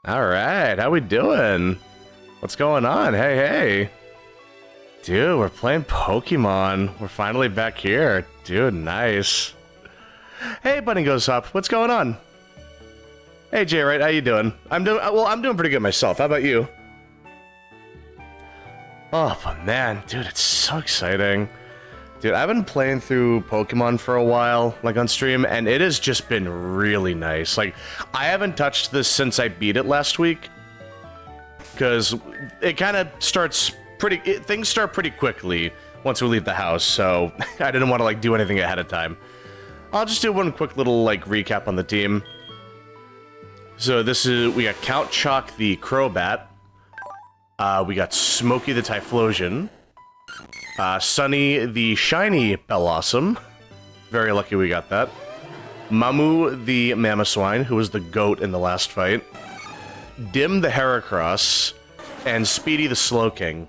All right, how we doing? What's going on? Hey, hey. Dude, we're playing Pokemon. We're finally back here. Dude, nice. Hey, Bunny Goes Up. What's going on? Hey, Jay, right? How you doing? I'm doing pretty good myself. How about you? Oh, but man, dude, it's so exciting. Dude, I've been playing through Pokemon for a while, like on stream, and it has just been really nice. Like, I haven't touched this since I beat it last week, because it kind of starts things start pretty quickly once we leave the house, so I didn't want to, like, do anything ahead of time. I'll just do one quick little, like, recap on the team. So we got Count Chalk the Crobat, we got Smokey the Typhlosion, Sunny the Shiny Bellossom. Very lucky we got that. Mamu the Mamoswine, who was the goat in the last fight. Dim the Heracross. And Speedy the Slowking.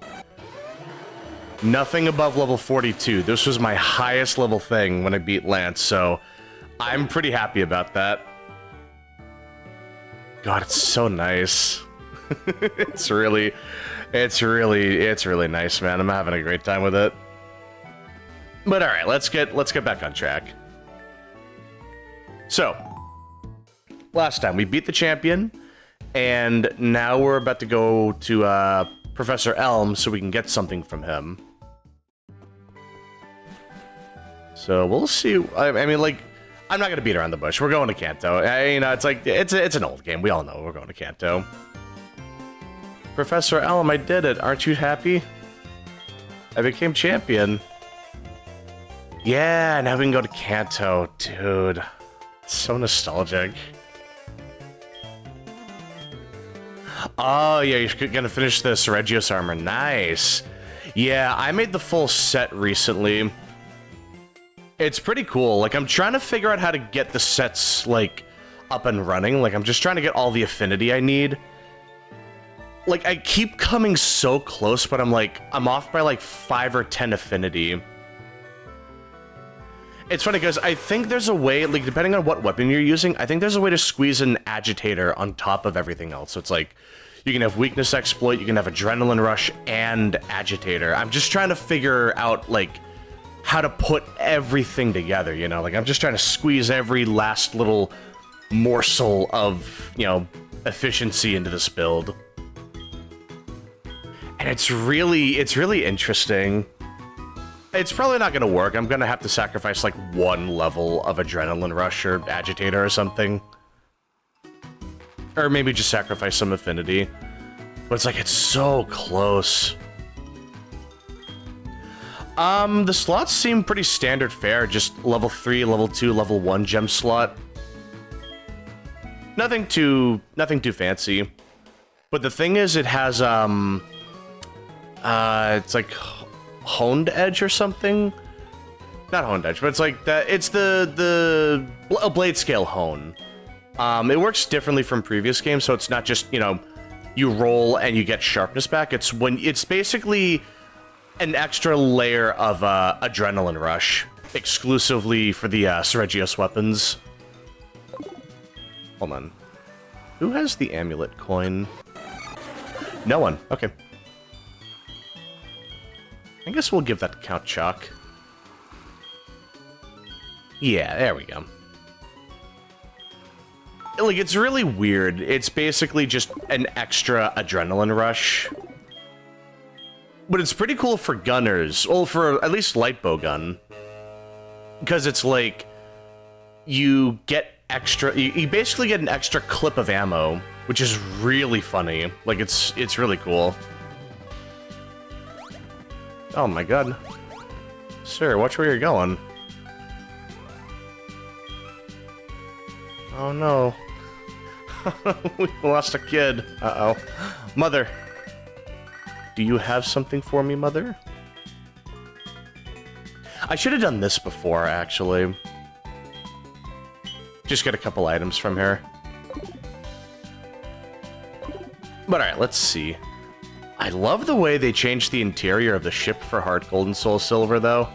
Nothing above level 42. This was my highest level thing when I beat Lance, so I'm pretty happy about that. God, it's so nice. It's really nice, man. I'm having a great time with it. But all right, let's get back on track. So, last time we beat the champion, and now we're about to go to Professor Elm so we can get something from him. So we'll see. I mean, like, I'm not gonna beat around the bush. We're going to Kanto. You know, it's like it's an old game. We all know we're going to Kanto. Professor Elm, I did it. Aren't you happy? I became champion. Yeah, now we can go to Kanto. Dude, it's so nostalgic. Oh, yeah, you're gonna finish this Regios armor. Nice. Yeah, I made the full set recently. It's pretty cool. Like, I'm trying to figure out how to get the sets, like, up and running. Like, I'm just trying to get all the affinity I need. Like, I keep coming so close, but I'm off by, like, 5 or 10 affinity. It's funny, because I think there's a way, like, depending on what weapon you're using, I think there's a way to squeeze an Agitator on top of everything else. So it's like, you can have Weakness Exploit, you can have Adrenaline Rush, and Agitator. I'm just trying to figure out, like, how to put everything together, you know? Like, I'm just trying to squeeze every last little morsel of, you know, efficiency into this build. And it's really interesting. It's probably not going to work. I'm going to have to sacrifice, like, one level of Adrenaline Rush or Agitator or something. Or maybe just sacrifice some affinity. But it's like, it's so close. The slots seem pretty standard fare. Just level 3, level 2, level 1 gem slot. Nothing too fancy. But the thing is, it has, it's like Honed Edge or something? Not Honed Edge, but it's like that. It's a Blade Scale Hone. It works differently from previous games, so it's not just, you know, you roll and you get sharpness back. It's basically an extra layer of Adrenaline Rush, exclusively for the Regios weapons. Hold on. Who has the amulet coin? No one. Okay. I guess we'll give that to Count Chalk. Yeah, there we go. Like, it's really weird. It's basically just an extra Adrenaline Rush. But it's pretty cool for gunners. Well, for at least light bow gun. Because it's like, you get extra... You basically get an extra clip of ammo, which is really funny. Like, it's really cool. Oh my god. Sir, watch where you're going. Oh no. We lost a kid. Uh-oh. Mother. Do you have something for me, Mother? I should have done this before, actually. Just get a couple items from here. But alright, let's see. I love the way they changed the interior of the ship for Heart Gold and Soul Silver, though.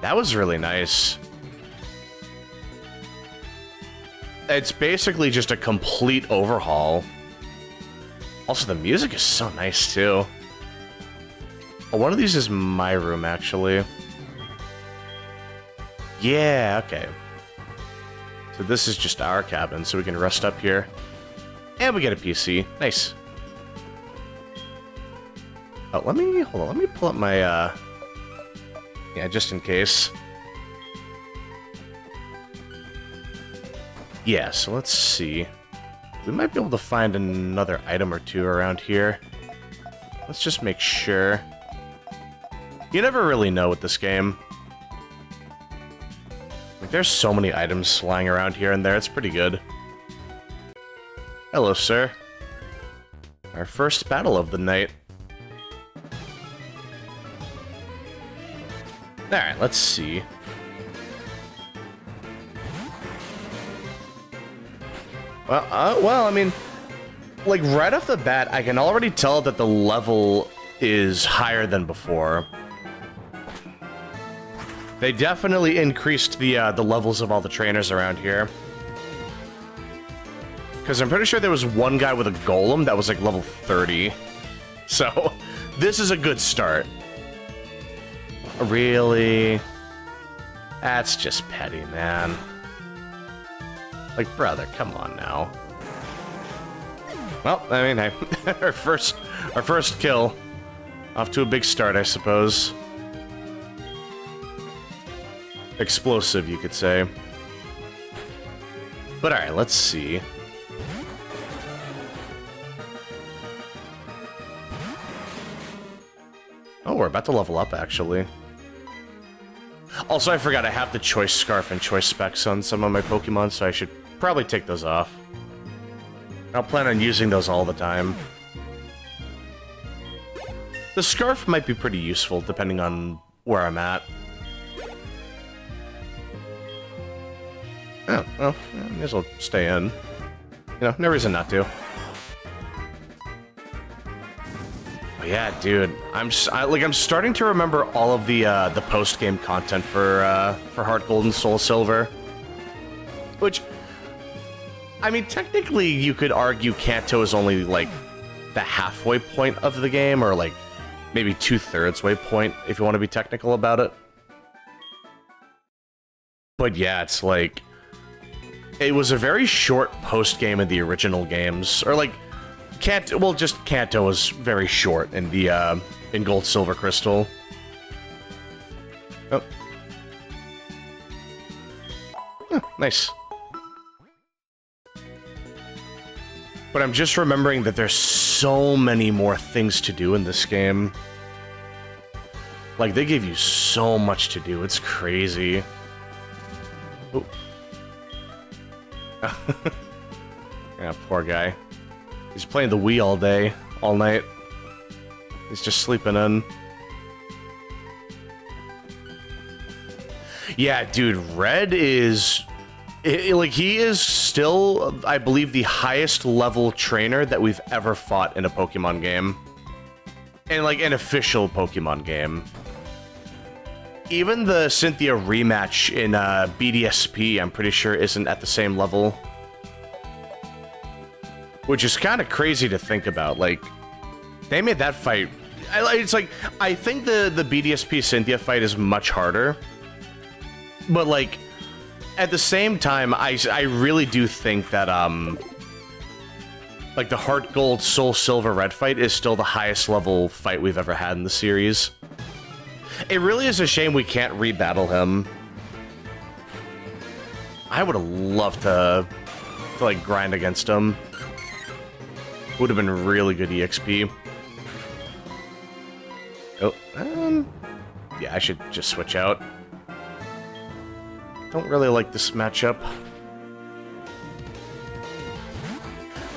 That was really nice. it's basically just a complete overhaul. Also, the music is so nice, too. Oh, one of these is my room, actually. Yeah, okay. So this is just our cabin, so we can rest up here. And we get a PC. Nice. Oh, hold on, let me pull up my, yeah, just in case. Yeah, so let's see. We might be able to find another item or two around here. Let's just make sure. You never really know with this game. Like, there's so many items lying around here and there, it's pretty good. Hello, sir. Our first battle of the night. Alright, let's see. Well, I mean, like, right off the bat, I can already tell that the level is higher than before. They definitely increased the levels of all the trainers around here. Because I'm pretty sure there was one guy with a golem that was, like, level 30. So, this is a good start. Really? That's just petty, man. Like, brother, come on now. Well, I mean, hey, our first kill. Off to a big start, I suppose. Explosive, you could say. But alright, let's see. Oh, we're about to level up, actually. Also, I forgot I have the choice scarf and choice specs on some of my Pokemon, so I should probably take those off. I'll plan on using those all the time. The scarf might be pretty useful, depending on where I'm at. Oh, well, I may as well stay in. You know, no reason not to. But yeah, dude, I'm starting to remember all of the post-game content for Heart Gold and Soul Silver. Which, I mean, technically, you could argue Kanto is only, like, the halfway point of the game, or, like, maybe 2/3 way point, if you want to be technical about it. But yeah, it's like, it was a very short post-game in the original games, or, like, Kanto, well, just Kanto was very short in the, in Gold, Silver, Crystal. Oh. Oh, nice. But I'm just remembering that there's so many more things to do in this game. Like, they give you so much to do, it's crazy. Oh. Yeah, poor guy. He's playing the Wii all day, all night. He's just sleeping in. Yeah, dude, Red is... like, he is still, I believe, the highest level trainer that we've ever fought in a Pokemon game. And, like, an official Pokemon game. Even the Cynthia rematch in BDSP, I'm pretty sure, isn't at the same level. Which is kind of crazy to think about. Like, they made that fight... it's like, I think the BDSP Cynthia fight is much harder. But, like, at the same time, I really do think that, like, the Heart Gold, Soul Silver, Red fight is still the highest level fight we've ever had in the series. It really is a shame we can't rebattle him. I would have loved to, like, grind against him. Would have been really good EXP. Oh, yeah, I should just switch out. Don't really like this matchup.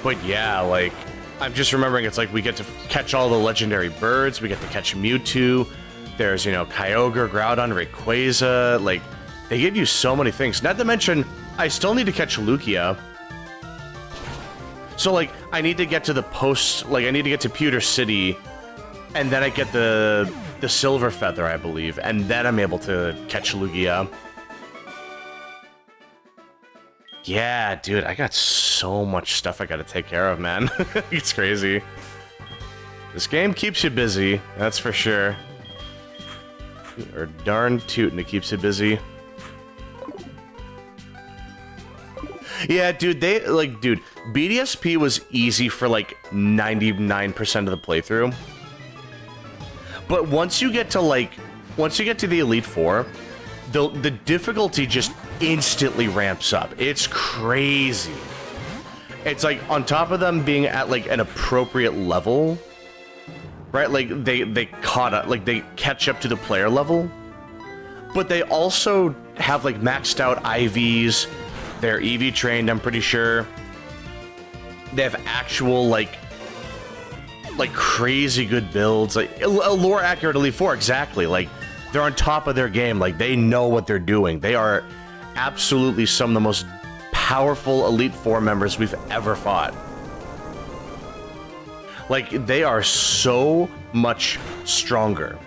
But yeah, like, I'm just remembering it's like we get to catch all the legendary birds, we get to catch Mewtwo, there's, you know, Kyogre, Groudon, Rayquaza, like, they give you so many things. Not to mention, I still need to catch Lugia. So, like, I need to get to the post, like, I need to get to Pewter City, and then I get the Silver Feather, I believe, and then I'm able to catch Lugia. Yeah, dude, I got so much stuff I gotta take care of, man. It's crazy. This game keeps you busy, that's for sure. Or darn tootin', it keeps you busy. Yeah, dude, dude, BDSP was easy for, like, 99% of the playthrough. But once you get to the Elite Four, the difficulty just instantly ramps up. It's crazy. It's like, on top of them being at, like, an appropriate level, right? Like, they caught up, like, they catch up to the player level, but they also have, like, maxed out IVs. They're EV trained, I'm pretty sure. They have actual, like crazy good builds, like a lore accurate Elite Four, exactly. Like, they're on top of their game. Like, they know what they're doing. They are absolutely some of the most powerful Elite Four members we've ever fought. Like, they are so much stronger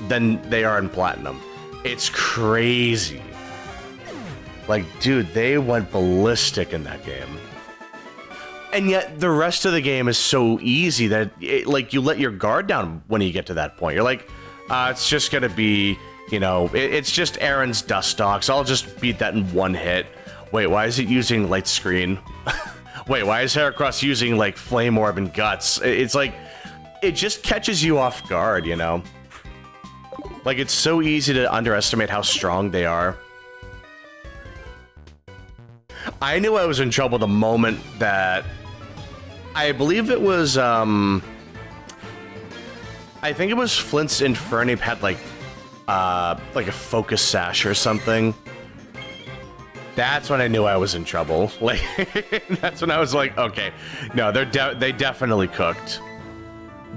than they are in Platinum. It's crazy. Like, dude, they went ballistic in that game. And yet, the rest of the game is so easy that, like, you let your guard down when you get to that point. You're like, it's just gonna be, you know, it's just Aaron's dust dogs. I'll just beat that in one hit. Wait, why is it using light screen? Wait, why is Heracross using, like, flame orb and guts? It's like, it just catches you off guard, you know? Like, it's so easy to underestimate how strong they are. I knew I was in trouble the moment that... I believe it was, I think it was Flint's Infernape had, like a focus sash or something. That's when I knew I was in trouble. Like, that's when I was like, okay, no, they definitely cooked.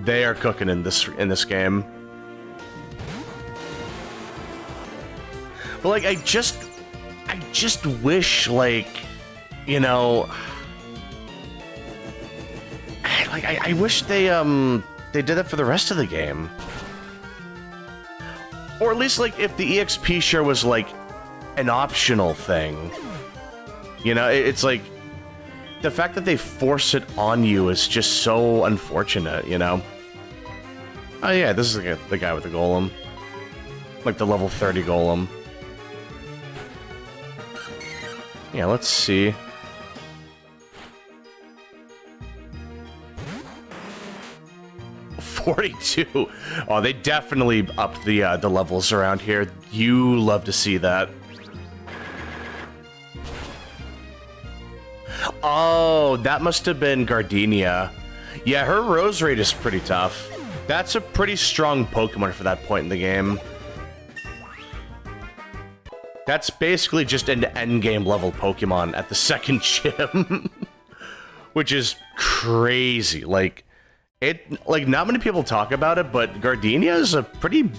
They are cooking in this game. But, like, I just wish, like, you know, I wish they did that for the rest of the game. Or at least, like, if the EXP share was, like, an optional thing. You know, it's like, the fact that they force it on you is just so unfortunate, you know? Oh yeah, this is the guy with the golem. Like, the level 30 golem. Yeah, let's see. $42. Oh, they definitely upped the levels around here. You love to see that. Oh, that must have been Gardenia. Yeah, her rose rate is pretty tough. That's a pretty strong Pokemon for that point in the game. That's basically just an endgame level Pokemon at the second gym. Which is crazy. Like, not many people talk about it, but Gardenia is a pretty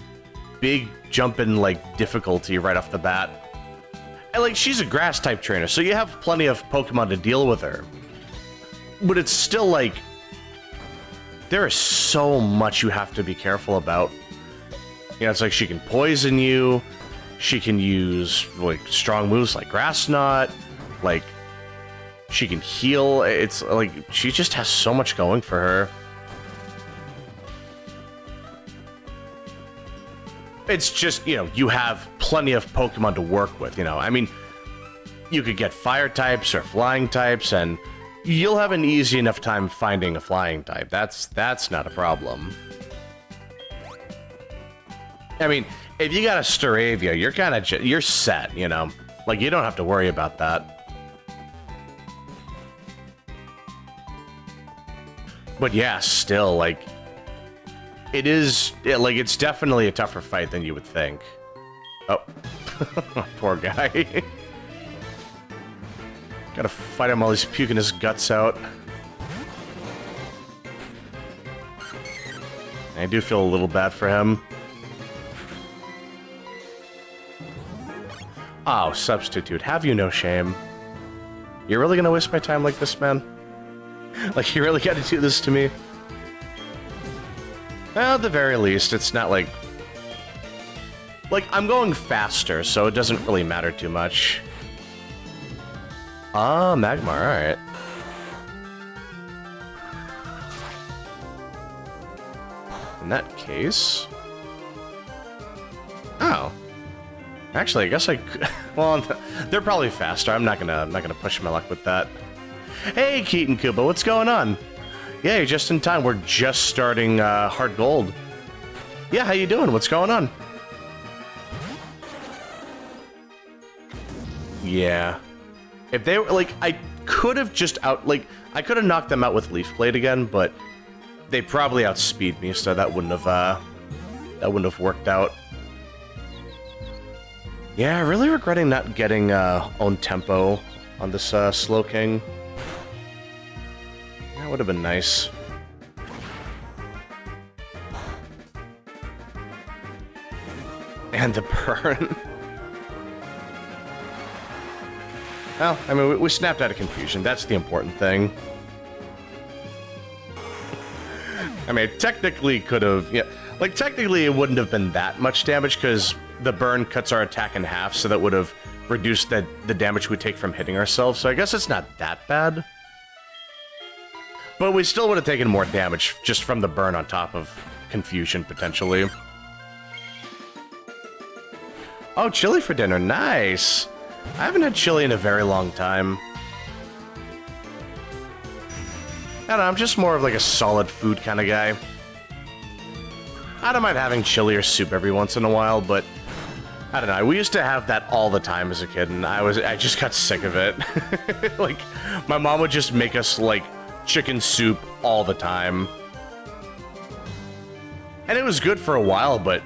big jump in, like, difficulty right off the bat. And, like, she's a grass-type trainer, so you have plenty of Pokemon to deal with her. But it's still, like, there is so much you have to be careful about. You know, it's like she can poison you, she can use, like, strong moves like Grass Knot, like, she can heal. It's, like, she just has so much going for her. It's just, you know, you have plenty of Pokemon to work with, you know. I mean, you could get fire types or flying types, and you'll have an easy enough time finding a flying type. That's not a problem. I mean, if you got a Staravia, you're kind of you're set, you know. Like, you don't have to worry about that. But yeah, still, like, it's definitely a tougher fight than you would think. Oh. Poor guy. Gotta fight him while he's puking his guts out. I do feel a little bad for him. Oh, substitute. Have you no shame? You're really gonna waste my time like this, man? Like, you really gotta do this to me? Well, at the very least, it's not like... Like, I'm going faster, so it doesn't really matter too much. Ah, Magmar, alright. In that case... Oh. Actually, I guess I could... Well, they're probably faster. I'm not gonna push my luck with that. Hey, Keaton Koopa, what's going on? Yeah, you're just in time. We're just starting Hard Gold. Yeah, how you doing? What's going on? Yeah. If they were, like, I could have just I could have knocked them out with Leaf Blade again, but they probably outspeed me, so that wouldn't have worked out. Yeah, really regretting not getting own tempo on this Slowking. That would have been nice. And the burn. Well, I mean, we snapped out of confusion. That's the important thing. I mean, technically could have... Yeah, like, technically it wouldn't have been that much damage, because the burn cuts our attack in half, so that would have reduced the damage we take from hitting ourselves, so I guess it's not that bad. But we still would have taken more damage just from the burn on top of confusion, potentially. Oh, chili for dinner. Nice! I haven't had chili in a very long time. I don't know, I'm just more of like a solid food kind of guy. I don't mind having chili or soup every once in a while, but I don't know. We used to have that all the time as a kid, and I just got sick of it. Like, my mom would just make us, like, chicken soup all the time. And it was good for a while, but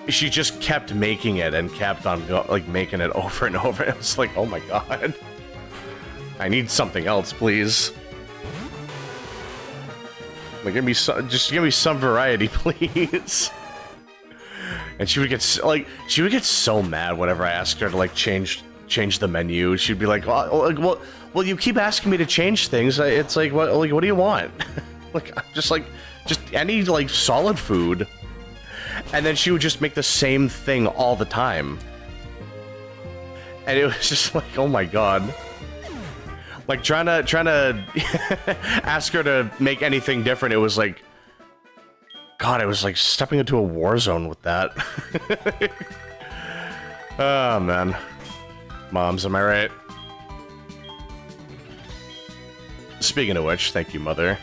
she just kept making it and kept on, like, making it over and over. It was like, oh my god. I need something else, please. Like, just give me some variety, please. And she would get so mad whenever I asked her to like change the menu. She'd be like, well, you keep asking me to change things. It's like, what do you want? just any like solid food. And then she would just make the same thing all the time. And it was just like, oh my god. Like, trying to ask her to make anything different, it was like... God, it was like stepping into a war zone with that. Oh, man. Moms, am I right? Speaking of which, thank you, Mother.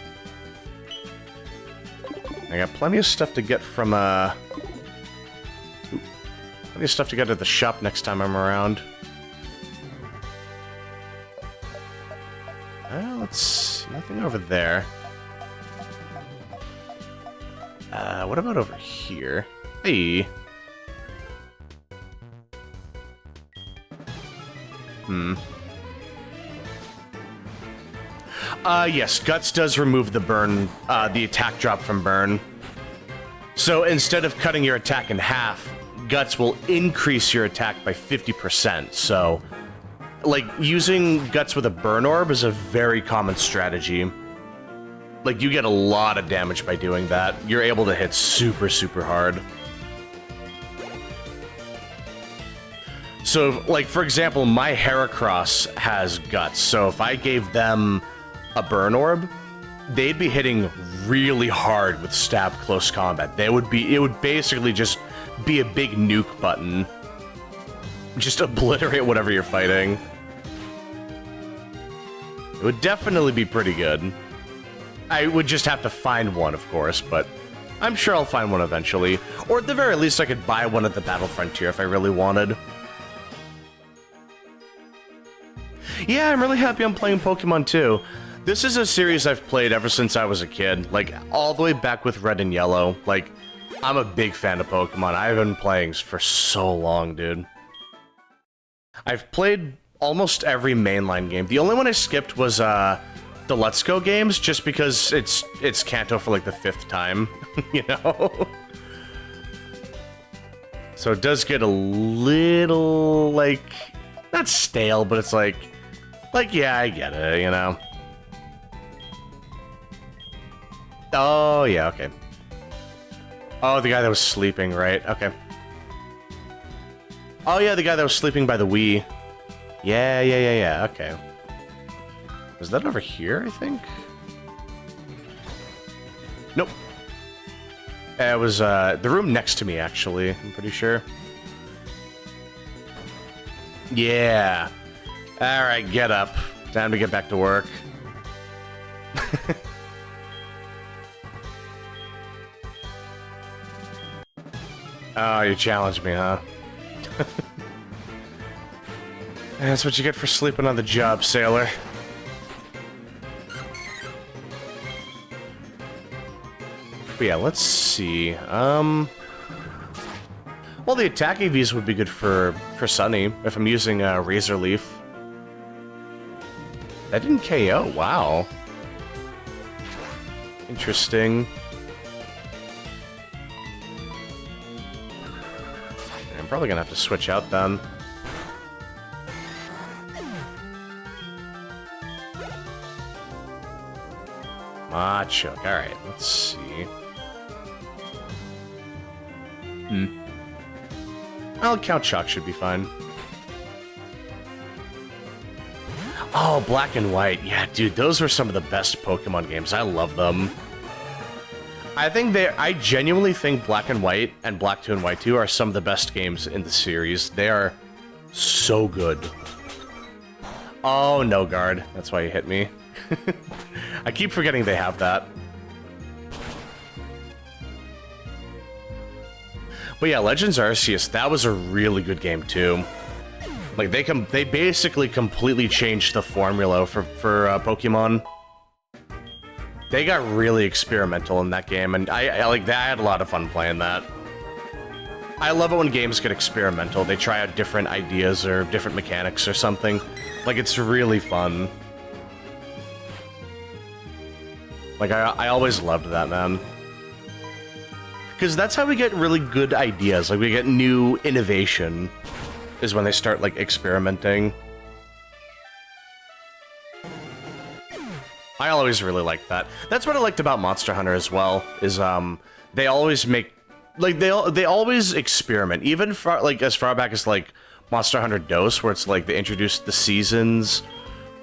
I got plenty of stuff to get from, plenty of stuff to get at the shop next time I'm around. Let's see. Nothing over there. What about over here? Hey. Yes, Guts does remove the burn, the attack drop from burn. So instead of cutting your attack in half, Guts will increase your attack by 50%, so... Like, using Guts with a burn orb is a very common strategy. Like, you get a lot of damage by doing that. You're able to hit super, super hard. So, like, for example, my Heracross has Guts, so if I gave them a burn orb, they'd be hitting really hard with stab close combat. It would basically just be a big nuke button. Just obliterate whatever you're fighting. It would definitely be pretty good. I would just have to find one, of course, but I'm sure I'll find one eventually. Or at the very least, I could buy one at the Battle Frontier if I really wanted. Yeah, I'm really happy I'm playing Pokemon too. This is a series I've played ever since I was a kid, like, all the way back with Red and Yellow. Like, I'm a big fan of Pokemon. I've been playing for so long, dude. I've played almost every mainline game. The only one I skipped was, the Let's Go games, just because it's Kanto for, like, the 5th time, you know? So it does get a little, like, not stale, but it's like, yeah, I get it, you know? Oh, yeah, okay. Oh, the guy that was sleeping, right? Okay. Oh, yeah, the guy that was sleeping by the Wii. Yeah, okay. Is that over here, I think? Nope. It was the room next to me, actually, I'm pretty sure. Yeah. Alright, get up. Time to get back to work. Oh, you challenged me, huh? That's what you get for sleeping on the job, sailor. But yeah, let's see. Well, the attack EVs would be good for Sunny if I'm using Razor Leaf. That didn't KO. Wow. Interesting. I'm probably gonna have to switch out then. Machoke. Alright, let's see. I'll count Shock should be fine. Oh, Black and White. Yeah, dude, those were some of the best Pokemon games. I love them. I genuinely think Black and White and Black 2 and White 2 are some of the best games in the series. They are so good. Oh, no guard. That's why you hit me. I keep forgetting they have that. But yeah, Legends Arceus, that was a really good game too. Like they basically completely changed the formula for Pokemon. They got really experimental in that game, and I like that. I had a lot of fun playing that. I love it when games get experimental. They try out different ideas or different mechanics or something. Like, it's really fun. Like, I always loved that, man. Because that's how we get really good ideas. Like, we get new innovation, is when they start, like, experimenting. I always really liked that. That's what I liked about Monster Hunter as well, is, they always make... Like, they always experiment. Even, as far back as, like, Monster Hunter DOS, where it's, like, they introduced the seasons...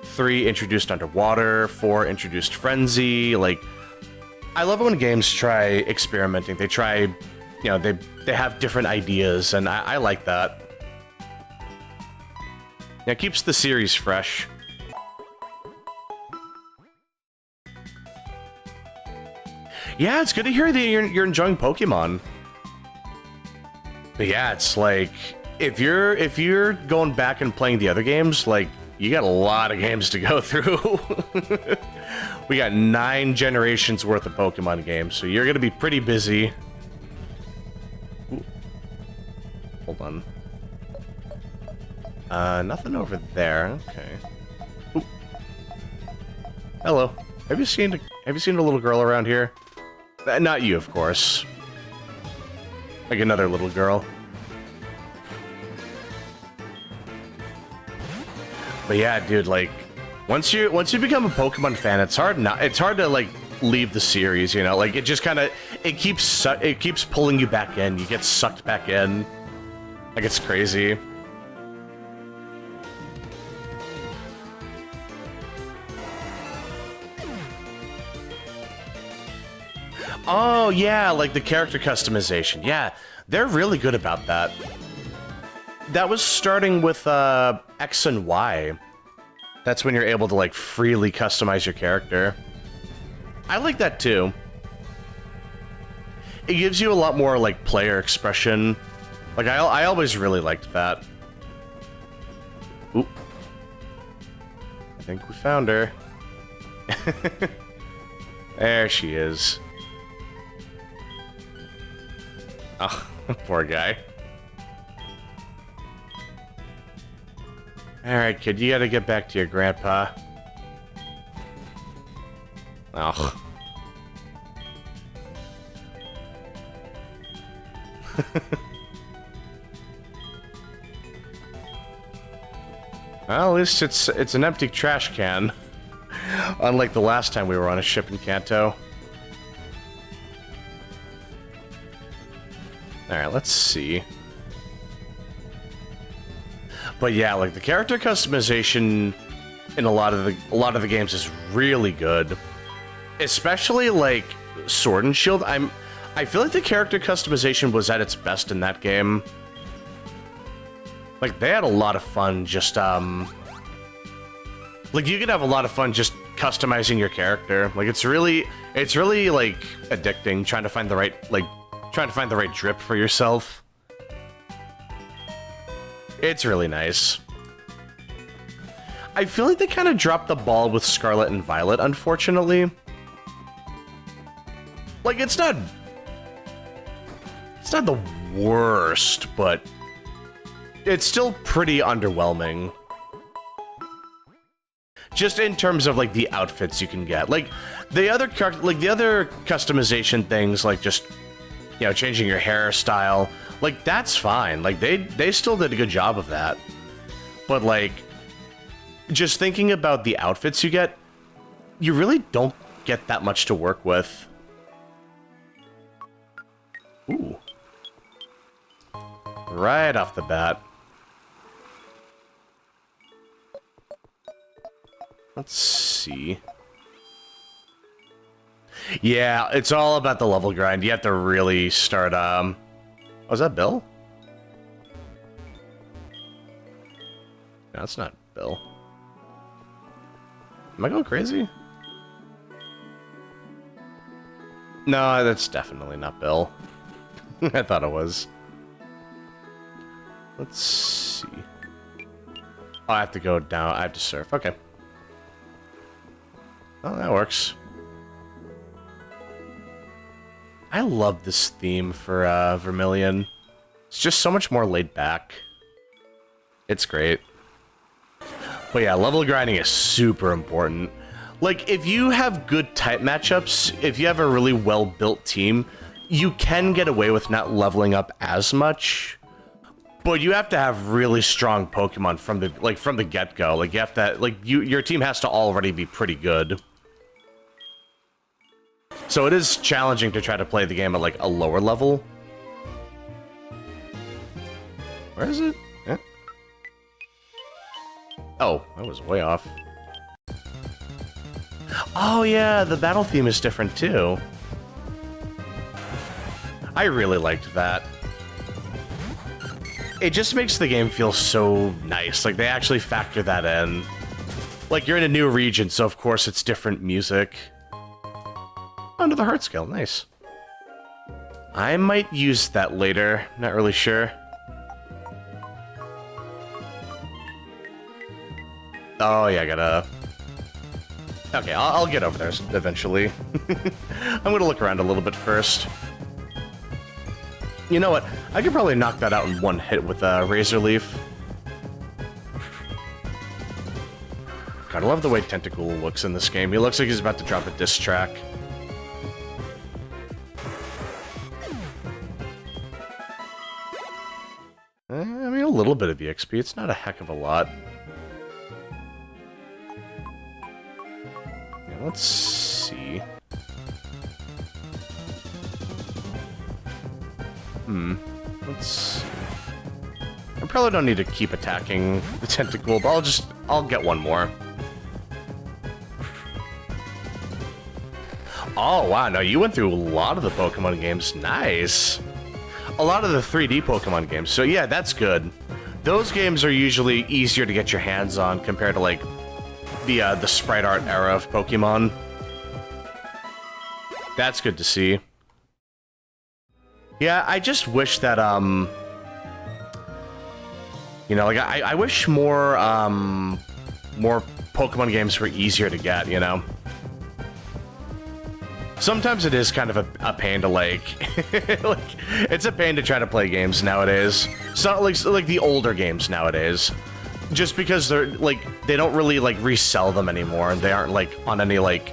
3 introduced Underwater, 4 introduced Frenzy, like... I love it when games try experimenting. They try, you know, they have different ideas, and I like that. Yeah, it keeps the series fresh. Yeah, it's good to hear that you're enjoying Pokemon. But yeah, it's like, if you're going back and playing the other games, like, you got a lot of games to go through. We got 9 generations worth of Pokemon games, so you're gonna be pretty busy. Ooh. Hold on. Nothing over there. Okay. Ooh. Hello. Have you seen a little girl around here? Not you, of course. Like another little girl. But yeah, dude, like, once you become a Pokemon fan, it's hard to like leave the series, you know? Like, it just kind of it keeps pulling you back in. You get sucked back in. Like, it's crazy. Oh, yeah, like the character customization. Yeah, they're really good about that. That was starting with X and Y. That's when you're able to, like, freely customize your character. I like that, too. It gives you a lot more, like, player expression. Like, I always really liked that. Oop. I think we found her. There she is. Oh, poor guy. Alright, kid, you gotta get back to your grandpa. Ugh. Well, at least it's an empty trash can. Unlike the last time we were on a ship in Kanto. Alright, let's see. But yeah, like, the character customization in a lot of the games is really good. Especially like Sword and Shield. I feel like the character customization was at its best in that game. Like they had a lot of fun just like you could have a lot of fun just customizing your character. Like it's really like addicting trying to find the right drip for yourself. It's really nice. I feel like they kind of dropped the ball with Scarlet and Violet, unfortunately. Like it's not the worst, but it's still pretty underwhelming. Just in terms of like the outfits you can get. Like the other customization things, like just, you know, changing your hairstyle, like that's fine. Like they still did a good job of that. But like just thinking about the outfits you get, you really don't get that much to work with. Ooh. Right off the bat. Let's see. Yeah, it's all about the level grind. You have to really start, Oh, is that Bill? No, that's not Bill. Am I going crazy? No, that's definitely not Bill. I thought it was. Let's see. Oh, I have to go down. I have to surf. Okay. Oh, that works. I love this theme for Vermilion. It's just so much more laid back. It's great. But yeah, level grinding is super important. Like, if you have good type matchups, if you have a really well-built team, you can get away with not leveling up as much. But you have to have really strong Pokemon from the get-go. Like, you have to, like, your team has to already be pretty good. So it is challenging to try to play the game at, like, a lower level. Where is it? Eh? Oh, I was way off. Oh yeah, the battle theme is different too. I really liked that. It just makes the game feel so nice. Like, they actually factor that in. Like, you're in a new region, so of course it's different music. Under the heart scale, nice. I might use that later, not really sure. Oh yeah, I gotta... Okay, I'll get over there eventually. I'm gonna look around a little bit first. You know what? I could probably knock that out in one hit with a Razor Leaf. God, I love the way Tentacool looks in this game. He looks like he's about to drop a diss track. I mean, a little bit of EXP. It's not a heck of a lot. Yeah, let's see. Let's see. I probably don't need to keep attacking the Tentacool, but I'll get one more. Oh, wow, no, you went through a lot of the Pokemon games. Nice. A lot of the 3D Pokemon games. So yeah, that's good. Those games are usually easier to get your hands on compared to, like, the sprite art era of Pokemon. That's good to see. Yeah, I just wish that, you know, like, I wish more Pokemon games were easier to get, you know? Sometimes it is kind of a pain to, like, like, it's a pain to try to play games nowadays. It's not like the older games nowadays. Just because they're, like, they don't really, like, resell them anymore, and they aren't, like, on any, like,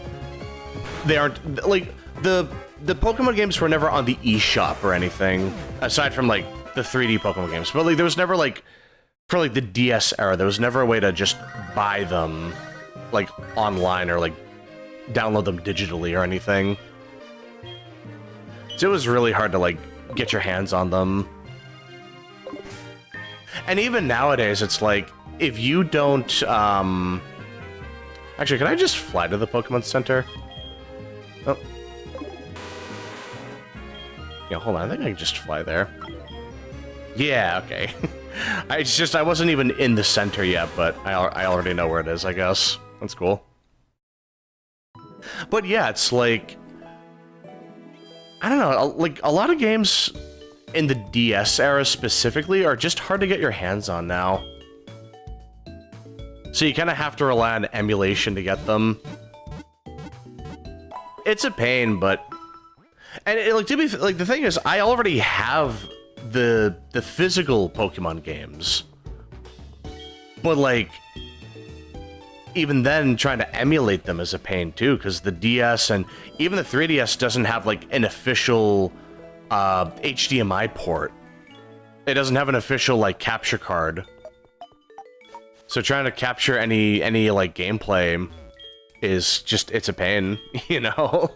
they aren't, like, the Pokemon games were never on the eShop or anything, aside from, like, the 3D Pokemon games. But, like, there was never, like, for, like, the DS era, there was never a way to just buy them, like, online or, like, download them digitally or anything. So it was really hard to, like, get your hands on them. And even nowadays, it's like, if you don't Actually, can I just fly to the Pokemon Center? Oh. Yeah, hold on. I think I can just fly there. Yeah, okay. I wasn't even in the center yet, but I already know where it is, I guess. That's cool. But yeah, it's like... I don't know, like, a lot of games in the DS era specifically are just hard to get your hands on now. So you kind of have to rely on emulation to get them. It's a pain, but... And, like, to be... Like, the thing is, I already have the physical Pokemon games. But, like... Even then, trying to emulate them is a pain, too, because the DS and even the 3DS doesn't have, like, an official HDMI port. It doesn't have an official, like, capture card. So trying to capture any like, gameplay is just, it's a pain, you know?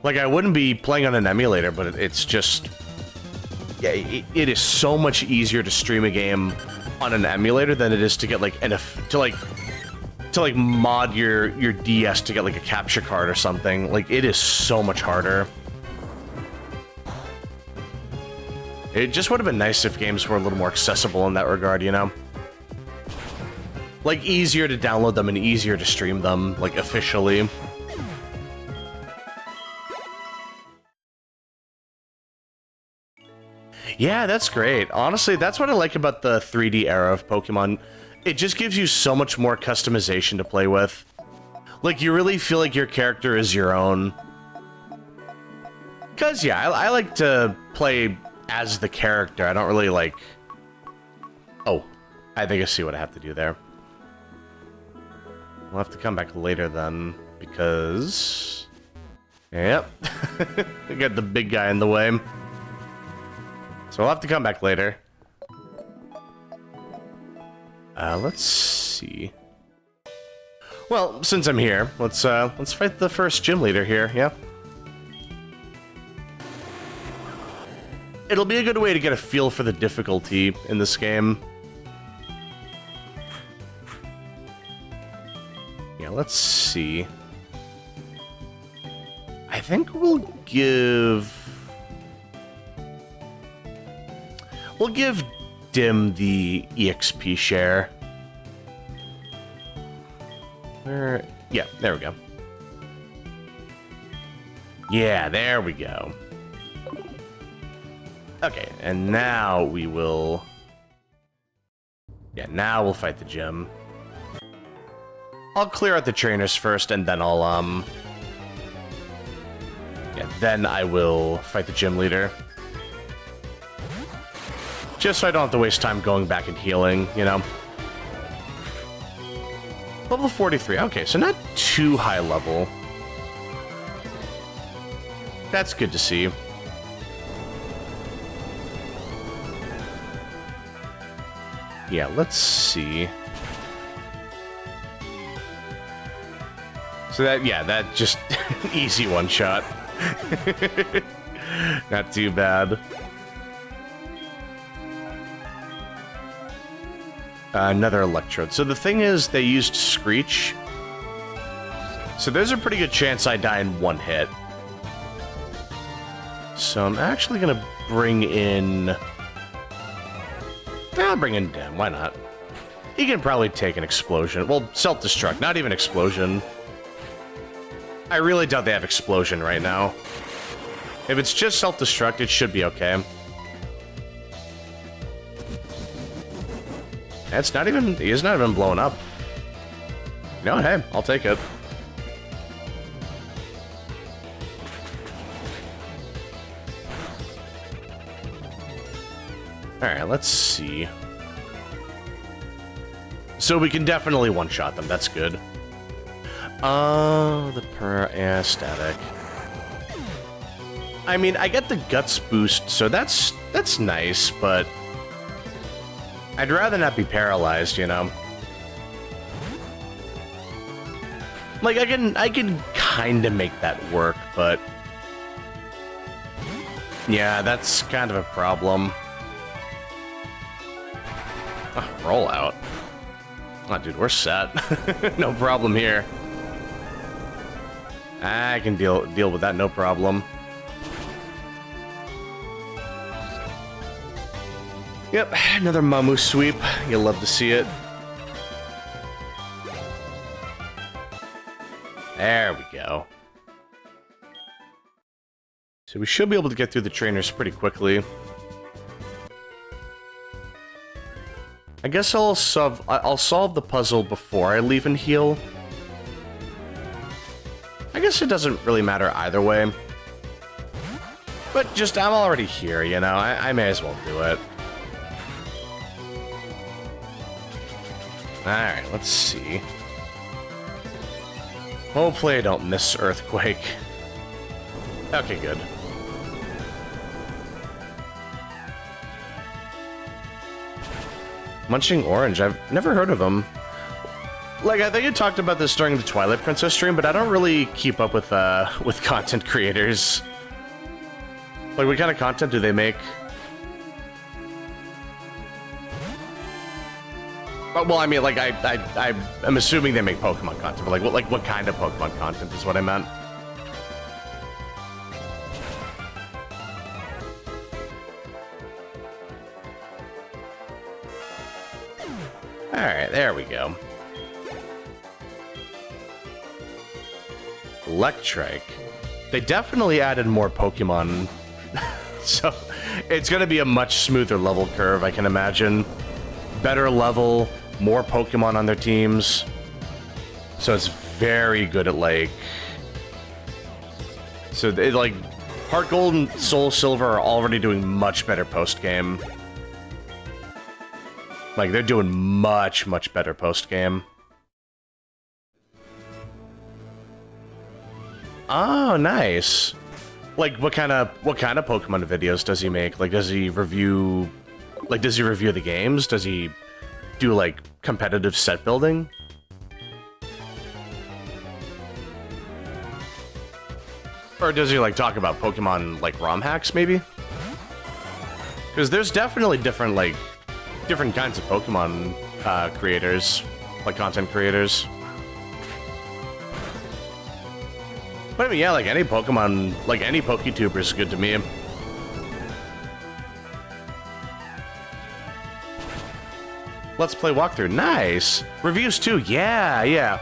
Like, I wouldn't be playing on an emulator, but it's just... Yeah, it is so much easier to stream a game on an emulator than it is to get, like, to mod your DS to get, like, a capture card or something. Like, it is so much harder. It just would have been nice if games were a little more accessible in that regard, you know? Like, easier to download them and easier to stream them, like, officially. Yeah, that's great. Honestly, that's what I like about the 3D era of Pokemon. It just gives you so much more customization to play with. Like, you really feel like your character is your own. Because, yeah, I like to play as the character. I don't really, like... Oh, I think I see what I have to do there. We'll have to come back later, then, because... Yep. I got the big guy in the way. So we'll have to come back later. Let's see. Well, since I'm here, let's fight the first gym leader here, yeah? It'll be a good way to get a feel for the difficulty in this game. Yeah, let's see. I think we'll give Dim the EXP share. Where? Yeah, there we go. Yeah, there we go. Okay, and now we will... Yeah, now we'll fight the gym. I'll clear out the trainers first, and then I'll, Yeah, then I will fight the gym leader. Just so I don't have to waste time going back and healing, you know? Level 43, okay, so not too high level. That's good to see. Yeah, let's see. So that, yeah, that just easy one shot. Not too bad. Another electrode. So the thing is, they used Screech. So there's a pretty good chance I die in one hit. So I'm actually gonna bring in... I'll bring in Dim, why not? He can probably take an explosion. Well, self-destruct, not even explosion. I really doubt they have explosion right now. If it's just self-destruct, it should be okay. It's not even... He's not even blowing up. No, hey, I'll take it. Alright, let's see. So we can definitely one-shot them, that's good. Yeah, static. I mean, I get the guts boost, so that's nice, but... I'd rather not be paralyzed, you know? Like, I can kinda make that work, but... Yeah, that's kind of a problem. Roll out. Oh, dude, we're set. No problem here. I can deal with that, no problem. Yep, another Mamu sweep. You'll love to see it. There we go. So we should be able to get through the trainers pretty quickly. I guess I'll solve the puzzle before I leave and heal. I guess it doesn't really matter either way. But just, I'm already here, you know? I may as well do it. Alright, let's see. Hopefully I don't miss Earthquake. Okay, good. Munching Orange, I've never heard of him. Like, I think you talked about this during the Twilight Princess stream, but I don't really keep up with content creators. Like, what kind of content do they make? Well, I mean, like, I'm assuming they make Pokemon content, but like what kind of Pokemon content is what I meant. Alright, there we go. Electrike. They definitely added more Pokemon, so it's going to be a much smoother level curve, I can imagine. Better level, more Pokemon on their teams. So it's very good at, like... So, like, Heart Gold and Soul Silver are already doing much better post-game. Like, they're doing much, much better post-game. Oh, nice. Like, what kind of Pokemon videos does he make? Like, does he review the games? Does he do, like, competitive set building? Or does he, like, talk about Pokemon, like, ROM hacks, maybe? Because there's definitely different kinds of Pokemon creators, like content creators. But I mean, yeah, like any Pokemon, like any PokeTuber is good to me. Let's Play walkthrough, nice. Reviews too, yeah.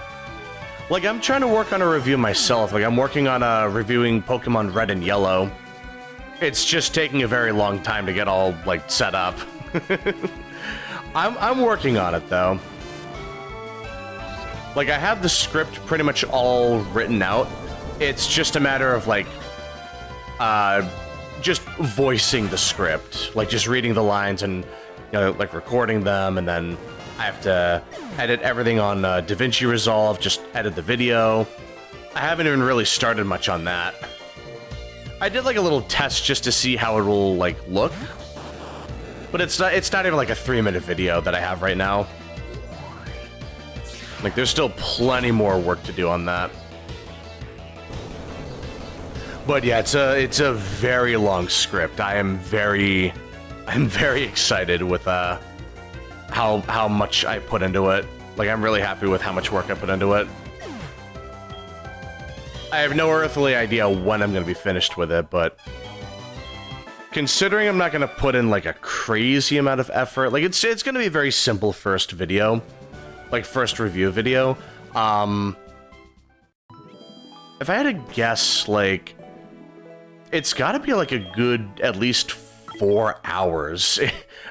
Like, I'm trying to work on a review myself. Like, I'm working on reviewing Pokemon Red and Yellow. It's just taking a very long time to get all, like, set up. I'm working on it, though. Like, I have the script pretty much all written out. It's just a matter of, like, just voicing the script. Like, just reading the lines and, you know, like, recording them, and then I have to edit everything on DaVinci Resolve, just edit the video. I haven't even really started much on that. I did, like, a little test just to see how it will, like, look. But it's not even like a 3-minute video that I have right now. Like, there's still plenty more work to do on that. But yeah, it's a very long script. I'm very excited with how much I put into it. Like, I'm really happy with how much work I put into it. I have no earthly idea when I'm going to be finished with it, but considering I'm not going to put in, like, a crazy amount of effort, like, it's going to be a very simple first video, like, first review video. If I had to guess, like, it's got to be, like, a good, at least 4 hours.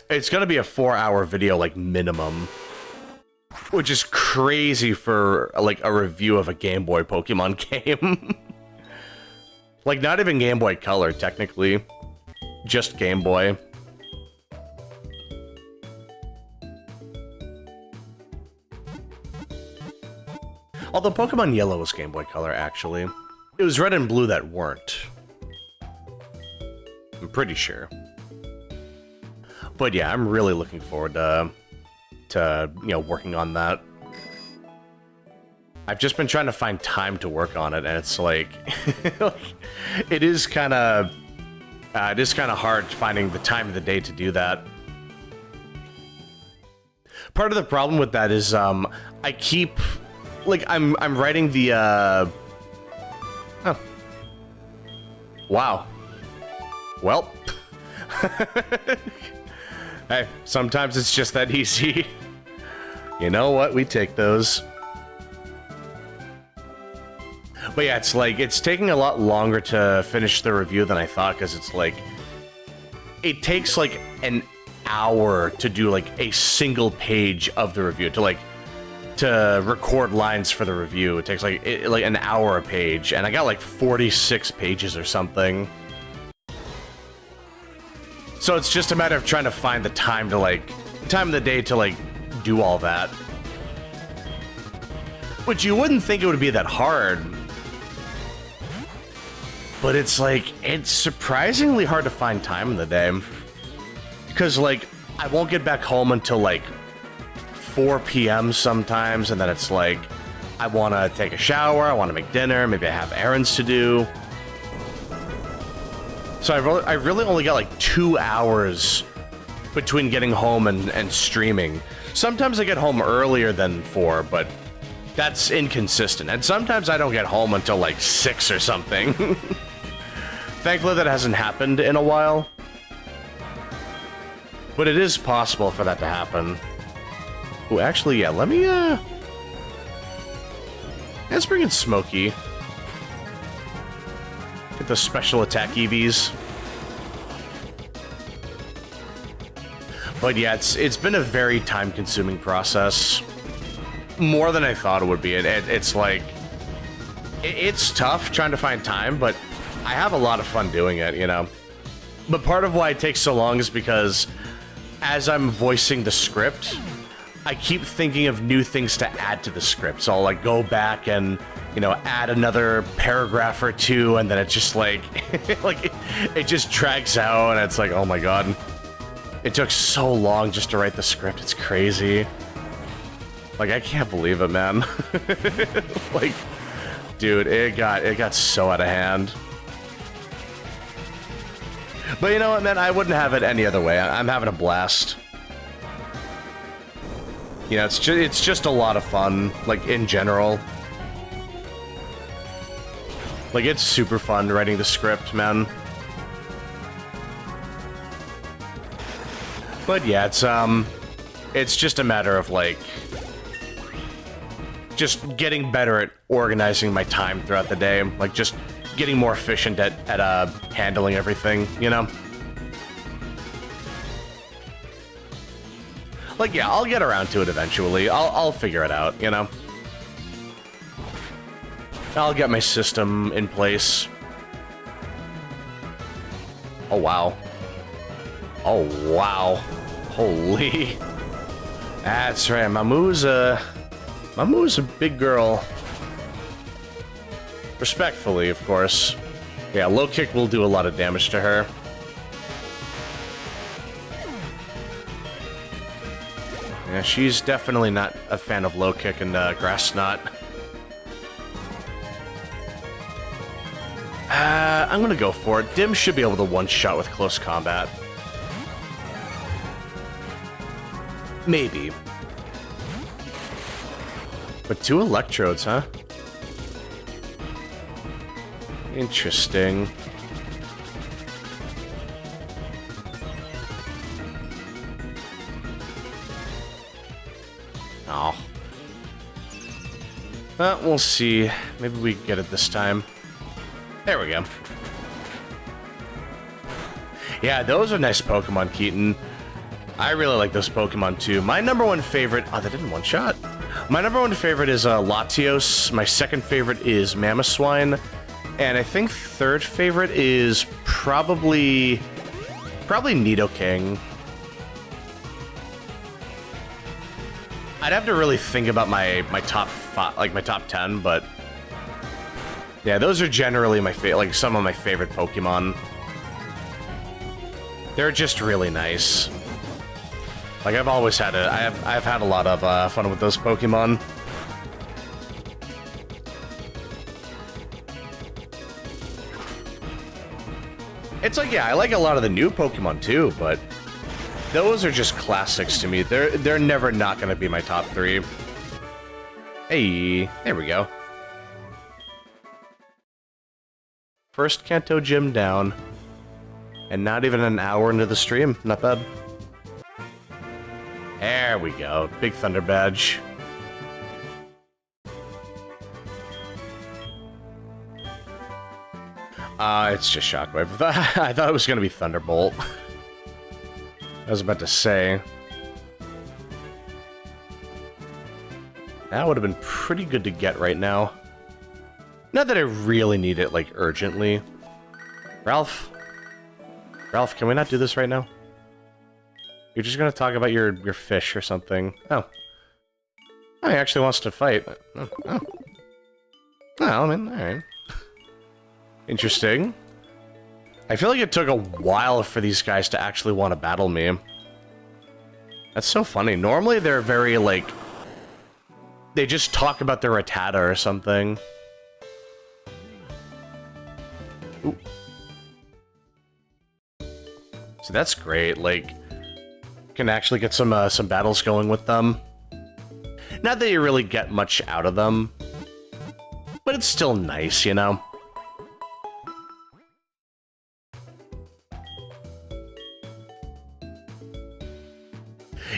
It's going to be a 4-hour video, like, minimum. Which is crazy for, like, a review of a Game Boy Pokemon game. Like, not even Game Boy Color, technically. Just Game Boy. Although Pokemon Yellow was Game Boy Color, actually. It was Red and Blue that weren't. I'm pretty sure. But yeah, I'm really looking forward to you know, working on that. I've just been trying to find time to work on it, and it's like, it is kind of hard finding the time of the day to do that. part of the problem with that is I keep like I'm writing the oh. Wow. Well. Hey, sometimes it's just that easy. You know what? We take those. But yeah, it's like, it's taking a lot longer to finish the review than I thought, because it's like, it takes like an hour to do like a single page of the review, to record lines for the review. It takes like an hour a page, and I got like 46 pages or something. So it's just a matter of trying to find the time to time of the day to do all that. Which you wouldn't think it would be that hard. But it's like, it's surprisingly hard to find time in the day. Because I won't get back home until 4 p.m. sometimes, and then it's like, I want to take a shower, I want to make dinner, maybe I have errands to do. So I really only got 2 hours between getting home and streaming. Sometimes I get home earlier than 4, but that's inconsistent. And sometimes I don't get home until 6 or something. Thankfully that hasn't happened in a while. But it is possible for that to happen. Oh, actually, yeah, let me, let's bring in Smokey. Get the special attack EVs. But yeah, it's been a very time-consuming process. More than I thought it would be. It's like, it's tough trying to find time, but I have a lot of fun doing it, you know? But part of why it takes so long is because as I'm voicing the script, I keep thinking of new things to add to the script. So I'll go back and, you know, add another paragraph or two, and then it just it just drags out, and it's like, oh my god. It took so long just to write the script, it's crazy. I can't believe it, man. Dude, it got so out of hand. But you know what, man? I wouldn't have it any other way. I'm having a blast. You know, it's just a lot of fun, in general. It's super fun writing the script, man. But yeah, it's just a matter of, just getting better at organizing my time throughout the day. Just getting more efficient at handling everything, you know? Yeah, I'll get around to it eventually. I'll figure it out, you know? I'll get my system in place. Oh, wow. Oh, wow. Holy. That's right, Mamu's a big girl. Respectfully, of course. Yeah, low kick will do a lot of damage to her. Yeah, she's definitely not a fan of low kick and grass snot. I'm gonna go for it. Dim should be able to one-shot with close combat. Maybe. But 2 electrodes, huh? Interesting. Oh. We'll see. Maybe we get it this time. There we go. Yeah, those are nice Pokemon, Keaton. I really like those Pokemon too. My number one favorite... Oh, that didn't one-shot. My number one favorite is Latios. My second favorite is Mamoswine. And I think third favorite is probably Nidoking. I'd have to really think about my top 5, my top 10, but yeah, those are generally my some of my favorite Pokemon. They're just really nice. I've always had I've had a lot of fun with those Pokemon. It's yeah, I like a lot of the new Pokemon too, but Those are just classics to me. They're never not going to be my top 3. Hey, there we go. First Kanto gym down. And not even an hour into the stream. Not bad. There we go. Big Thunder Badge. It's just Shockwave. I thought it was going to be Thunderbolt. I was about to say. That would have been pretty good to get right now. Not that I really need it, like, urgently. Ralph? Ralph, can we not do this right now? You're just gonna talk about your fish or something. Oh. Oh, he actually wants to fight. Oh. Oh. Well, I mean, alright. Interesting. I feel like it took a while for these guys to actually want to battle me. That's so funny. Normally they're very, like... They just talk about their Rattata or something. Ooh. So that's great, like... Can actually get some battles going with them. Not that you really get much out of them. But it's still nice, you know?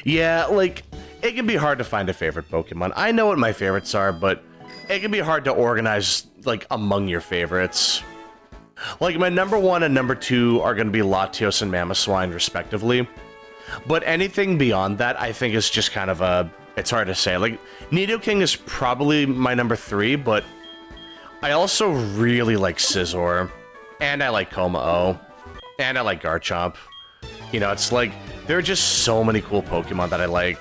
Yeah, like, it can be hard to find a favorite Pokemon. I know what my favorites are, but it can be hard to organize, like, among your favorites. Like, my number 1 and number 2 are going to be Latios and Mamoswine, respectively. But anything beyond that, I think is just kind of a... It's hard to say. Like, Nidoking is probably my number 3, but I also really like Scizor. And I like Komao. And I like Garchomp. You know, it's like... There are just so many cool Pokemon that I like.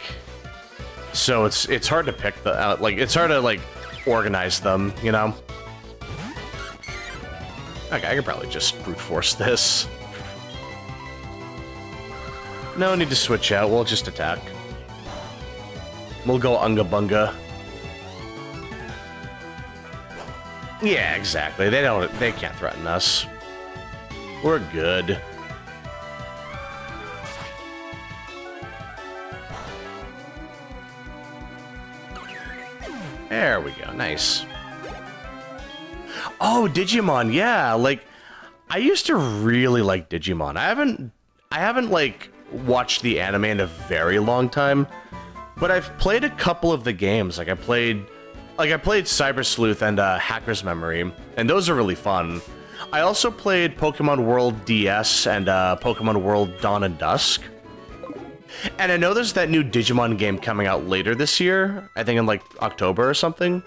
So it's hard to pick the... like, it's hard to, like, organize them, you know? Okay, I could probably just brute force this. No need to switch out, we'll just attack. We'll go Unga Bunga. Yeah, exactly. They can't threaten us. We're good. There we go, nice. Oh, Digimon, yeah, like, I used to really like Digimon. I haven't, like, watched the anime in a very long time, but I've played a couple of the games. Like, I played Cyber Sleuth and Hacker's Memory, and those are really fun. I also played Pokemon World DS and Pokemon World Dawn and Dusk. And I know there's that new Digimon game coming out later this year, I think in, like, October or something.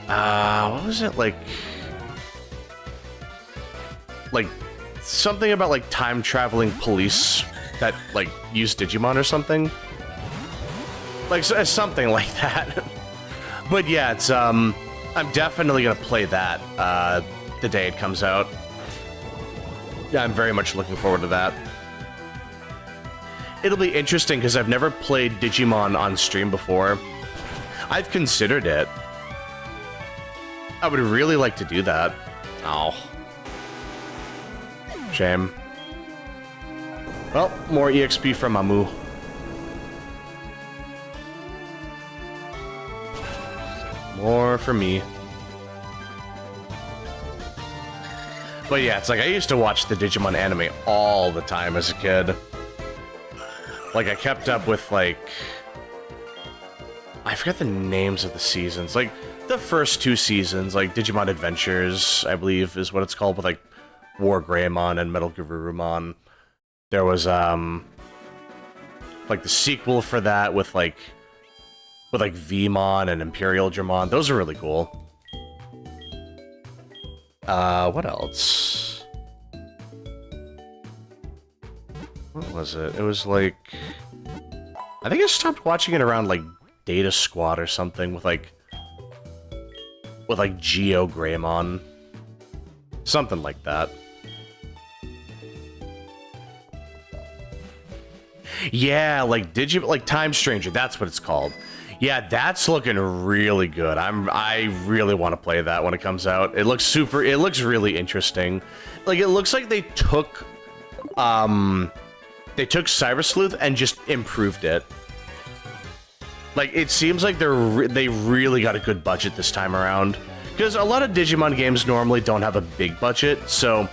What was it, like, something about, like, time-traveling police that, like, use Digimon or something? Like, something like that. But yeah, it's, I'm definitely gonna play that, the day it comes out. Yeah, I'm very much looking forward to that. It'll be interesting, because I've never played Digimon on stream before. I've considered it. I would really like to do that. Oh. Shame. Well, more EXP from Amu. More for me. But yeah, it's like, I used to watch the Digimon anime all the time as a kid. Like, I kept up with, like... I forget the names of the seasons. Like, the first 2 seasons, like Digimon Adventures, I believe is what it's called, with, like, War Greymon and Metal Garurumon. There was, like, the sequel for that with, like, Vmon and Imperial Dramon. Those are really cool. What else? What was it? It was like... I think I stopped watching it around, like, Data Squad or something with, like... Geo Greymon. Something like that. Yeah, like, like, Time Stranger, that's what it's called. Yeah, that's looking really good. I really want to play that when it comes out. It looks really interesting. Like, it looks like they took they took Cyber Sleuth and just improved it. Like, it seems like they really got a good budget this time around. Because a lot of Digimon games normally don't have a big budget, so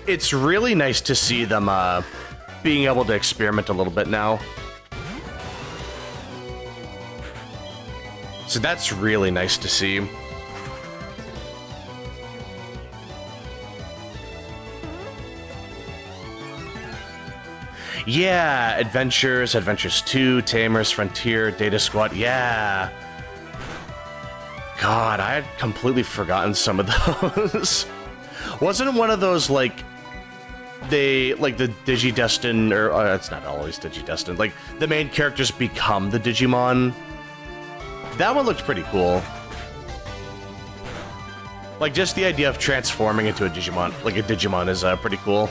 it's really nice to see them being able to experiment a little bit now. So that's really nice to see. Yeah, Adventures, Adventures 2, Tamers, Frontier, Data Squad, yeah. God, I had completely forgotten some of those. Wasn't one of those, like, the Digidestin, or it's not always Digidestin, like, the main characters become the Digimon? That one looked pretty cool. Like, just the idea of transforming into a Digimon, like a Digimon, is pretty cool.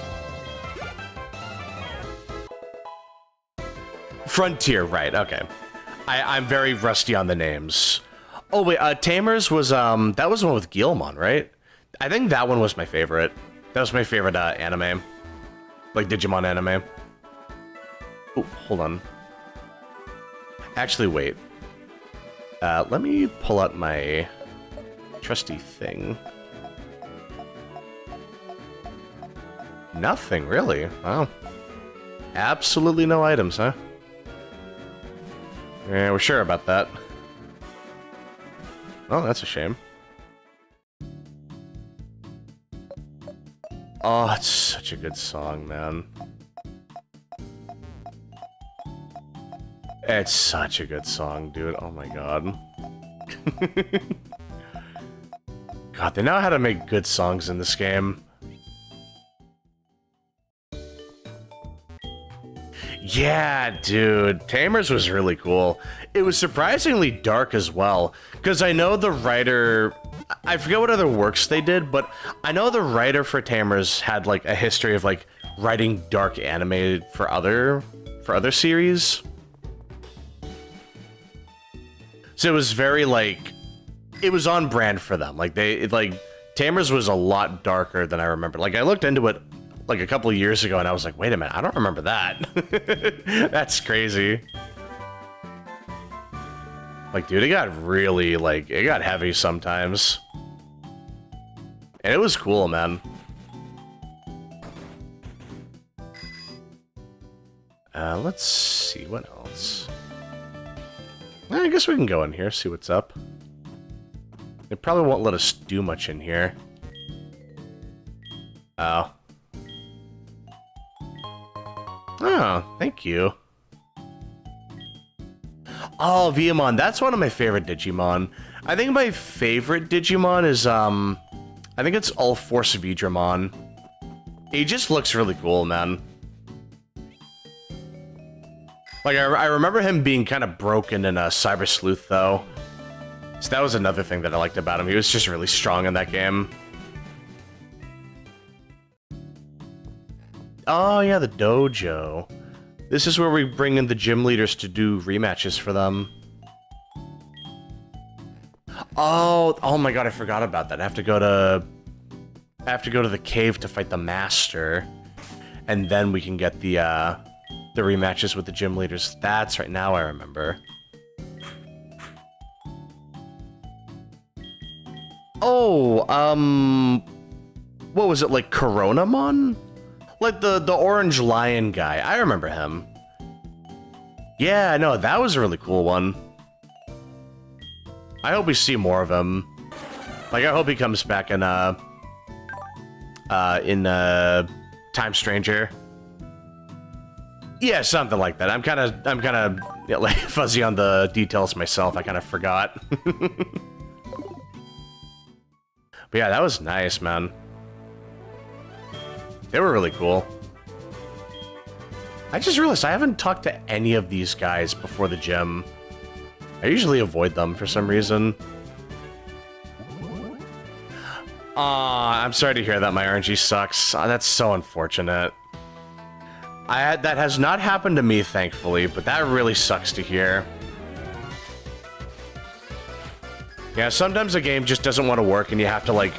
Frontier, right, okay. I'm very rusty on the names. Oh, wait, Tamers was, that was the one with Guilmon, right? I think that one was my favorite. That was my favorite, anime. Like, Digimon anime. Oh, hold on. Actually, wait. Let me pull out my trusty thing. Nothing, really. Wow. Absolutely no items, huh? Yeah, we're sure about that. Oh, that's a shame. Oh, it's such a good song, man. It's such a good song, dude. Oh my god. God, they know how to make good songs in this game. Yeah, dude. Tamers was really cool. It was surprisingly dark as well, because I know the writer... I forget what other works they did, but I know the writer for Tamers had, like, a history of, like, writing dark anime for other series. So it was very, like... It was on brand for them. Like, Tamers was a lot darker than I remember. Like, I looked into it like a couple years ago and I was like, wait a minute, I don't remember that. That's crazy. Like, dude, it got really, like, it got heavy sometimes. And it was cool, man. Let's see, what else? I guess we can go in here, see what's up. They probably won't let us do much in here. Oh. Oh, thank you. Oh, Viamon, that's one of my favorite Digimon. I think my favorite Digimon is, I think it's All-Force Vidramon. He just looks really cool, man. Like, I remember him being kind of broken in Cyber Sleuth, though. So that was another thing that I liked about him. He was just really strong in that game. Oh, yeah, the dojo. This is where we bring in the gym leaders to do rematches for them. Oh my god, I forgot about that. I have to go to the cave to fight the master. And then we can get the rematches with the gym leaders. That's right, now I remember. Oh, what was it, like Coronamon? Like the orange lion guy. I remember him. Yeah, no, that was a really cool one. I hope we see more of him. Like, I hope he comes back in Time Stranger. Yeah, something like that. I'm kind of yeah, like fuzzy on the details myself. I kind of forgot. But yeah, that was nice, man. They were really cool. I just realized I haven't talked to any of these guys before the gym. I usually avoid them for some reason. Aw, I'm sorry to hear that my RNG sucks. That's so unfortunate. That has not happened to me, thankfully, but that really sucks to hear. Yeah, sometimes a game just doesn't want to work and you have to, like,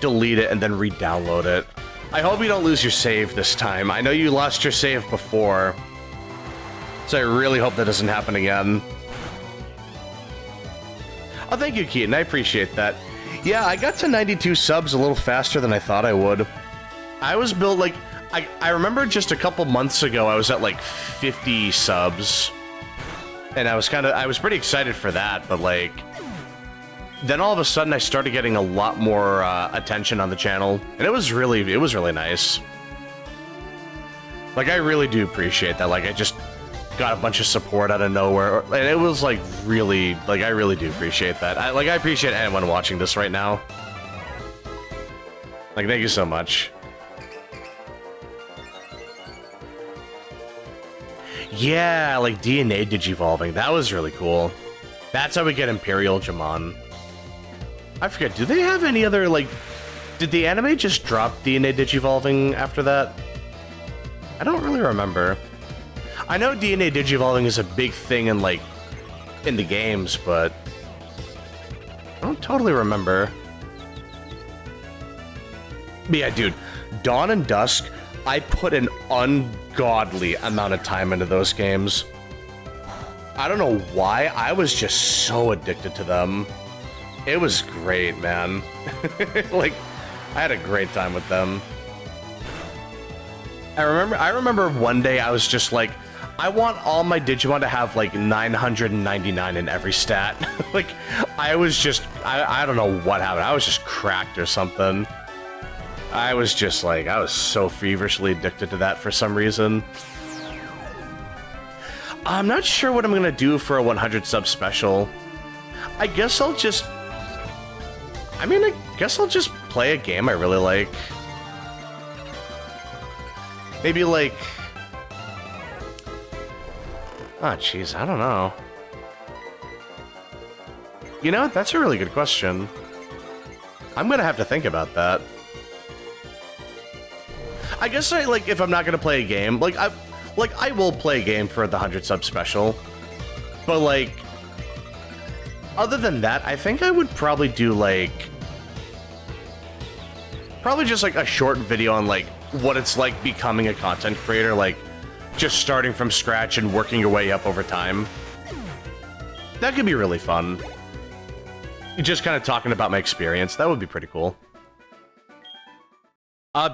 delete it and then re-download it. I hope you don't lose your save this time. I know you lost your save before, so I really hope that doesn't happen again. Oh, thank you, Keaton. I appreciate that. Yeah, I got to 92 subs a little faster than I thought I would. I was built like... I remember just a couple months ago, I was at like 50 subs. And I was pretty excited for that, but like... Then all of a sudden I started getting a lot more attention on the channel. And it was really nice. Like, I really do appreciate that. Like, I just got a bunch of support out of nowhere. And it was like really, like, I really do appreciate that. I appreciate anyone watching this right now. Like, thank you so much. Yeah, like DNA digivolving. That was really cool. That's how we get Imperial Jamon. I forget, do they have any other, like... Did the anime just drop DNA digivolving after that? I don't really remember. I know DNA digivolving is a big thing in, like, in the games, but... I don't totally remember. But yeah, dude, Dawn and Dusk, I put an ungodly amount of time into those games. I don't know why, I was just so addicted to them. It was great, man. Like, I had a great time with them. I remember one day I was just like, I want all my Digimon to have like 999 in every stat. Like, I was just, I don't know what happened. I was just cracked or something. I was just like, I was so feverishly addicted to that for some reason. I'm not sure what I'm gonna do for a 100 sub special. I guess I'll just... I guess I'll just play a game I really like. Maybe like... Oh, jeez, I don't know. You know, that's a really good question. I'm gonna have to think about that. I guess if I'm not gonna play a game, I will play a game for the 100 sub special. But like, other than that, I think I would probably do probably just like a short video on like what it's like becoming a content creator, like just starting from scratch and working your way up over time. That could be really fun. Just kind of talking about my experience. That would be pretty cool.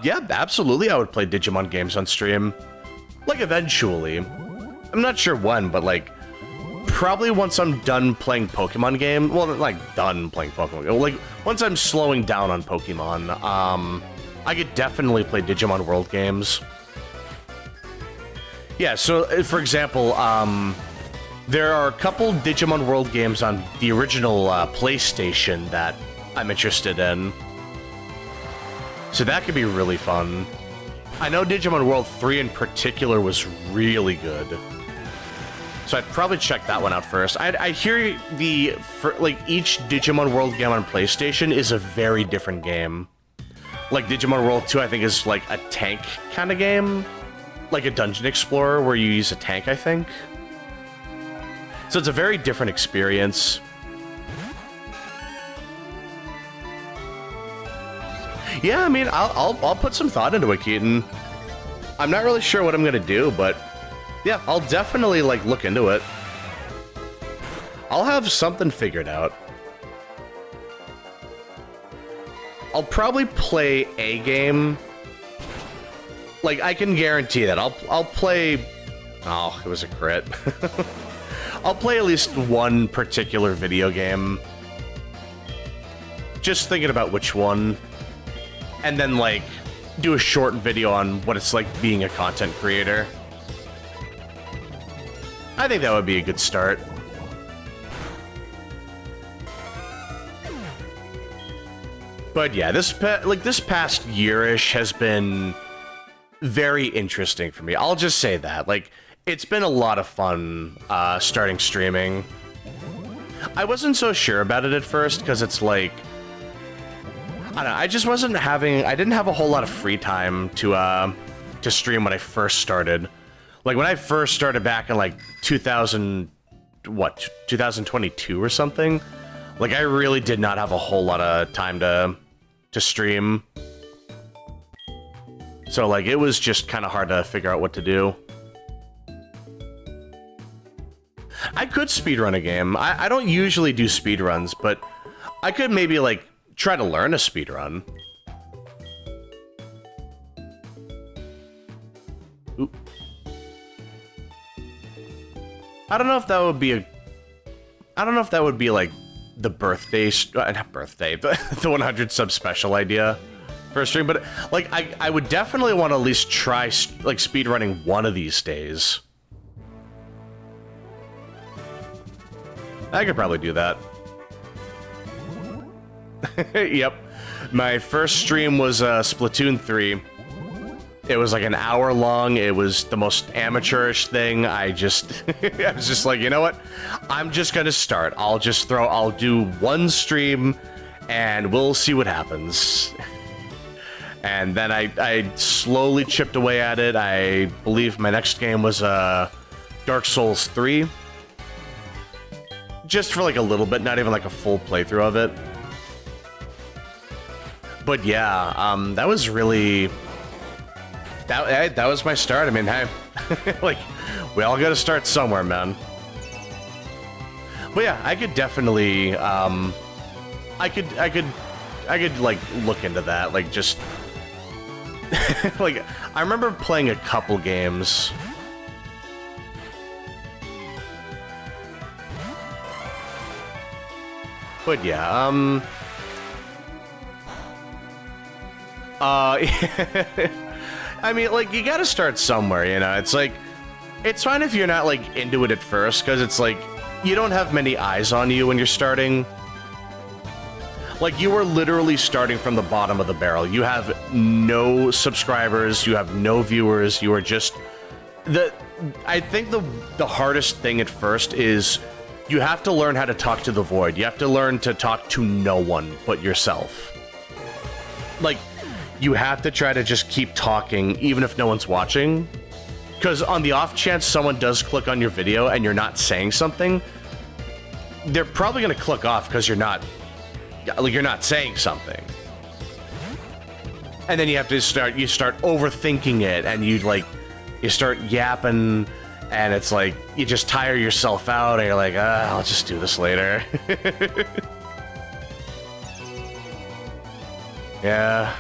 Yeah, absolutely I would play Digimon games on stream. Like, eventually. I'm not sure when, but, like, probably once I'm done playing Pokemon game. Well, like, done playing Pokemon. Like, once I'm slowing down on Pokemon, I could definitely play Digimon World games. Yeah, so, for example, there are a couple Digimon World games on the original PlayStation that I'm interested in. So that could be really fun. I know Digimon World 3 in particular was really good. So I'd probably check that one out first. I hear each Digimon World game on PlayStation is a very different game. Like Digimon World 2 I think is like a tank kind of game. Like a dungeon explorer where you use a tank, I think. So it's a very different experience. Yeah, I mean, I'll put some thought into it, Keaton. I'm not really sure what I'm gonna do, but yeah, I'll definitely like look into it. I'll have something figured out. I'll probably play a game. Like, I can guarantee that I'll play. Oh, it was a crit. I'll play at least one particular video game. Just thinking about which one. And then, like, do a short video on what it's like being a content creator. I think that would be a good start. But yeah, this past year-ish has been very interesting for me. I'll just say that. Like, it's been a lot of fun starting streaming. I wasn't so sure about it at first, because it's like... I don't know, I just wasn't having... I didn't have a whole lot of free time to stream when I first started. Like, when I first started back in, like, 2022 or something? Like, I really did not have a whole lot of time to stream. So, like, it was just kind of hard to figure out what to do. I could speedrun a game. I don't usually do speedruns, but I could maybe, like, try to learn a speedrun. Oop. I don't know if that would be a... I don't know if that would be, like, the birthday... not birthday, but the 100 sub special idea for a stream, but, like, I would definitely want to at least try, like, speedrunning one of these days. I could probably do that. Yep. My first stream was Splatoon 3. It was like an hour long. It was the most amateurish thing. I was just like, you know what? I'm just gonna start. I'll do one stream and we'll see what happens. And then I slowly chipped away at it. I believe my next game was Dark Souls 3. Just for like a little bit, not even like a full playthrough of it. But yeah, that was really... That was my start. I mean, hey, like, we all gotta start somewhere, man. But yeah, I could definitely, I could, like, look into that, like, just... like, I remember playing a couple games... But yeah, I mean, like, you gotta start somewhere, you know? It's like, it's fine if you're not, like, into it at first, because it's like, you don't have many eyes on you when you're starting. Like, you are literally starting from the bottom of the barrel. You have no subscribers, you have no viewers, you are just... I think the hardest thing at first is... You have to learn how to talk to the void. You have to learn to talk to no one but yourself. Like, you have to try to just keep talking, even if no one's watching. Because on the off chance someone does click on your video and you're not saying something, they're probably going to click off because you're not saying something. And then you have to start overthinking it, and you start yapping. And it's like, you just tire yourself out, and you're like, I'll just do this later. Yeah.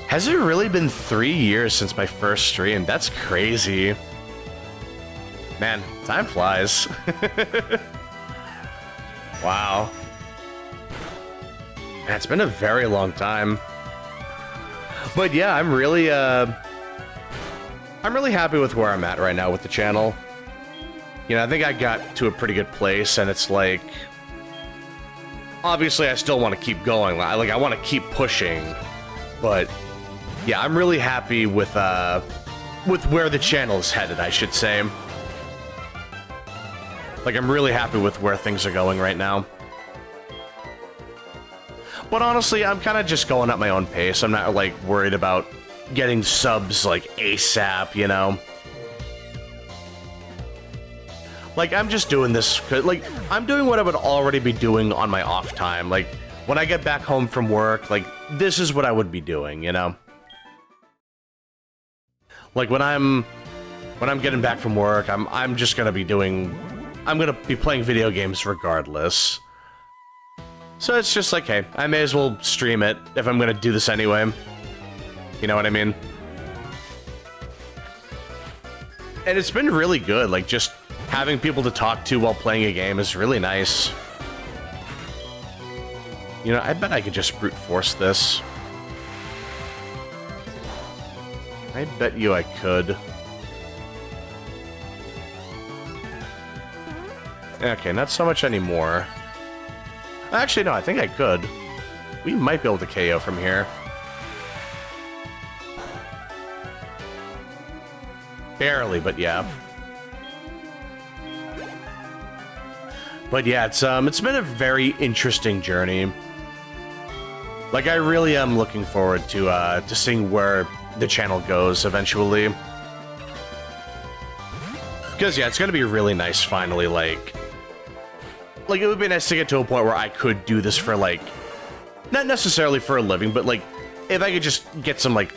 Has it really been 3 years since my first stream? That's crazy. Man, time flies. Wow. Man, it's been a very long time. But yeah, I'm really happy with where I'm at right now with the channel. You know, I think I got to a pretty good place, and it's like... Obviously, I still want to keep going. I want to keep pushing. But, yeah, I'm really happy with where the channel is headed, I should say. Like, I'm really happy with where things are going right now. But honestly, I'm kind of just going at my own pace. I'm not, like, worried about getting subs, like, ASAP, you know? Like, I'm just doing this, like, I'm doing what I would already be doing on my off time. Like, when I get back home from work, like, this is what I would be doing, you know? Like, when I'm getting back from work, I'm just gonna be playing video games regardless. So it's just like, hey, I may as well stream it if I'm gonna do this anyway. You know what I mean? And it's been really good, like, just having people to talk to while playing a game is really nice. You know, I bet I could just brute force this. I bet you I could. Okay, not so much anymore. Actually, no, I think I could. We might be able to KO from here. Barely, but yeah. But yeah, it's been a very interesting journey. Like, I really am looking forward to seeing where the channel goes eventually. Because yeah, it's gonna be really nice finally, like it would be nice to get to a point where I could do this for, like, not necessarily for a living, but, like, if I could just get some, like,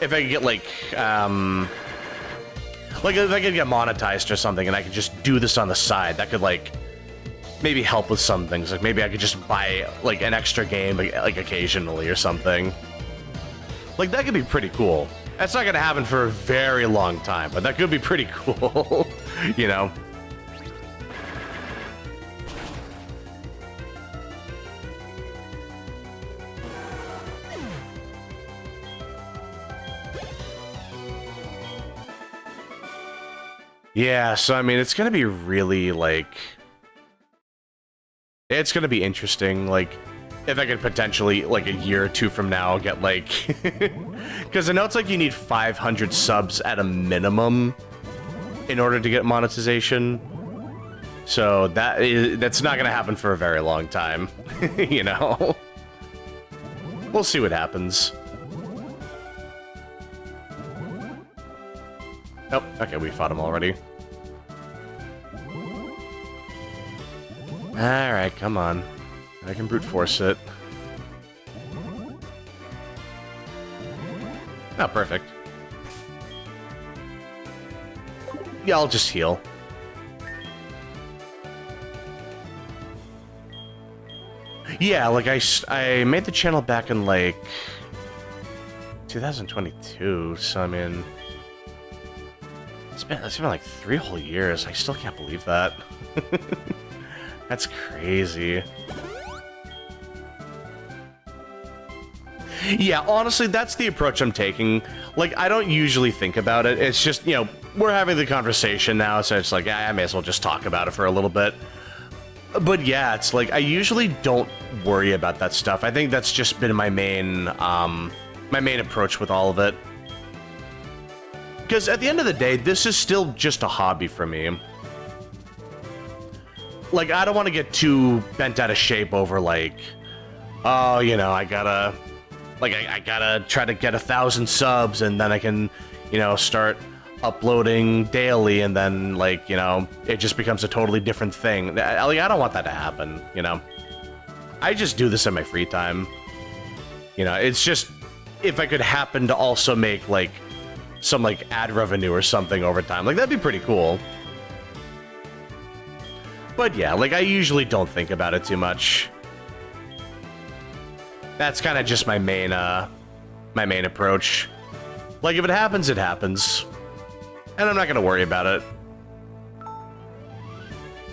if I could get like if I could get monetized or something, and I could just do this on the side, that could like maybe help with some things. Like maybe I could just buy like an extra game like occasionally or something. Like that could be pretty cool. That's not gonna happen for a very long time, but that could be pretty cool, you know? Yeah, so I mean, it's gonna be really, like... It's gonna be interesting, like, if I could potentially, like, a year or two from now, get, like... Because I know it's like you need 500 subs at a minimum in order to get monetization. So that's not gonna happen for a very long time, you know? We'll see what happens. Oh, okay, we fought him already. Alright, come on. I can brute force it. Oh, perfect. Yeah, I'll just heal. Yeah, like I made the channel back in like 2022, so I mean it's been like 3 whole years. I still can't believe that. That's crazy. Yeah, honestly, that's the approach I'm taking. Like, I don't usually think about it. It's just, you know, we're having the conversation now, so it's like, I may as well just talk about it for a little bit. But yeah, it's like, I usually don't worry about that stuff. I think that's just been my main approach with all of it. Because at the end of the day, this is still just a hobby for me. Like, I don't want to get too bent out of shape over, like, oh, you know, I gotta try to get 1,000 subs, and then I can, you know, start uploading daily, and then, like, you know, it just becomes a totally different thing. Like, I don't want that to happen, you know? I just do this in my free time. You know, it's just, if I could happen to also make, like, some, like, ad revenue or something over time, like, that'd be pretty cool. But yeah, like, I usually don't think about it too much. That's kind of just my main approach. Like, if it happens, it happens. And I'm not gonna worry about it.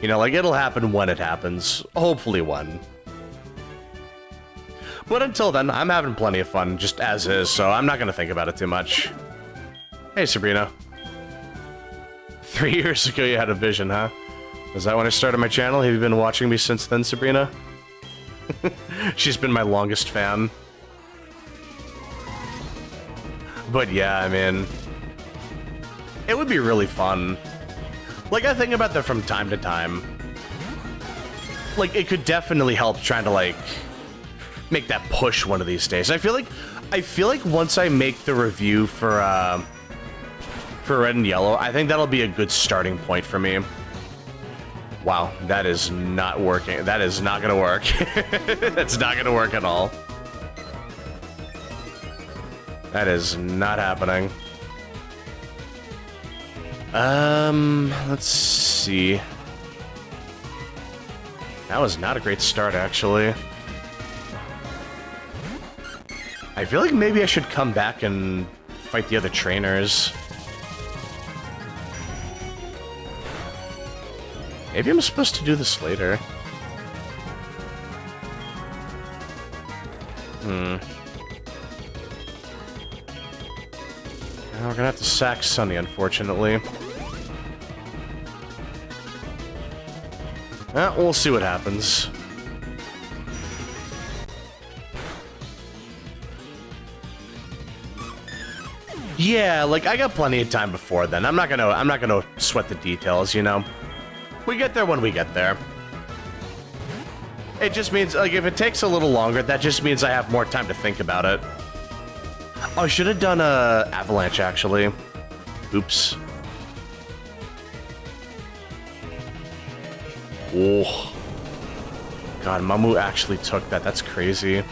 You know, like, it'll happen when it happens. Hopefully when. But until then, I'm having plenty of fun, just as is, so I'm not gonna think about it too much. Hey, Sabrina. 3 years ago you had a vision, huh? Is that when I started my channel? Have you been watching me since then, Sabrina? She's been my longest fan. But yeah, I mean... it would be really fun. Like, I think about that from time to time. Like, it could definitely help trying to, like, make that push one of these days. I feel like once I make the review for Red and Yellow, I think that'll be a good starting point for me. Wow, that is not working. That is not gonna work. That's not gonna work at all. That is not happening. Let's see. That was not a great start, actually. I feel like maybe I should come back and fight the other trainers. Maybe I'm supposed to do this later. Now we're gonna have to sack Sunny, unfortunately. We'll see what happens. Yeah, like, I got plenty of time before then. I'm not gonna sweat the details, you know? We get there when we get there. It just means, like, if it takes a little longer, that just means I have more time to think about it. Oh, I should have done a Avalanche, actually. Oops. Oh. God, Mamu actually took that. That's crazy.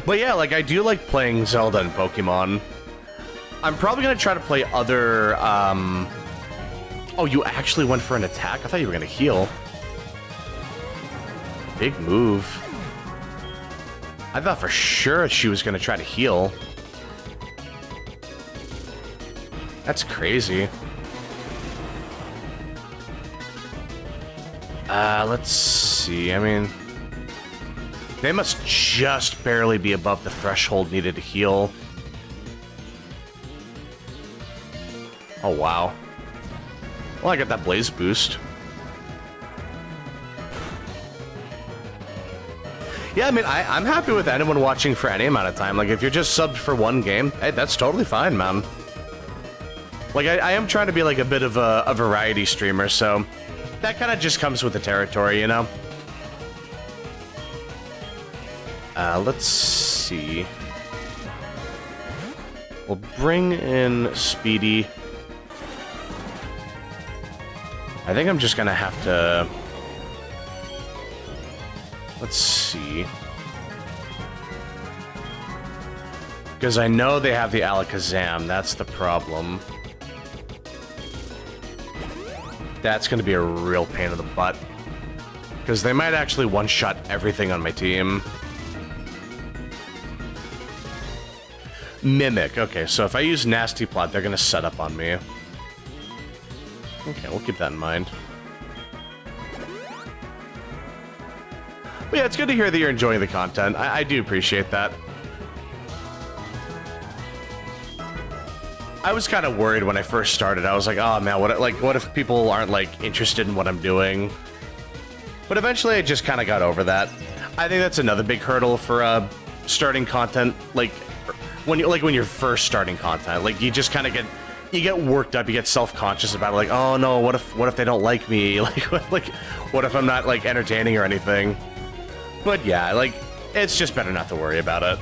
But yeah, like, I do like playing Zelda and Pokemon. I'm probably gonna try to play other, Oh, you actually went for an attack? I thought you were gonna heal. Big move. I thought for sure she was gonna try to heal. That's crazy. Let's see. I mean, they must just barely be above the threshold needed to heal. Oh, wow. Well, I got that blaze boost. Yeah, I mean, I'm happy with anyone watching for any amount of time. Like, if you're just subbed for one game, hey, that's totally fine, man. Like, I am trying to be, like, a bit of a variety streamer, so that kind of just comes with the territory, you know? Let's see. We'll bring in Speedy. I think I'm just gonna have to... Let's see. Because I know they have the Alakazam, that's the problem. That's gonna be a real pain in the butt. Because they might actually one-shot everything on my team. Mimic. Okay, so if I use Nasty Plot, they're gonna set up on me. Okay, we'll keep that in mind. But yeah, it's good to hear that you're enjoying the content. I do appreciate that. I was kind of worried when I first started. I was like, oh man, what if people aren't like interested in what I'm doing? But eventually I just kind of got over that. I think that's another big hurdle for starting content, like when you're first starting content. Like you just kind of get worked up, you get self-conscious about it, like, oh no, what if they don't like me? Like what if I'm not like entertaining or anything? But yeah, like it's just better not to worry about it.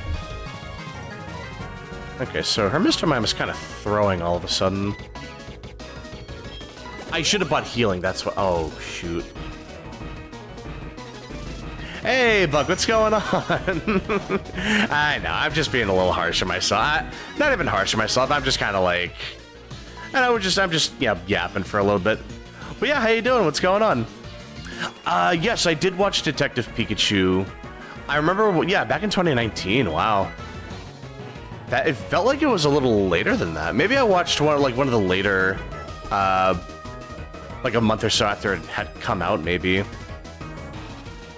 Okay, so her Mr. Mime is kind of throwing all of a sudden. I should have bought healing, that's what... Oh, shoot. Hey, Buck, what's going on? I know, I'm just being a little harsh on myself. Not even harsh on myself, I'm just kind of like... I'm just, yeah, yapping for a little bit. But yeah, how you doing? What's going on? Yes, I did watch Detective Pikachu. I remember, yeah, back in 2019, wow. It felt like it was a little later than that. Maybe I watched one of the later, like a month or so after it had come out, maybe.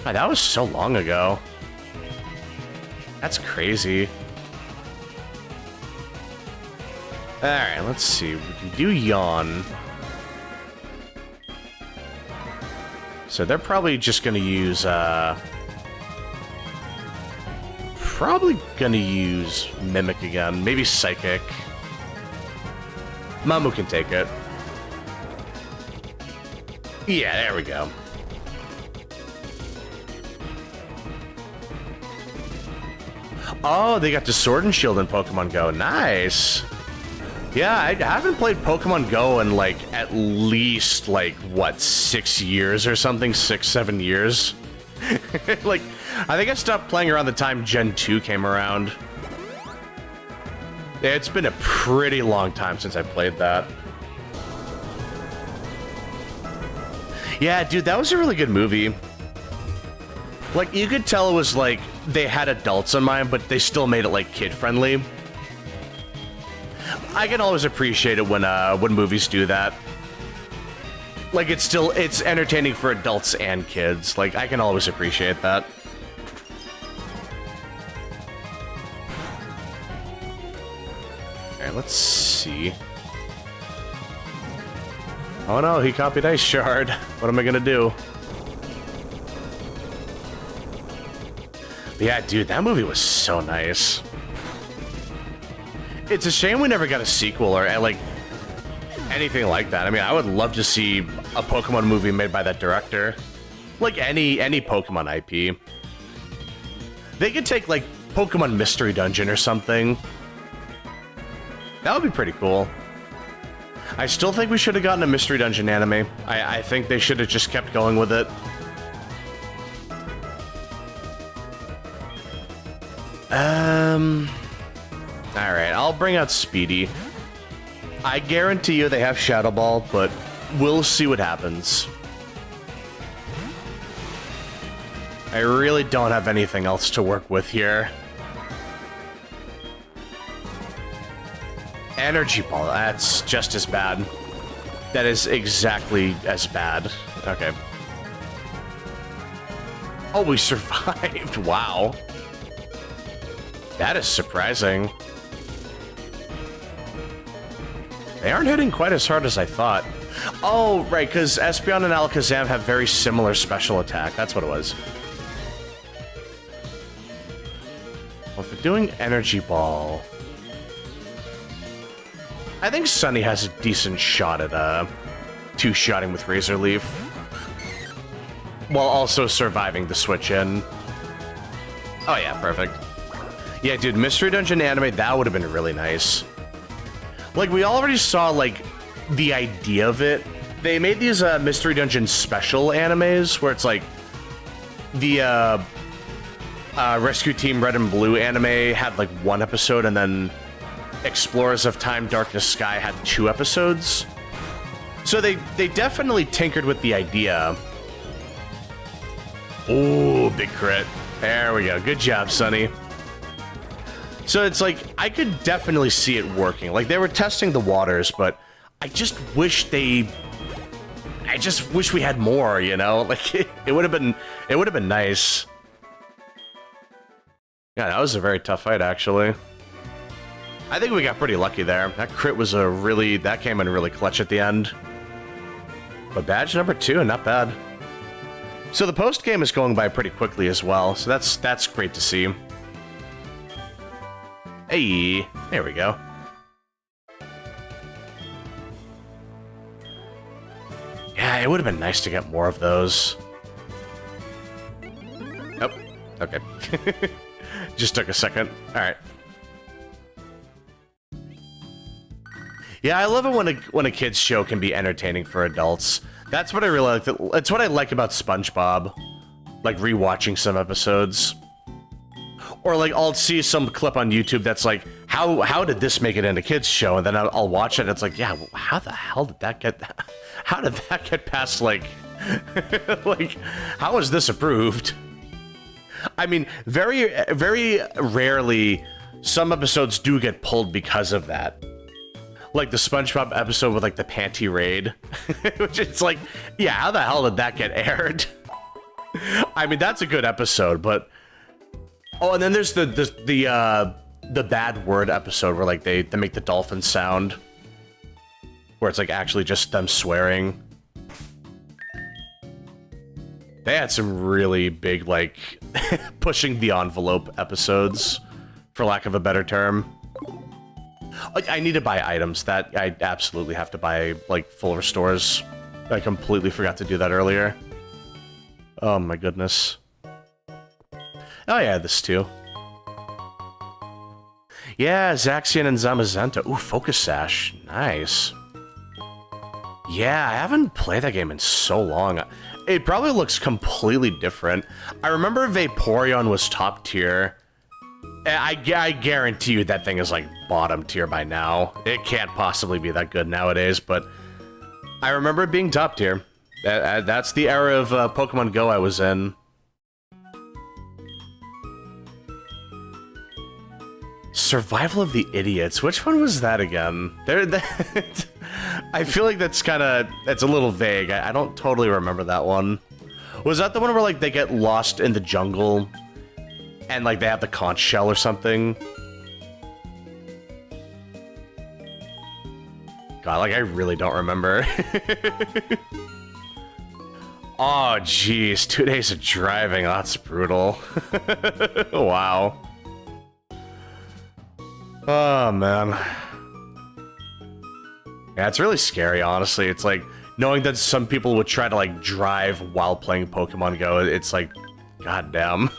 God, that was so long ago. That's crazy. Alright, let's see. We can do Yawn. So they're probably just gonna use, probably gonna use Mimic again, maybe Psychic. Mamu can take it. Yeah, there we go. Oh, they got the Sword and Shield in Pokemon Go. Nice. Yeah, I haven't played Pokemon Go in like at least like what, 6 years or something, 6, 7 years. Like, I think I stopped playing around the time Gen 2 came around. It's been a pretty long time since I played that. Yeah, dude, that was a really good movie. Like, you could tell it was like, they had adults in mind, but they still made it like kid-friendly. I can always appreciate it when movies do that. Like, it's entertaining for adults and kids. Like, I can always appreciate that. Alright, let's see. Oh no, he copied Ice Shard. What am I gonna do? But yeah, dude, that movie was so nice. It's a shame we never got a sequel or, like, anything like that. I mean, I would love to see a Pokemon movie made by that director. Like, any Pokemon IP. They could take, like, Pokemon Mystery Dungeon or something. That would be pretty cool. I still think we should have gotten a Mystery Dungeon anime. I think they should have just kept going with it. Alright, I'll bring out Speedy. I guarantee you they have Shadow Ball, but we'll see what happens. I really don't have anything else to work with here. Energy Ball, that's just as bad. That is exactly as bad. Okay. Oh, we survived. Wow. That is surprising. They aren't hitting quite as hard as I thought. Oh, right, because Espeon and Alakazam have very similar special attack. That's what it was. Well, if they're doing Energy Ball... I think Sunny has a decent shot at two-shotting with Razor Leaf. While also surviving the switch-in. Oh yeah, perfect. Yeah, dude, Mystery Dungeon anime, that would have been really nice. Like, we already saw, like, the idea of it. They made these Mystery Dungeon special animes, where it's like... The, Rescue Team Red and Blue anime had, like, 1 episode, and then... Explorers of Time, Darkness, Sky had 2 episodes. So they definitely tinkered with the idea. Ooh, big crit. There we go. Good job, Sonny. So it's like, I could definitely see it working. Like, they were testing the waters, but I just wish we had more, you know? Like, it would have been nice. Yeah, that was a very tough fight, actually. I think we got pretty lucky there. That crit was that came in really clutch at the end. But badge number 2, not bad. So the post game is going by pretty quickly as well, so that's great to see. Hey, there we go. Yeah, it would have been nice to get more of those. Nope. Okay. Just took a second. Alright. Yeah, I love it when a kid's show can be entertaining for adults. That's what I really like. It's what I like about SpongeBob. Like, rewatching some episodes. Or, like, I'll see some clip on YouTube that's like, how did this make it into kids' show? And then I'll watch it and it's like, yeah, how the hell did that get... How did that get past, like... like, how was this approved? I mean, very, very rarely, some episodes do get pulled because of that. Like the SpongeBob episode with, like, the panty raid. Which it's like, yeah, how the hell did that get aired? I mean, that's a good episode, but... Oh, and then there's the bad word episode where, like, they make the dolphin sound. Where it's, like, actually just them swearing. They had some really big, like, pushing the envelope episodes, for lack of a better term. I need to buy items that I absolutely have to buy, like, full restores. I completely forgot to do that earlier. Oh my goodness. Oh yeah, this too. Yeah, Zaxian and Zamazenta. Ooh, Focus Sash. Nice. Yeah, I haven't played that game in so long. It probably looks completely different. I remember Vaporeon was top tier. I guarantee you that thing is, like, bottom tier by now. It can't possibly be that good nowadays, but I remember it being top tier. That's the era of Pokemon Go I was in. Survival of the Idiots. Which one was that again? I feel like that's a little vague. I don't totally remember that one. Was that the one where, like, they get lost in the jungle and, like, they have the conch shell or something? God, like, I really don't remember. Oh, jeez. 2 days of driving. Oh, that's brutal. Wow. Oh, man. Yeah, it's really scary, honestly. It's like, knowing that some people would try to, like, drive while playing Pokemon Go, it's like, goddamn.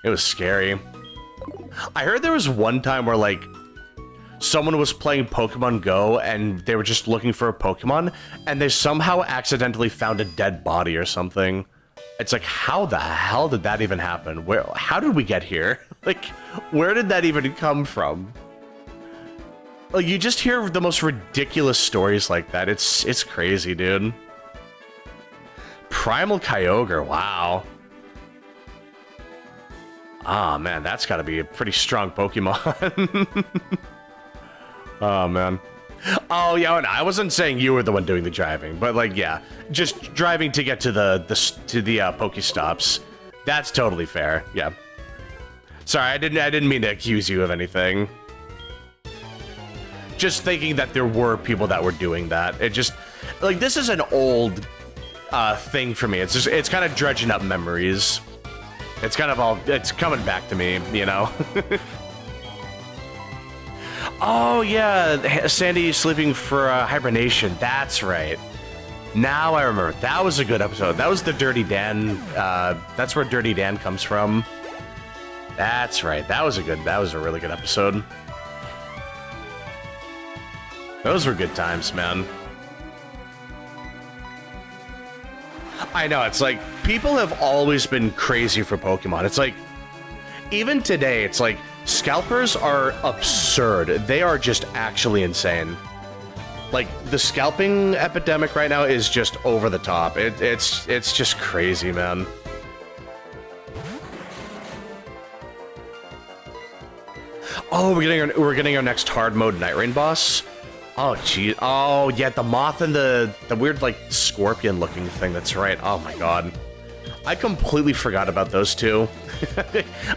It was scary. I heard there was one time where, like, someone was playing Pokemon Go and they were just looking for a Pokemon, and they somehow accidentally found a dead body or something. It's like, how the hell did that even happen? How did we get here? Like, where did that even come from? Like, you just hear the most ridiculous stories like that. It's crazy, dude. Primal Kyogre, wow. Ah, man, that's gotta be a pretty strong Pokemon. Oh, man. Oh, yeah, and I wasn't saying you were the one doing the driving, but, like, yeah. Just driving to get to the Pokestops. That's totally fair, yeah. Sorry, I didn't mean to accuse you of anything. Just thinking that there were people that were doing that. It just, like, this is an old thing for me. It's kind of dredging up memories. It's kind of it's coming back to me, you know? Oh, yeah, Sandy sleeping for hibernation. That's right. Now I remember. That was a good episode. That was the Dirty Dan. That's where Dirty Dan comes from. That's right. That was a really good episode. Those were good times, man. I know, it's like, people have always been crazy for Pokemon. It's like, even today, it's like, scalpers are absurd. They are just actually insane. Like, the scalping epidemic right now is just over the top. It's just crazy, man. Oh, we're getting our next hard mode Night Rain boss. Oh, gee. Oh, yeah, the moth and the weird, like, scorpion-looking thing. That's right. Oh, my God. I completely forgot about those two.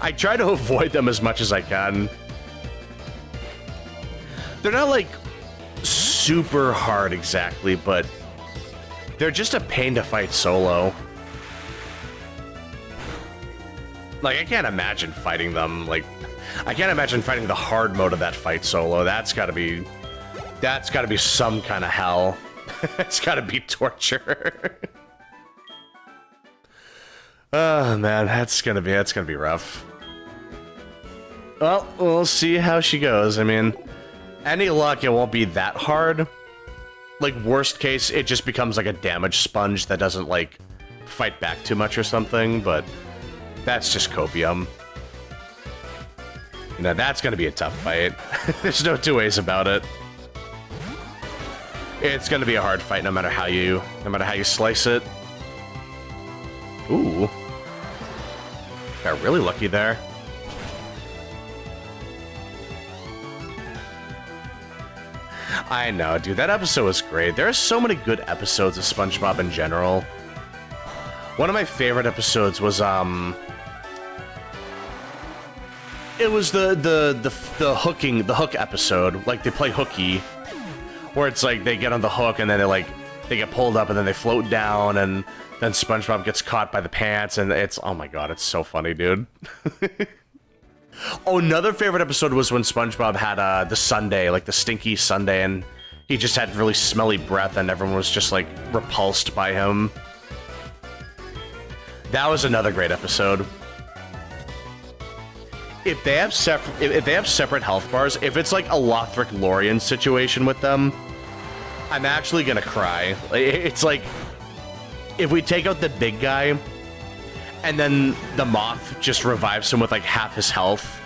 I try to avoid them as much as I can. They're not, like, super hard exactly, but they're just a pain to fight solo. Like, I can't imagine fighting them. Like, I can't imagine fighting the hard mode of that fight solo. That's gotta be some kind of hell. It's gotta be torture. Oh man, that's gonna be rough. Well, we'll see how she goes. I mean, any luck, it won't be that hard. Like, worst case, it just becomes like a damage sponge that doesn't, like, fight back too much or something, but that's just copium. You know, that's gonna be a tough fight. There's no two ways about it. It's gonna be a hard fight no matter how you slice it. Ooh. Got really lucky there. I know, dude, that episode was great. There are so many good episodes of SpongeBob in general. One of my favorite episodes was, it was the hook episode. Like, they play hooky, where it's like they get on the hook and then they get pulled up and then they float down and then SpongeBob gets caught by the pants and oh my god, it's so funny, dude. Oh, another favorite episode was when SpongeBob had the sundae, like the stinky sundae, and he just had really smelly breath and everyone was just like repulsed by him. That was another great episode. If they have separate health bars, if it's like a Lothric Lorien situation with them, I'm actually gonna cry. It's like, if we take out the big guy, and then the moth just revives him with like half his health,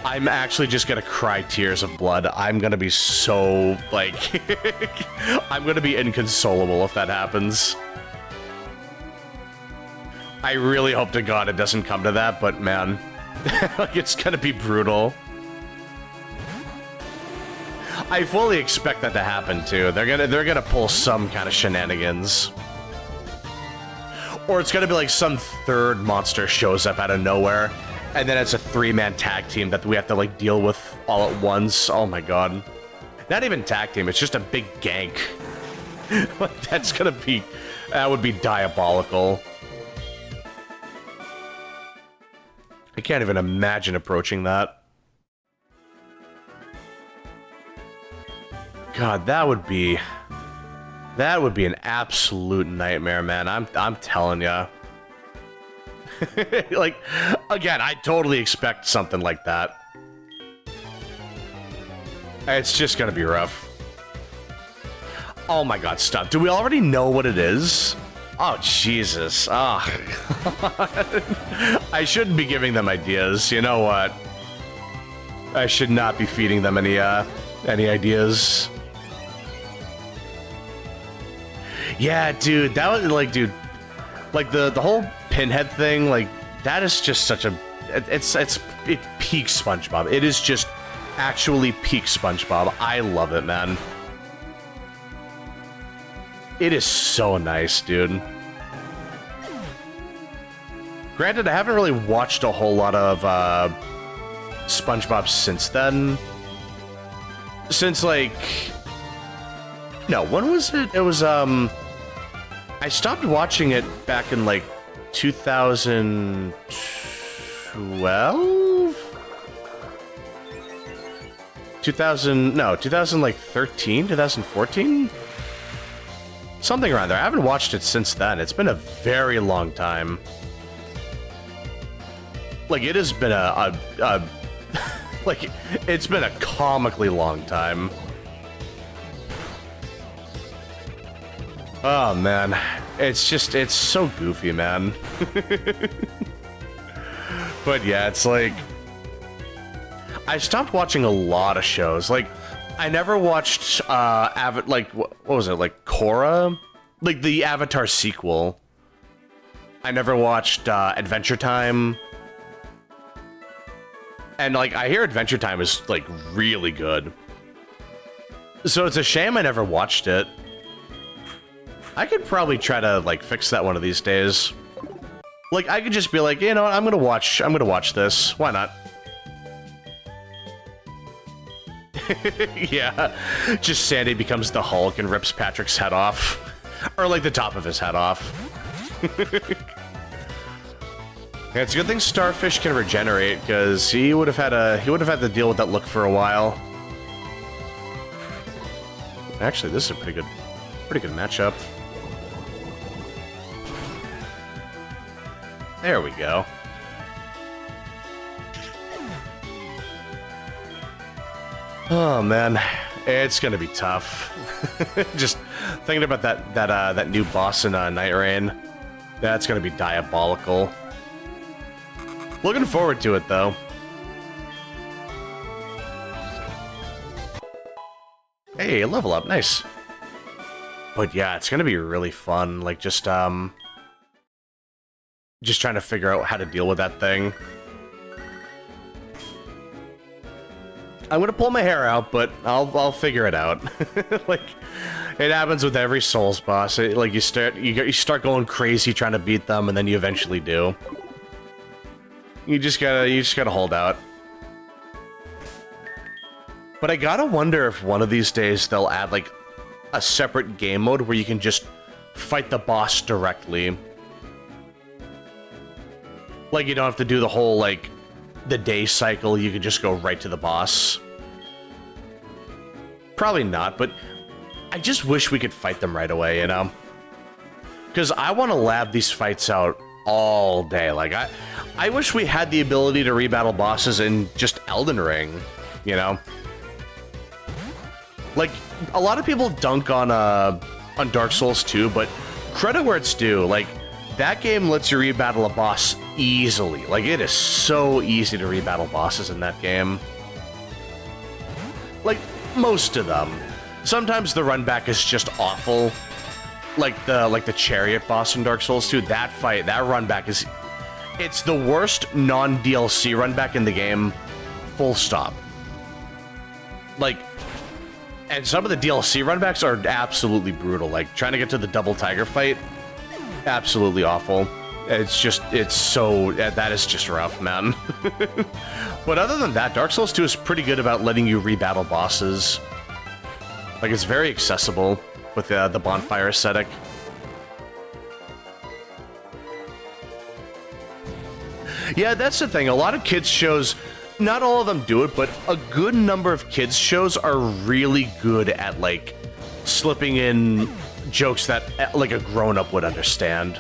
I'm actually just gonna cry tears of blood. I'm gonna be so, like, I'm gonna be inconsolable if that happens. I really hope to God it doesn't come to that, but man, like, it's gonna be brutal. I fully expect that to happen too. They're gonna pull some kind of shenanigans. Or it's gonna be like some third monster shows up out of nowhere, and then it's a three-man tag team that we have to like deal with all at once. Oh my god. Not even tag team, it's just a big gank. Like, that would be diabolical. I can't even imagine approaching that. God, that would be an absolute nightmare, man. I'm telling ya. Like, again, I totally expect something like that. It's just gonna be rough. Oh my god, stop. Do we already know what it is? Oh, Jesus. Oh. I shouldn't be giving them ideas. You know what? I should not be feeding them any ideas. Yeah, dude, that was like, dude, like the whole pinhead thing, like that is just such a, it peaks SpongeBob. It is just actually peak SpongeBob. I love it, man. It is so nice, dude. Granted, I haven't really watched a whole lot of SpongeBob since then. Since, like... No, when was it? It was, I stopped watching it back in, like, 2012? 2013? 2014? Something around there. I haven't watched it since then. It's been a very long time. Like, it has been like, it's been a comically long time. Oh, man. It's just, it's so goofy, man. But yeah, it's like... I stopped watching a lot of shows. Like, I never watched, like, what was it? Like, Korra? Like, the Avatar sequel. I never watched, Adventure Time. And, like, I hear Adventure Time is, like, really good. So it's a shame I never watched it. I could probably try to, like, fix that one of these days. Like, I could just be like, you know what, I'm gonna watch this. Why not? Yeah. Just Sandy becomes the Hulk and rips Patrick's head off. Or, like, the top of his head off. Yeah, it's a good thing Starfish can regenerate, because he would have had to deal with that look for a while. Actually, this is a pretty good matchup. There we go. Oh man, it's gonna be tough. Just thinking about that new boss in Night Rain. That's gonna be diabolical. Looking forward to it, though. Hey, level up, nice. But yeah, it's gonna be really fun. Like, just trying to figure out how to deal with that thing. I'm gonna pull my hair out, but I'll figure it out. Like, it happens with every Souls boss. Like, you start going crazy trying to beat them, and then you eventually do. You just gotta hold out. But I gotta wonder if one of these days they'll add, like, a separate game mode where you can just fight the boss directly. Like, you don't have to do the whole, like, the day cycle, you can just go right to the boss. Probably not, but I just wish we could fight them right away, you know? Because I want to lab these fights out all day. Like, I wish we had the ability to rebattle bosses in just Elden Ring, you know? Like, a lot of people dunk on Dark Souls 2, but credit where it's due. Like, that game lets you rebattle a boss easily. Like, it is so easy to rebattle bosses in that game. Like, most of them. Sometimes the run back is just awful. Like the Chariot boss in Dark Souls 2, that run back is... It's the worst non-DLC run back in the game, full stop. Like, and some of the DLC run backs are absolutely brutal. Like, trying to get to the double tiger fight, absolutely awful. That is just rough, man. But other than that, Dark Souls 2 is pretty good about letting you rebattle bosses. Like, it's very accessible with the bonfire aesthetic. Yeah, that's the thing. A lot of kids shows, not all of them do it, but a good number of kids shows are really good at, like, slipping in jokes that, like, a grown-up would understand.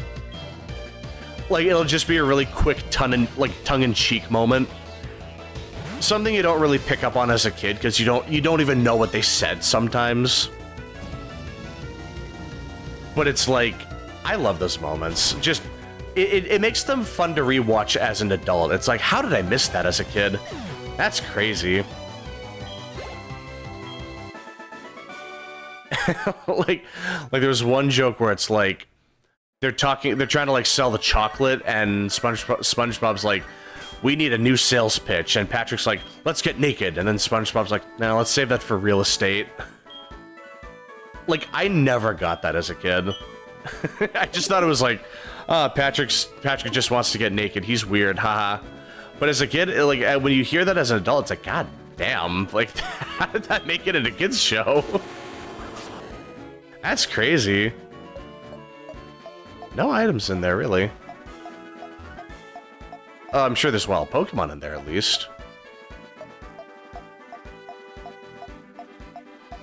Like, it'll just be a really quick tongue-in-cheek moment. Something you don't really pick up on as a kid, because you don't even know what they said sometimes. But it's like, I love those moments. Just, it makes them fun to rewatch as an adult. It's like, how did I miss that as a kid? That's crazy. like there was one joke where it's like, they're trying to like sell the chocolate, and SpongeBob's like, we need a new sales pitch, and Patrick's like, let's get naked, and then SpongeBob's like, no, let's save that for real estate. Like, I never got that as a kid. I just thought it was like, Patrick just wants to get naked, he's weird, haha. But as a kid, like, when you hear that as an adult, it's like, god damn, like, how did that make it in a kid's show? That's crazy. No items in there, really. Oh, I'm sure there's wild Pokemon in there, at least.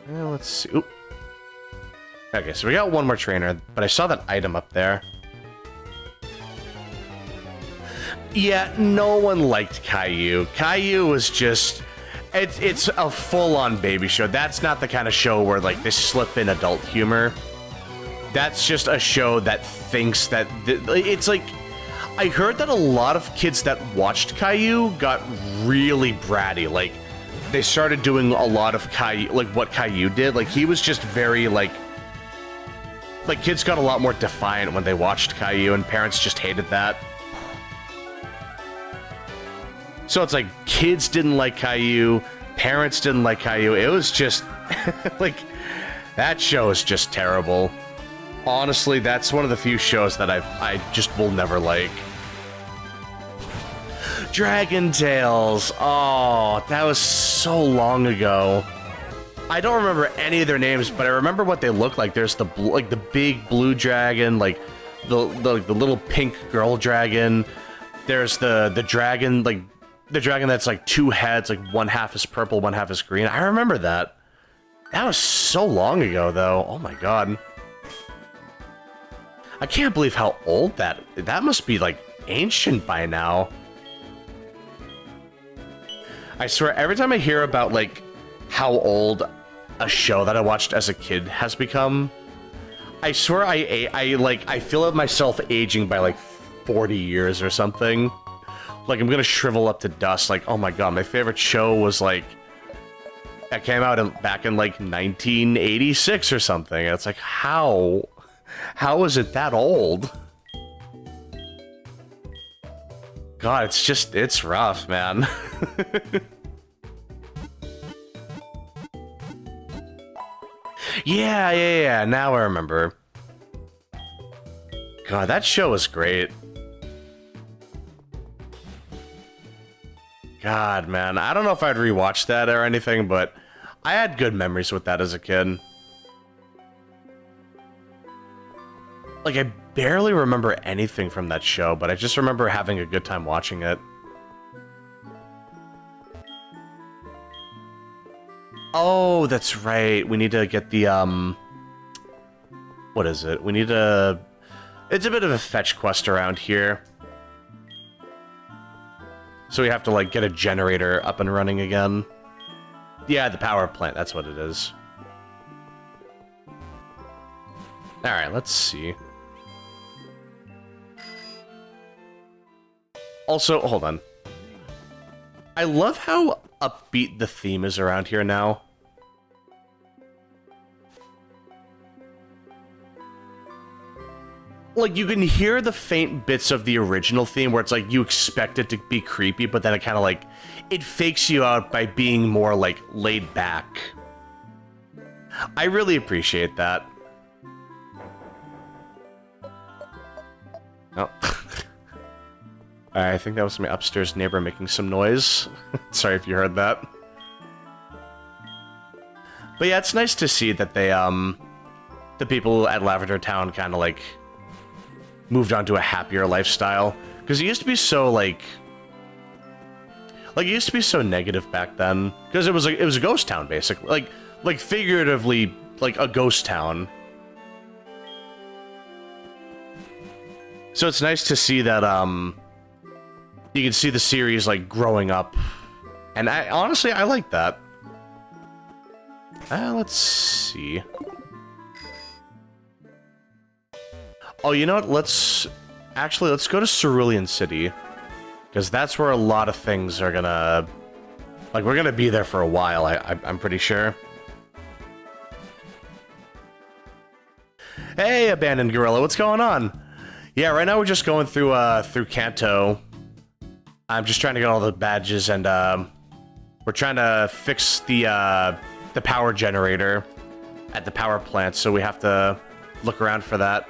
Let's see. Oop. Okay, so we got one more trainer, but I saw that item up there. Yeah, no one liked Caillou. Caillou was just... It's a full-on baby show. That's not the kind of show where, like, they slip in adult humor. That's just a show that thinks that... It's like... I heard that a lot of kids that watched Caillou got really bratty. Like, they started doing a lot of Caillou... Like, what Caillou did. Like, he was just very, like... Like, kids got a lot more defiant when they watched Caillou, and parents just hated that. So it's like, kids didn't like Caillou, parents didn't like Caillou. It was just, like, that show is just terrible. Honestly, that's one of the few shows that I just will never like. Dragon Tales. Oh, that was so long ago. I don't remember any of their names, but I remember what they look like. There's the the big blue dragon, like the little pink girl dragon. There's the dragon, like the dragon that's like two heads, like one half is purple, one half is green. I remember that. That was so long ago, though. Oh my god. I can't believe how old that must be, like, ancient by now. I swear, every time I hear about, like, how old a show that I watched as a kid has become, I swear I feel myself aging by, like, 40 years or something. Like, I'm gonna shrivel up to dust. Like, oh my god, my favorite show was, like, it came out back in, like, 1986 or something. And it's like, how is it that old? God, it's rough, man. Yeah, now I remember. God, that show was great. God, man, I don't know if I'd rewatch that or anything, but I had good memories with that as a kid. Like, I barely remember anything from that show, but I just remember having a good time watching it. Oh, that's right. We need to get the, what is it? We need to... It's a bit of a fetch quest around here. So we have to, like, get a generator up and running again. Yeah, the power plant, that's what it is. Alright, let's see. Also, hold on. I love how upbeat the theme is around here now. Like, you can hear the faint bits of the original theme where it's like you expect it to be creepy, but then it kind of like, it fakes you out by being more like laid back. I really appreciate that. Oh. I think that was my upstairs neighbor making some noise. Sorry if you heard that. But yeah, it's nice to see that they, the people at Lavender Town kind of like moved on to a happier lifestyle. Because it used to be so, like, it used to be so negative back then. Because it was a ghost town, basically. Like figuratively, like a ghost town. So it's nice to see that, you can see the series, like, growing up. And honestly, I like that. Let's see. Oh, you know what? Let's go to Cerulean City. Because that's where a lot of things are gonna... Like, we're gonna be there for a while, I'm pretty sure. Hey, Abandoned Gorilla, what's going on? Yeah, right now we're just going through Kanto. I'm just trying to get all the badges, and we're trying to fix the power generator at the power plant, so we have to look around for that.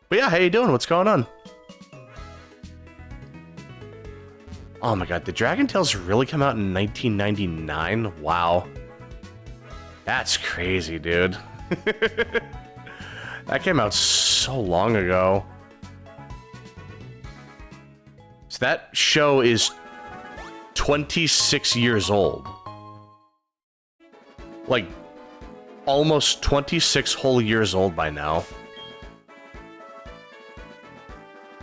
But yeah, how you doing? What's going on? Oh my god, did Dragon Tales really come out in 1999? Wow. That's crazy, dude. That came out so long ago. So that show is 26 years old. Like, almost 26 whole years old by now.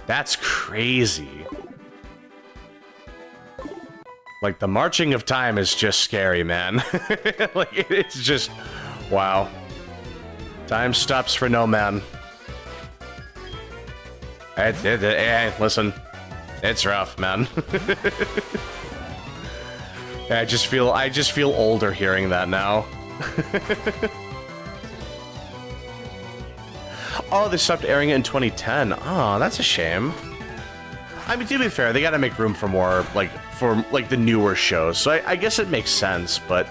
That's crazy. Like, the marching of time is just scary, man. Like, it's just... Wow. Time stops for no man. Hey, listen. It's rough, man. I just feel older hearing that now. Oh, they stopped airing it in 2010. Oh, that's a shame. I mean, to be fair, they gotta make room for more, like, the newer shows, so I guess it makes sense, but...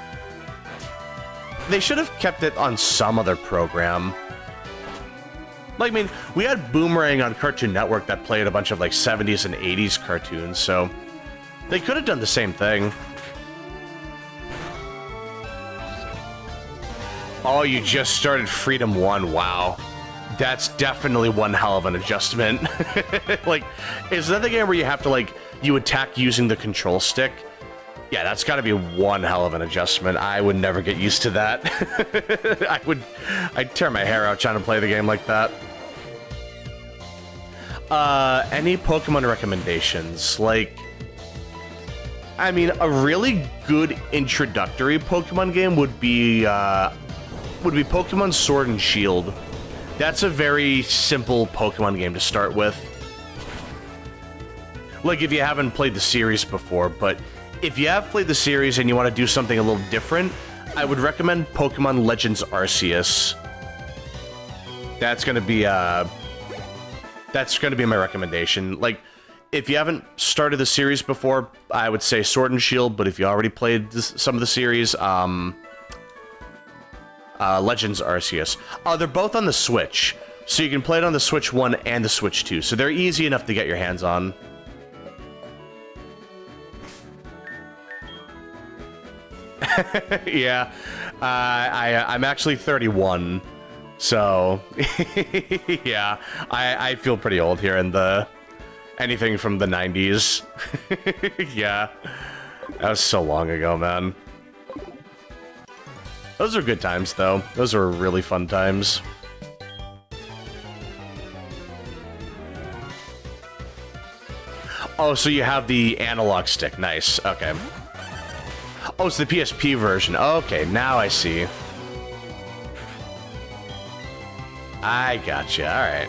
They should have kept it on some other program. Like, I mean, we had Boomerang on Cartoon Network that played a bunch of, like, 70s and 80s cartoons, so... They could have done the same thing. Oh, you just started Freedom 1, wow. That's definitely one hell of an adjustment. Like, is that the game where you have to, like, you attack using the control stick? Yeah, that's gotta be one hell of an adjustment. I would never get used to that. I'd tear my hair out trying to play the game like that. Any Pokemon recommendations? Like, I mean, a really good introductory Pokemon game would be Pokemon Sword and Shield. That's a very simple Pokemon game to start with. Like, if you haven't played the series before, but if you have played the series and you want to do something a little different, I would recommend Pokemon Legends Arceus. That's gonna be my recommendation. Like, if you haven't started the series before, I would say Sword and Shield, but if you already played some of the series, Legends Arceus. They're both on the Switch, so you can play it on the Switch 1 and the Switch 2, so they're easy enough to get your hands on. Yeah, I'm actually 31, so yeah, I feel pretty old here in anything from the 90s. Yeah, that was so long ago, man. Those are good times, though. Those were really fun times. Oh, so you have the analog stick. Nice. Okay. Oh, it's the PSP version. Okay, now I see. I gotcha. Alright.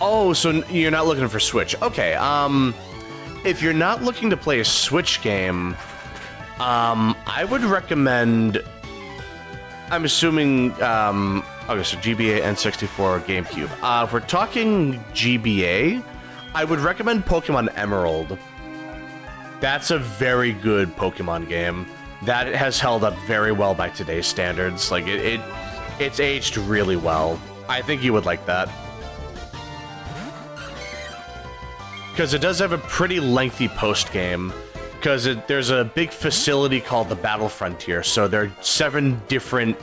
Oh, so you're not looking for Switch. Okay, if you're not looking to play a Switch game... I would recommend... I'm assuming, okay, so GBA, N64, GameCube. If we're talking GBA, I would recommend Pokemon Emerald. That's a very good Pokemon game. That has held up very well by today's standards. Like, it's aged really well. I think you would like that. Because it does have a pretty lengthy post-game. Because there's a big facility called the Battle Frontier, so there are 7 different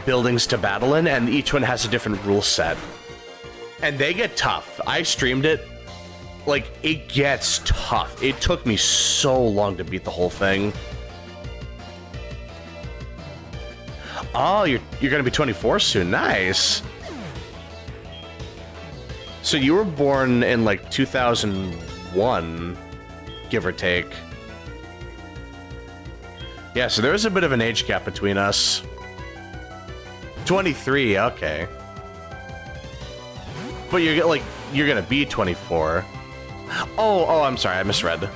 buildings to battle in, and each one has a different rule set. And they get tough. I streamed it. Like, it gets tough. It took me so long to beat the whole thing. Oh, you're gonna be 24 soon. Nice. So you were born in, like, 2001... give or take. Yeah, so there is a bit of an age gap between us. 23, okay. But you're like, you're gonna be 24. Oh, I'm sorry, I misread.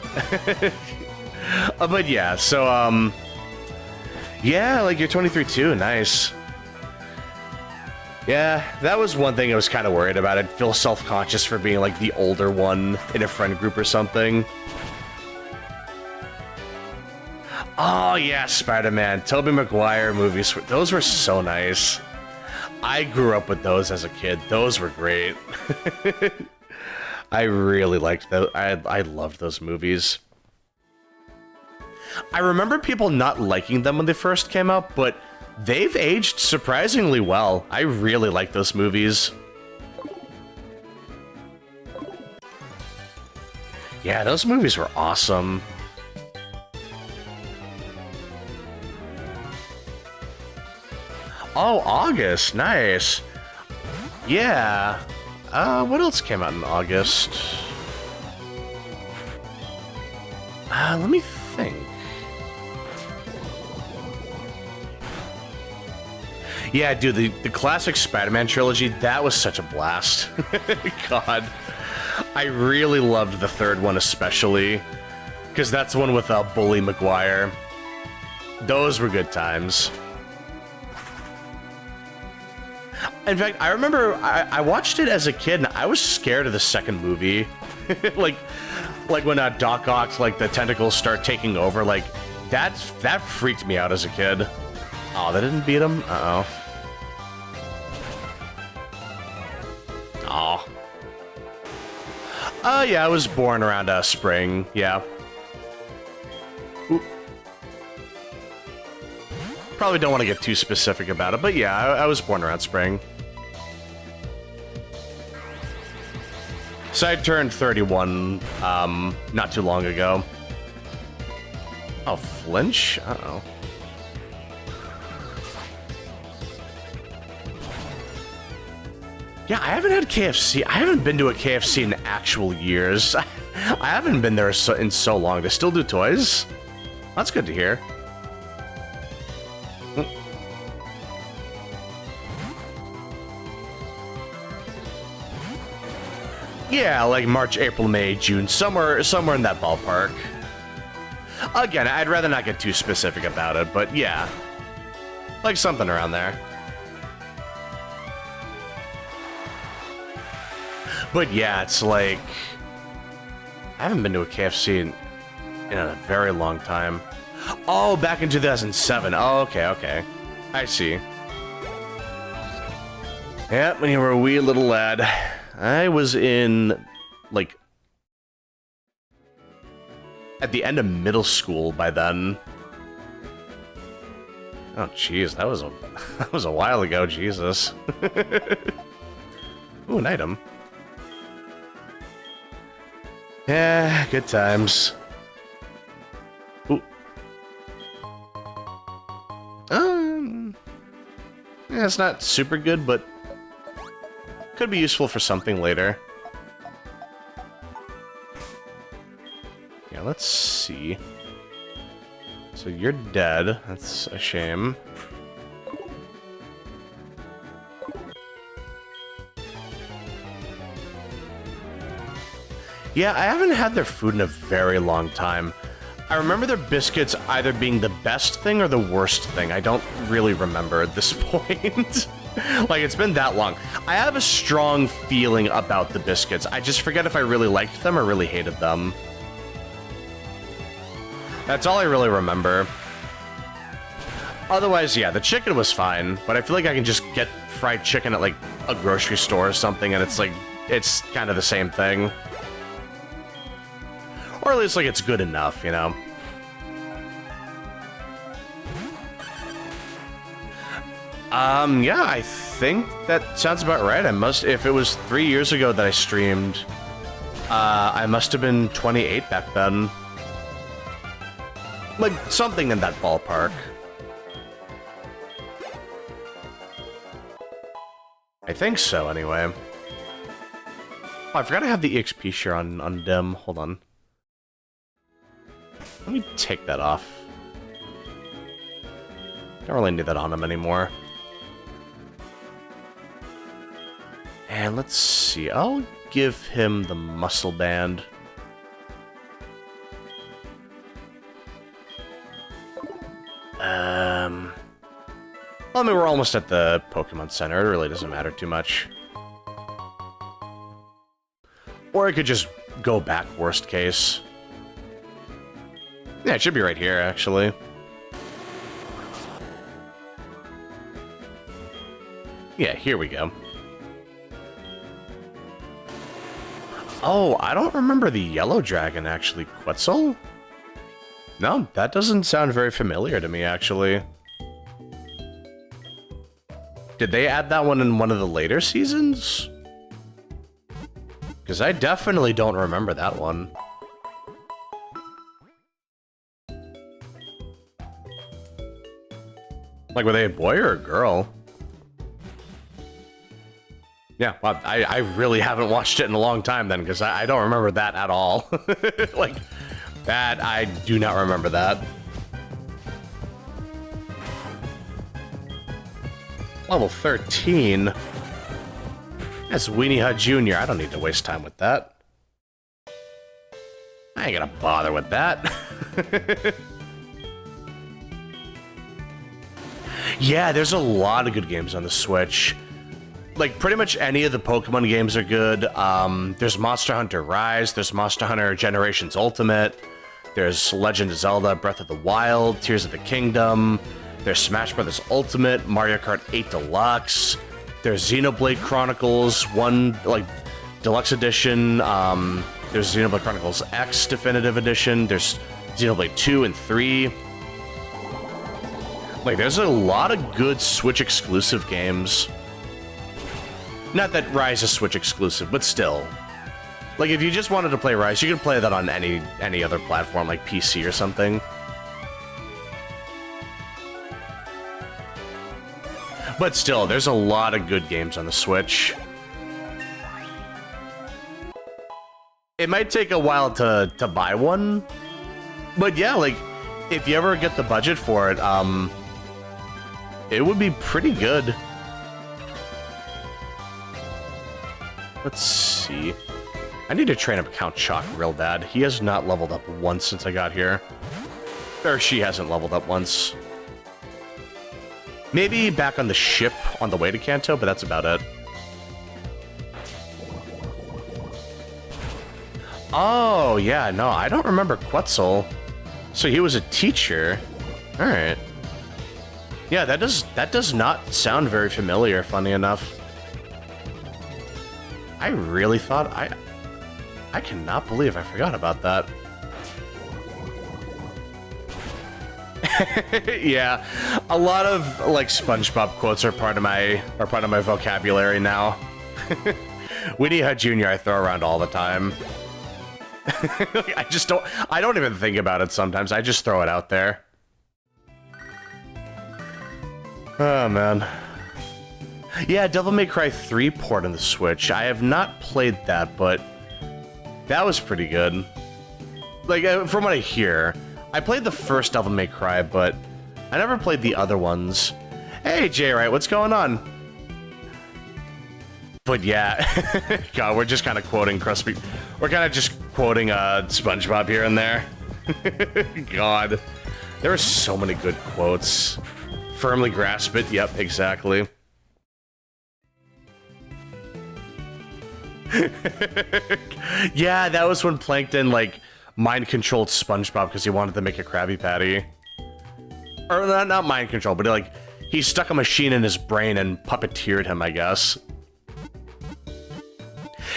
But yeah, so, yeah, like you're 23 too, nice. Yeah, that was one thing I was kind of worried about. I'd feel self-conscious for being like the older one in a friend group or something. Oh yeah, Spider-Man, Tobey Maguire movies, those were so nice. I grew up with those as a kid. Those were great. I really liked those. I loved those movies. I remember people not liking them when they first came out, but they've aged surprisingly well. I really like those movies. Yeah, those movies were awesome. Oh, August. Nice. Yeah. What else came out in August? Let me think. Yeah, dude, the classic Spider-Man trilogy, that was such a blast. God. I really loved the third one especially, because that's the one with Bully Maguire. Those were good times. In fact, I remember I watched it as a kid, and I was scared of the second movie. like when Doc Ock, like the tentacles start taking over, like that freaked me out as a kid. Oh, that didn't beat him? Uh-oh. Oh. Yeah, I was born around spring, yeah. Ooh. Probably don't want to get too specific about it, but yeah, I was born around spring. So I turned 31, not too long ago. Oh, flinch? Uh-oh. Yeah, I haven't had KFC. I haven't been to a KFC in actual years. I haven't been there in so long. They still do toys? That's good to hear. Yeah, like March, April, May, June, somewhere in that ballpark. Again, I'd rather not get too specific about it, but yeah. Like something around there. But yeah, it's like... I haven't been to a KFC in a very long time. Oh, back in 2007. Oh, okay. I see. Yeah, when you were a wee little lad. I was in, like... at the end of middle school by then. Oh, jeez, that was a while ago, Jesus. Ooh, an item. Yeah, good times. Ooh. Yeah, it's not super good, but could be useful for something later. Yeah, let's see. So you're dead. That's a shame. Yeah, I haven't had their food in a very long time. I remember their biscuits either being the best thing or the worst thing. I don't really remember at this point. Like, it's been that long. I have a strong feeling about the biscuits. I just forget if I really liked them or really hated them. That's all I really remember. Otherwise, yeah, the chicken was fine, but I feel like I can just get fried chicken at, like, a grocery store or something, and it's, like, it's kind of the same thing. Or at least, like, it's good enough, you know? Yeah, I think that sounds about right. If it was 3 years ago that I streamed, I must have been 28 back then. Like, something in that ballpark. I think so, anyway. Oh, I forgot to have the EXP share on Dim. Hold on. Let me take that off. Don't really need that on him anymore. And let's see, I'll give him the muscle band. Well, I mean, we're almost at the Pokemon Center. It really doesn't matter too much. Or I could just go back, worst case. Yeah, it should be right here, actually. Yeah, here we go. Oh, I don't remember the yellow dragon, actually. Quetzal? No, that doesn't sound very familiar to me, actually. Did they add that one in one of the later seasons? Because I definitely don't remember that one. Like, were they a boy or a girl? Yeah, well, I really haven't watched it in a long time then, because I don't remember that at all. Like, that, I do not remember that. Level 13? That's Weenie Hut Jr. I don't need to waste time with that. I ain't gonna bother with that. Yeah, there's a lot of good games on the Switch. Like, pretty much any of the Pokemon games are good. There's Monster Hunter Rise, there's Monster Hunter Generations Ultimate, there's Legend of Zelda Breath of the Wild, Tears of the Kingdom, there's Smash Bros. Ultimate, Mario Kart 8 Deluxe, there's Xenoblade Chronicles 1, like, Deluxe Edition, there's Xenoblade Chronicles X Definitive Edition, there's Xenoblade 2 and 3. Like, there's a lot of good Switch exclusive games. Not that Rise is Switch exclusive, but still. Like, if you just wanted to play Rise, you could play that on any other platform, like PC or something. But still, there's a lot of good games on the Switch. It might take a while to buy one, but yeah, like, if you ever get the budget for it, it would be pretty good. Let's see. I need to train up Count Chalk real bad. He has not leveled up once since I got here. Or she hasn't leveled up once. Maybe back on the ship on the way to Kanto, but that's about it. Oh, yeah, no, I don't remember Quetzal. So he was a teacher. Alright. Yeah, that does not sound very familiar, funny enough. I really thought I cannot believe I forgot about that. Yeah, a lot of like SpongeBob quotes are part of my vocabulary now. Weenie Hut Jr. I throw around all the time. I don't even think about it sometimes. I just throw it out there. Oh man. Yeah, Devil May Cry 3 port on the Switch. I have not played that, but that was pretty good. Like, from what I hear, I played the first Devil May Cry, but I never played the other ones. Hey, Jay Wright, what's going on? But yeah, God, we're just kind of quoting Crispy. We're kind of just quoting SpongeBob here and there. God, there are so many good quotes. Firmly grasp it. Yep, exactly. Yeah, that was when Plankton, like, mind-controlled SpongeBob because he wanted to make a Krabby Patty. Or, not mind-control, but, like, he stuck a machine in his brain and puppeteered him, I guess.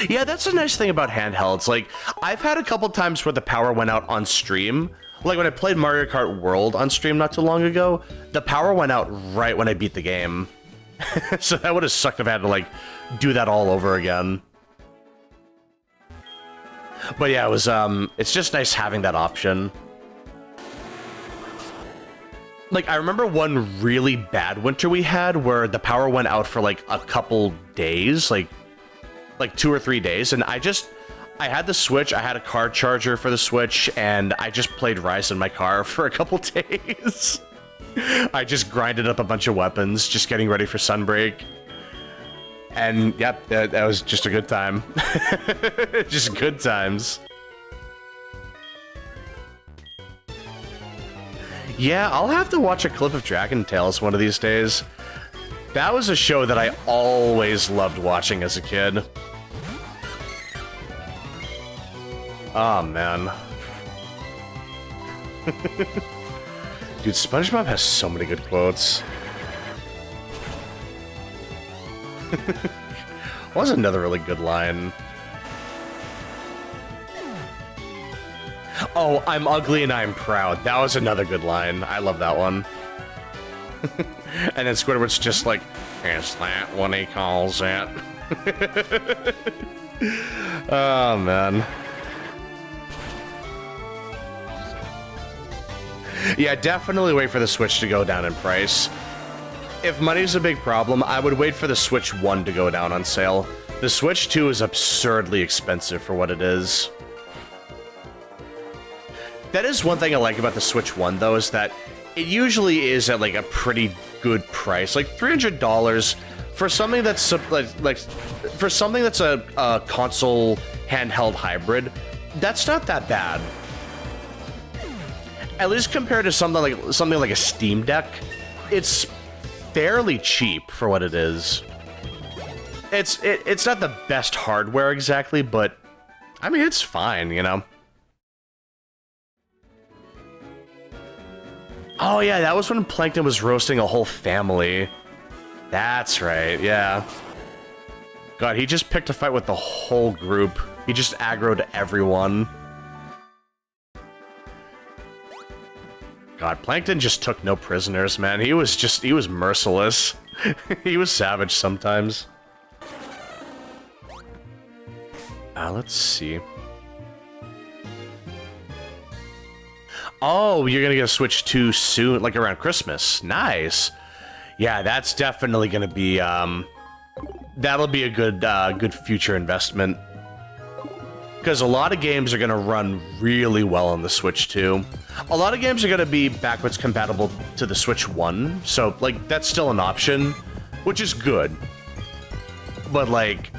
Yeah, that's a nice thing about handhelds. Like, I've had a couple times where the power went out on stream. Like, when I played Mario Kart World on stream not too long ago, the power went out right when I beat the game. So that would have sucked if I had to, like, do that all over again. But yeah, it was, it's just nice having that option. Like, I remember one really bad winter we had where the power went out for, like, a couple days, like 2 or 3 days, and I had the Switch, I had a car charger for the Switch, and I just played Rise in my car for a couple days. I just grinded up a bunch of weapons, just getting ready for Sunbreak. And yep, that was just a good time. Just good times. Yeah, I'll have to watch a clip of Dragon Tales one of these days. That was a show that I always loved watching as a kid. Oh, man. Dude, SpongeBob has so many good quotes. What was another really good line? Oh, I'm ugly and I'm proud. That was another good line. I love that one. And then Squidward's just like, is that what he calls it? Oh, man. Yeah, definitely wait for the Switch to go down in price. If money's a big problem, I would wait for the Switch 1 to go down on sale. The Switch 2 is absurdly expensive for what it is. That is one thing I like about the Switch 1, though, is that it usually is at, like, a pretty good price. Like, $300 for something that's, for something that's a console handheld hybrid, that's not that bad. At least compared to something like a Steam Deck, it's fairly cheap for what it is. It's not the best hardware exactly, but I mean it's fine, you know. Oh yeah, that was when Plankton was roasting a whole family. That's right, yeah. God, he just picked a fight with the whole group. He just aggroed everyone. God, Plankton just took no prisoners, man. He was merciless. He was savage sometimes. Let's see. Oh, you're gonna get a Switch 2 soon, like around Christmas. Nice. Yeah, that's definitely gonna be, that'll be a good future investment. Because a lot of games are gonna run really well on the Switch 2. A lot of games are gonna be backwards compatible to the Switch 1, so, like, that's still an option, which is good. But, like,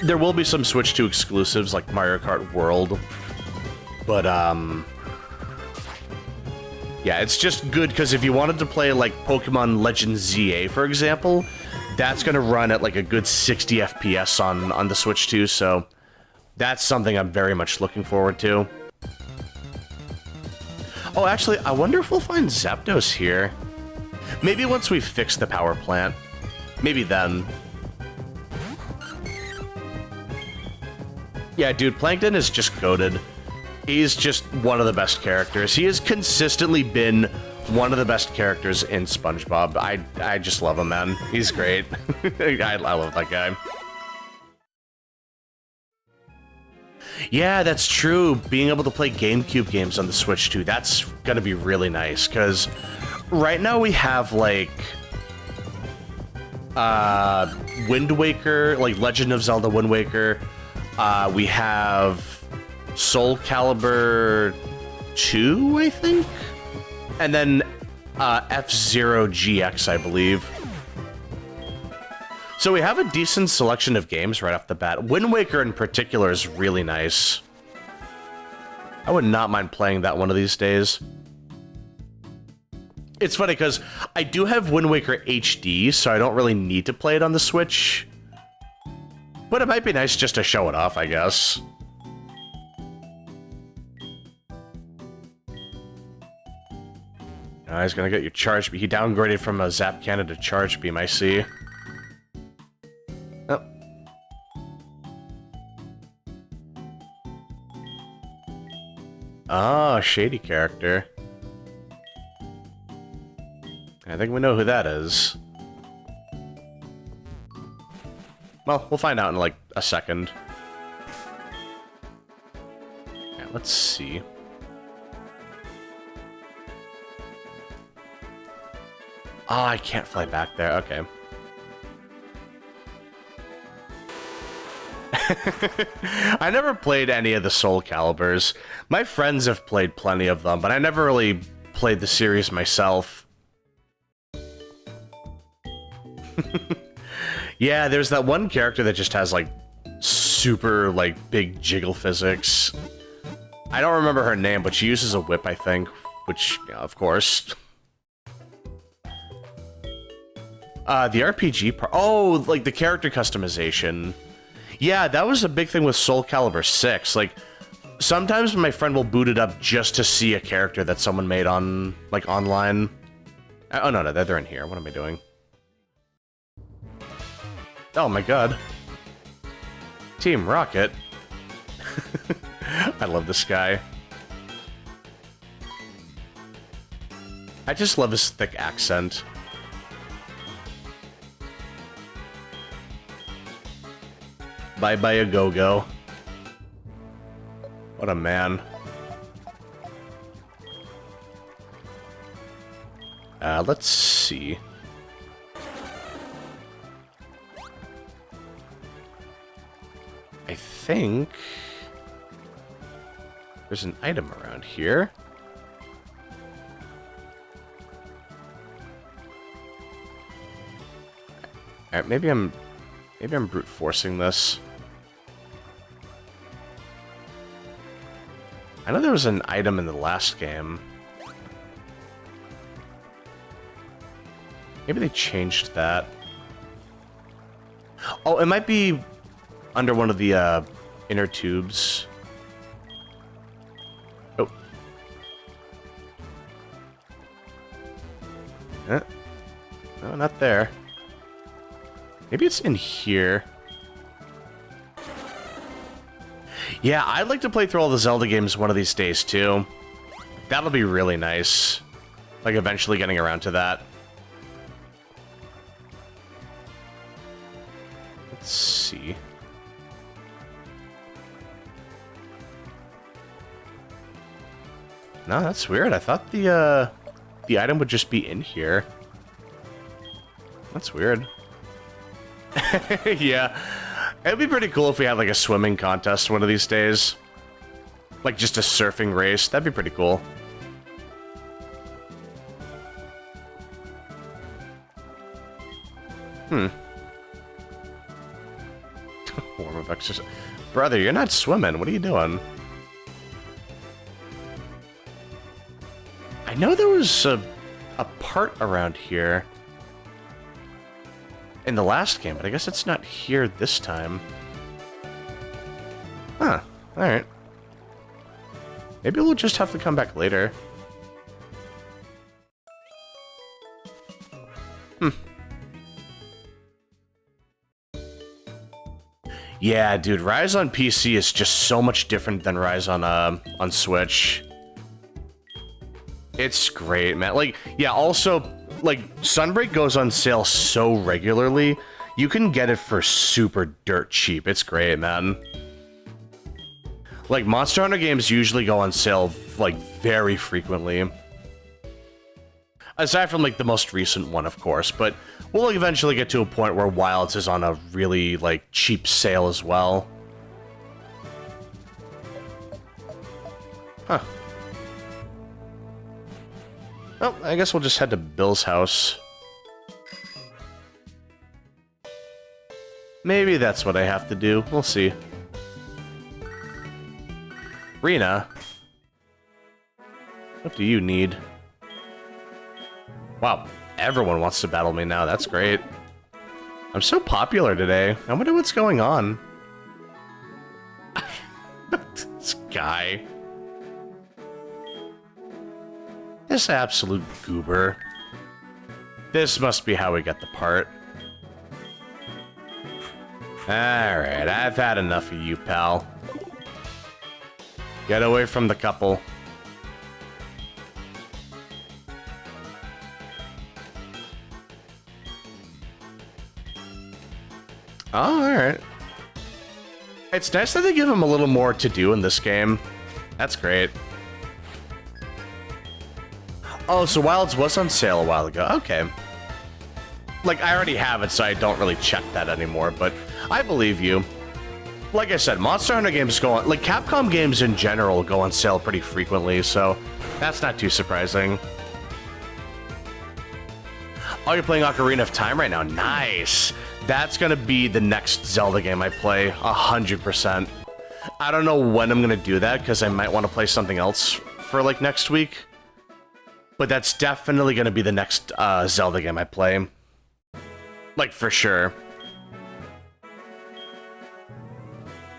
there will be some Switch 2 exclusives, like Mario Kart World. But, yeah, it's just good, because if you wanted to play, like, Pokemon Legends ZA, for example, that's gonna run at, like, a good 60 FPS on the Switch 2, so that's something I'm very much looking forward to. Oh, actually, I wonder if we'll find Zapdos here. Maybe once we fix the power plant. Maybe then. Yeah, dude, Plankton is just goated. He's just one of the best characters. He has consistently been one of the best characters in SpongeBob. I just love him, man. He's great. I love that guy. Yeah, that's true. Being able to play GameCube games on the Switch 2, that's gonna be really nice, because right now we have, like, Wind Waker, like Legend of Zelda Wind Waker. We have Soul Calibur 2, I think? And then F-Zero GX, I believe. So we have a decent selection of games right off the bat. Wind Waker in particular is really nice. I would not mind playing that one of these days. It's funny because I do have Wind Waker HD, so I don't really need to play it on the Switch. But it might be nice just to show it off, I guess. He's gonna get your Charge Beam. He downgraded from a Zap Cannon to Charge Beam, I see. Oh. Oh, shady character. I think we know who that is. Well, we'll find out in, like, a second. Yeah, let's see. Oh, I can't fly back there. Okay. I never played any of the Soul Caliburs. My friends have played plenty of them, but I never really played the series myself. Yeah, there's that one character that just has, like, super, like, big jiggle physics. I don't remember her name, but she uses a whip, I think. Which, yeah, of course. The RPG part... Oh, like, the character customization. Yeah, that was a big thing with Soul Calibur 6. Like, sometimes my friend will boot it up just to see a character that someone made on, like, online. Oh, no, they're in here. What am I doing? Oh my god. Team Rocket. I love this guy. I just love his thick accent. Bye-bye a go-go. What a man. Let's see. I think there's an item around here. Alright, maybe I'm brute forcing this. I know there was an item in the last game. Maybe they changed that. Oh, it might be under one of the inner tubes. Oh. No, not there. Maybe it's in here. Yeah, I'd like to play through all the Zelda games one of these days, too. That'll be really nice. Like, eventually getting around to that. Let's see. No, that's weird. I thought the item would just be in here. That's weird. Yeah. It'd be pretty cool if we had, like, a swimming contest one of these days. Like, just a surfing race. That'd be pretty cool. Warm-up exercise. Brother, you're not swimming. What are you doing? I know there was a part around here in the last game, but I guess it's not here this time. Huh. Alright. Maybe we'll just have to come back later. Yeah, dude, Rise on PC is just so much different than Rise on Switch. It's great, man. Like, yeah, also, like, Sunbreak goes on sale so regularly, you can get it for super dirt cheap. It's great, man. Like, Monster Hunter games usually go on sale, like, very frequently. Aside from, like, the most recent one, of course, but we'll eventually get to a point where Wilds is on a really, like, cheap sale as well. Huh. Well, I guess we'll just head to Bill's house. Maybe that's what I have to do. We'll see. Rena? What do you need? Wow, everyone wants to battle me now. That's great. I'm so popular today. I wonder what's going on. This guy. This absolute goober. This must be how we get the part. Alright, I've had enough of you, pal. Get away from the couple. Oh, alright. It's nice that they give him a little more to do in this game. That's great. Oh, so Wilds was on sale a while ago. Okay. Like, I already have it, so I don't really check that anymore, but I believe you. Like I said, Monster Hunter games go on... Like, Capcom games in general go on sale pretty frequently, so that's not too surprising. Oh, you're playing Ocarina of Time right now. Nice. That's gonna be the next Zelda game I play, 100%. I don't know when I'm gonna do that, because I might want to play something else for, like, next week. But that's definitely gonna be the next Zelda game I play. Like, for sure.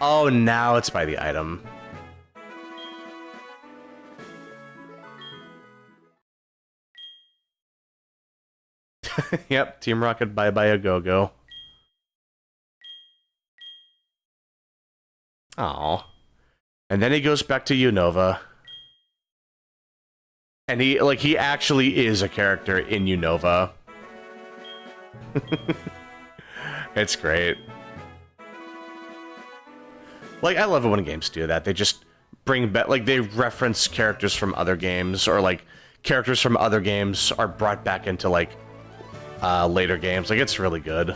Oh, now it's by the item. Yep, Team Rocket bye-bye a go-go. Aw. And then he goes back to Unova. And he actually is a character in Unova. It's great. Like, I love it when games do that. They just bring back, like, they reference characters from other games, or, like, characters from other games are brought back into, like, later games. Like, it's really good.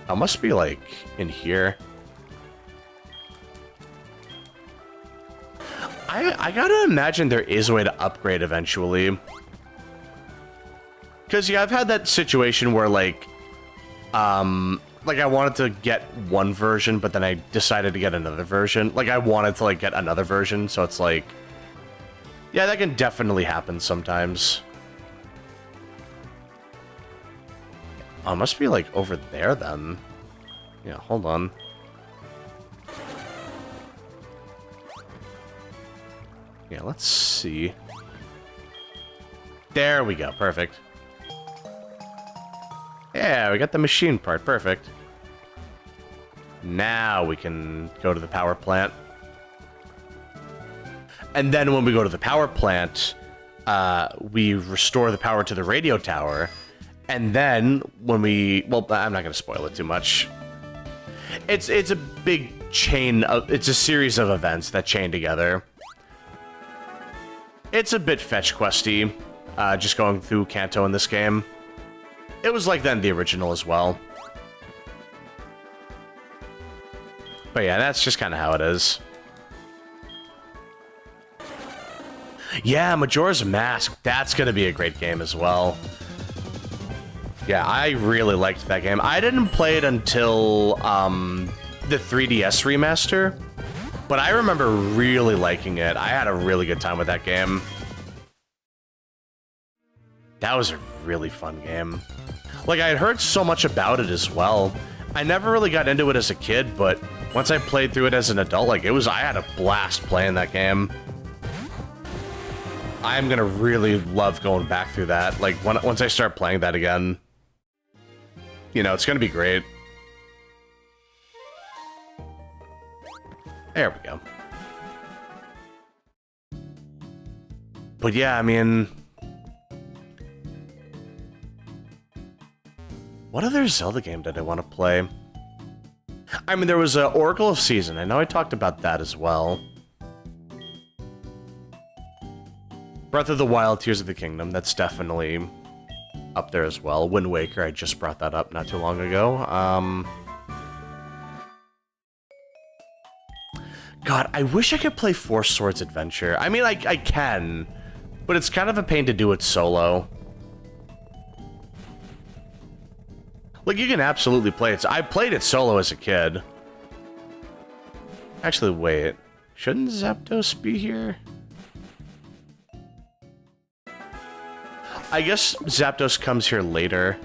I must be, like, in here. I gotta imagine there is a way to upgrade eventually. Because, yeah, I've had that situation where, like, I wanted to get one version, but then I decided to get another version. Like, I wanted to, like, get another version, so it's like... Yeah, that can definitely happen sometimes. Oh, it must be, like, over there, then. Yeah, hold on. Yeah, let's see. There we go, perfect. Yeah, we got the machine part, perfect. Now we can go to the power plant. And then when we go to the power plant, we restore the power to the radio tower. And then when we... Well, I'm not going to spoil it too much. It's a big chain of... It's a series of events that chain together. It's a bit fetch questy, just going through Kanto in this game. It was like that in the original as well. But yeah, that's just kind of how it is. Yeah, Majora's Mask. That's going to be a great game as well. Yeah, I really liked that game. I didn't play it until the 3DS remaster, but I remember really liking it. I had a really good time with that game. That was a really fun game. Like, I had heard so much about it as well. I never really got into it as a kid, but once I played through it as an adult, like, I had a blast playing that game. I'm gonna really love going back through that. Like, once I start playing that again, you know, it's gonna be great. There we go. But yeah, I mean... What other Zelda game did I want to play? I mean, there was Oracle of Season. I know I talked about that as well. Breath of the Wild, Tears of the Kingdom. That's definitely up there as well. Wind Waker, I just brought that up not too long ago. God, I wish I could play Four Swords Adventure. I mean, I can, but it's kind of a pain to do it solo. Like, you can absolutely play it. I played it solo as a kid. Actually, wait. Shouldn't Zapdos be here? I guess Zapdos comes here later.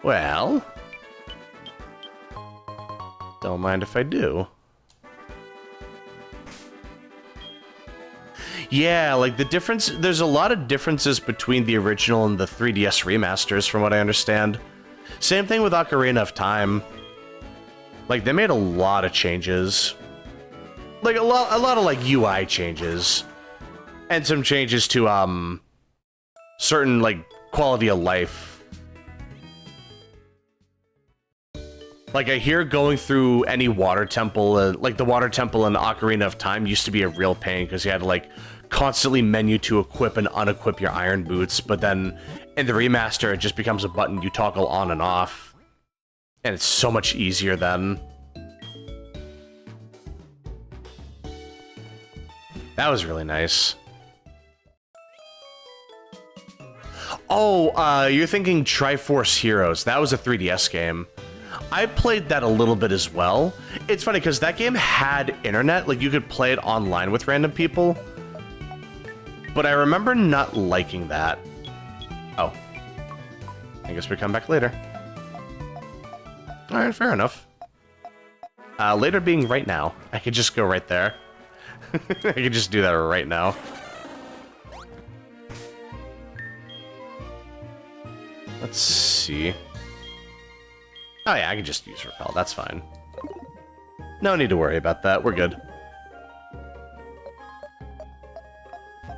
Well... Don't mind if I do. Yeah, like the difference... There's a lot of differences between the original and the 3DS remasters, from what I understand. Same thing with Ocarina of Time. Like, they made a lot of changes. Like, a lot of, like, UI changes. And some changes to, certain, like, quality of life. Like, I hear going through any water temple, like, the water temple in Ocarina of Time used to be a real pain, because you had to, like, constantly menu to equip and unequip your iron boots, but then in the remaster, it just becomes a button you toggle on and off. And it's so much easier then. That was really nice. Oh, you're thinking Triforce Heroes. That was a 3DS game. I played that a little bit as well. It's funny because that game had internet, like you could play it online with random people. But I remember not liking that. Oh. I guess we come back later. Alright, fair enough. Later being right now. I could just go right there. I could just do that right now. Let's see. Oh yeah, I can just use Repel, that's fine. No need to worry about that, we're good.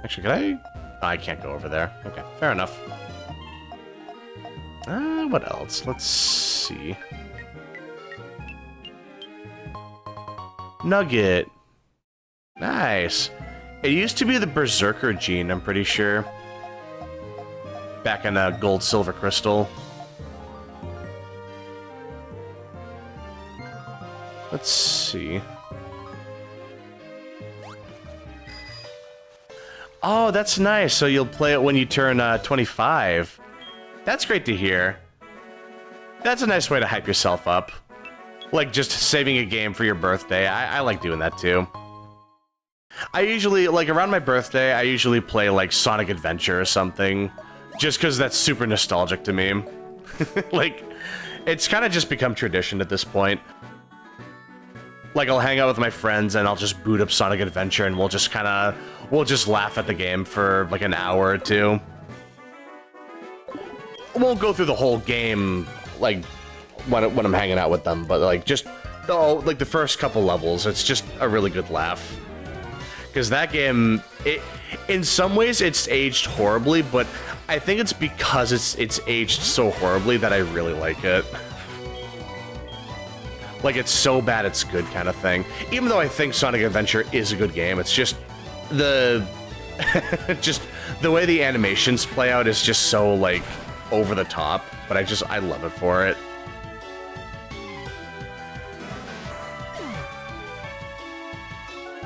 Actually, could I? Oh, I can't go over there. Okay, fair enough. What else? Let's see. Nugget. Nice. It used to be the Berserker gene, I'm pretty sure. Back in Gold, Silver, Crystal. Let's see. Oh, that's nice. So you'll play it when you turn 25. That's great to hear. That's a nice way to hype yourself up. Like just saving a game for your birthday. I like doing that too. I usually, like around my birthday, I usually play like Sonic Adventure or something. Just because that's super nostalgic to me. Like, it's kind of just become tradition at this point. Like, I'll hang out with my friends and I'll just boot up Sonic Adventure and we'll just laugh at the game for like an hour or two. Won't go through the whole game, like, when I'm hanging out with them, but like, just, like the first couple levels, it's just a really good laugh. Because that game, in some ways it's aged horribly, but I think it's because it's aged so horribly that I really like it. Like, it's so bad it's good kind of thing. Even though I think Sonic Adventure is a good game, it's just the just the way the animations play out is just so like over the top, but I love it for it.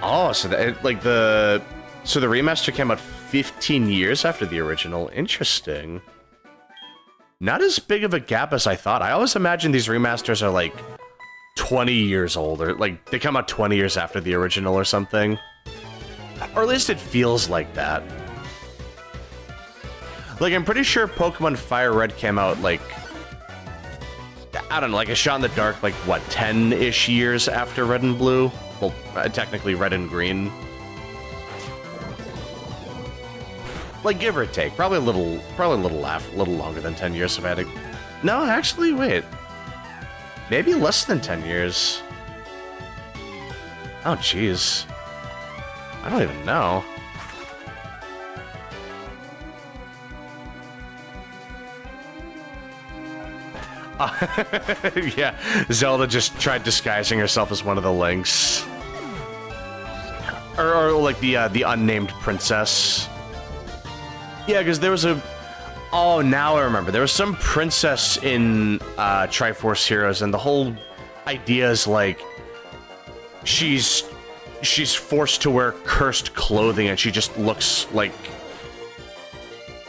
Oh, so that the remaster came out 15 years after the original. Interesting. Not as big of a gap as I thought. I always imagine these remasters are like 20 years old, or like they come out 20 years after the original or something. Or at least it feels like that. Like, I'm pretty sure Pokemon Fire Red came out like, I don't know, like a Shot in the Dark, like what, 10-ish years after Red and Blue? Well, technically Red and Green. Like, give or take, probably a little longer than 10 years if I had to... No, actually, wait. Maybe less than 10 years. Oh, jeez. I don't even know. Yeah, Zelda just tried disguising herself as one of the Links. Or like the unnamed princess. Yeah, because there was a... Oh, now I remember. There was some princess in Triforce Heroes, and the whole idea is like she's forced to wear cursed clothing, and she just looks like...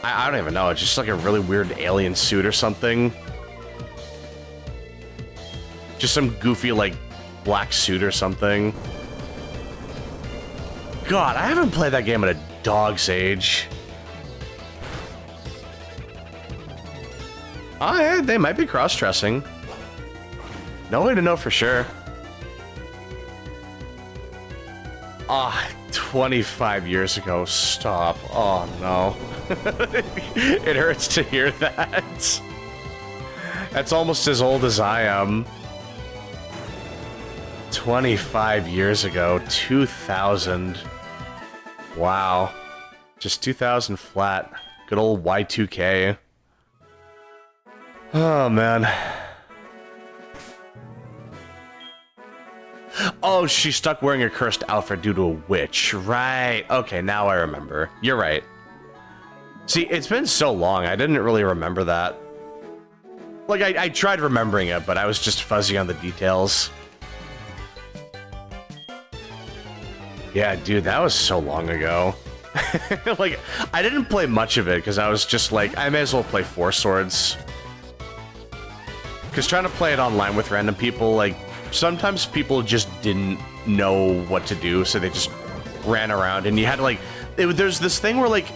I don't even know. It's just like a really weird alien suit or something. Just some goofy, like, black suit or something. God, I haven't played that game in a dog's age. Oh, yeah, they might be cross-dressing. No way to know for sure. Ah, 25 years ago. Stop. Oh, no. It hurts to hear that. That's almost as old as I am. 25 years ago. 2000. Wow. Just 2000 flat. Good old Y2K. Oh, man. Oh, she's stuck wearing a cursed outfit due to a witch. Right. Okay, now I remember. You're right. See, it's been so long, I didn't really remember that. Like, I tried remembering it, but I was just fuzzy on the details. Yeah, dude, that was so long ago. Like, I didn't play much of it because I was just like, I may as well play Four Swords. Because trying to play it online with random people, like, sometimes people just didn't know what to do, so they just ran around, and you had to, like, there's this thing where, like,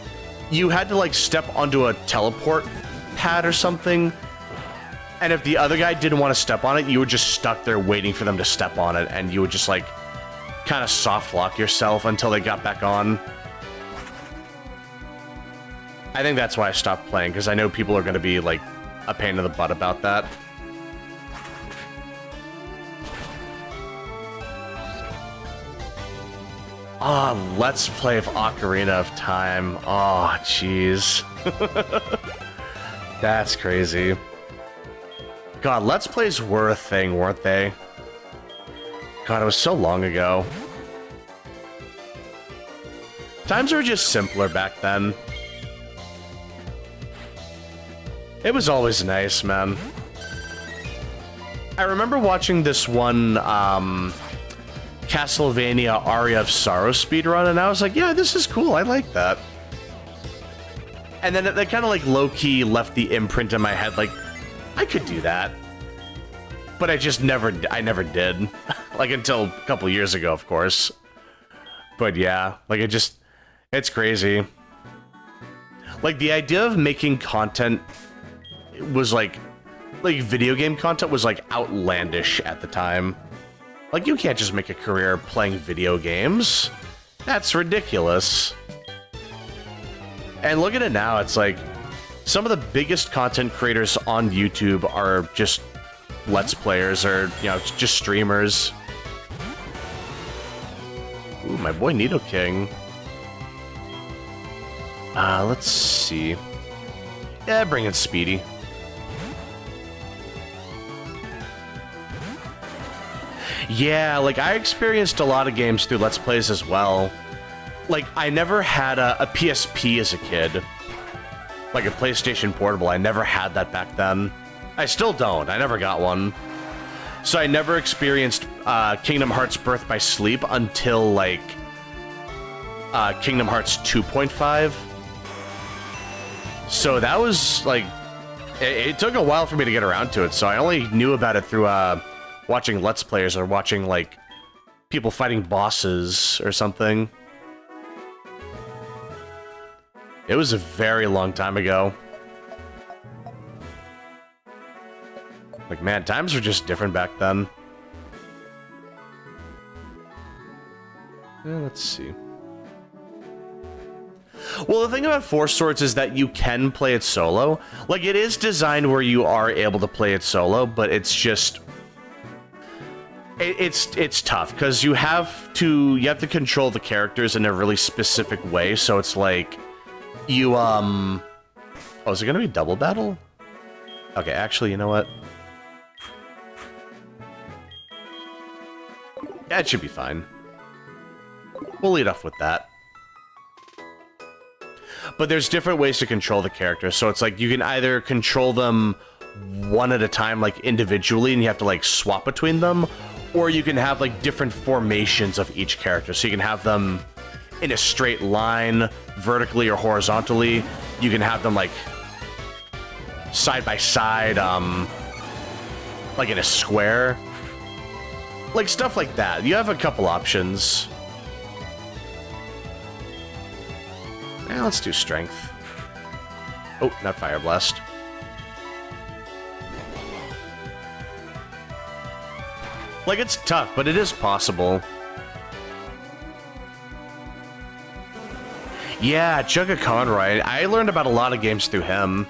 you had to, like, step onto a teleport pad or something, and if the other guy didn't want to step on it, you were just stuck there waiting for them to step on it, and you would just, like, kind of soft lock yourself until they got back on. I think that's why I stopped playing, because I know people are going to be, like, a pain in the butt about that. Oh, Let's Play of Ocarina of Time. Oh, jeez. That's crazy. God, Let's Plays were a thing, weren't they? God, it was so long ago. Times were just simpler back then. It was always nice, man. I remember watching this one, Castlevania Aria of Sorrow speedrun, and I was like, yeah, this is cool, I like that. And then it kind of like low-key left the imprint in my head, like, I could do that. But I never did. Like, until a couple years ago, of course. But yeah, like, it's crazy. Like, the idea of making content was like video game content was like outlandish at the time. Like, you can't just make a career playing video games. That's ridiculous. And look at it now, it's like, some of the biggest content creators on YouTube are just Let's Players or, you know, just streamers. Ooh, my boy Nidoking. Let's see. Yeah, bring in Speedy. Yeah, like, I experienced a lot of games through Let's Plays as well. Like, I never had a PSP as a kid. Like a PlayStation Portable, I never had that back then. I still don't, I never got one. So I never experienced Kingdom Hearts Birth by Sleep until, like, Kingdom Hearts 2.5. So that was, like, it took a while for me to get around to it, so I only knew about it through, watching Let's Players or watching, like, people fighting bosses or something. It was a very long time ago. Like, man, times were just different back then. Let's see. Well, the thing about Four Swords is that you can play it solo. Like, it is designed where you are able to play it solo, but it's just... It's tough, because you have to control the characters in a really specific way, so it's like, you, Oh, is it gonna be double battle? Okay, actually, you know what? Yeah, it should be fine. We'll lead off with that. But there's different ways to control the characters, so it's like, you can either control them one at a time, like, individually, and you have to, like, swap between them, or you can have, like, different formations of each character. So you can have them in a straight line, vertically or horizontally. You can have them, like, side by side, like in a square. Like, stuff like that. You have a couple options. Let's do Strength. Oh, not Fire Blast. Like, it's tough, but it is possible. Yeah, Chugga Conroy. I learned about a lot of games through him.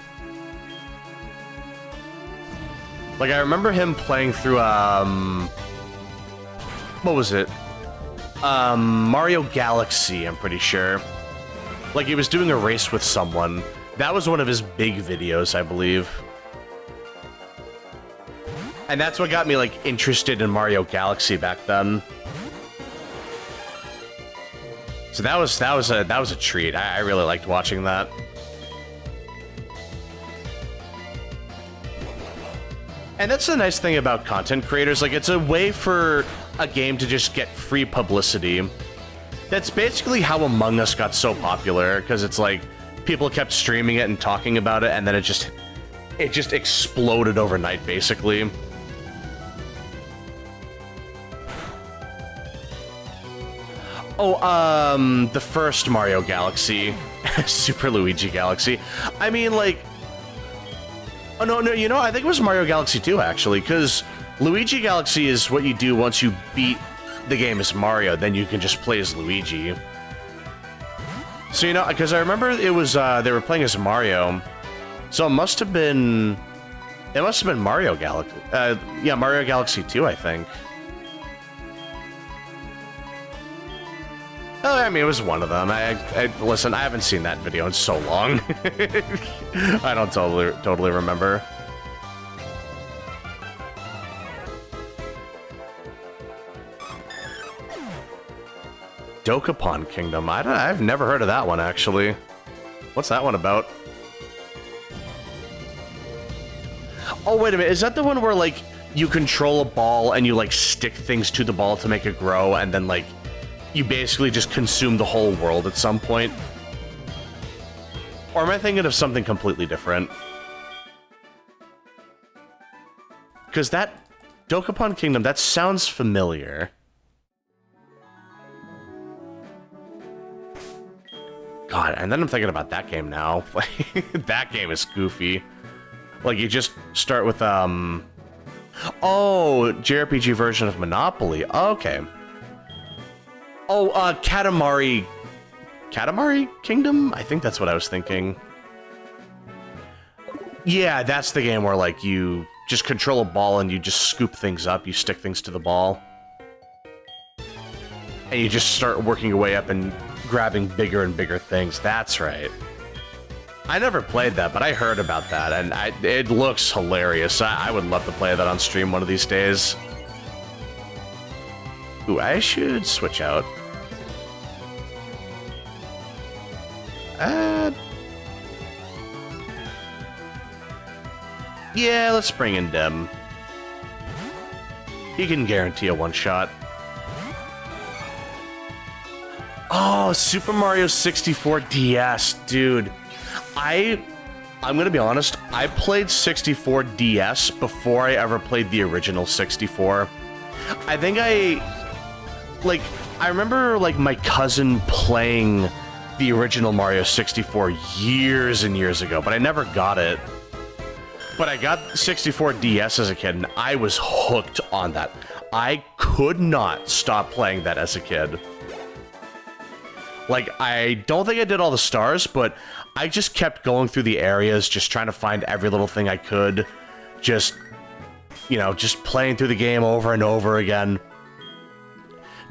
Like, I remember him playing through, what was it? Mario Galaxy, I'm pretty sure. Like, he was doing a race with someone. That was one of his big videos, I believe. And that's what got me, like, interested in Mario Galaxy back then. So that was a treat. I really liked watching that. And that's the nice thing about content creators. Like, it's a way for a game to just get free publicity. That's basically how Among Us got so popular, because it's like people kept streaming it and talking about it, and then it just exploded overnight, basically. Oh, the first Mario Galaxy, Super Luigi Galaxy. I mean, like, oh no, you know, I think it was Mario Galaxy 2 actually, because Luigi Galaxy is what you do once you beat the game as Mario, then you can just play as Luigi. So, you know, because I remember it was, they were playing as Mario, so it must have been Mario Galaxy, yeah, Mario Galaxy 2, I think. Oh, I mean, it was one of them. Listen, I haven't seen that video in so long. I don't totally remember. Dokapon Kingdom. I've never heard of that one, actually. What's that one about? Oh, wait a minute. Is that the one where, like, you control a ball and you, like, stick things to the ball to make it grow, and then, like, you basically just consume the whole world at some point? Or am I thinking of something completely different? Because that Dokapon Kingdom, that sounds familiar. God, and then I'm thinking about that game now. That game is goofy. Like, you just start with, oh, JRPG version of Monopoly. Okay. Oh, Katamari Kingdom? I think that's what I was thinking. Yeah, that's the game where, like, you just control a ball and you just scoop things up, you stick things to the ball. And you just start working your way up and grabbing bigger and bigger things. That's right. I never played that, but I heard about that, and it looks hilarious. I would love to play that on stream one of these days. Ooh, I should switch out. Yeah, let's bring in Dem. He can guarantee a one-shot. Oh, Super Mario 64 DS, dude. I'm gonna be honest, I played 64 DS before I ever played the original 64. I think I remember, like, my cousin playing the original Mario 64 years and years ago, but I never got it. But I got 64 DS as a kid, and I was hooked on that. I could not stop playing that as a kid. Like, I don't think I did all the stars, but I just kept going through the areas, just trying to find every little thing I could. Just, you know, just playing through the game over and over again.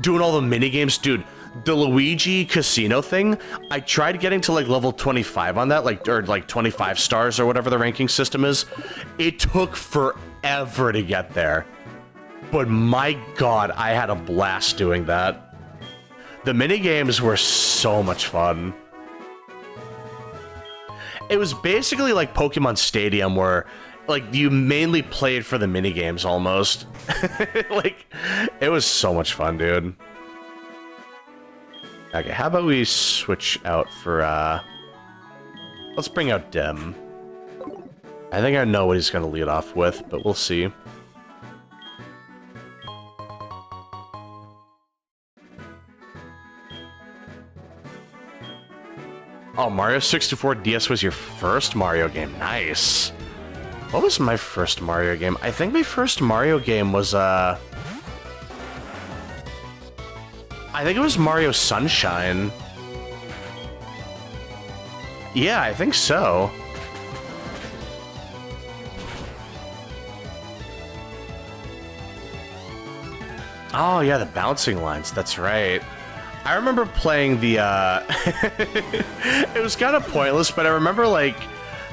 Doing all the mini-games. Dude, the Luigi Casino thing, I tried getting to, like, level 25 on that, like, or, like, 25 stars or whatever the ranking system is. It took forever to get there. But my god, I had a blast doing that. The mini-games were so much fun. It was basically like Pokemon Stadium, where, like, you mainly played for the mini-games almost. Like, it was so much fun, dude. Okay, how about we switch out for, let's bring out Dem. I think I know what he's gonna lead off with, but we'll see. Oh, Mario 64 DS was your first Mario game. Nice. What was my first Mario game? I think my first Mario game was, I think it was Mario Sunshine. Yeah, I think so. Oh, yeah, the bouncing lines. That's right. I remember playing the, it was kind of pointless, but I remember, like,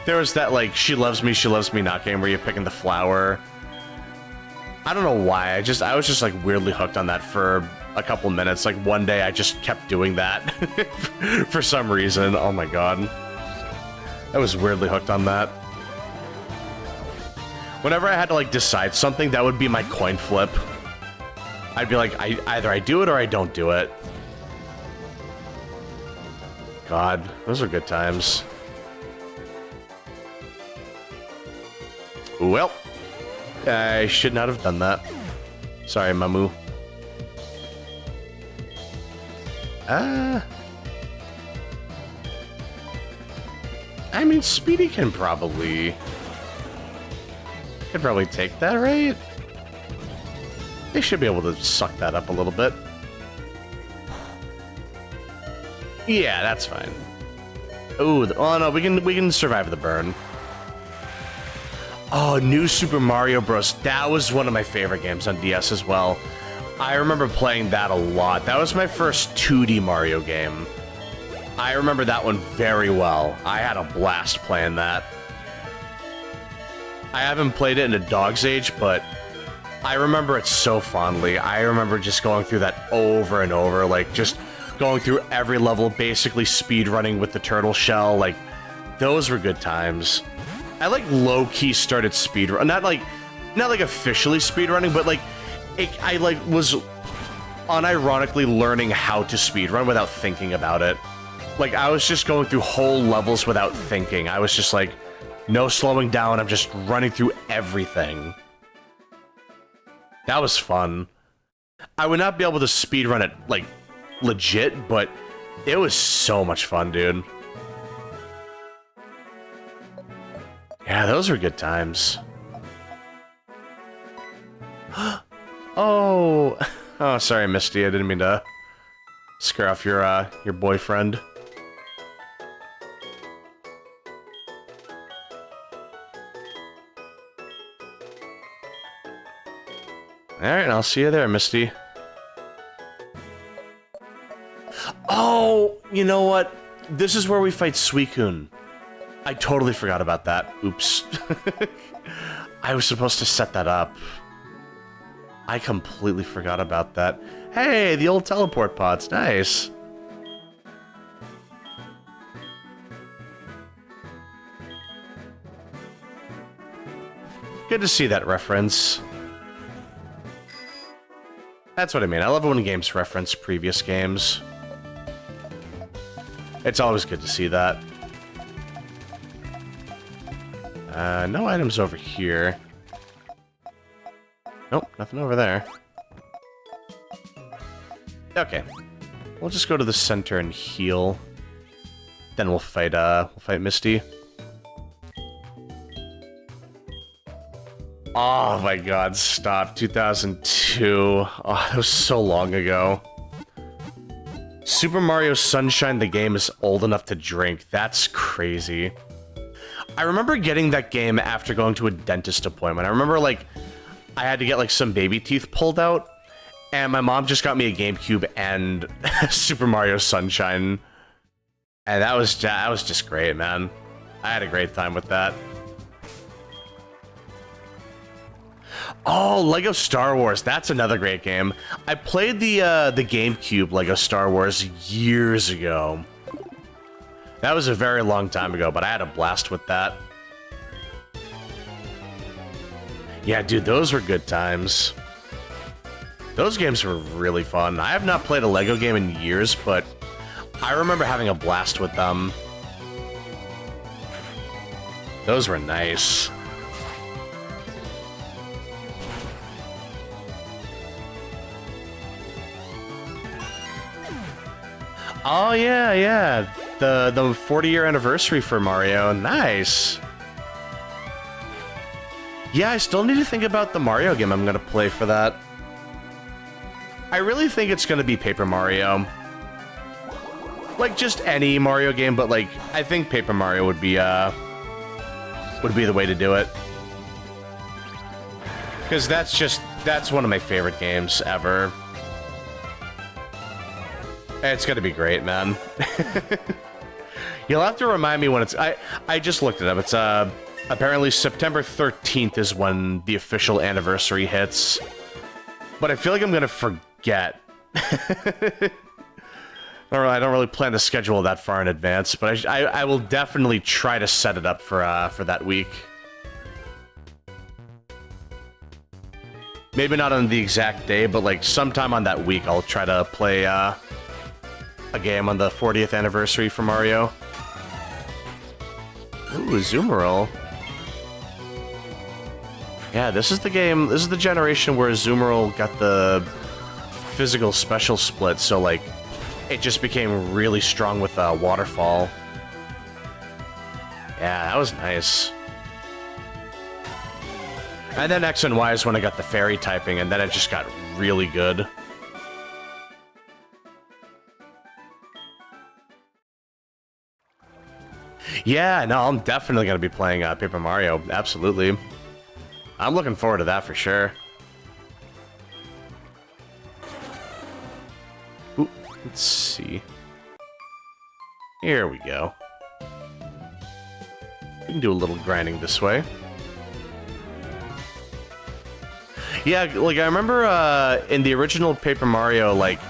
there was that, like, She Loves Me Not game where you're picking the flower. I don't know why, I was just, like, weirdly hooked on that for a couple minutes. Like, one day I just kept doing that for some reason. Oh my god. I was weirdly hooked on that. Whenever I had to, like, decide something, that would be my coin flip. I'd be like, either I do it or I don't do it. God, those are good times. Well, I should not have done that. Sorry, Mamu. I mean, Speedy can probably... Could probably take that, right? They should be able to suck that up a little bit. Yeah, that's fine. Ooh, oh no, we can survive the burn. Oh, New Super Mario Bros. That was one of my favorite games on DS as well. I remember playing that a lot. That was my first 2D Mario game. I remember that one very well. I had a blast playing that. I haven't played it in a dog's age, but I remember it so fondly. I remember just going through that over and over, like just going through every level, basically speedrunning with the turtle shell. Like, those were good times. I like low-key started speedrun, not like officially speedrunning, but like I like was unironically learning how to speedrun without thinking about it. Like, I was just going through whole levels without thinking. I was just like, no slowing down, I'm just running through everything. That was fun. I would not be able to speedrun it, like, legit, but it was so much fun, dude. Yeah, those were good times. Oh, sorry, Misty. I didn't mean to scare off your boyfriend. Alright, I'll see you there, Misty. Oh, you know what? This is where we fight Suicune. I totally forgot about that. Oops. I was supposed to set that up. I completely forgot about that. Hey, the old teleport pods. Nice. Good to see that reference. That's what I mean. I love it when games reference previous games. It's always good to see that. No items over here. Nope, nothing over there. Okay. We'll just go to the center and heal. Then we'll fight Misty. Oh my god, stop. 2002. Oh, that was so long ago. Super Mario Sunshine, the game, is old enough to drink. That's crazy. I remember getting that game after going to a dentist appointment. I remember, like, I had to get, like, some baby teeth pulled out, and my mom just got me a GameCube and Super Mario Sunshine. And that was just great, man. I had a great time with that. Oh, Lego Star Wars. That's another great game. I played the GameCube Lego Star Wars years ago. That was a very long time ago, but I had a blast with that. Yeah, dude, those were good times. Those games were really fun. I have not played a Lego game in years, but I remember having a blast with them. Those were nice. Oh, yeah, yeah. The 40-year anniversary for Mario. Nice. Yeah, I still need to think about the Mario game I'm gonna play for that. I really think it's gonna be Paper Mario. Like, just any Mario game, but, like, I think Paper Mario would be the way to do it. Because that's one of my favorite games ever. It's gonna be great, man. You'll have to remind me when it's... I just looked it up. It's, apparently September 13th is when the official anniversary hits. But I feel like I'm gonna forget. I don't really plan to schedule that far in advance, but I will definitely try to set it up for that week. Maybe not on the exact day, but, like, sometime on that week I'll try to play, a a game on the 40th anniversary for Mario. Ooh, Azumarill. Yeah, this is the game, this is the generation where Azumarill got the physical special split, so like, it just became really strong with Waterfall. Yeah, that was nice. And then X and Y is when I got the fairy typing, and then it just got really good. Yeah, no, I'm definitely going to be playing Paper Mario, absolutely. I'm looking forward to that for sure. Ooh, let's see. Here we go. We can do a little grinding this way. Yeah, like, I remember in the original Paper Mario, like,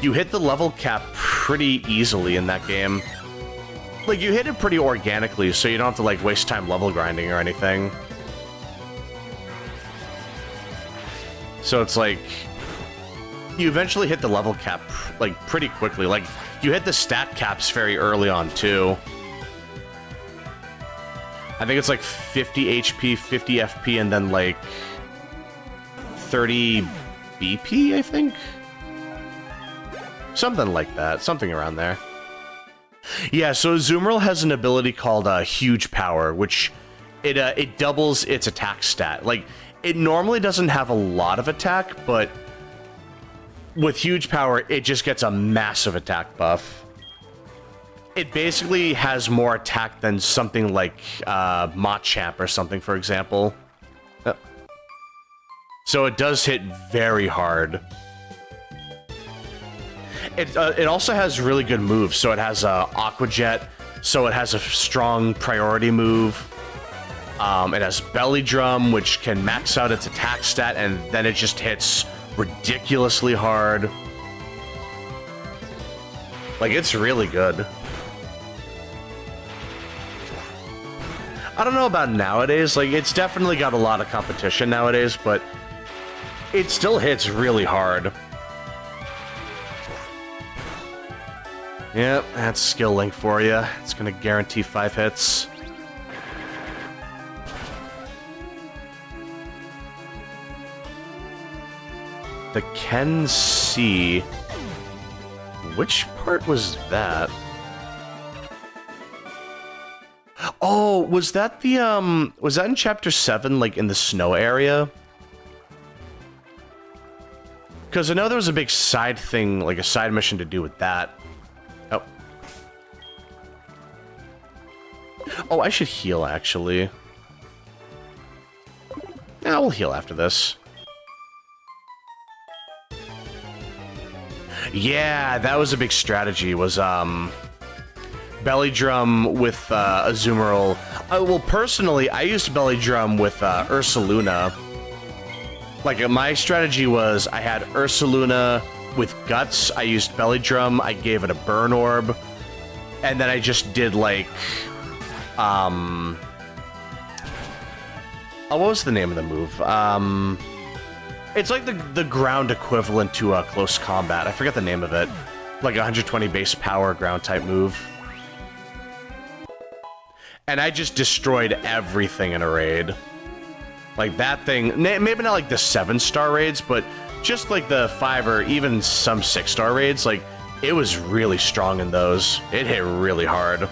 you hit the level cap pretty easily in that game. Like, you hit it pretty organically, so you don't have to, like, waste time level grinding or anything. So it's like, you eventually hit the level cap, like, pretty quickly. Like, you hit the stat caps very early on, too. I think it's like 50 HP, 50 FP, and then, like, 30 BP, I think? Something like that. Something around there. Yeah, so Azumarill has an ability called Huge Power, which it doubles its attack stat. Like, it normally doesn't have a lot of attack, but with Huge Power, it just gets a massive attack buff. It basically has more attack than something like Machamp or something, for example. So it does hit very hard. It also has really good moves. So it has Aqua Jet, so it has a strong priority move. It has Belly Drum, which can max out its attack stat, and then it just hits ridiculously hard. Like, it's really good. I don't know about nowadays. Like, it's definitely got a lot of competition nowadays, but it still hits really hard. Yep, that's Skill Link for you. It's gonna guarantee 5 hits. The Ken C. Which part was that? Oh, was that the, was that in Chapter 7, like, in the snow area? Because I know there was a big side thing, like a side mission to do with that. Oh. Oh, I should heal, actually. Yeah, we'll heal after this. Yeah, that was a big strategy, was, Belly Drum with, Azumarill. Well, personally, I used Belly Drum with, Ursaluna. Like, my strategy was, I had Ursaluna with Guts, I used Belly Drum, I gave it a Burn Orb, and then I just did, like, oh, what was the name of the move? It's like the ground equivalent to Close Combat. I forget the name of it. Like 120 base power ground type move. And I just destroyed everything in a raid. Like that thing, maybe not like the 7-star raids, but just like the 5 or even some 6-star raids, like it was really strong in those. It hit really hard.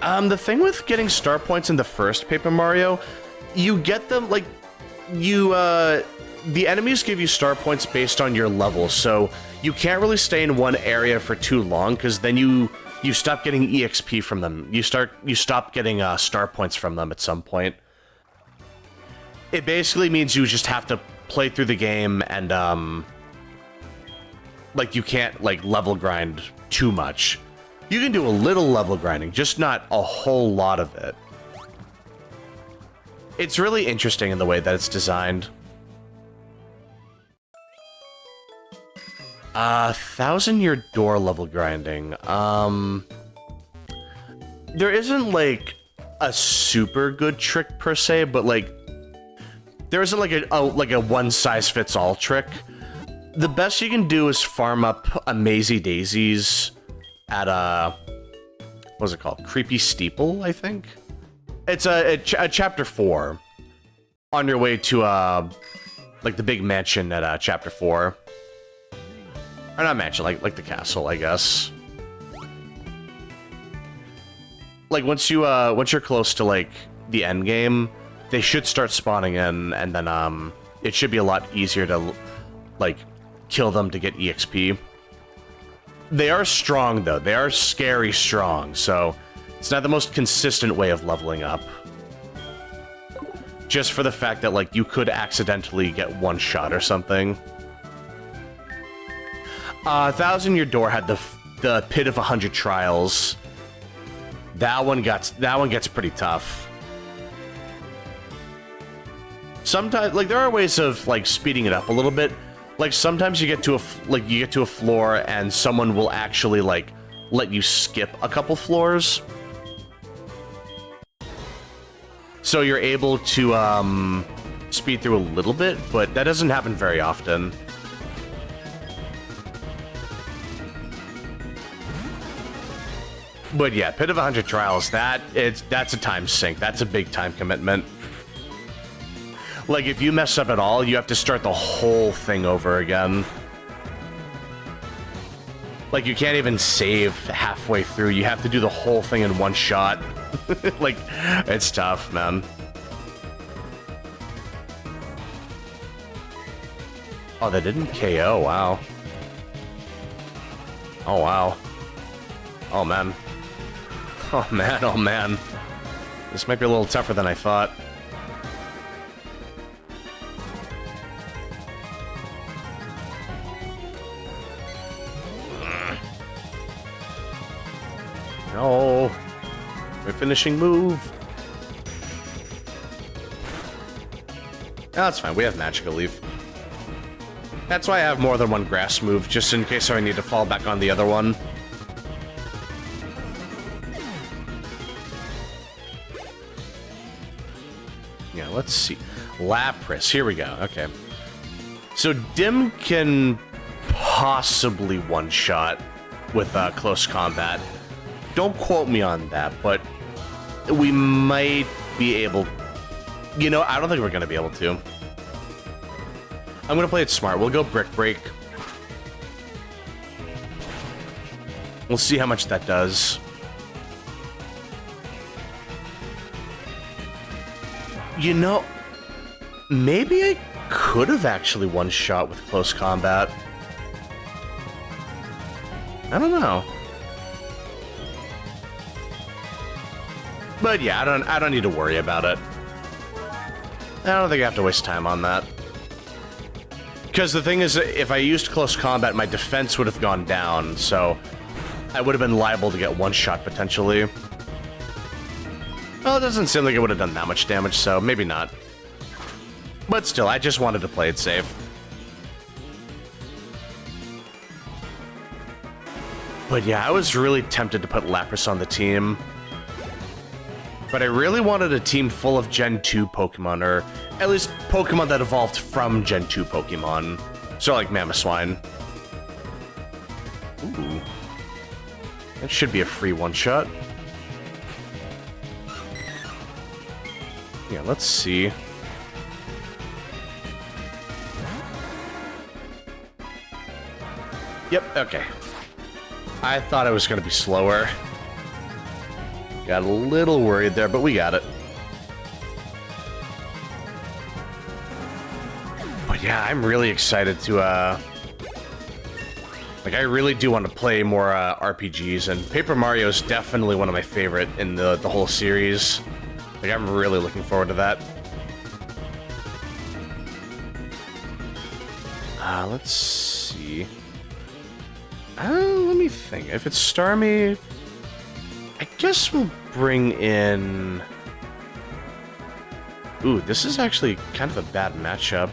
The thing with getting star points in the first Paper Mario, you get them, like, the enemies give you star points based on your level, so you can't really stay in one area for too long, because then you stop getting EXP from them. You stop getting star points from them at some point. It basically means you just have to play through the game and, like, you can't, like, level grind too much. You can do a little level grinding, just not a whole lot of it. It's really interesting in the way that it's designed. 1,000-year door level grinding. There isn't, like, a super good trick per se, but, like, there isn't like a one-size-fits-all trick. The best you can do is farm up Amazy Daisies at what's it called? Creepy Steeple, I think. It's a chapter 4 on your way to like the big mansion at chapter 4. Or not mansion, like the castle, I guess. Like once you're close to like the end game, they should start spawning in, and then it should be a lot easier to like kill them to get EXP. They are strong though. They are scary strong, so it's not the most consistent way of leveling up. Just for the fact that like you could accidentally get one shot or something. 1,000 Year Door had the Pit of 100 Trials. That one gets pretty tough. Sometimes, like, there are ways of like speeding it up a little bit. Like sometimes you get to a floor and someone will actually like let you skip a couple floors. So you're able to speed through a little bit, but that doesn't happen very often. But yeah, Pit of 100 Trials, that's a time sink. That's a big time commitment. Like, if you mess up at all, you have to start the whole thing over again. Like, you can't even save halfway through. You have to do the whole thing in one shot. Like, it's tough, man. Oh, they didn't KO, wow. Oh, wow. Oh, man. Oh, man, oh, man. This might be a little tougher than I thought. No. My finishing move. No, that's fine. We have Magical Leaf. That's why I have more than one grass move, just in case I need to fall back on the other one. Yeah, let's see. Lapras. Here we go. Okay. So Dim can possibly one-shot with close combat. Don't quote me on that, but we might be able... You know, I don't think we're going to be able to. I'm going to play it smart. We'll go Brick Break. We'll see how much that does. You know, maybe I could have actually one-shot with close combat. I don't know. But yeah, I don't need to worry about it. I don't think I have to waste time on that. Because the thing is, if I used close combat, my defense would have gone down, so I would have been liable to get one shot potentially. Well, it doesn't seem like it would have done that much damage, so maybe not. But still, I just wanted to play it safe. But yeah, I was really tempted to put Lapras on the team. But I really wanted a team full of Gen 2 Pokemon, or at least Pokemon that evolved from Gen 2 Pokemon. So like Mamoswine. Ooh. That should be a free one-shot. Yeah, let's see. Yep, okay. I thought it was going to be slower. Got a little worried there, but we got it. But yeah, I'm really excited to, like, I really do want to play more RPGs, and Paper Mario is definitely one of my favorite in the whole series. Like, I'm really looking forward to that. Let's see. Let me think. If it's Starmie, I guess we'll bring in... Ooh, this is actually kind of a bad matchup.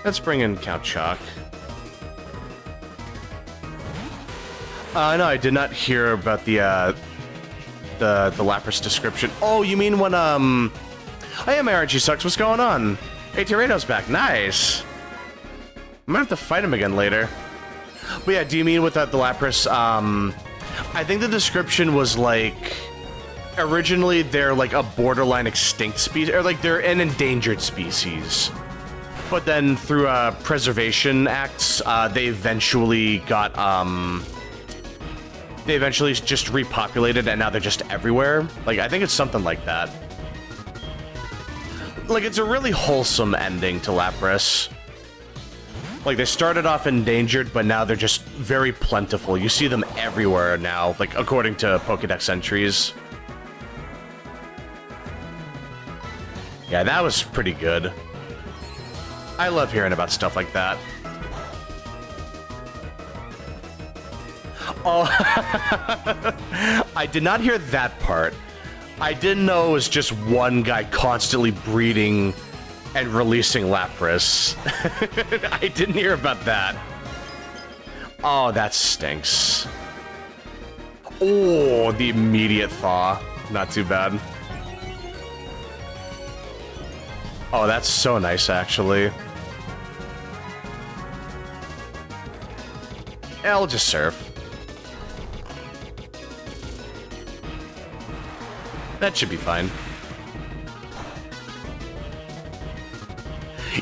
Let's bring in Count Chalk. No, I did not hear about the the Lapras description. Oh, you mean when oh yeah, my RNG sucks. What's going on? Hey, Tyranno's back. Nice. I'm gonna have to fight him again later. But yeah, do you mean with the Lapras? I think the description was like, originally they're like a borderline extinct species, or like they're an endangered species. But then through preservation acts, they eventually got they eventually just repopulated, and now they're just everywhere. Like, I think it's something like that. Like, it's a really wholesome ending to Lapras. Like, they started off endangered, but now they're just very plentiful. You see them everywhere now, like, according to Pokédex entries. Yeah, that was pretty good. I love hearing about stuff like that. Oh, I did not hear that part. I didn't know it was just one guy constantly breeding and releasing Lapras. I didn't hear about that. Oh, that stinks. Oh, the immediate thaw. Not too bad. Oh, that's so nice, actually. I'll just surf. That should be fine.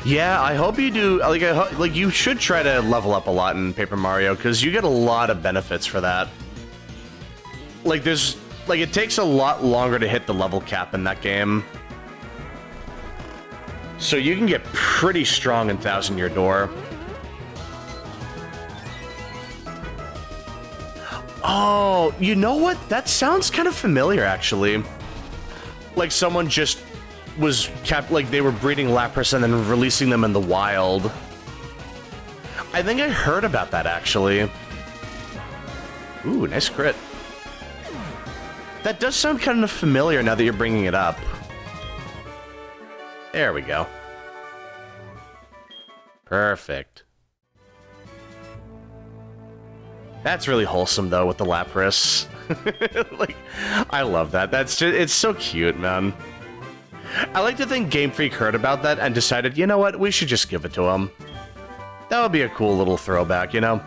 Yeah, I hope you do. Like, you should try to level up a lot in Paper Mario, because you get a lot of benefits for that. Like, it takes a lot longer to hit the level cap in that game. So you can get pretty strong in Thousand Year Door. Oh, you know what? That sounds kind of familiar, actually. Like someone just was like they were breeding Lapras and then releasing them in the wild. I think I heard about that, actually. Ooh, nice crit. That does sound kind of familiar now that you're bringing it up. There we go. Perfect. That's really wholesome, though, with the Lapras. Like, I love that. That's just, it's so cute, man. I like to think Game Freak heard about that and decided, you know what, we should just give it to him. That would be a cool little throwback, you know?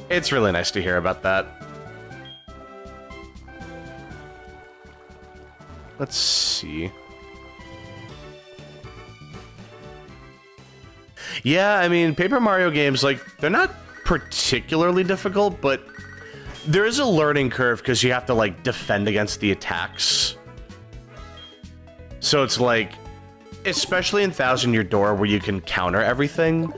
It's really nice to hear about that. Let's see. Yeah, I mean, Paper Mario games, like, they're not particularly difficult, but there is a learning curve because you have to, like, defend against the attacks. So it's like, especially in Thousand Year Door where you can counter everything.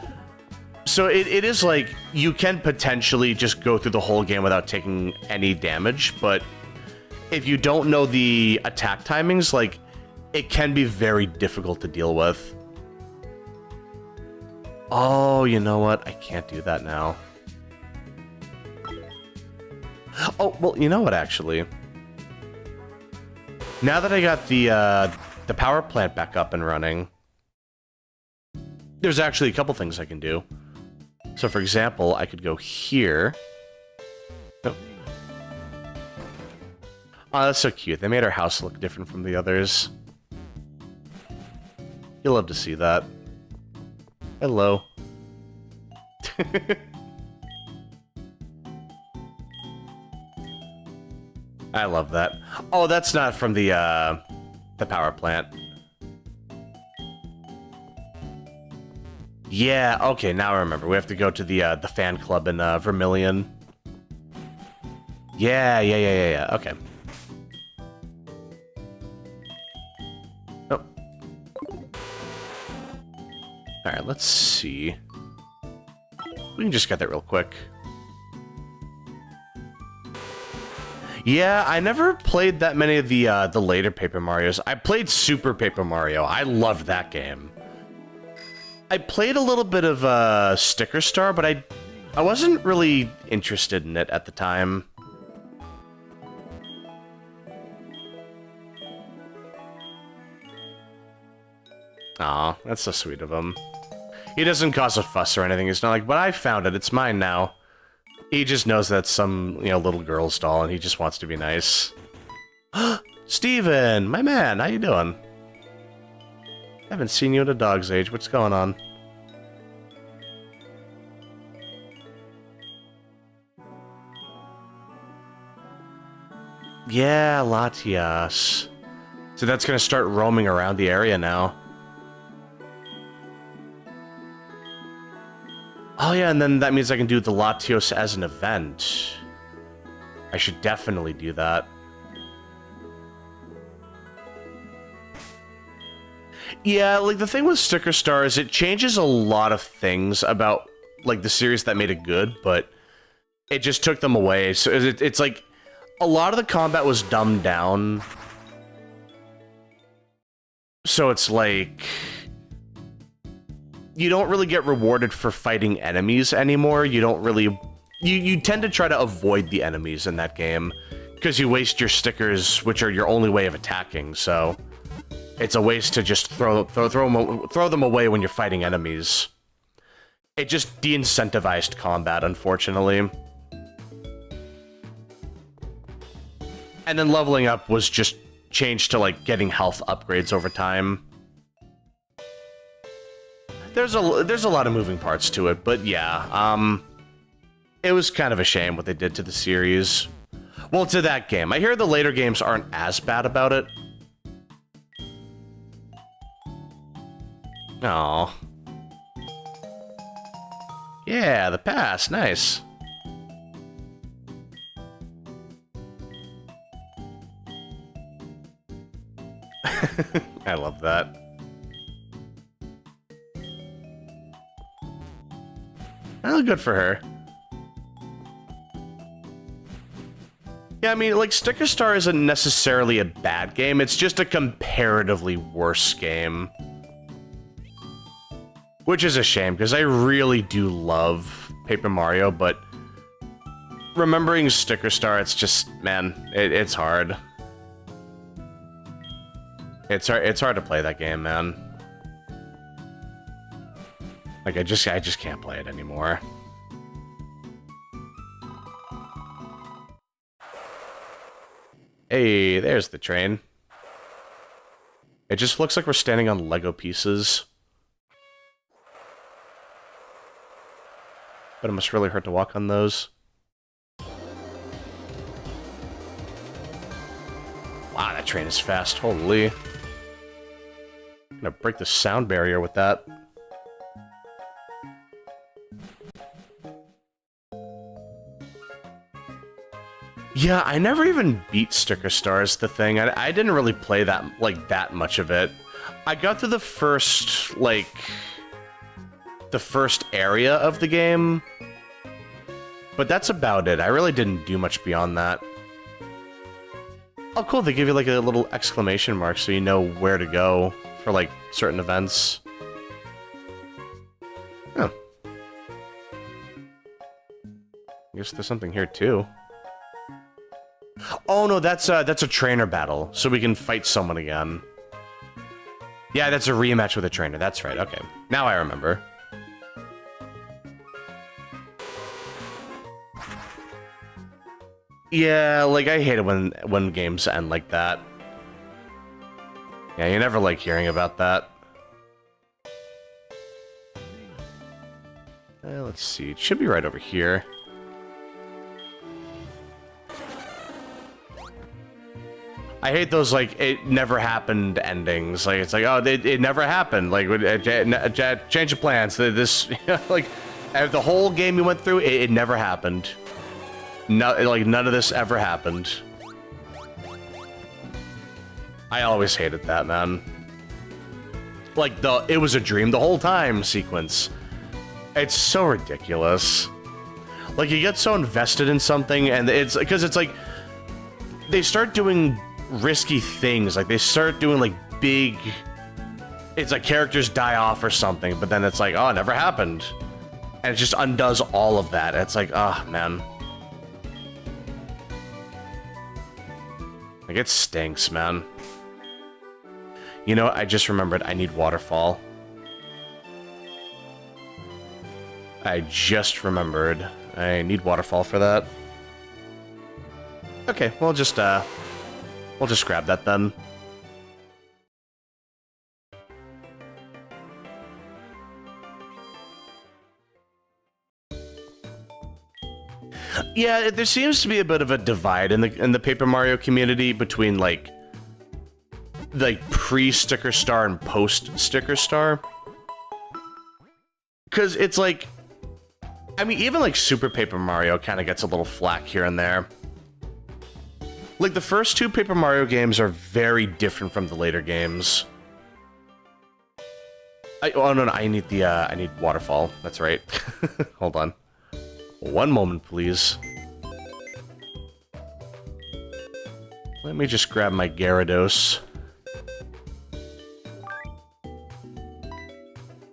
So it is like, you can potentially just go through the whole game without taking any damage, but if you don't know the attack timings, like, it can be very difficult to deal with. Oh, you know what? I can't do that now. Oh, well, you know what, actually? Now that I got the power plant back up and running, there's actually a couple things I can do. So, for example, I could go here. Nope. Oh, that's so cute. They made our house look different from the others. You'll love to see that. Hello. I love that. Oh, that's not from the power plant. Yeah, okay, now I remember. We have to go to the fan club in Vermilion. Yeah. Okay. Oh. Alright, let's see. We can just get that real quick. Yeah, I never played that many of the later Paper Marios. I played Super Paper Mario. I loved that game. I played a little bit of Sticker Star, but I wasn't really interested in it at the time. Aw, that's so sweet of him. He doesn't cause a fuss or anything. He's not like, but I found it. It's mine now. He just knows that's some, little girl's doll, and he just wants to be nice. Steven, my man, how you doing? Haven't seen you at a dog's age. What's going on? Yeah, Latias. So that's gonna start roaming around the area now. Oh yeah, and then that means I can do the Latios as an event. I should definitely do that. Yeah, like, the thing with Sticker Star is it changes a lot of things about, like, the series that made it good, but it just took them away. So it's like, a lot of the combat was dumbed down. So it's like, you don't really get rewarded for fighting enemies anymore. You don't really... You tend to try to avoid the enemies in that game, because you waste your stickers, which are your only way of attacking, so... It's a waste to just throw them away when you're fighting enemies. It just de-incentivized combat, unfortunately. And then leveling up was just changed to, like, getting health upgrades over time. There's a lot of moving parts to it, but yeah, it was kind of a shame what they did to the series. Well, to that game. I hear the later games aren't as bad about it. Aw. Yeah, the past, nice. I love that. Oh, good for her. Yeah, I mean, like, Sticker Star isn't necessarily a bad game, it's just a comparatively worse game. Which is a shame, because I really do love Paper Mario, but remembering Sticker Star, it's just, man, it's hard. It's hard to play that game, man. Like, I just can't play it anymore. Hey, there's the train. It just looks like we're standing on Lego pieces. But it must really hurt to walk on those. Wow, that train is fast. Holy. I'm gonna break the sound barrier with that. Yeah, I never even beat Sticker Stars, the thing. I didn't really play that much of it. I got to the first, the first area of the game, but that's about it. I really didn't do much beyond that. Oh, cool, they give you, like, a little exclamation mark so you know where to go for, like, certain events. Oh. I guess there's something here, too. Oh, no, that's a trainer battle, so we can fight someone again. Yeah, that's a rematch with a trainer, that's right, okay. Now I remember. Yeah, like, I hate it when games end like that. Yeah, you never like hearing about that. Let's see, it should be right over here. I hate those, like, it never happened endings. Like, it's like, oh, it never happened. Like, change of plans. This, like, the whole game you went through, it never happened. No, like, none of this ever happened. I always hated that, man. Like, it was a dream the whole time sequence. It's so ridiculous. Like, you get so invested in something, and it's, because it's like, they start doing risky things, like they start doing like big, it's like characters die off or something, but then it's like, oh, it never happened, and it just undoes all of that. It's like, oh man, like, it stinks, man. You know what? I just remembered, I need waterfall. I just remembered. I need waterfall for that. Okay, we'll just grab that then. Yeah, there seems to be a bit of a divide in the Paper Mario community between like pre-Sticker Star and post-Sticker Star. Because it's like, I mean, even like Super Paper Mario kind of gets a little flack here and there. Like, the first two Paper Mario games are very different from the later games. Oh, no, I need the, I need waterfall. That's right. Hold on. One moment, please. Let me just grab my Gyarados.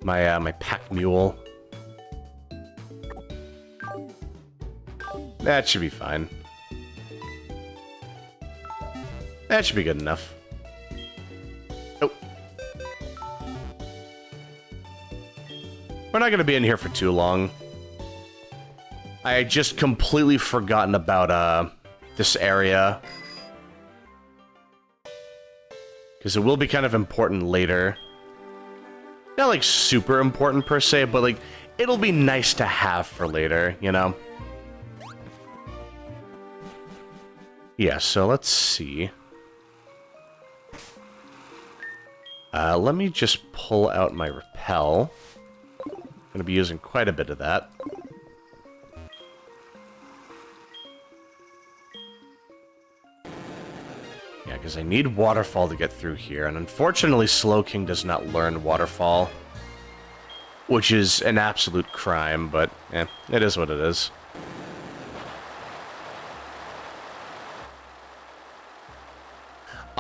My pack mule. That should be fine. That should be good enough. Oh. We're not going to be in here for too long. I had just completely forgotten about this area. Because it will be kind of important later. Not like super important per se, but like it'll be nice to have for later, you know? Yeah, so let's see. Let me just pull out my repel. I'm going to be using quite a bit of that. Yeah, because I need Waterfall to get through here, and unfortunately Slow King does not learn Waterfall. Which is an absolute crime, but it is what it is.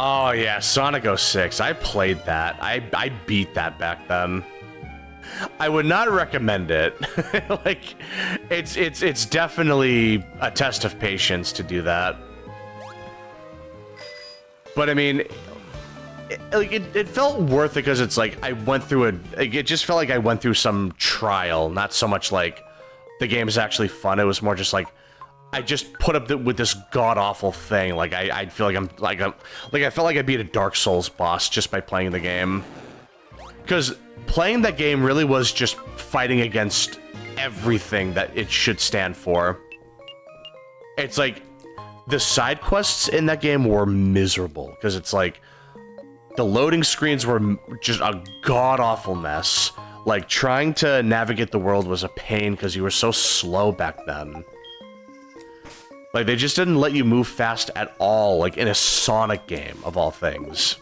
Oh yeah, Sonic 06. I played that. I beat that back then. I would not recommend it. Like, it's definitely a test of patience to do that. But I mean, it felt worth it because it's like I went through it just felt like I went through some trial, not so much like the game is actually fun. It was more just like I just put up with this god-awful thing. Like, I feel like I felt like I beat a Dark Souls boss just by playing the game. Because playing that game really was just fighting against everything that it should stand for. It's like, the side quests in that game were miserable. Because it's like, the loading screens were just a god-awful mess. Like, trying to navigate the world was a pain because you were so slow back then. Like, they just didn't let you move fast at all, like, in a Sonic game, of all things.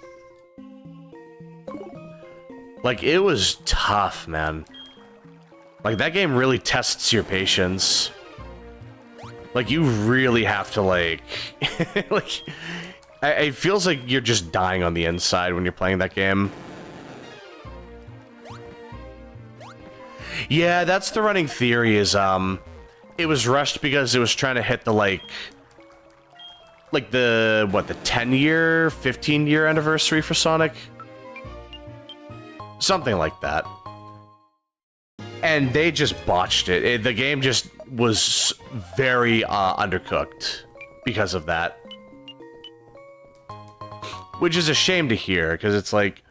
Like, it was tough, man. Like, that game really tests your patience. Like, you really have to, like... like, it feels like you're just dying on the inside when you're playing that game. Yeah, that's the running theory, is, it was rushed because it was trying to hit the, like the, what, the 10-year, 15-year anniversary for Sonic? Something like that. And they just botched it. The game just was very undercooked because of that. Which is a shame to hear, because it's like,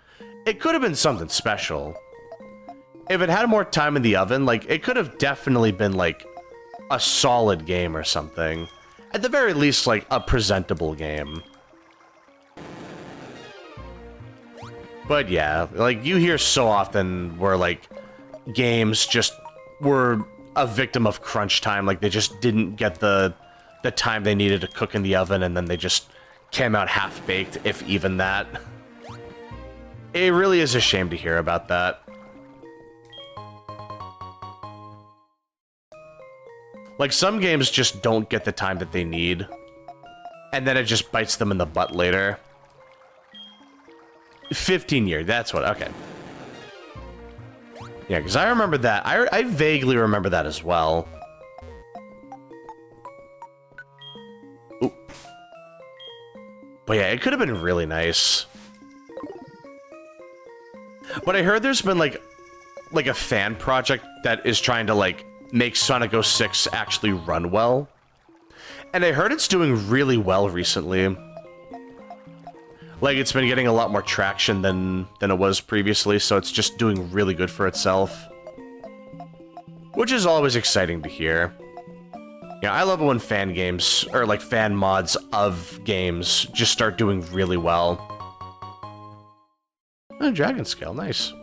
it could have been something special. If it had more time in the oven, like, it could have definitely been, like, a solid game or something. At the very least, like, a presentable game. But yeah, like, you hear so often where, like, games just were a victim of crunch time. Like, they just didn't get the time they needed to cook in the oven, and then they just came out half-baked, if even that. It really is a shame to hear about that. Like, some games just don't get the time that they need, and then it just bites them in the butt later. 15 year, that's what, okay. Yeah, because I remember that. I vaguely remember that as well. Ooh. But yeah, it could have been really nice. But I heard there's been, like a fan project that is trying to, like, makes Sonic 06 actually run well. And I heard it's doing really well recently. Like, it's been getting a lot more traction than it was previously, so it's just doing really good for itself. Which is always exciting to hear. Yeah, I love it when fan games, or like fan mods of games, just start doing really well. Oh, Dragon Scale, nice.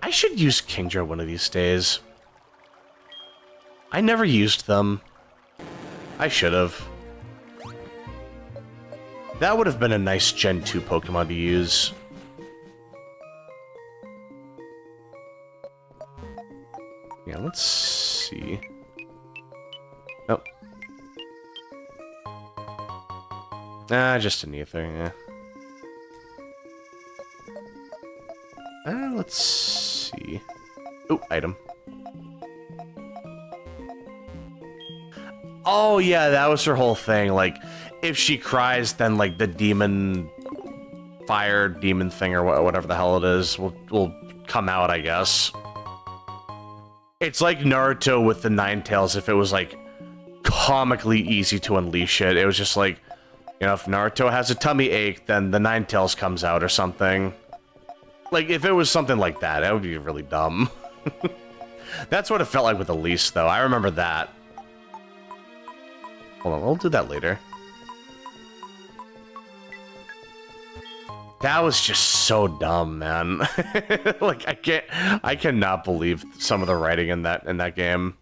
I should use Kingdra one of these days. I never used them. I should have. That would have been a nice Gen 2 Pokemon to use. Yeah, let's see. Oh. Just an ether, yeah. Let's see. Oh, item. Oh, yeah, that was her whole thing. Like, if she cries, then, like, the demon... fire demon thing, or whatever the hell it is, will come out, I guess. It's like Naruto with the Ninetales, if it was, like, comically easy to unleash it. It was just like, you know, if Naruto has a tummy ache, then the Ninetales comes out or something. Like, if it was something like that, that would be really dumb. That's what it felt like with Elise, though. I remember that. Hold on, we'll do that later. That was just so dumb, man. Like, I cannot believe some of the writing in that game.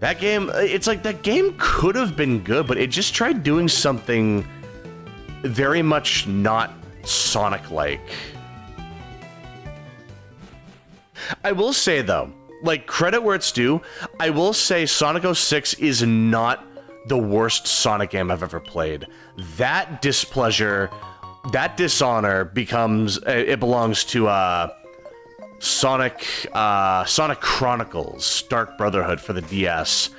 That game, it's like that game could have been good, but it just tried doing something very much not Sonic-like. I will say, though, like, credit where it's due, I will say Sonic 06 is not the worst Sonic game I've ever played. That displeasure, that dishonor becomes, it belongs to, Sonic Chronicles Dark Brotherhood for the DS.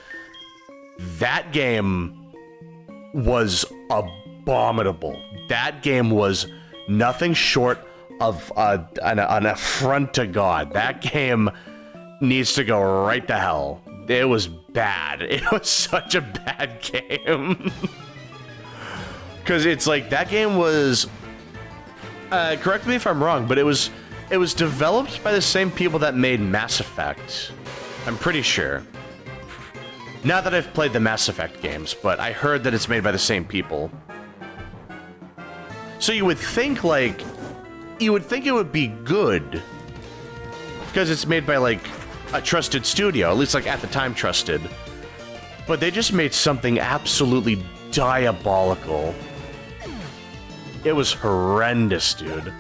That game was abominable. That game was nothing short of an affront to God. That game needs to go right to hell. It was bad. It was such a bad game. Because it's like, that game was... correct me if I'm wrong, but it was developed by the same people that made Mass Effect. I'm pretty sure. Not that I've played the Mass Effect games, but I heard that it's made by the same people. So you would think, like... You would think it would be good. Because it's made by, like, a trusted studio. At least, like, at the time, trusted. But they just made something absolutely diabolical. It was horrendous, dude.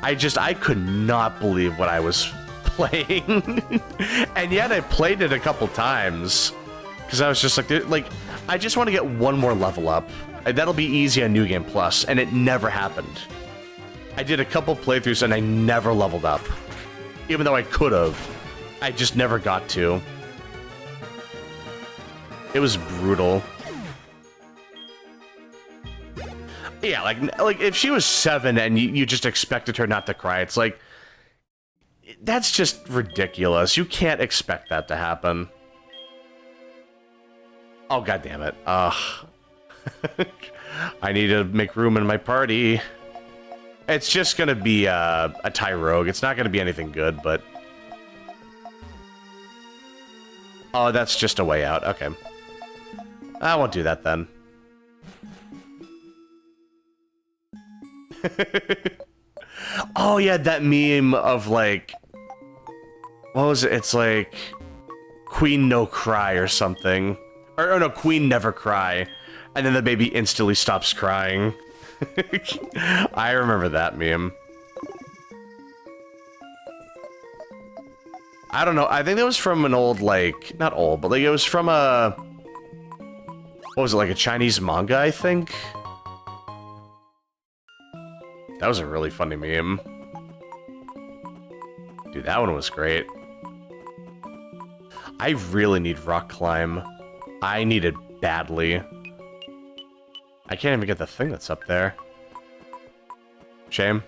I could not believe what I was playing. And yet I played it a couple times. Because I was just like, I just want to get one more level up. That'll be easy on New Game Plus, and it never happened. I did a couple playthroughs and I never leveled up. Even though I could have. I just never got to. It was brutal. Yeah, like if she was 7 and you just expected her not to cry, it's like... That's just ridiculous. You can't expect that to happen. Oh, goddammit. Ugh. I need to make room in my party. It's just gonna be a Tyrogue. It's not gonna be anything good, but... Oh, that's just a way out. Okay. I won't do that then. Oh, yeah, that meme of, like... What was it? It's like... Queen no cry or something. Or no, Queen never cry. And then the baby instantly stops crying. I remember that meme. I don't know, I think that was from an old, like... Not old, but like, it was from a... What was it, like a Chinese manga, I think? That was a really funny meme. Dude, that one was great. I really need Rock Climb. I need it badly. I can't even get the thing that's up there. Shame.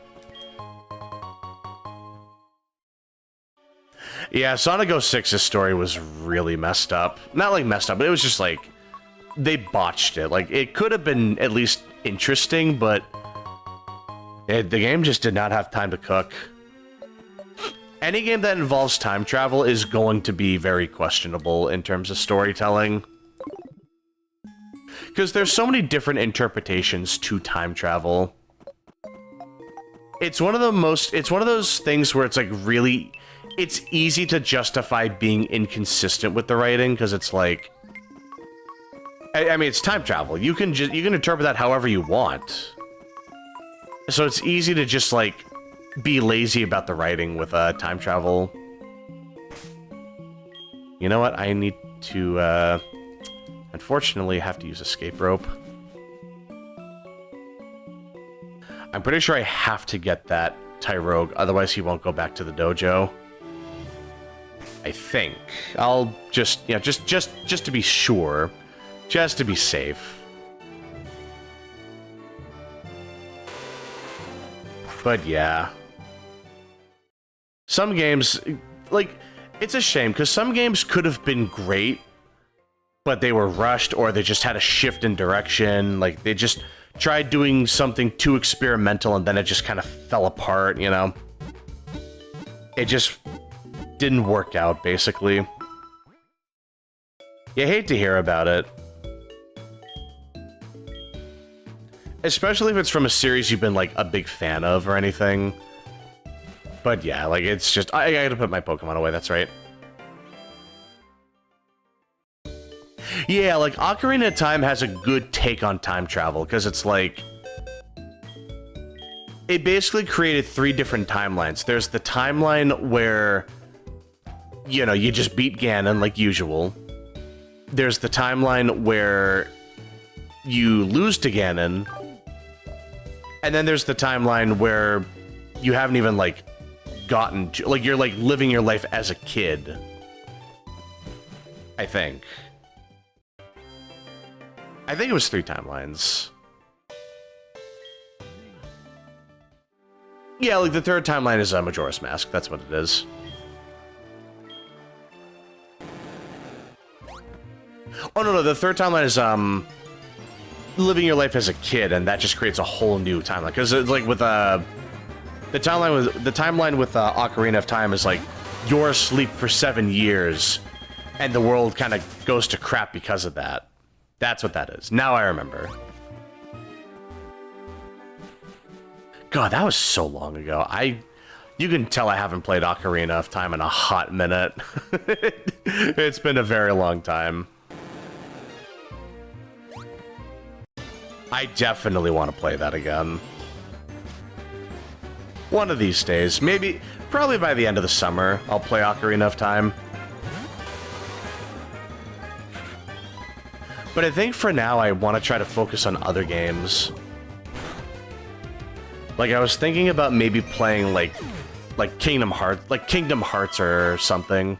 Yeah, Sonic 06's story was really messed up. Not like messed up, but it was just like they botched it. Like it could have been at least interesting, but the game just did not have time to cook. Any game that involves time travel is going to be very questionable in terms of storytelling. Because there's so many different interpretations to time travel. It's one of those things where it's like really, it's easy to justify being inconsistent with the writing, because it's like, I mean, it's time travel. You can interpret that however you want. So it's easy to just like be lazy about the writing with time travel. You know what? I need to unfortunately have to use escape rope. I'm pretty sure I have to get that Tyrogue, otherwise he won't go back to the dojo. I think. I'll just, you know, just to be sure. Just to be safe. But yeah. Some games, like, it's a shame, because some games could have been great, but they were rushed, or they just had a shift in direction. Like, they just tried doing something too experimental, and then it just kind of fell apart, you know? It just didn't work out, basically. You hate to hear about it. Especially if it's from a series you've been, like, a big fan of or anything. But yeah, like, it's just... I gotta put my Pokemon away, that's right. Yeah, like, Ocarina of Time has a good take on time travel, because it's like... It basically created 3 different timelines. There's the timeline where, you know, you just beat Ganon like usual. There's the timeline where you lose to Ganon. And then there's the timeline where you haven't even, like, gotten to... Like, you're, like, living your life as a kid. I think. I think it was 3 timelines. Yeah, like, the 3rd timeline is Majora's Mask. That's what it is. Oh, no, the 3rd timeline is, living your life as a kid, and that just creates a whole new timeline. Because it's like with the timeline with Ocarina of Time is like you're asleep for 7 years, and the world kind of goes to crap because of that. That's what that is. Now I remember. God, that was so long ago. You can tell I haven't played Ocarina of Time in a hot minute. It's been a very long time. I definitely want to play that again. One of these days. Maybe, probably by the end of the summer, I'll play Ocarina of Time. But I think for now, I want to try to focus on other games. Like, I was thinking about maybe playing, like Kingdom Hearts or something.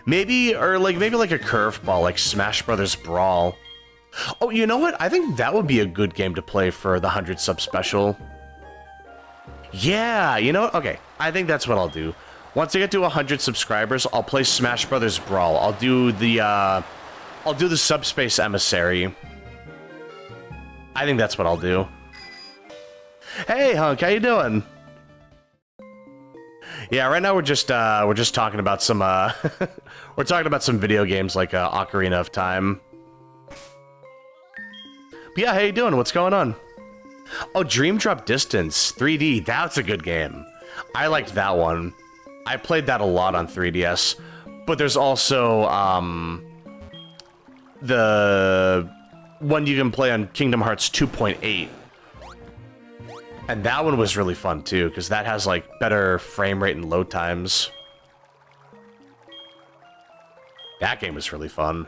Maybe like a curveball, like Smash Brothers Brawl. Oh, you know what? I think that would be a good game to play for the 100 sub special. Yeah, you know what? Okay, I think that's what I'll do. Once I get to 100 subscribers, I'll play Smash Brothers Brawl. I'll do the Subspace Emissary. I think that's what I'll do. Hey, Hunk, how you doing? Yeah, right now we're just talking about some we're talking about some video games like Ocarina of Time. But yeah, how you doing? What's going on? Oh, Dream Drop Distance 3D. That's a good game. I liked that one. I played that a lot on 3DS. But there's also the one you can play on Kingdom Hearts 2.8. And that one was really fun too, because that has like better frame rate and load times. That game was really fun.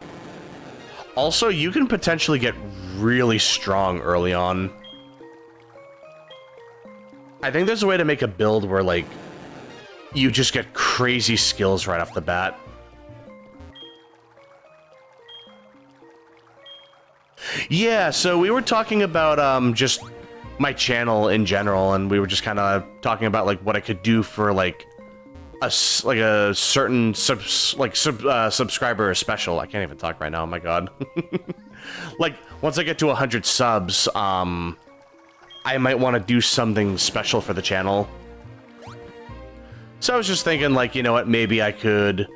Also, you can potentially get really strong early on. I think there's a way to make a build where, like, you just get crazy skills right off the bat. Yeah, so we were talking about, just my channel in general, and we were just kind of talking about, like, what I could do for, like, like a certain subscriber special. I can't even talk right now. Oh my god. Like once I get to 100 subs, I might want to do something special for the channel. So I was just thinking, like, you know what, maybe I could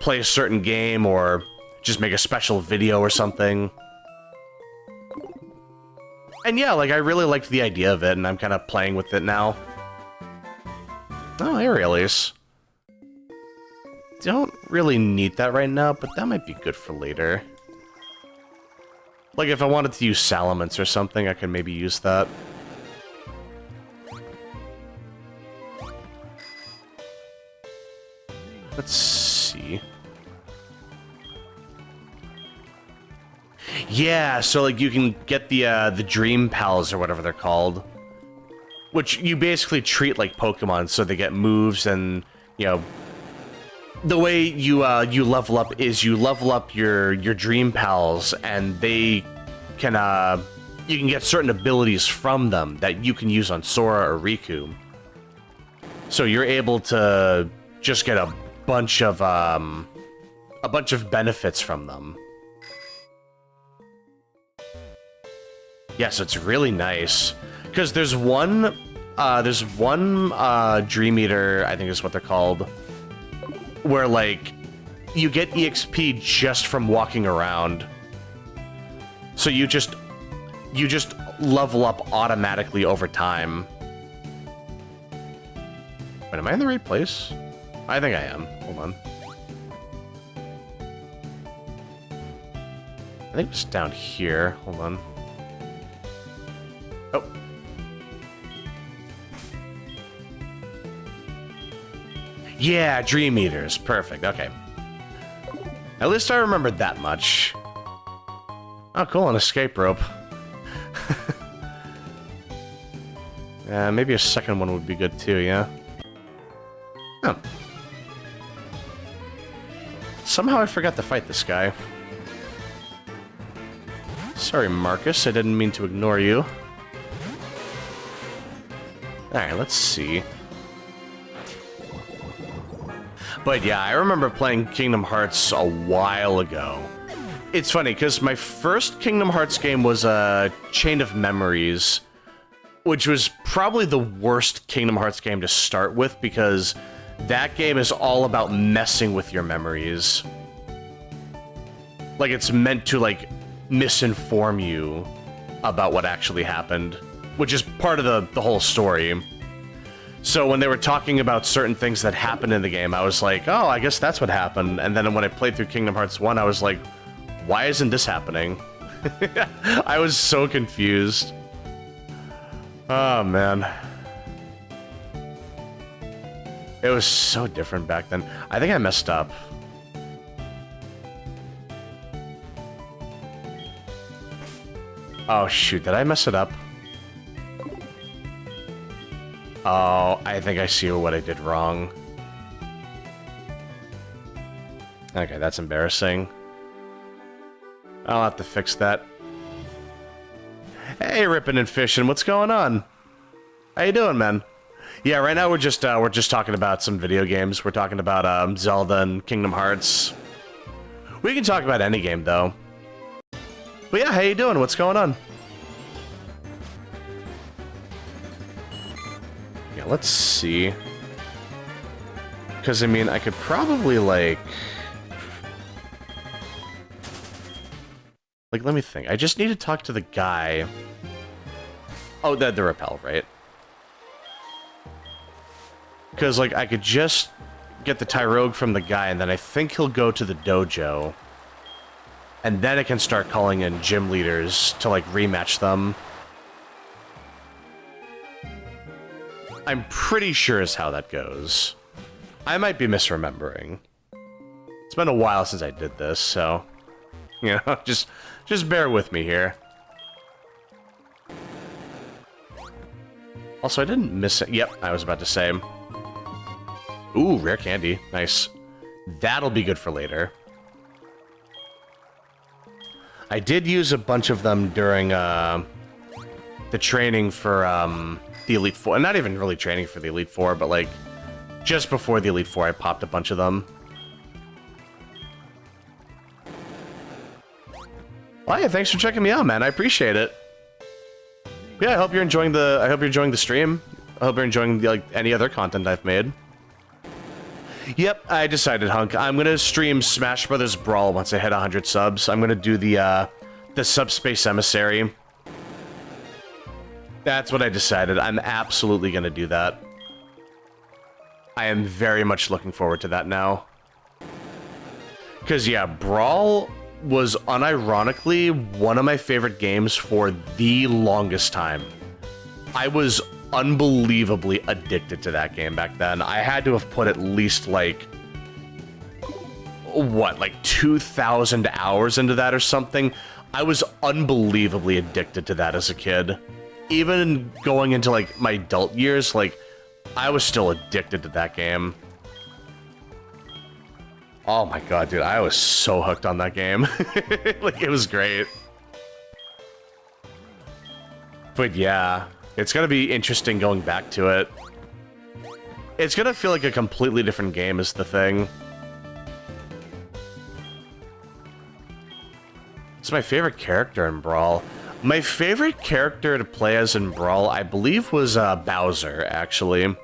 play a certain game or just make a special video or something. And yeah, like, I really liked the idea of it, and I'm kind of playing with it now. Oh, aerials. Don't really need that right now, but that might be good for later. Like, if I wanted to use Salamence or something, I could maybe use that. Let's see. Yeah, so, like, you can get the Dream Pals or whatever they're called. Which you basically treat like Pokemon, so they get moves and, you know... The way you level up is you level up your Dream Pals, and they can, you can get certain abilities from them that you can use on Sora or Riku. So you're able to just get a bunch of benefits from them. Yeah, so it's really nice. Because there's one Dream Eater, I think is what they're called, where, like, you get EXP just from walking around. So you just level up automatically over time. Wait, am I in the right place? I think I am. Hold on. I think it's down here. Hold on. Oh. Yeah, Dream Eaters. Perfect. Okay. At least I remembered that much. Oh, cool. An escape rope. Maybe a second one would be good too, yeah? Oh. Somehow I forgot to fight this guy. Sorry, Marcus. I didn't mean to ignore you. Alright, let's see. But yeah, I remember playing Kingdom Hearts a while ago. It's funny, because my first Kingdom Hearts game was Chain of Memories, which was probably the worst Kingdom Hearts game to start with, because that game is all about messing with your memories. Like, it's meant to, like, misinform you about what actually happened, which is part of the whole story. So when they were talking about certain things that happened in the game, I was like, oh, I guess that's what happened. And then when I played through Kingdom Hearts 1, I was like, why isn't this happening? I was so confused. Oh, man. It was so different back then. I think I messed up. Oh, shoot. Did I mess it up? Oh, I think I see what I did wrong. Okay, that's embarrassing. I'll have to fix that. Hey, Rippin' and Fishin', what's going on? How you doing, man? Yeah, right now we're just talking about some video games. We're talking about Zelda and Kingdom Hearts. We can talk about any game, though. But yeah, how you doing? What's going on? Yeah, let's see. Because, I mean, I could probably, like, let me think. I just need to talk to the guy. Oh, the repel, right? Because, like, I could just get the Tyrogue from the guy, and then I think he'll go to the dojo. And then I can start calling in gym leaders to, like, rematch them. I'm pretty sure is how that goes. I might be misremembering. It's been a while since I did this, so... You know, just bear with me here. Also, I didn't miss it. Yep, I was about to say. Ooh, rare candy. Nice. That'll be good for later. I did use a bunch of them during the training for the Elite Four. Not even really training for the Elite Four, but like Just before the Elite Four, I popped a bunch of them. Oh yeah, thanks for checking me out, man. I appreciate it. Yeah, I hope you're enjoying the stream. I hope you're enjoying like any other content I've made. Yep, I decided, Hunk. I'm gonna stream Smash Brothers Brawl once I hit 100 subs. I'm gonna do the Subspace Emissary. That's what I decided. I'm absolutely gonna do that. I am very much looking forward to that now. Because, yeah, Brawl was unironically one of my favorite games for the longest time. I was unbelievably addicted to that game back then. I had to have put at least, like, what, like 2,000 hours into that or something? I was unbelievably addicted to that as a kid. Even going into, like, my adult years, like, I was still addicted to that game. Oh my god, dude, I was so hooked on that game. Like, it was great. But yeah, it's gonna be interesting going back to it. It's gonna feel like a completely different game is the thing. It's my favorite character in Brawl. My favorite character to play as in Brawl, I believe, was Bowser, actually.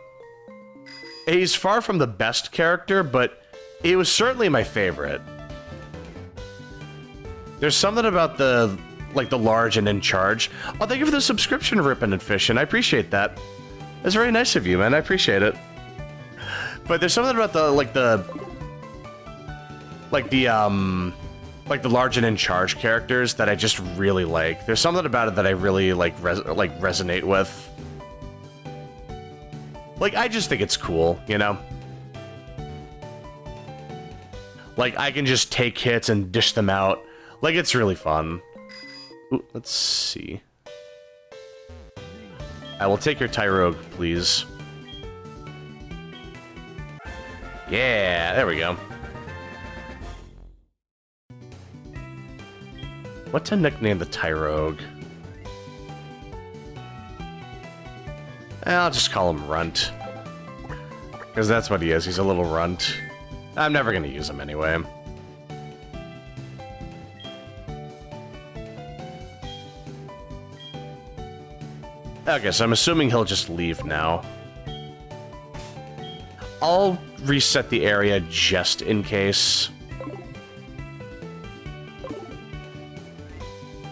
He's far from the best character, but he was certainly my favorite. There's something about the large and in charge. Oh, thank you for the subscription, Rippin' and Fishin'. I appreciate that. That's very nice of you, man. I appreciate it. But there's something about the large and in charge characters that I just really like. There's something about it that I really resonate with. Like, I just think it's cool, you know? Like, I can just take hits and dish them out. Like, it's really fun. Ooh, let's see. I will take your Tyrogue, please. Yeah, there we go. What to nickname the Tyrogue? I'll just call him Runt. Because that's what he is, he's a little runt. I'm never gonna use him anyway. Okay, so I'm assuming he'll just leave now. I'll reset the area just in case.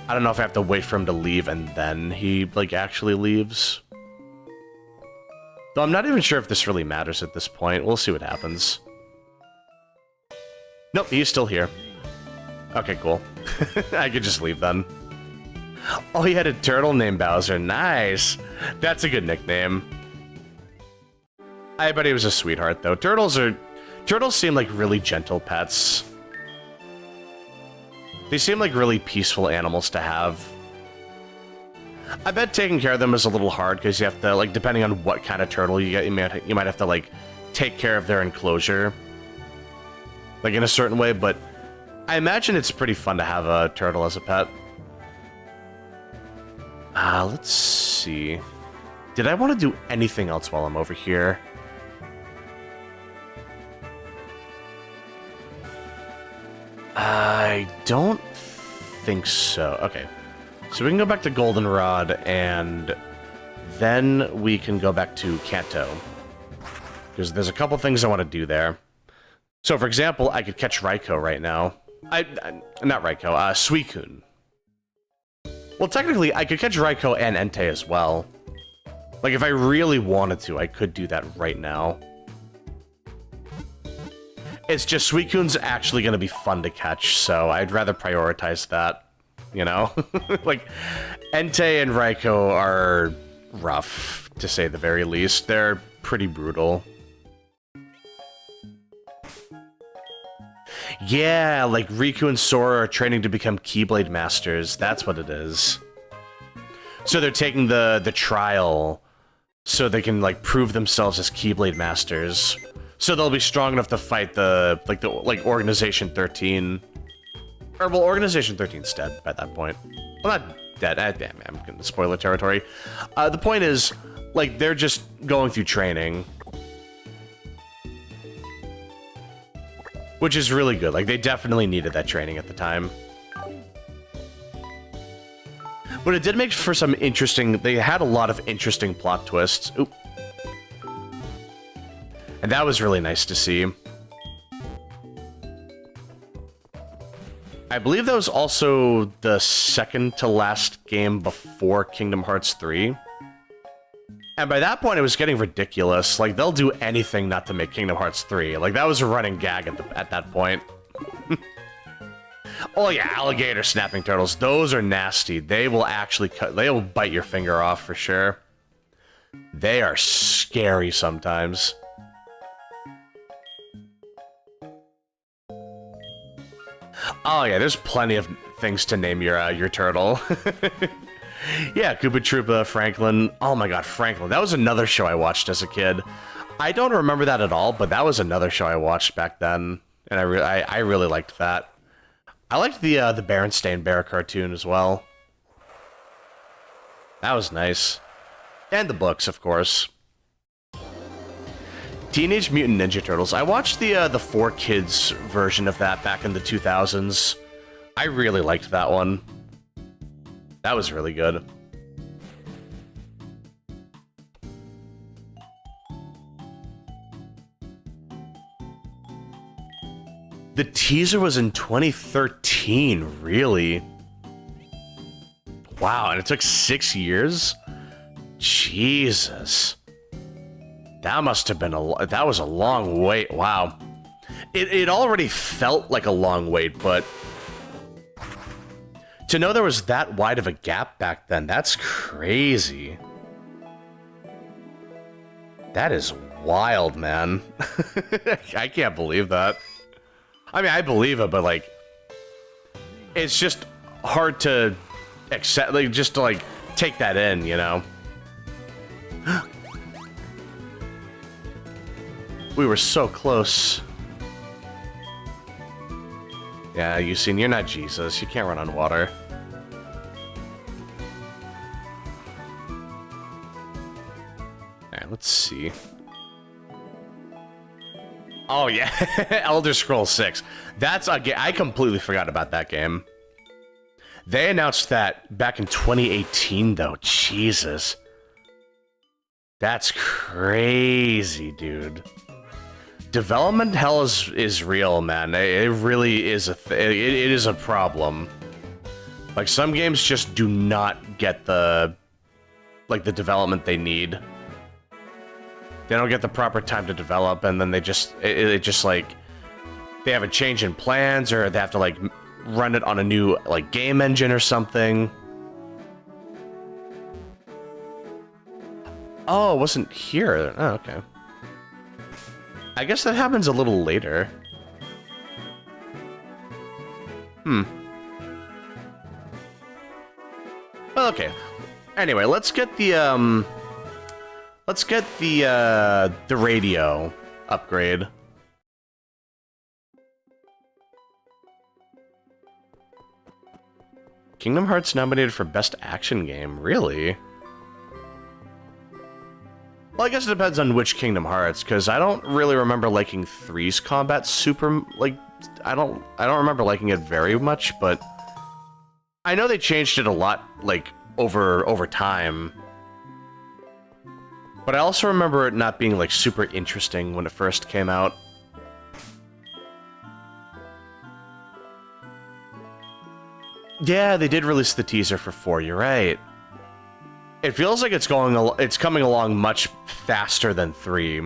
I don't know if I have to wait for him to leave and then he, like, actually leaves. Though I'm not even sure if this really matters at this point. We'll see what happens. Nope, he's still here. Okay, cool. I could just leave then. Oh, he had a turtle named Bowser. Nice. That's a good nickname. I bet he was a sweetheart, though. Turtles seem like really gentle pets. They seem like really peaceful animals to have. I bet taking care of them is a little hard because you have to, like, depending on what kind of turtle you get, you might have to, like, take care of their enclosure. Like, in a certain way, but I imagine it's pretty fun to have a turtle as a pet. Let's see. Did I want to do anything else while I'm over here? I don't think so. Okay. So we can go back to Goldenrod, and then we can go back to Kanto. Because there's a couple things I want to do there. So, for example, I could catch Raikou right now. Not Raikou, Suicune. Well, technically, I could catch Raikou and Entei as well. Like, if I really wanted to, I could do that right now. It's just Suicune's actually going to be fun to catch, so I'd rather prioritize that, you know? Like, Entei and Raikou are rough, to say the very least. They're pretty brutal. Yeah, like Riku and Sora are training to become Keyblade Masters. That's what it is. So they're taking the trial so they can, like, prove themselves as Keyblade Masters. So they'll be strong enough to fight the Organization 13. Or, well, Organization 13's dead by that point. Well, not dead. Damn, I'm getting the spoiler territory. The point is, like, they're just going through training. which is really good. Like, they definitely needed that training at the time. But it did make for some interesting... They had a lot of interesting plot twists. Oop. And that was really nice to see. I believe that was also the second to last game before Kingdom Hearts 3. And by that point, it was getting ridiculous. Like, they'll do anything not to make Kingdom Hearts 3. Like, that was a running gag at that point. Oh yeah, alligator snapping turtles. Those are nasty. They will actually they will bite your finger off for sure. They are scary sometimes. Oh yeah, there's plenty of things to name your turtle. Yeah, Koopa Troopa, Franklin. Oh my god, Franklin. That was another show I watched as a kid. I don't remember that at all, but that was another show I watched back then, and I really liked that. I liked the Berenstain Bear cartoon as well. That was nice. And the books, of course. Teenage Mutant Ninja Turtles. I watched the 4Kids version of that back in the 2000s. I really liked that one. That was really good. The teaser was in 2013, really? Wow, and it took 6 years? Jesus. That must have been that was a long wait, wow. It already felt like a long wait, but to know there was that wide of a gap back then, that's crazy. That is wild, man. I can't believe that. I mean, I believe it, but, like, it's just hard to accept, like, just to, like, take that in, you know? We were so close. Yeah, Yusin, you're not Jesus. You can't run on water. Alright, let's see. Oh, yeah. Elder Scrolls 6. That's a game. I completely forgot about that game. They announced that back in 2018, though. Jesus. That's crazy, dude. Development hell is real, man. It really is it is a problem. Like, some games just do not get the development they need. They don't get the proper time to develop, and then they just it just like they have a change in plans, or they have to like run it on a new like game engine or something. Oh, it wasn't here. Oh, okay. I guess that happens a little later. Well, okay. Anyway, let's get the radio upgrade. Kingdom Hearts nominated for Best Action Game. Really? Well, I guess it depends on which Kingdom Hearts, because I don't really remember liking 3's combat super, like, I don't remember liking it very much, but I know they changed it a lot, like, over time. But I also remember it not being, like, super interesting when it first came out. Yeah, they did release the teaser for 4, you're right. It feels like it's coming along much faster than 3.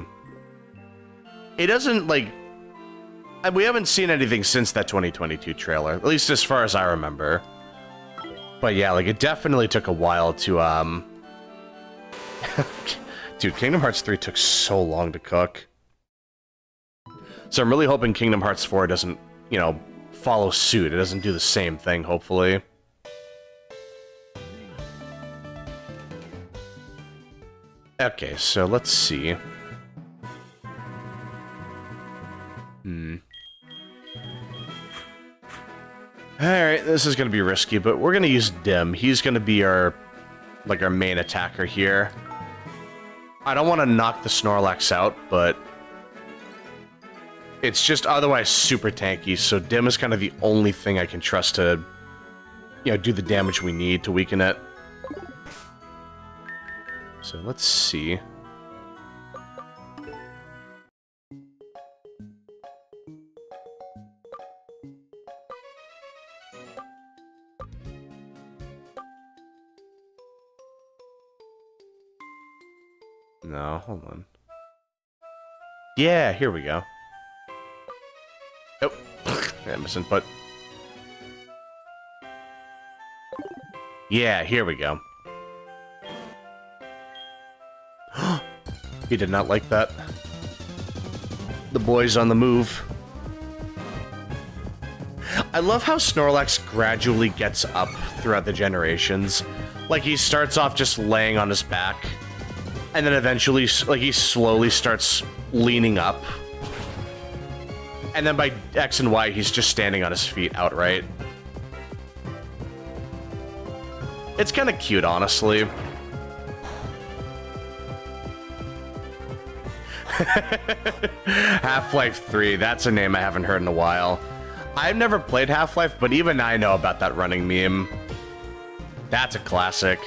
It doesn't, like... We haven't seen anything since that 2022 trailer, at least as far as I remember. But yeah, like, it definitely took a while to, Dude, Kingdom Hearts 3 took so long to cook. So I'm really hoping Kingdom Hearts 4 doesn't, you know, follow suit. It doesn't do the same thing, hopefully. Okay, so let's see. Alright, this is gonna be risky, but we're gonna use Dim. He's gonna be our main attacker here. I don't want to knock the Snorlax out, but It's just otherwise super tanky, so Dim is kind of the only thing I can trust to, you know, do the damage we need to weaken it. So let's see. No, hold on. Yeah, here we go. Oh, yeah, misinput. Yeah, here we go. He did not like that. The boy's on the move. I love how Snorlax gradually gets up throughout the generations. Like, he starts off just laying on his back, and then eventually, like, he slowly starts leaning up. And then by X and Y, he's just standing on his feet outright. It's kind of cute, honestly. Half-Life 3, that's a name I haven't heard in a while. I've never played Half-Life, but even I know about that running meme. That's a classic.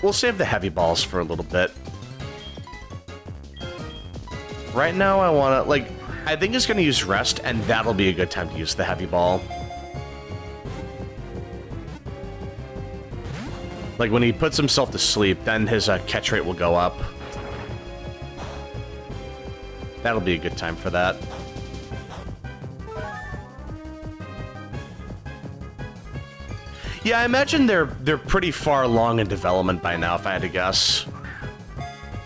We'll save the heavy balls for a little bit. Right now, I want to, like, I think he's going to use Rest, and that'll be a good time to use the heavy ball. Like, when he puts himself to sleep, then his catch rate will go up. That'll be a good time for that. Yeah, I imagine they're pretty far along in development by now, if I had to guess.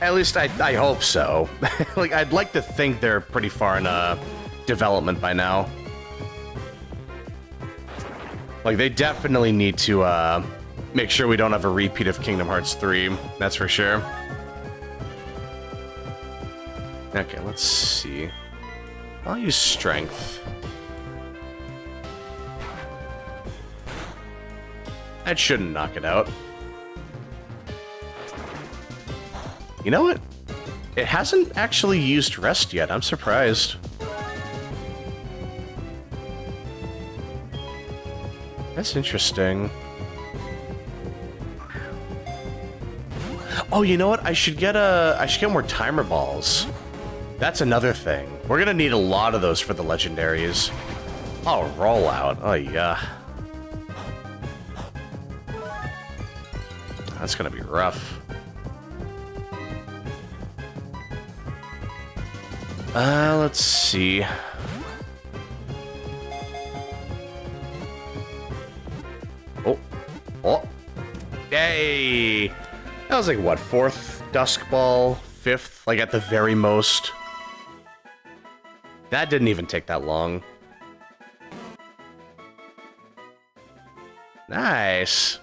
At least I hope so. Like, I'd like to think they're pretty far in development by now. Like, they definitely need to make sure we don't have a repeat of Kingdom Hearts 3. That's for sure. Okay, let's see. I'll use Strength. That shouldn't knock it out. You know what? It hasn't actually used Rest yet. I'm surprised. That's interesting. Oh, you know what? I should get more timer balls. That's another thing. We're gonna need a lot of those for the legendaries. Oh, rollout. Oh, yeah. That's gonna be rough. Let's see. Oh. Oh. Yay! That was like, what, 4th Dusk Ball? 5th? Like, at the very most. That didn't even take that long. Nice.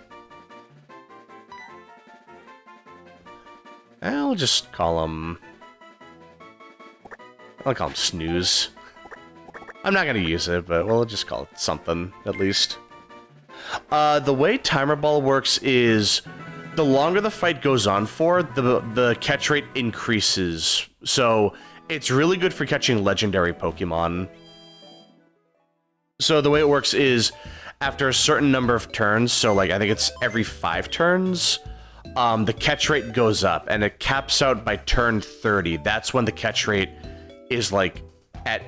I'll just call him... I'll call him Snooze. I'm not gonna use it, but we'll just call it something, at least. The way Timer Ball works is... the longer the fight goes on for, the catch rate increases. So, it's really good for catching legendary Pokemon. So the way it works is, after a certain number of turns, so like I think it's every 5 turns, the catch rate goes up, and it caps out by turn 30. That's when the catch rate is like at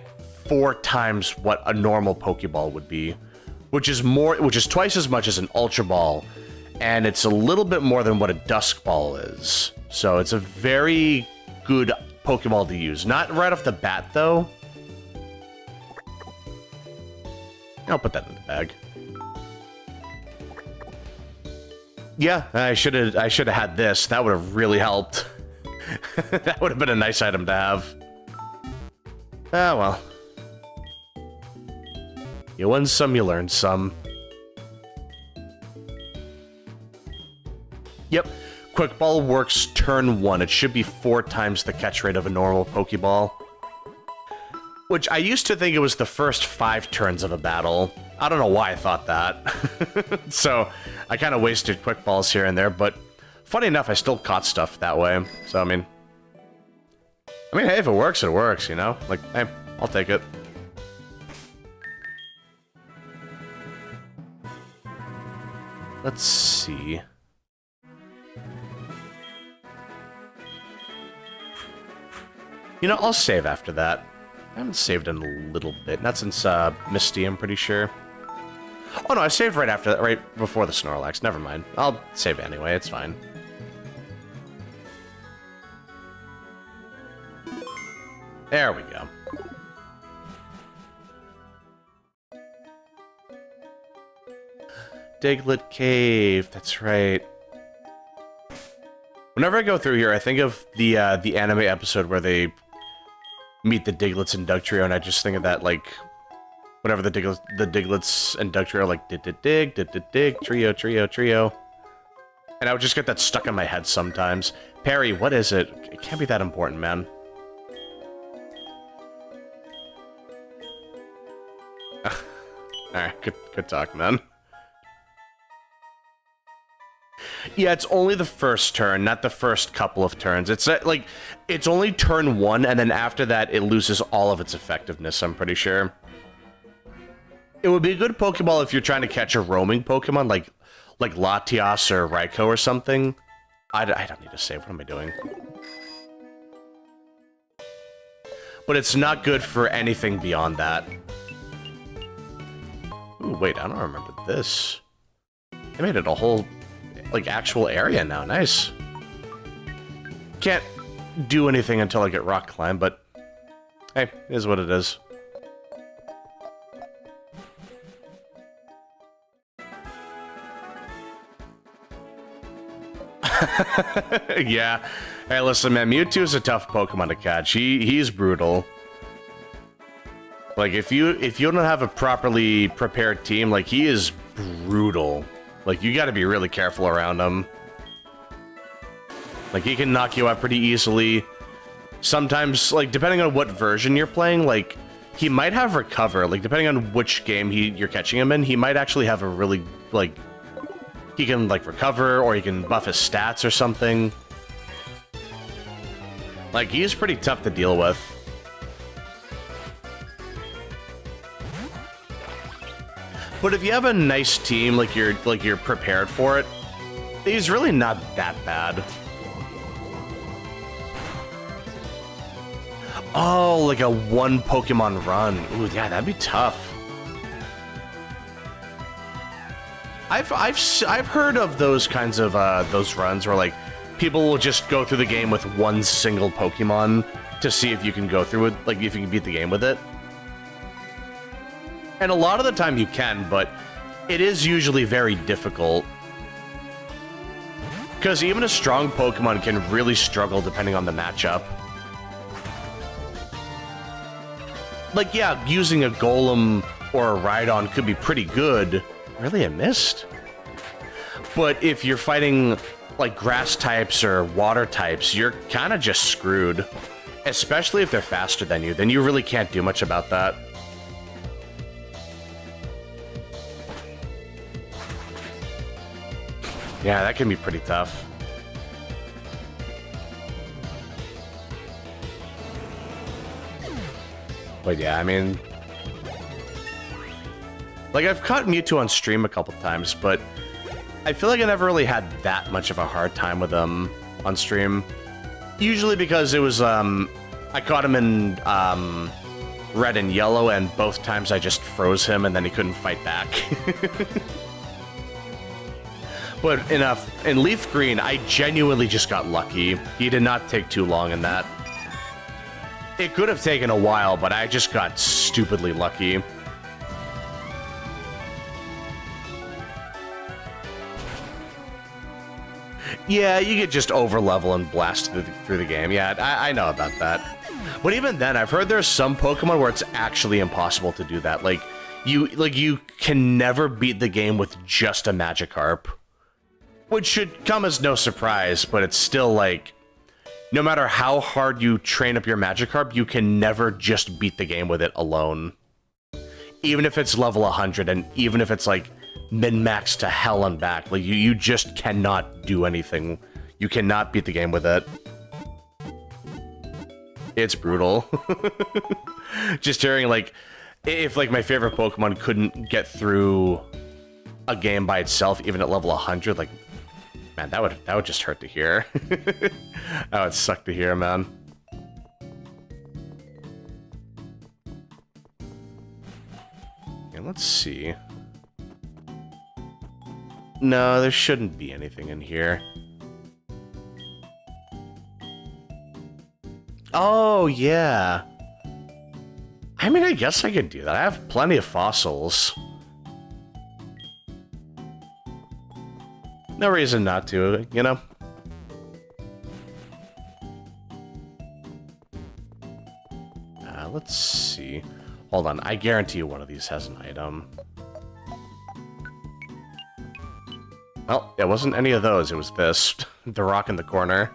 4 times what a normal Pokeball would be, which is twice as much as an Ultra Ball, and it's a little bit more than what a Dusk Ball is. So it's a very good Pokeball to use. Not right off the bat, though. I'll put that in the bag. Yeah, I should have had this. That would have really helped. That would have been a nice item to have. Ah, well. You win some, you learn some. Yep. Quick Ball works turn 1. It should be 4 times the catch rate of a normal Pokeball. Which I used to think it was the first 5 turns of a battle. I don't know why I thought that. So, I kind of wasted Quick Balls here and there, but funny enough, I still caught stuff that way. So, I mean, hey, if it works, you know? Like, hey, I'll take it. Let's see. You know, I'll save after that. I haven't saved in a little bit. Not since Misty, I'm pretty sure. Oh no, I saved right after that, right before the Snorlax. Never mind. I'll save anyway, it's fine. There we go. Diglett Cave, that's right. Whenever I go through here, I think of the anime episode where they meet the Diglets and Dugtrio, and I just think of that, like, whenever the Diglets and Dugtrio are like, dig, trio. And I would just get that stuck in my head sometimes. Perry, what is it? It can't be that important, man. Alright, good talk, man. Yeah, it's only the first turn, not the first couple of turns. It's like, it's only turn 1, and then after that, it loses all of its effectiveness, I'm pretty sure. It would be a good Pokeball if you're trying to catch a roaming Pokemon, like Latias or Raikou or something. I don't need to save, what am I doing? But it's not good for anything beyond that. Ooh, wait, I don't remember this. They made it a whole, like, actual area now. Nice. Can't do anything until I get Rock Climb, but hey, it is what it is. Yeah. Hey, listen, man, Mewtwo is a tough Pokemon to catch. He's brutal. Like, if you don't have a properly prepared team, like, he is brutal. Like, you gotta be really careful around him. Like, he can knock you out pretty easily. Sometimes, like, depending on what version you're playing, like, he might have Recover. Like, depending on which game you're catching him in, he might actually have a really, like, he can, like, recover, or he can buff his stats or something. Like, he's pretty tough to deal with. But if you have a nice team, like you're prepared for it, he's really not that bad. Oh, like a one Pokemon run. Ooh, yeah, that'd be tough. I've heard of those kinds of those runs where, like, people will just go through the game with one single Pokemon to see if you can go through it, like if you can beat the game with it. And a lot of the time you can, but it is usually very difficult. Because even a strong Pokemon can really struggle depending on the matchup. Like, yeah, using a Golem or a Rhydon could be pretty good. Really, I missed? But if you're fighting, like, grass types or water types, you're kind of just screwed. Especially if they're faster than you, then you really can't do much about that. Yeah, that can be pretty tough. But yeah, I mean, like, I've caught Mewtwo on stream a couple times, but I feel like I never really had that much of a hard time with him on stream. Usually because it was, I caught him in, red and yellow, and both times I just froze him and then he couldn't fight back. But in Leaf Green, I genuinely just got lucky. He did not take too long in that. It could have taken a while, but I just got stupidly lucky. Yeah, you could just overlevel and blast through the game. Yeah, I know about that. But even then, I've heard there's some Pokemon where it's actually impossible to do that. Like, you can never beat the game with just a Magikarp. Which should come as no surprise, but it's still like, no matter how hard you train up your Magikarp, you can never just beat the game with it alone. Even if it's level 100, and even if it's like min-max to hell and back, like you just cannot do anything. You cannot beat the game with it. It's brutal. Just hearing, like, if, like, my favorite Pokemon couldn't get through a game by itself, even at level 100, like, man, that would just hurt to hear. That would suck to hear, man. Okay, let's see. No, there shouldn't be anything in here. Oh, yeah. I mean, I guess I could do that. I have plenty of fossils. No reason not to, you know? Let's see. Hold on, I guarantee you one of these has an item. Well, it wasn't any of those, it was this. The rock in the corner.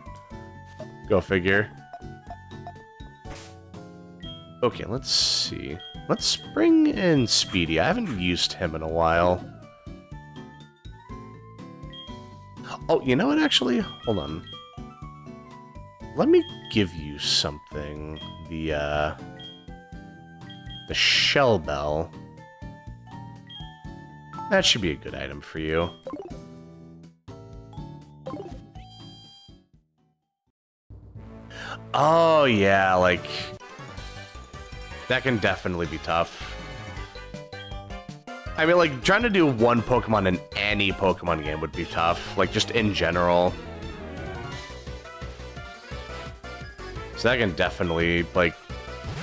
Go figure. Okay, let's see. Let's bring in Speedy. I haven't used him in a while. Oh, you know what, actually? Hold on. Let me give you something. The Shell Bell. That should be a good item for you. Oh, yeah, like... that can definitely be tough. I mean, like, trying to do one Pokemon in any Pokemon game would be tough. Like, just in general. So that can definitely, like...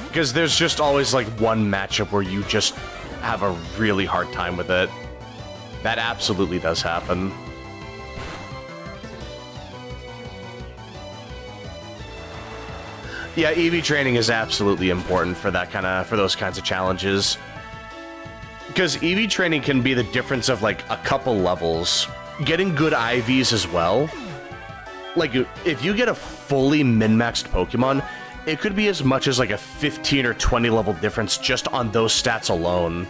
because there's just always, like, one matchup where you just have a really hard time with it. That absolutely does happen. Yeah, EV training is absolutely important for that for those kinds of challenges. Because EV training can be the difference of, like, a couple levels. Getting good IVs as well. Like, if you get a fully min-maxed Pokemon, it could be as much as, like, a 15 or 20 level difference just on those stats alone.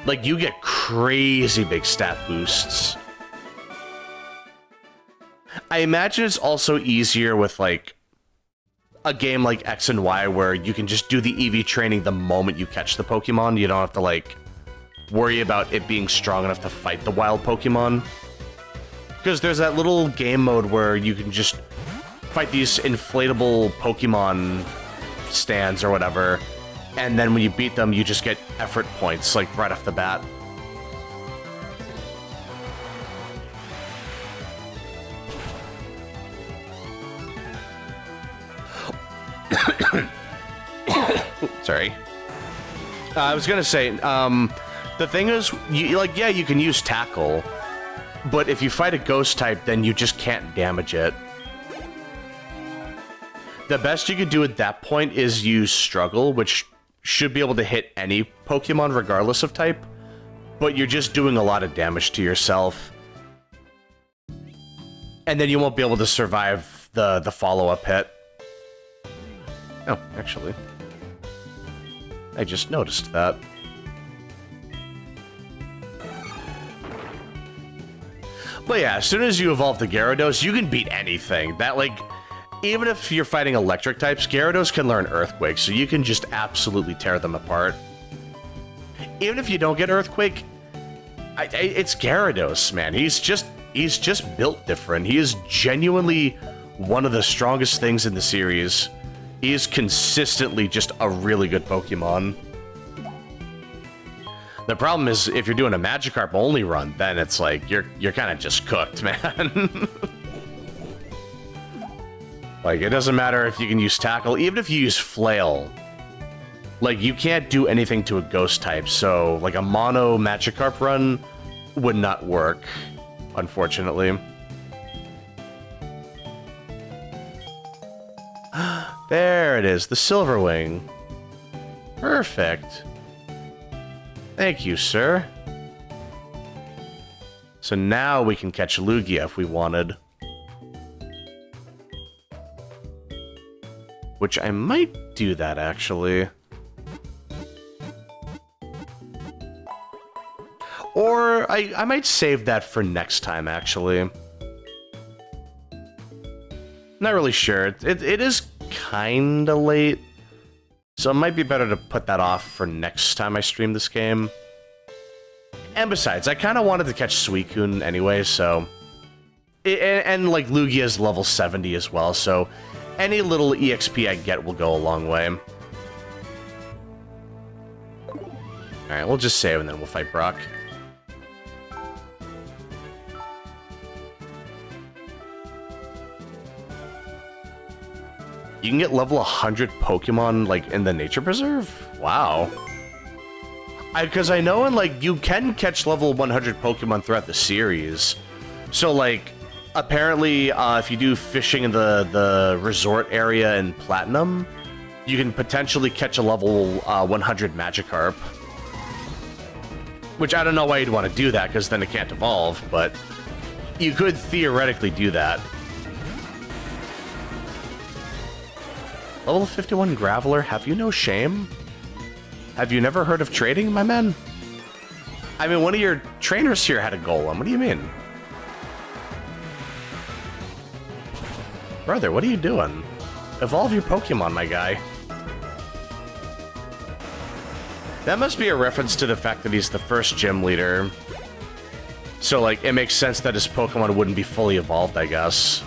Like, you get crazy big stat boosts. I imagine it's also easier with, like, a game like X and Y where you can just do the EV training the moment you catch the Pokemon. You don't have to, like, worry about it being strong enough to fight the wild Pokemon. Because there's that little game mode where you can just fight these inflatable Pokemon stands or whatever, and then when you beat them, you just get effort points, like, right off the bat. Sorry. I was gonna say, the thing is, yeah, you can use Tackle, but if you fight a ghost type, then you just can't damage it. The best you could do at that point is use Struggle, which should be able to hit any Pokemon regardless of type, but you're just doing a lot of damage to yourself. And then you won't be able to survive the follow-up hit. Oh, actually, I just noticed that. But yeah, as soon as you evolve the Gyarados, you can beat anything. That, like, even if you're fighting electric types, Gyarados can learn Earthquake, so you can just absolutely tear them apart. Even if you don't get Earthquake, it's Gyarados, man. He's just built different. He is genuinely one of the strongest things in the series. He is consistently just a really good Pokemon. The problem is, if you're doing a Magikarp only run, then it's like, you're kind of just cooked, man. Like, it doesn't matter if you can use Tackle, even if you use Flail. Like, you can't do anything to a Ghost type, so, like, a mono Magikarp run would not work, unfortunately. There it is, the Silverwing. Perfect. Thank you, sir. So now we can catch Lugia if we wanted. Which I might do that, actually. Or I might save that for next time, actually. Not really sure. It is kinda late. So it might be better to put that off for next time I stream this game. And besides, I kind of wanted to catch Suicune anyway, so... And like, Lugia's level 70 as well, so any little EXP I get will go a long way. Alright, we'll just save and then we'll fight Brock. You can get level 100 Pokemon, like, in the Nature Preserve? Wow. Because I know, like, you can catch level 100 Pokemon throughout the series. So, like, apparently, if you do fishing in the resort area in Platinum, you can potentially catch a level 100 Magikarp. Which I don't know why you'd want to do that, because then it can't evolve, but you could theoretically do that. Level 51 Graveler, have you no shame? Have you never heard of trading, my man? I mean, one of your trainers here had a golem, what do you mean? Brother, what are you doing? Evolve your Pokemon, my guy. That must be a reference to the fact that he's the first gym leader. So, like, it makes sense that his Pokemon wouldn't be fully evolved, I guess.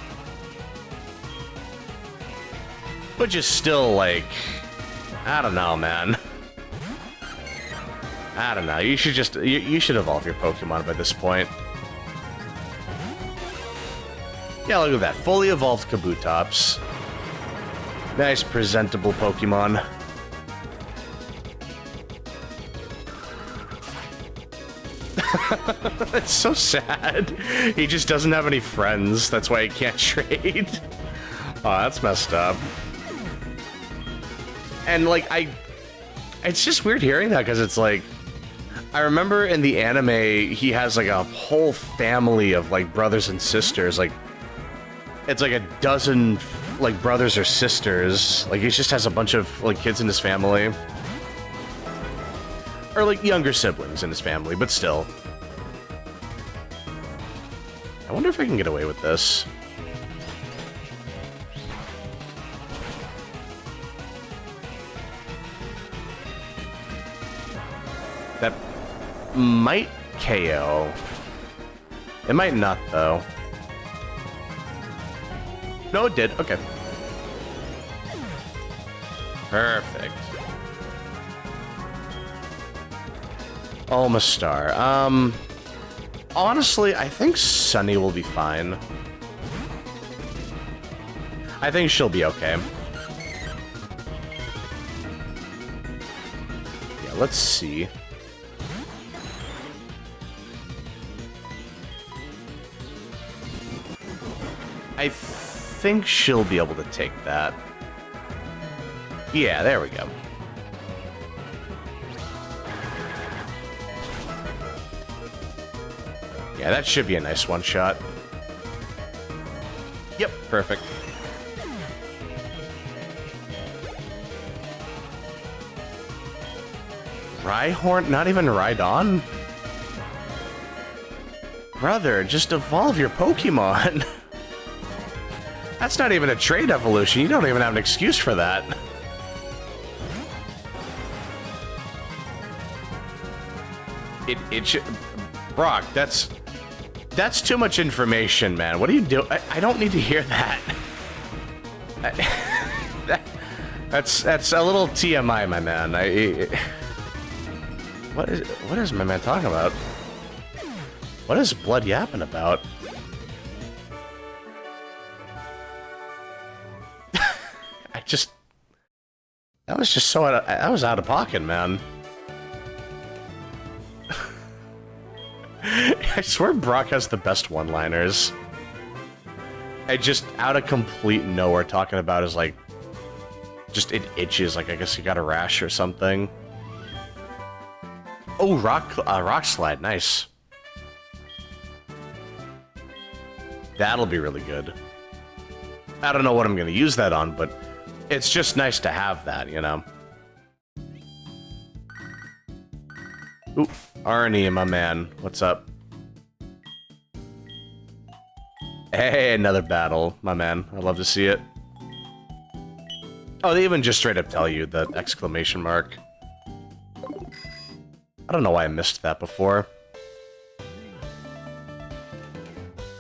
Which is still, like... I don't know, man. I don't know. You should just... You should evolve your Pokemon by this point. Yeah, look at that. Fully evolved Kabutops. Nice, presentable Pokemon. It's so sad. He just doesn't have any friends. That's why he can't trade. Oh, that's messed up. And, like, it's just weird hearing that, because it's like... I remember in the anime, he has, like, a whole family of, like, brothers and sisters. Like, it's like a dozen, like, brothers or sisters. Like, he just has a bunch of, like, kids in his family. Or, like, younger siblings in his family, but still. I wonder if I can get away with this. That might KO. It might not, though. No, it did. Okay. Perfect. Omastar. Honestly, I think Sunny will be fine. I think she'll be okay. Yeah, let's see. I think she'll be able to take that. Yeah, there we go. Yeah, that should be a nice one-shot. Yep, perfect. Rhyhorn? Not even Rhydon? Brother, just evolve your Pokemon. That's not even a trade evolution. You don't even have an excuse for that. It should... Brock, that's too much information, man. What do you do? I don't need to hear that. That's a little TMI, my man. What is my man talking about? What is Blood yapping about? That was just so that was out of pocket, man. I swear Brock has the best one-liners. I just, out of complete nowhere, talking about is like, just it itches, like I guess you got a rash or something. Oh, rock slide, nice. That'll be really good. I don't know what I'm gonna use that on, but it's just nice to have that, you know? Ooh, Arnie, my man, what's up? Hey, another battle, my man. I love to see it. Oh, they even just straight up tell you the exclamation mark. I don't know why I missed that before.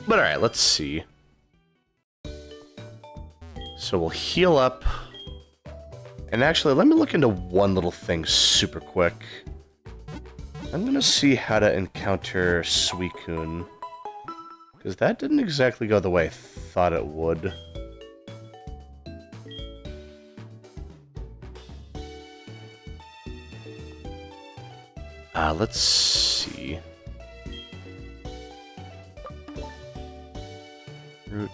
But alright, let's see. So we'll heal up. And actually, let me look into one little thing super quick. I'm gonna see how to encounter Suicune. Because that didn't exactly go the way I thought it would. Let's see. Root.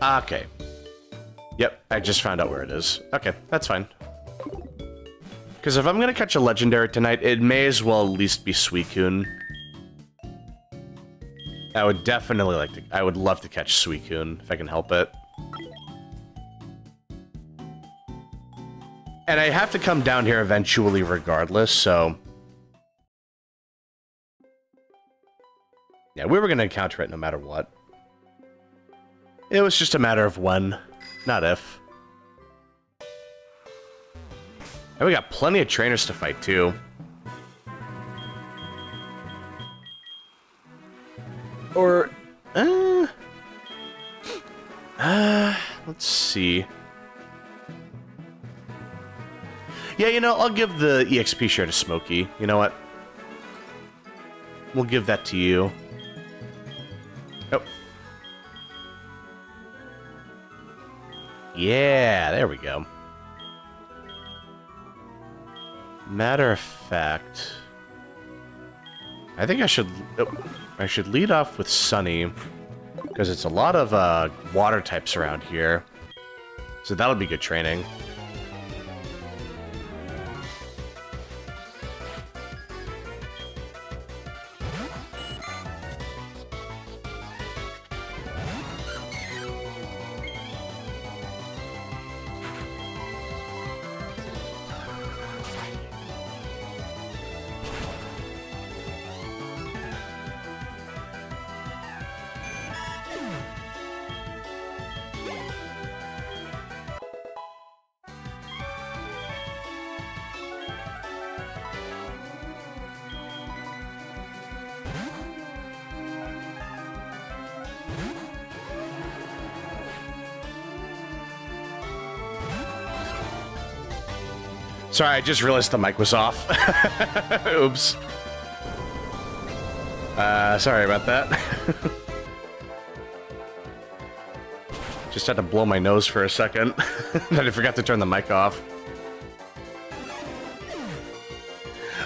Okay. Yep, I just found out where it is. Okay, that's fine. Because if I'm going to catch a legendary tonight, it may as well at least be Suicune. I would definitely like to... I would love to catch Suicune, if I can help it. And I have to come down here eventually regardless, so... Yeah, we were going to encounter it no matter what. It was just a matter of when, not if. And we got plenty of trainers to fight, too. Or... let's see... Yeah, you know, I'll give the EXP share to Smokey. You know what? We'll give that to you. Oh. Yeah, there we go. Matter of fact... I think I should lead off with Sunny. Because it's a lot of water types around here. So that'll be good training. Sorry, I just realized the mic was off. Oops. Sorry about that. Just had to blow my nose for a second. Then I forgot to turn the mic off.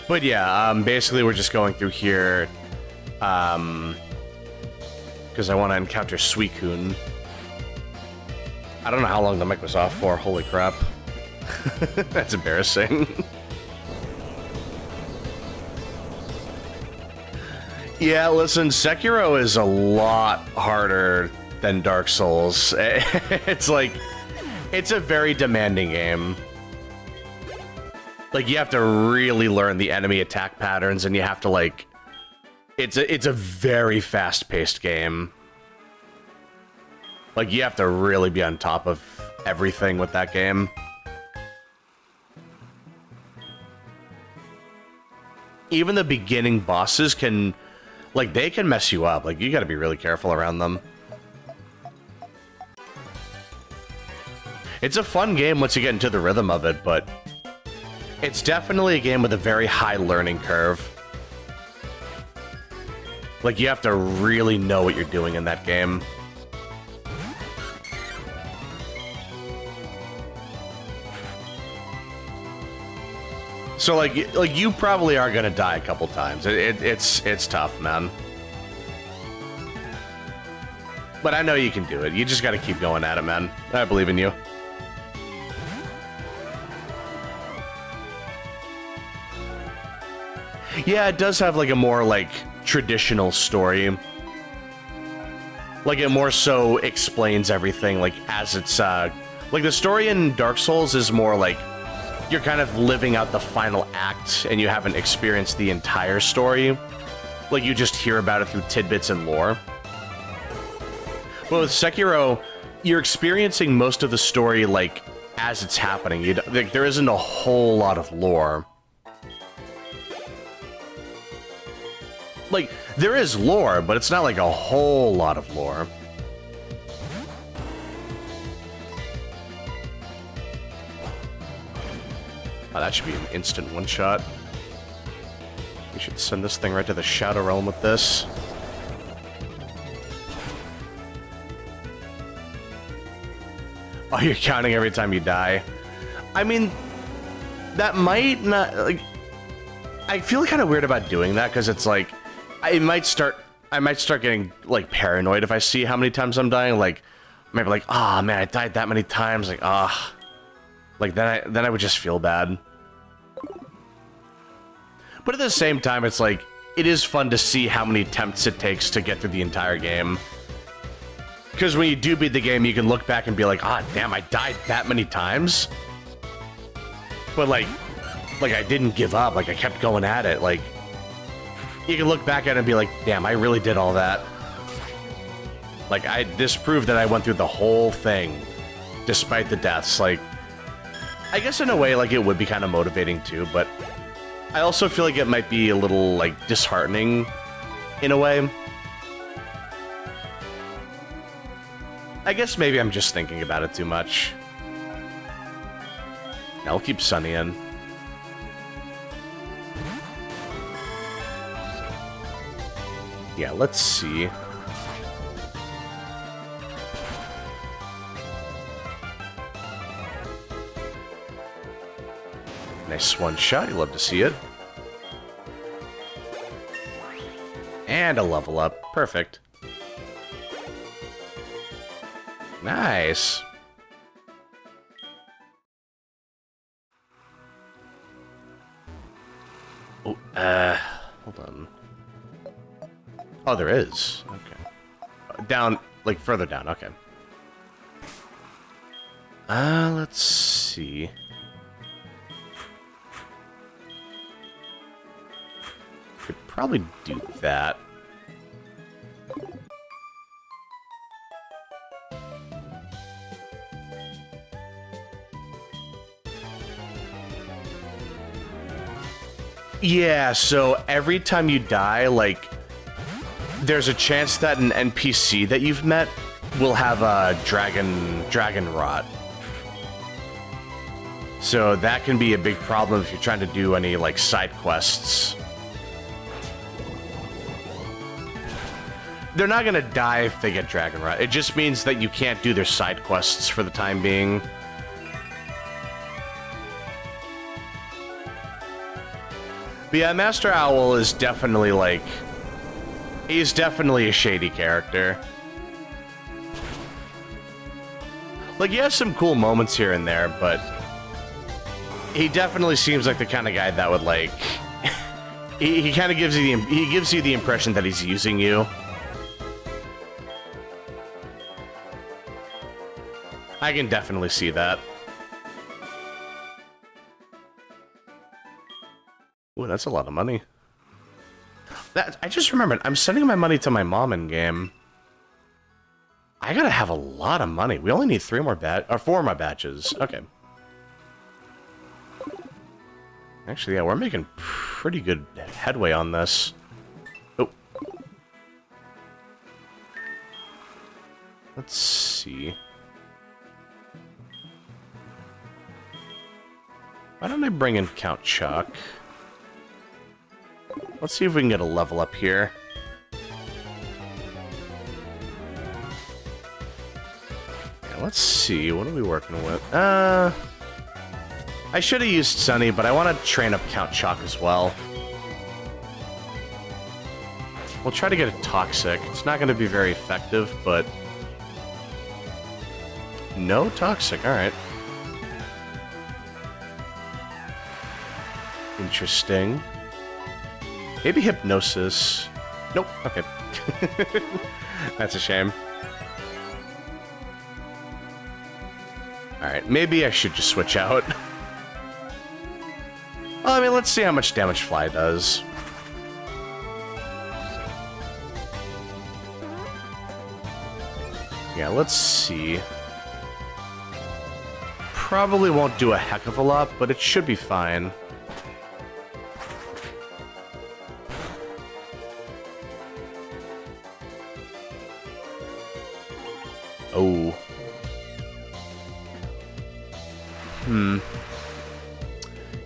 But yeah, basically we're just going through here. Because I want to encounter Suicune. I don't know how long the mic was off for, holy crap. That's embarrassing. Yeah, listen, Sekiro is a lot harder than Dark Souls. It's like, it's a very demanding game. Like, you have to really learn the enemy attack patterns, and you have to, like... It's a very fast-paced game. Like, you have to really be on top of everything with that game. Even the beginning bosses can, like, they can mess you up. Like, you gotta be really careful around them. It's a fun game once you get into the rhythm of it, but it's definitely a game with a very high learning curve. Like, you have to really know what you're doing in that game. So, like you probably are gonna die a couple times. It's tough, man. But I know you can do it. You just gotta keep going at it, man. I believe in you. Yeah, it does have, like, a more, like, traditional story. Like, it more so explains everything, like, as it's, like, the story in Dark Souls is more, like, you're kind of living out the final act, and you haven't experienced the entire story. Like, you just hear about it through tidbits and lore. Well, with Sekiro, you're experiencing most of the story, like, as it's happening. Like, there isn't a whole lot of lore. Like, there is lore, but it's not like a whole lot of lore. Oh, that should be an instant one-shot. We should send this thing right to the Shadow Realm with this. Oh, you're counting every time you die. I mean, that might not, like... I feel kind of weird about doing that, because it's like... I might start getting, like, paranoid if I see how many times I'm dying. Like, maybe like, oh, man, I died that many times. Like, ah... Like, then I would just feel bad. But at the same time, it's like, it is fun to see how many attempts it takes to get through the entire game. Because when you do beat the game, you can look back and be like, ah, damn, I died that many times? But, like, I didn't give up. Like, I kept going at it. Like, you can look back at it and be like, damn, I really did all that. Like, this proved that I went through the whole thing, despite the deaths. Like, I guess in a way, like, it would be kind of motivating too, but I also feel like it might be a little, like, disheartening in a way. I guess maybe I'm just thinking about it too much. I'll keep Sunny in. Yeah, let's see. Nice one shot, you love to see it. And a level up. Perfect. Nice. Oh, hold on. Oh, there is. Okay. Down, like, further down. Okay. Let's see. Could probably do that. Yeah, so every time you die, like, there's a chance that an NPC that you've met will have a dragon rot. So that can be a big problem if you're trying to do any, like, side quests. They're not gonna die if they get dragon rot. It just means that you can't do their side quests for the time being. But yeah, Master Owl is definitely, like... He's definitely a shady character. Like, he has some cool moments here and there, but... He definitely seems like the kind of guy that would, like... he kind of gives you the... He gives you the impression that he's using you. I can definitely see that. Ooh, that's a lot of money. I just remembered, I'm sending my money to my mom in game. I gotta have a lot of money. We only need 4 more badges. Okay. Actually, yeah, we're making pretty good headway on this. Oh. Let's see. Why don't I bring in Count Chuck? Let's see if we can get a level up here. Yeah, let's see. What are we working with? I should have used Sunny, but I want to train up Count Chuck as well. We'll try to get it Toxic. It's not going to be very effective, but... No Toxic, alright. Interesting. Maybe Hypnosis. Nope, okay. That's a shame. Alright, maybe I should just switch out. Well, I mean, let's see how much damage Fly does. Yeah, let's see. Probably won't do a heck of a lot, but it should be fine. Oh.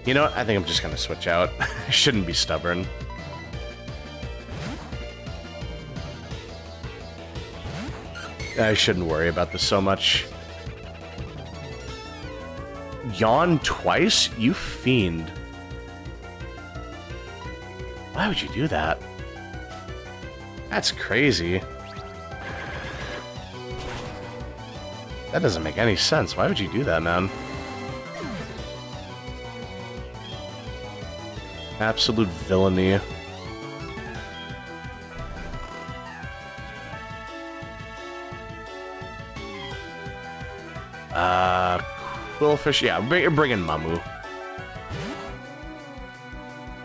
You know what? I think I'm just gonna switch out. I shouldn't be stubborn. I shouldn't worry about this so much. Yawn twice? You fiend. Why would you do that? That's crazy. That doesn't make any sense. Why would you do that, man? Absolute villainy. Quillfish, yeah, bring in Mamu.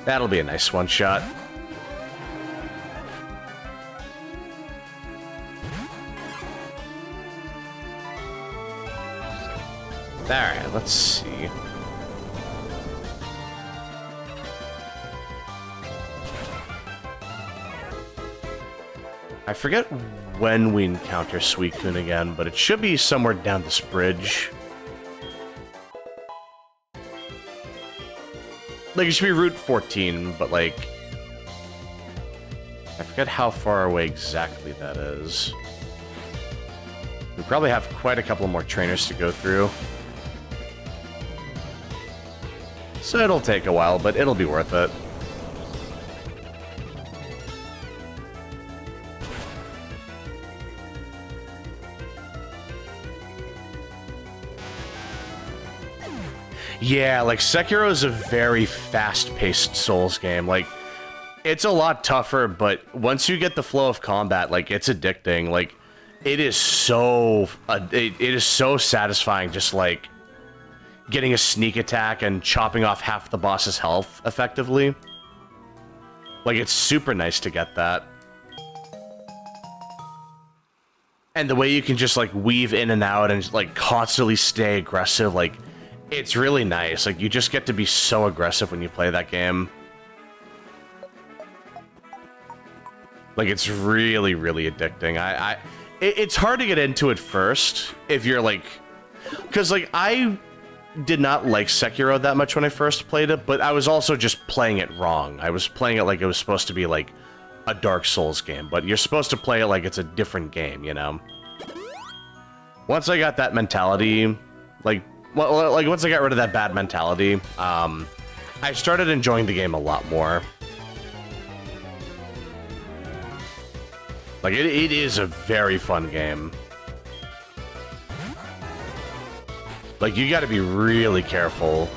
That'll be a nice one-shot. Alright, let's see. I forget when we encounter Suicune again, but it should be somewhere down this bridge. Like, it should be Route 14, but, like... I forget how far away exactly that is. We probably have quite a couple more trainers to go through. So it'll take a while, but it'll be worth it. Yeah, like, Sekiro is a very fast-paced Souls game. Like, it's a lot tougher, but once you get the flow of combat, like, it's addicting. Like, it is so... it is so satisfying just, like, getting a sneak attack and chopping off half the boss's health, effectively. Like, it's super nice to get that. And the way you can just, like, weave in and out and, like, constantly stay aggressive, like... It's really nice. Like, you just get to be so aggressive when you play that game. Like, it's really, really addicting. It's hard to get into it first if you're, like... Because, like, I did not like Sekiro that much when I first played it, but I was also just playing it wrong. I was playing it like it was supposed to be, like, a Dark Souls game, but you're supposed to play it like it's a different game, you know? Once I got that mentality, like... Well, like, once I got rid of that bad mentality, I started enjoying the game a lot more. Like, it is a very fun game. Like, you gotta be really careful.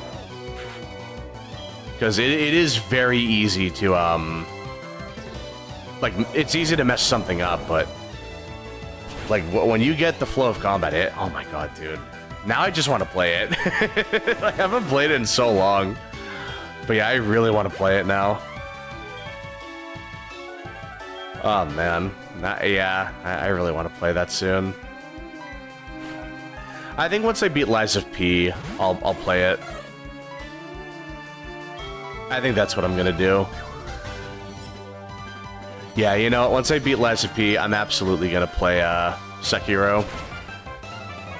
Because it is very easy to, like, it's easy to mess something up, but... Like, when you get the flow of combat, oh my god, dude. Now I just want to play it. I haven't played it in so long. But yeah, I really want to play it now. Oh, man. Yeah, I really want to play that soon. I think once I beat Lies of P, I'll play it. I think that's what I'm going to do. Yeah, you know, once I beat Lies of P, I'm absolutely going to play Sekiro.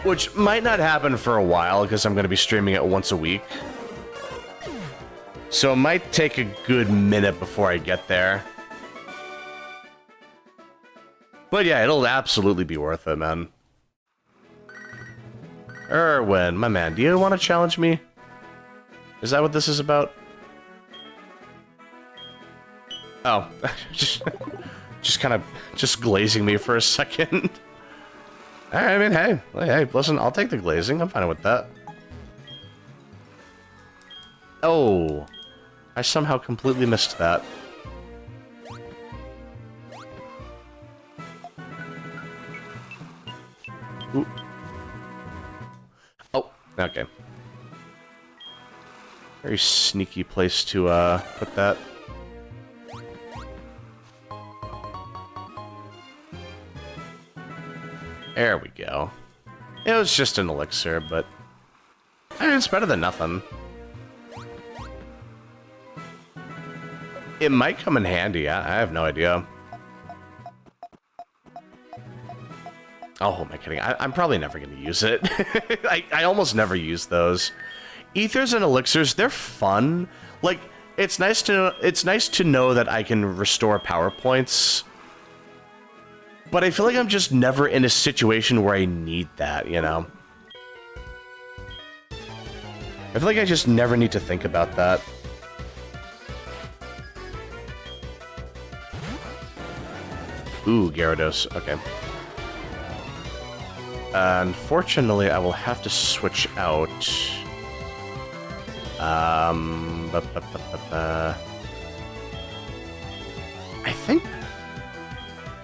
Which might not happen for a while, because I'm going to be streaming it once a week. So it might take a good minute before I get there. But yeah, it'll absolutely be worth it, man. Erwin, my man, do you want to challenge me? Is that what this is about? Oh, just kind of glazing me for a second. I mean, hey, listen, I'll take the glazing. I'm fine with that. Oh, I somehow completely missed that. Ooh. Oh, okay. Very sneaky place to put that. There we go. It was just an elixir, but I mean, it's better than nothing. It might come in handy. I have no idea. Oh, who am I kidding? I'm probably never going to use it. I almost never use those. Ethers and elixirs, they're fun. Like, it's nice to know that I can restore power points. But I feel like I'm just never in a situation where I need that, you know? I feel like I just never need to think about that. Ooh, Gyarados. Okay. Unfortunately, I will have to switch out.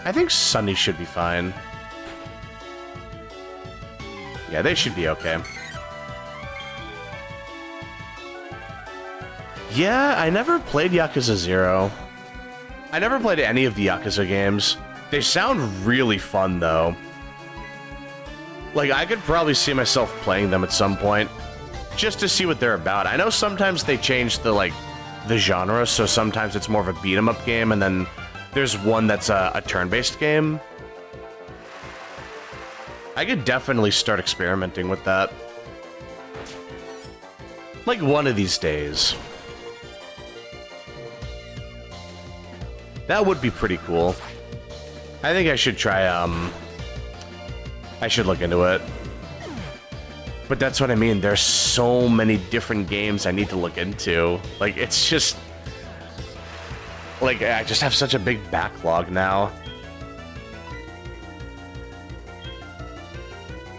I think Sunny should be fine. Yeah, they should be okay. Yeah, I never played Yakuza 0. I never played any of the Yakuza games. They sound really fun, though. Like, I could probably see myself playing them at some point, just to see what they're about. I know sometimes they change the genre, so sometimes it's more of a beat-em-up game, and then there's one that's a turn-based game. I could definitely start experimenting with that. Like, one of these days. That would be pretty cool. I think I should try, I should look into it. But that's what I mean. There's so many different games I need to look into. Like, it's just... Like, I just have such a big backlog now.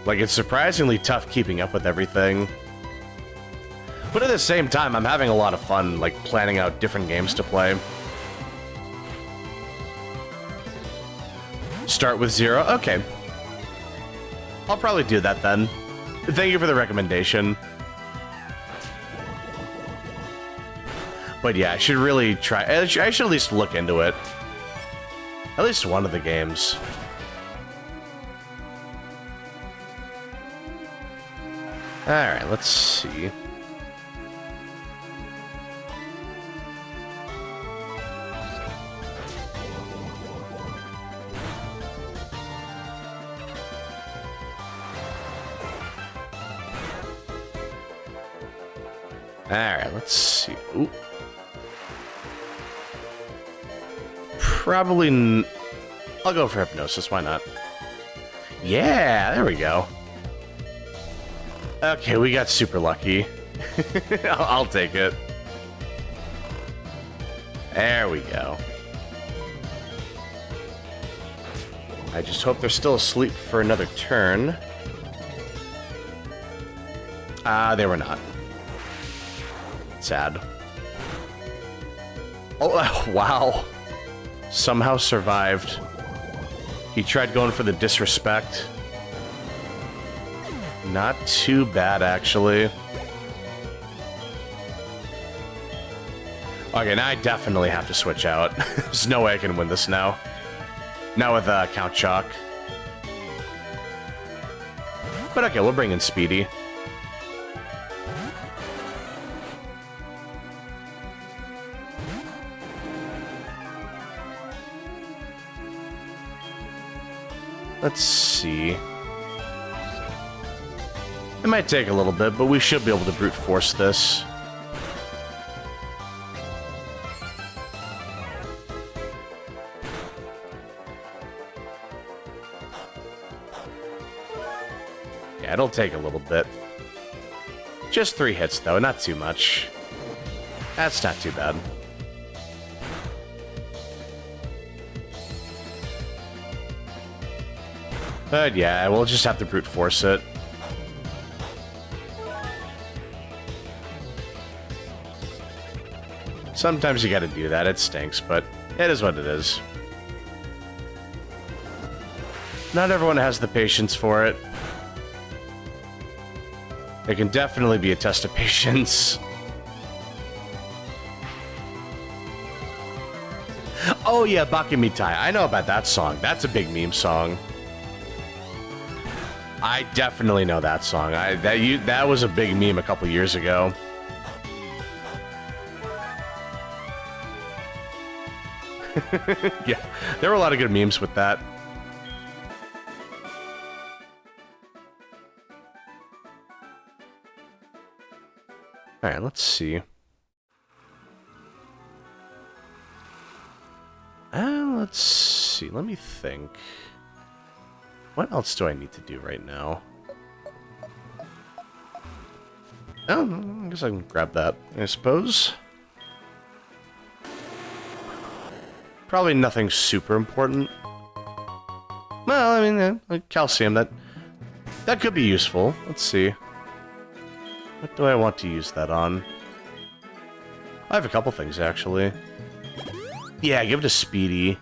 Like, it's surprisingly tough keeping up with everything. But at the same time, I'm having a lot of fun, like, planning out different games to play. Start with 0? Okay. I'll probably do that then. Thank you for the recommendation. But yeah, I should really try. I should at least look into it. At least one of the games. Alright, let's see. Alright, let's see. Ooh. Probably... I'll go for Hypnosis, why not? Yeah, there we go. Okay, we got super lucky. I'll take it. There we go. I just hope they're still asleep for another turn. They were not. Sad. Oh, wow. Somehow survived. He tried going for the disrespect. Not too bad, actually. Okay, now I definitely have to switch out. There's no way I can win this now. Not with Count Chalk. But okay, we'll bring in Speedy. Let's see. It might take a little bit, but we should be able to brute force this. Yeah, it'll take a little bit. Just 3 hits, though, not too much. That's not too bad. But yeah, we'll just have to brute force it. Sometimes you gotta do that, it stinks, but it is what it is. Not everyone has the patience for it. It can definitely be a test of patience. Oh yeah, Bakimitai. I know about that song. That's a big meme song. I definitely know that song. That was a big meme a couple years ago. Yeah, there were a lot of good memes with that. Alright, let's see. Let's see. Let me think. What else do I need to do right now? Oh, I guess I can grab that, I suppose. Probably nothing super important. Well, I mean, like calcium, that could be useful. Let's see. What do I want to use that on? I have a couple things, actually. Yeah, give it to Speedy.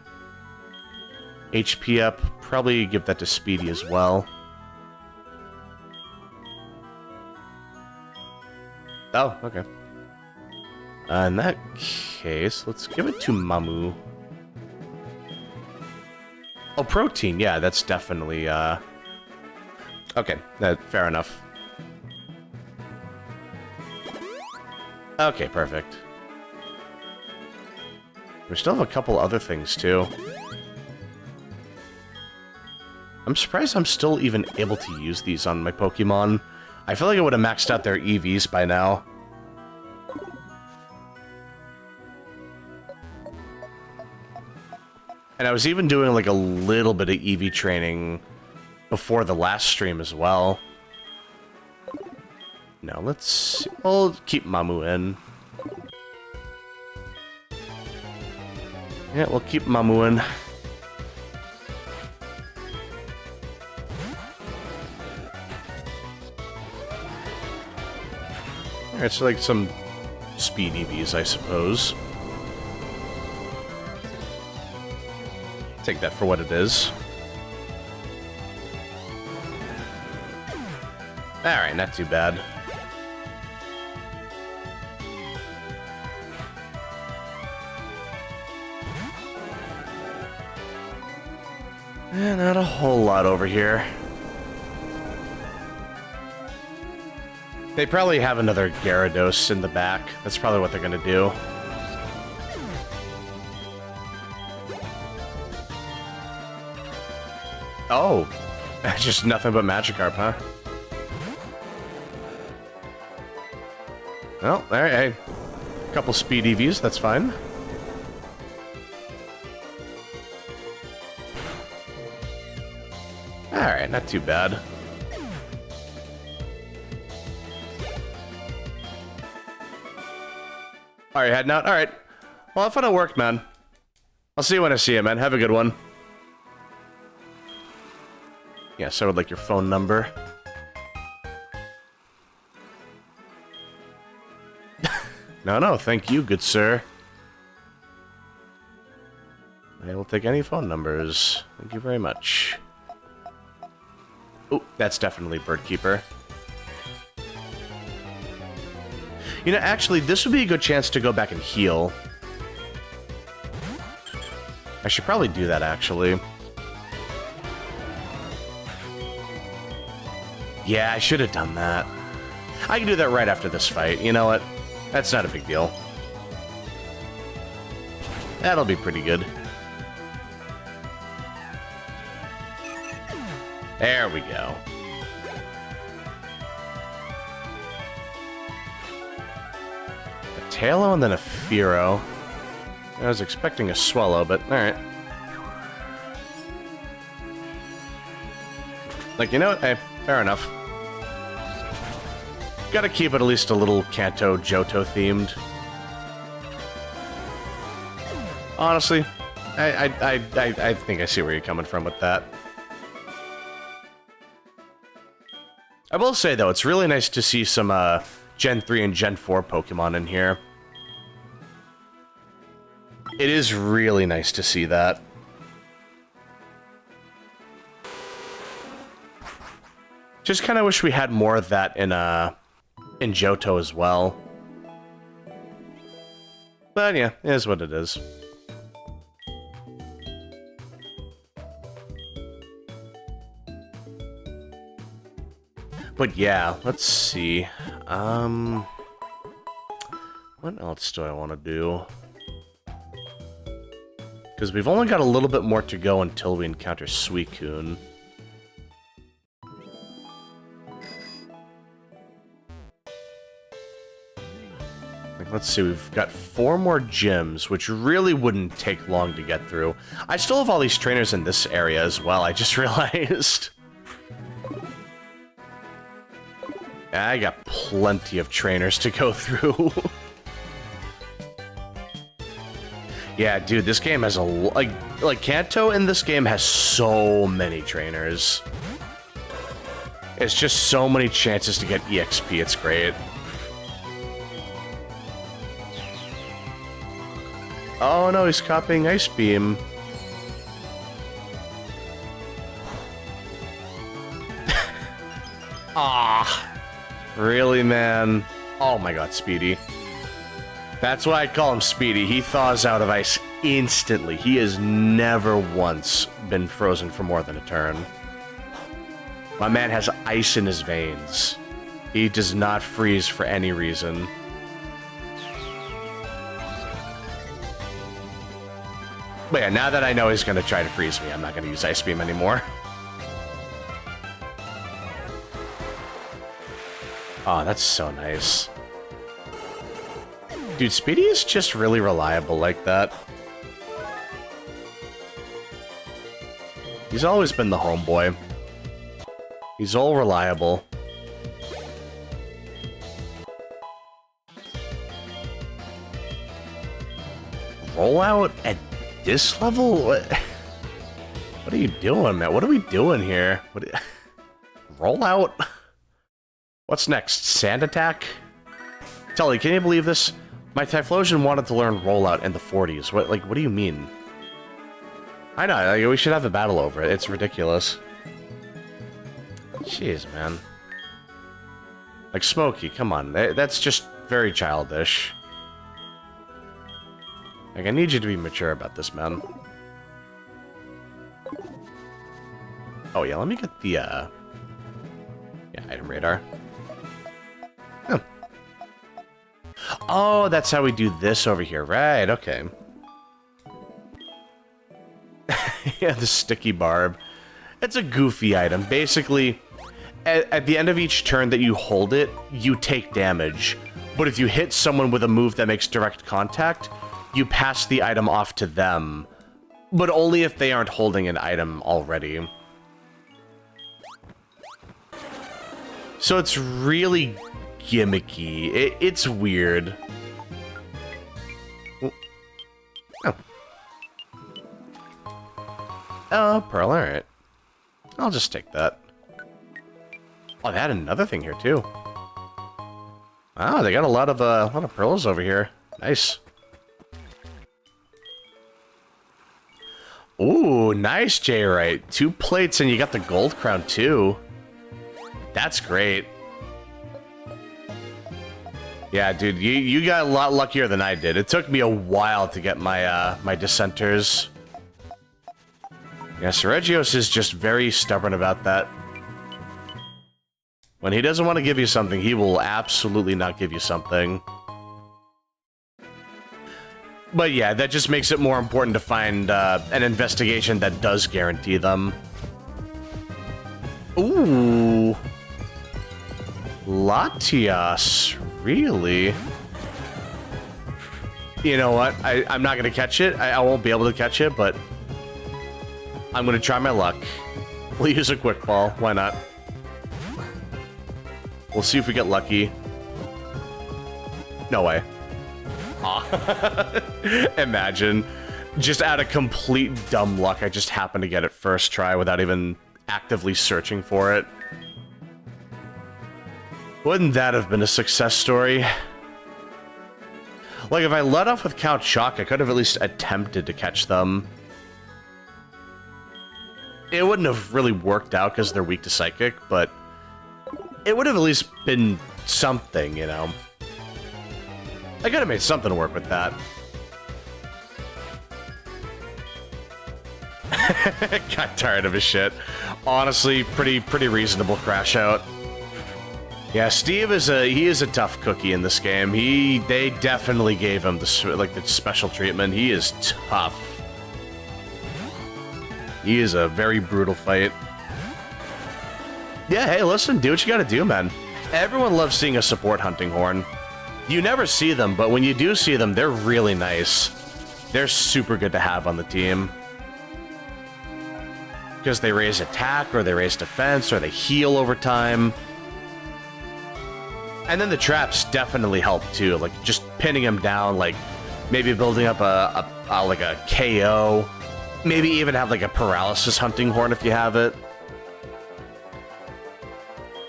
HP up. Probably give that to Speedy as well. Oh, okay. In that case, let's give it to Mamu. Oh, protein. Yeah, that's definitely, Okay, fair enough. Okay, perfect. We still have a couple other things, too. I'm surprised I'm still even able to use these on my Pokemon. I feel like I would have maxed out their EVs by now. And I was even doing like a little bit of EV training before the last stream as well. Now let's... We'll keep Mamu in. Yeah, we'll keep Mamu in. Alright, so like some speed EVs, I suppose. Take that for what it is. Alright, not too bad. Not a whole lot over here. They probably have another Gyarados in the back. That's probably what they're gonna do. Oh, just nothing but Magikarp, huh? Well, alright, hey. Couple speed EVs, that's fine. Alright, not too bad. Alright, heading out? Alright. Well, have fun at work, man. I'll see you when I see you, man. Have a good one. Yes, I would like your phone number. No, thank you, good sir. I will take any phone numbers. Thank you very much. Oh, that's definitely Birdkeeper. You know, actually, this would be a good chance to go back and heal. I should probably do that, actually. Yeah, I should have done that. I can do that right after this fight. You know what? That's not a big deal. That'll be pretty good. There we go. A Tailo and then a Fearow. I was expecting a Swallow, but alright. Like, you know what? Hey, fair enough. Gotta keep it at least a little Kanto Johto themed. Honestly, I think I see where you're coming from with that. I will say, though, it's really nice to see some Gen 3 and Gen 4 Pokemon in here. It is really nice to see that. Just kind of wish we had more of that in Johto as well. But yeah, it is what it is. But yeah, let's see. What else do I want to do? Because we've only got a little bit more to go until we encounter Suicune. Let's see, we've got 4 more gyms, which really wouldn't take long to get through. I still have all these trainers in this area as well, I just realized. I got plenty of trainers to go through. Yeah, dude, this game has a... Like, Kanto in this game has so many trainers. It's just so many chances to get EXP, it's great. Oh no, he's copying Ice Beam. Ah, really, man? Oh my god, Speedy. That's why I call him Speedy. He thaws out of ice instantly. He has never once been frozen for more than a turn. My man has ice in his veins. He does not freeze for any reason. But yeah, now that I know he's gonna try to freeze me, I'm not gonna use Ice Beam anymore. Oh, that's so nice. Dude, Speedy is just really reliable like that. He's always been the homeboy. He's all reliable. Rollout at this level? What are you doing, man? What are we doing here? Rollout? What's next? Sand Attack? Tully, can you believe this? My Typhlosion wanted to learn Rollout in the 40s. What do you mean? I know, like, we should have a battle over it. It's ridiculous. Jeez, man. Like, Smokey, come on. That's just very childish. Like, I need you to be mature about this, man. Oh, yeah, let me get the, yeah, item radar. Oh. Oh, that's how we do this over here. Right, okay. Yeah, the sticky barb. It's a goofy item. Basically, at the end of each turn that you hold it, you take damage. But if you hit someone with a move that makes direct contact, you pass the item off to them, but only if they aren't holding an item already. So it's really gimmicky. It's weird. Oh. Oh, Pearl, alright. I'll just take that. Oh, they had another thing here, too. Wow, they got a lot of pearls over here. Nice. Ooh, nice, J-Right. 2 plates and you got the gold crown, too. That's great. Yeah, dude, you got a lot luckier than I did. It took me a while to get my, my dissenters. Yeah, Seregios is just very stubborn about that. When he doesn't want to give you something, he will absolutely not give you something. But yeah, that just makes it more important to find an investigation that does guarantee them. Ooh. Latias, really? You know what? I'm not going to catch it. I won't be able to catch it, but I'm going to try my luck. We'll use a quick ball. Why not? We'll see if we get lucky. No way. Imagine. Just out of complete dumb luck, I just happened to get it first try without even actively searching for it. Wouldn't that have been a success story? Like, if I let off with Count Shock, I could have at least attempted to catch them. It wouldn't have really worked out because they're weak to Psychic, but it would have at least been something, you know? I could have made something work with that. Got tired of his shit. Honestly, pretty reasonable crash out. Yeah, Steve is a tough cookie in this game. They definitely gave him the special treatment. He is tough. He is a very brutal fight. Yeah, hey, listen, do what you gotta do, man. Everyone loves seeing a support hunting horn. You never see them, but when you do see them, they're really nice. They're super good to have on the team. Because they raise attack, or they raise defense, or they heal over time. And then the traps definitely help too, like just pinning him down, like maybe building up like a KO, maybe even have like a paralysis hunting horn if you have it.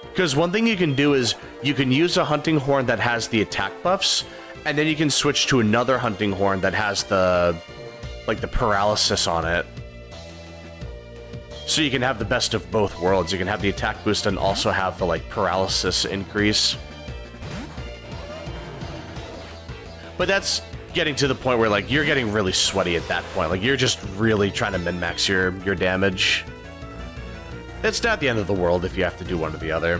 Because one thing you can do is you can use a hunting horn that has the attack buffs, and then you can switch to another hunting horn that has the paralysis on it. So you can have the best of both worlds. You can have the attack boost and also have the paralysis increase. But that's getting to the point where, you're getting really sweaty at that point. You're just really trying to min-max your damage. It's not the end of the world if you have to do one or the other.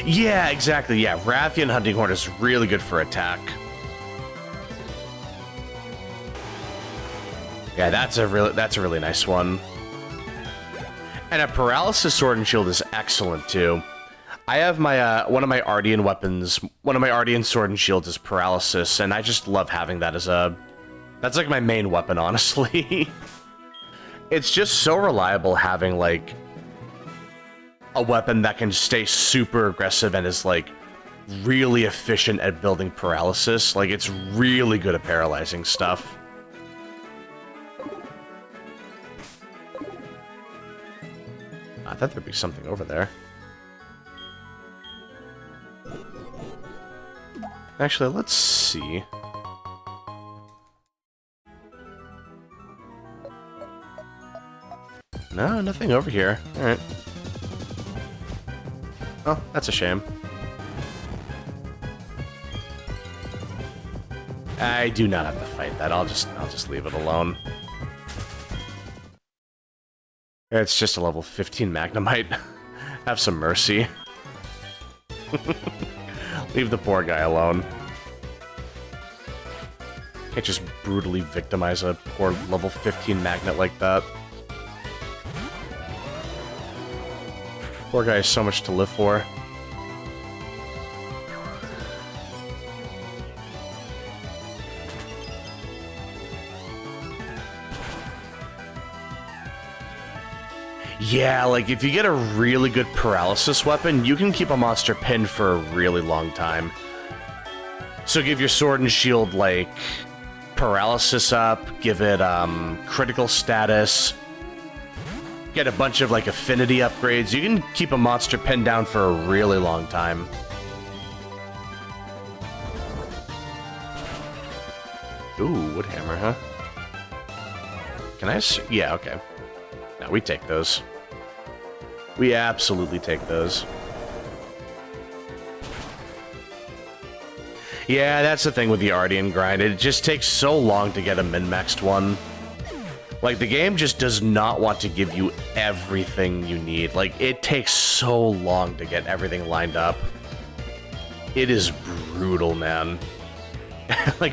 Yeah, exactly, yeah. Rathian Hunting Horn is really good for attack. Yeah, that's a really nice one. And a Paralysis Sword and Shield is excellent, too. I have my, one of my Ardian weapons, one of my Ardian Sword and Shields is Paralysis, and I just love having that as a... That's my main weapon, honestly. It's just so reliable having, a weapon that can stay super aggressive and is, really efficient at building paralysis. It's really good at paralyzing stuff. I thought there'd be something over there. Actually, let's see. No, nothing over here. Alright. Oh, that's a shame. I do not have to fight that. I'll just leave it alone. It's just a level 15 Magnemite. Have some mercy. Leave the poor guy alone. Can't just brutally victimize a poor level 15 Magnet like that. Poor guy has so much to live for. Yeah, if you get a really good paralysis weapon, you can keep a monster pinned for a really long time. So give your sword and shield, paralysis up, give it, critical status, get a bunch of, affinity upgrades. You can keep a monster pinned down for a really long time. Ooh, wood hammer, huh? Can I... Yeah, okay. No, we take those. We absolutely take those. Yeah, that's the thing with the Ardian grind. It just takes so long to get a min-maxed one. The game just does not want to give you everything you need. It takes so long to get everything lined up. It is brutal, man.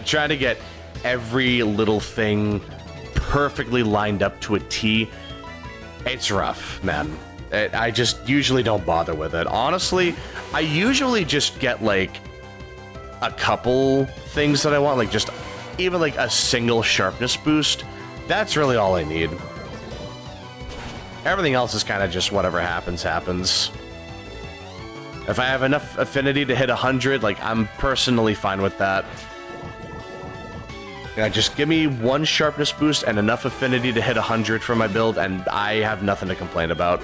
Trying to get every little thing perfectly lined up to a T, it's rough, man. I just usually don't bother with it. Honestly, I usually just get, a couple things that I want, just even, a single sharpness boost. That's really all I need. Everything else is kind of just whatever happens, happens. If I have enough affinity to hit 100, I'm personally fine with that. Yeah, just give me one sharpness boost and enough affinity to hit 100 for my build, and I have nothing to complain about.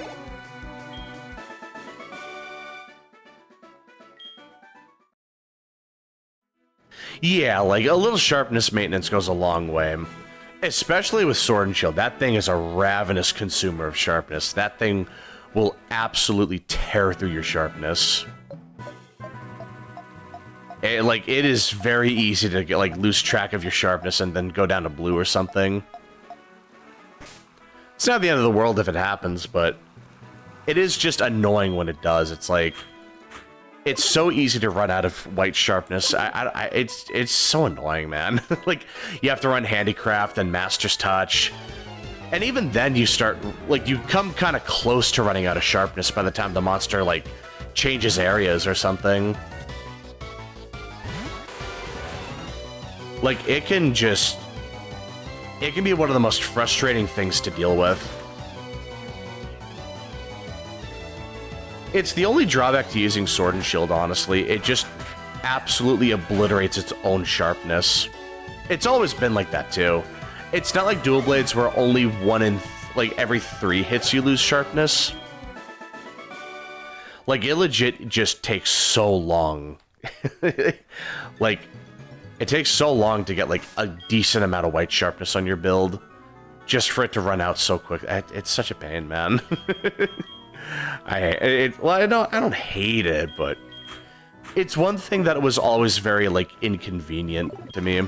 Yeah, a little sharpness maintenance goes a long way. Especially with Sword and Shield. That thing is a ravenous consumer of sharpness. That thing will absolutely tear through your sharpness. It is very easy to get, lose track of your sharpness and then go down to blue or something. It's not the end of the world if it happens, but it is just annoying when it does. It's like, it's so easy to run out of white sharpness. It's so annoying, man. Like, you have to run handicraft and master's touch. And even then you start, like, you come kind of close to running out of sharpness by the time the monster, like, changes areas or something. Like, it can be one of the most frustrating things to deal with. It's the only drawback to using Sword and Shield, honestly. It just absolutely obliterates its own sharpness. It's always been like that, too. It's not like Dual Blades where only one in, like, every 3 hits you lose sharpness. Like, it legit just takes so long. Like, it takes so long to get, like, a decent amount of white sharpness on your build, just for it to run out so quick. It's such a pain, man. Well, I don't hate it, but it's one thing that was always very, like, inconvenient to me.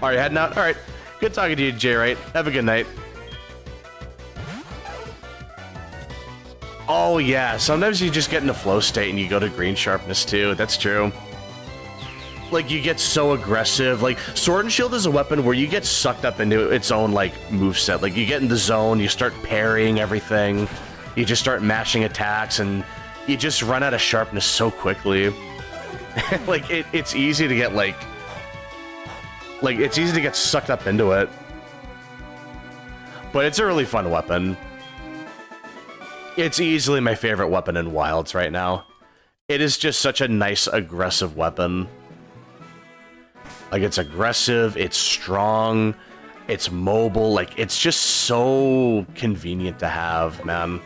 Alright, heading out? Alright. Good talking to you, Jay Wright. Have a good night. Oh, yeah. Sometimes you just get in a flow state and you go to green sharpness, too. That's true. Like, you get so aggressive. Like, Sword and Shield is a weapon where you get sucked up into its own, like, moveset. Like, you get in the zone, you start parrying everything, you just start mashing attacks, and you just run out of sharpness so quickly. Like, it's easy to get, like, it's easy to get sucked up into it. But it's a really fun weapon. It's easily my favorite weapon in Wilds right now. It is just such a nice, aggressive weapon. Like, it's aggressive, it's strong, it's mobile, like, it's just so convenient to have, man.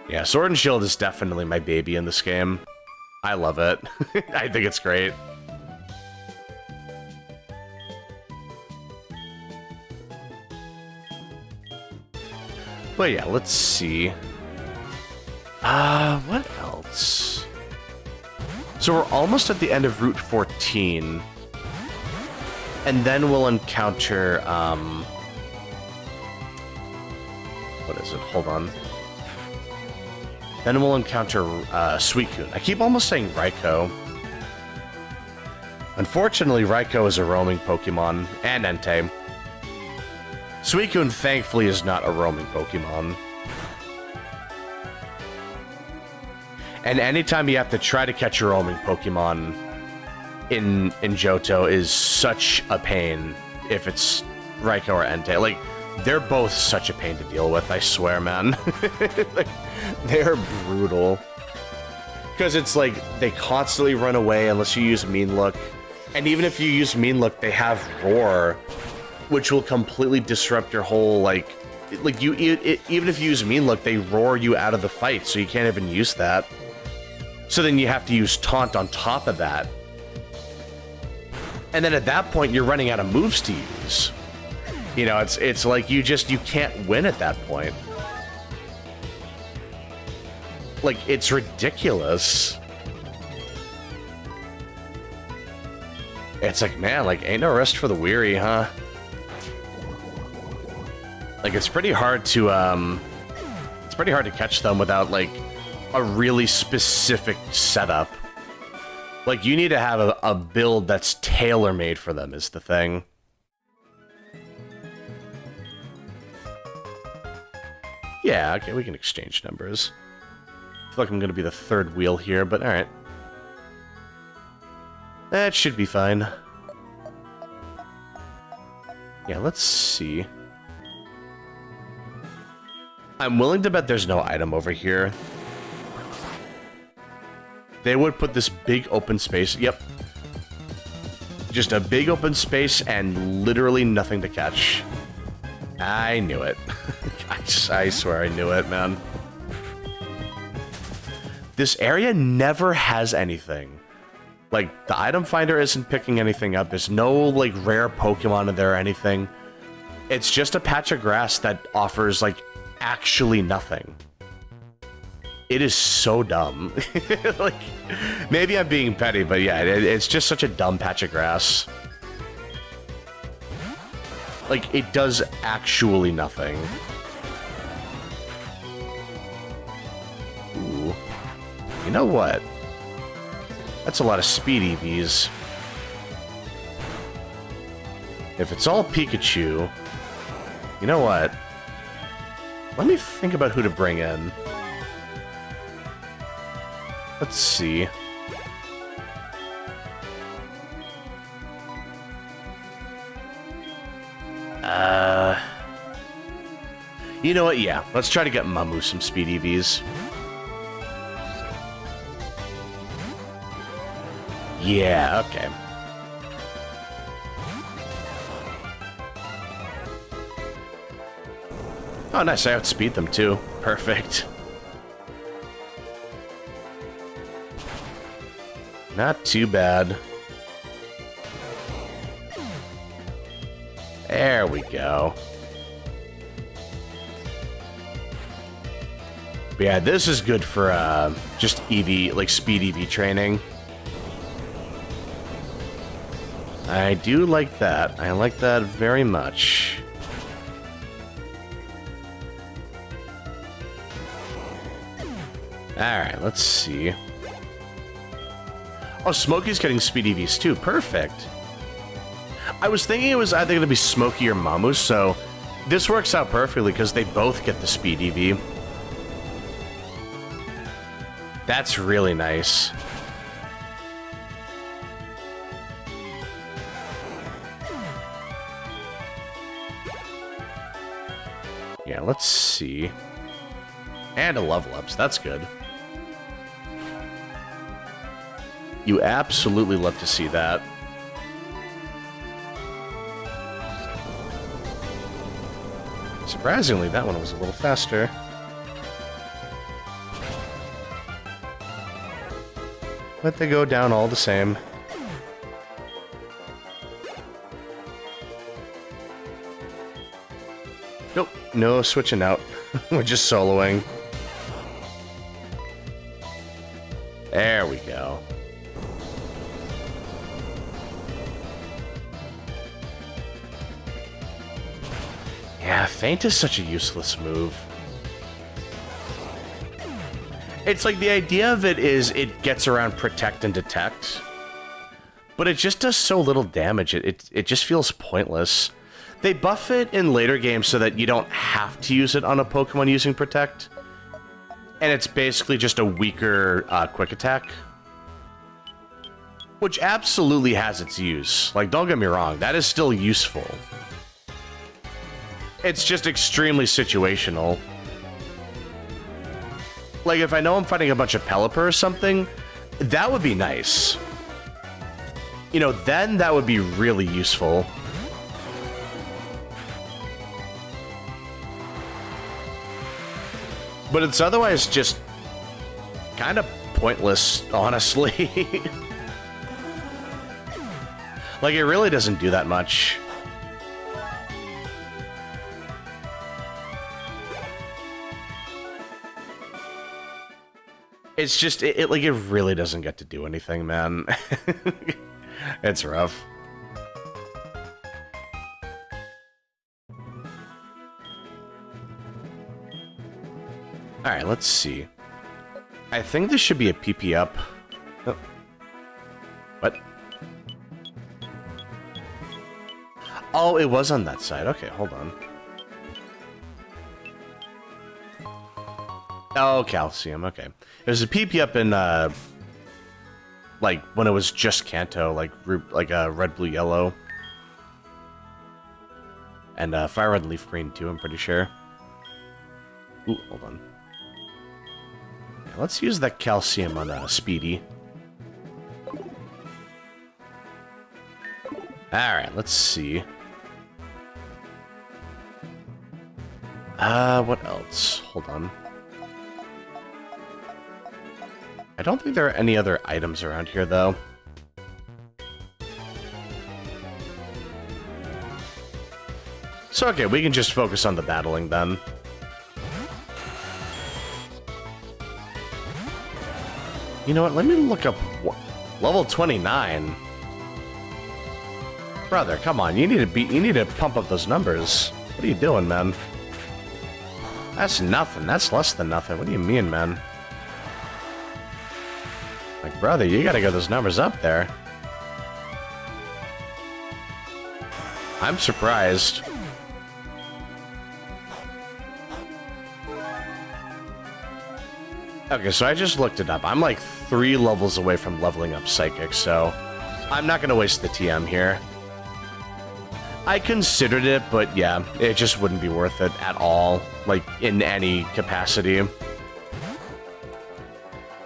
Yeah, Sword and Shield is definitely my baby in this game. I love it. I think it's great. But yeah, let's see. What else? So we're almost at the end of Route 14. And then we'll encounter, what is it? Hold on. Then we'll encounter, Suicune. I keep almost saying Raikou. Unfortunately, Raikou is a roaming Pokemon, and Entei. Suicune, thankfully, is not a roaming Pokemon. And anytime you have to try to catch a roaming Pokemon in Johto is such a pain if it's Raikou or Entei. Like, they're both such a pain to deal with, I swear, man. Like, they're brutal. Because it's like, they constantly run away unless you use Mean Look. And even if you use Mean Look, they have Roar, which will completely disrupt your whole, like you, even if you use Mean Look, they roar you out of the fight, so you can't even use that. So then you have to use Taunt on top of that. And then at that point, you're running out of moves to use. You know, it's like you can't win at that point. Like, it's ridiculous. It's like, man, like, ain't no rest for the weary, huh? Like, it's pretty hard to catch them without, like, a really specific setup. Like, you need to have a build that's tailor-made for them, is the thing. Yeah, okay, we can exchange numbers. I feel like I'm gonna be the third wheel here, but alright. That should be fine. Yeah, let's see. I'm willing to bet there's no item over here. They would put this big open space. Yep. Just a big open space and literally nothing to catch. I knew it. I swear I knew it, man. This area never has anything. Like, the item finder isn't picking anything up. There's no, like, rare Pokemon in there or anything. It's just a patch of grass that offers, like, actually nothing. It is so dumb. Like, maybe I'm being petty, but yeah, it's just such a dumb patch of grass. Like, it does actually nothing. Ooh. You know what? That's a lot of speed EVs. If it's all Pikachu, you know what? Let me think about who to bring in. Let's see. You know what? Yeah, let's try to get Mamu some speed EVs. Yeah, okay. Oh, nice. I outspeed them, too. Perfect. Not too bad. There we go. But yeah, this is good for just EV, like speed EV training. I do like that. I like that very much. Alright, let's see. Oh, Smokey's getting speed EVs too. Perfect. I was thinking it was either going to be Smokey or Mamu, so this works out perfectly because they both get the speed EV. That's really nice. Yeah, let's see. And a level up, so that's good. You absolutely love to see that. Surprisingly, that one was a little faster. But they go down all the same. Nope, no switching out. We're just soloing. There we go. Yeah, Feint is such a useless move. It's like the idea of it is it gets around Protect and Detect, but it just does so little damage. It just feels pointless. They buff it in later games so that you don't have to use it on a Pokemon using Protect, and it's basically just a weaker Quick Attack, which absolutely has its use. Like, don't get me wrong, that is still useful. It's just extremely situational. Like, if I know I'm fighting a bunch of Pelipper or something, that would be nice. You know, then that would be really useful. But it's otherwise just kind of pointless, honestly. Like, it really doesn't do that much. It's just, it like, it really doesn't get to do anything, man. It's rough. Alright, let's see. I think this should be a PP up. Oh. What? Oh, it was on that side. Okay, hold on. Oh, calcium. Okay. It was a PP up in, like, when it was just Kanto, like red, blue, yellow. And, fire red, leaf green, too, I'm pretty sure. Ooh, hold on. Yeah, let's use that calcium on, Speedy. Alright, let's see. What else? Hold on. I don't think there are any other items around here, though. So, okay, we can just focus on the battling, then. You know what? Let me look up... Level 29. Brother, come on, you need to pump up those numbers. What are you doing, man? That's nothing. That's less than nothing. What do you mean, man? Like, brother, you gotta get those numbers up there. I'm surprised. Okay, so I just looked it up. I'm like 3 levels away from leveling up Psychic, so I'm not gonna waste the TM here. I considered it, but yeah, it just wouldn't be worth it at all, like, in any capacity.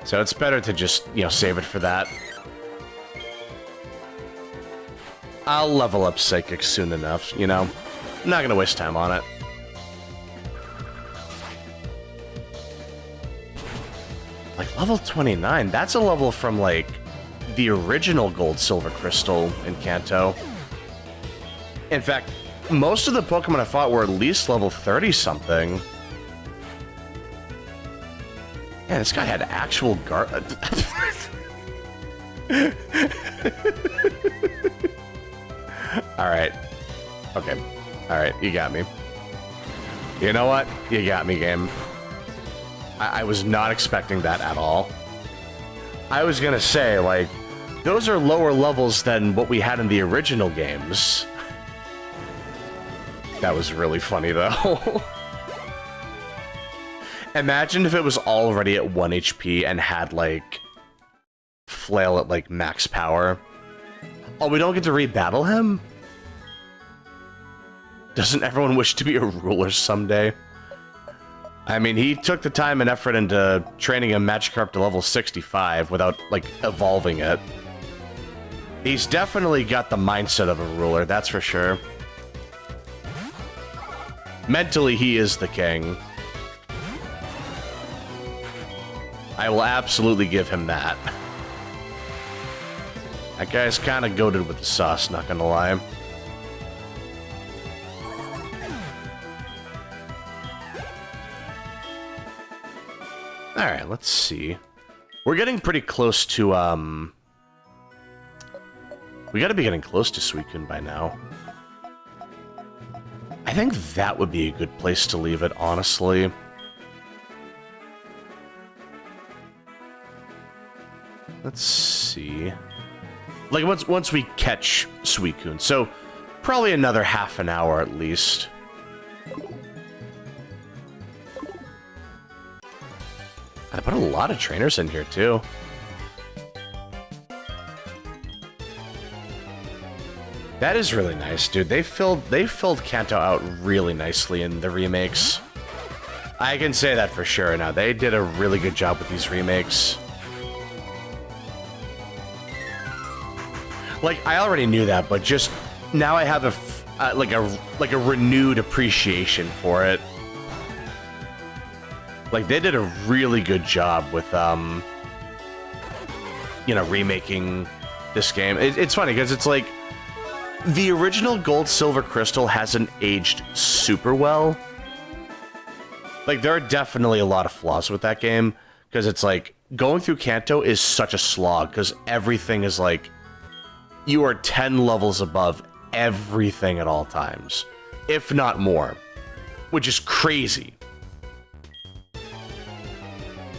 So it's better to just, you know, save it for that. I'll level up Psychic soon enough, you know? I'm not gonna waste time on it. Like, level 29, that's a level from, like, the original Gold Silver Crystal in Kanto. In fact, most of the Pokemon I fought were at least level 30-something. Yeah, this guy had actual Alright. Okay. Alright, you got me. You know what? You got me, game. I was not expecting that at all. I was gonna say, like, those are lower levels than what we had in the original games. That was really funny, though. Imagine if it was already at 1 HP and had, like, Flail at, like, max power. Oh, we don't get to rebattle him? Doesn't everyone wish to be a ruler someday? I mean, he took the time and effort into training a Magikarp to level 65 without, like, evolving it. He's definitely got the mindset of a ruler, that's for sure. Mentally, he is the king. I will absolutely give him that. That guy's kind of goated with the sauce, not gonna lie. Alright, let's see. We're getting pretty close to, we gotta be getting close to Suicune by now. I think that would be a good place to leave it, honestly. Let's see. Like, once we catch Suicune, so probably another half an hour at least. I put a lot of trainers in here, too. That is really nice, dude. They filled Kanto out really nicely in the remakes. I can say that for sure now. They did a really good job with these remakes. Like, I already knew that, but just now I have like a renewed appreciation for it. Like, they did a really good job with, you know, remaking this game. It's funny, because it's like, the original Gold Silver Crystal hasn't aged super well. Like, there are definitely a lot of flaws with that game, because it's like, going through Kanto is such a slog, because everything is like, you are 10 levels above everything at all times, if not more, which is crazy.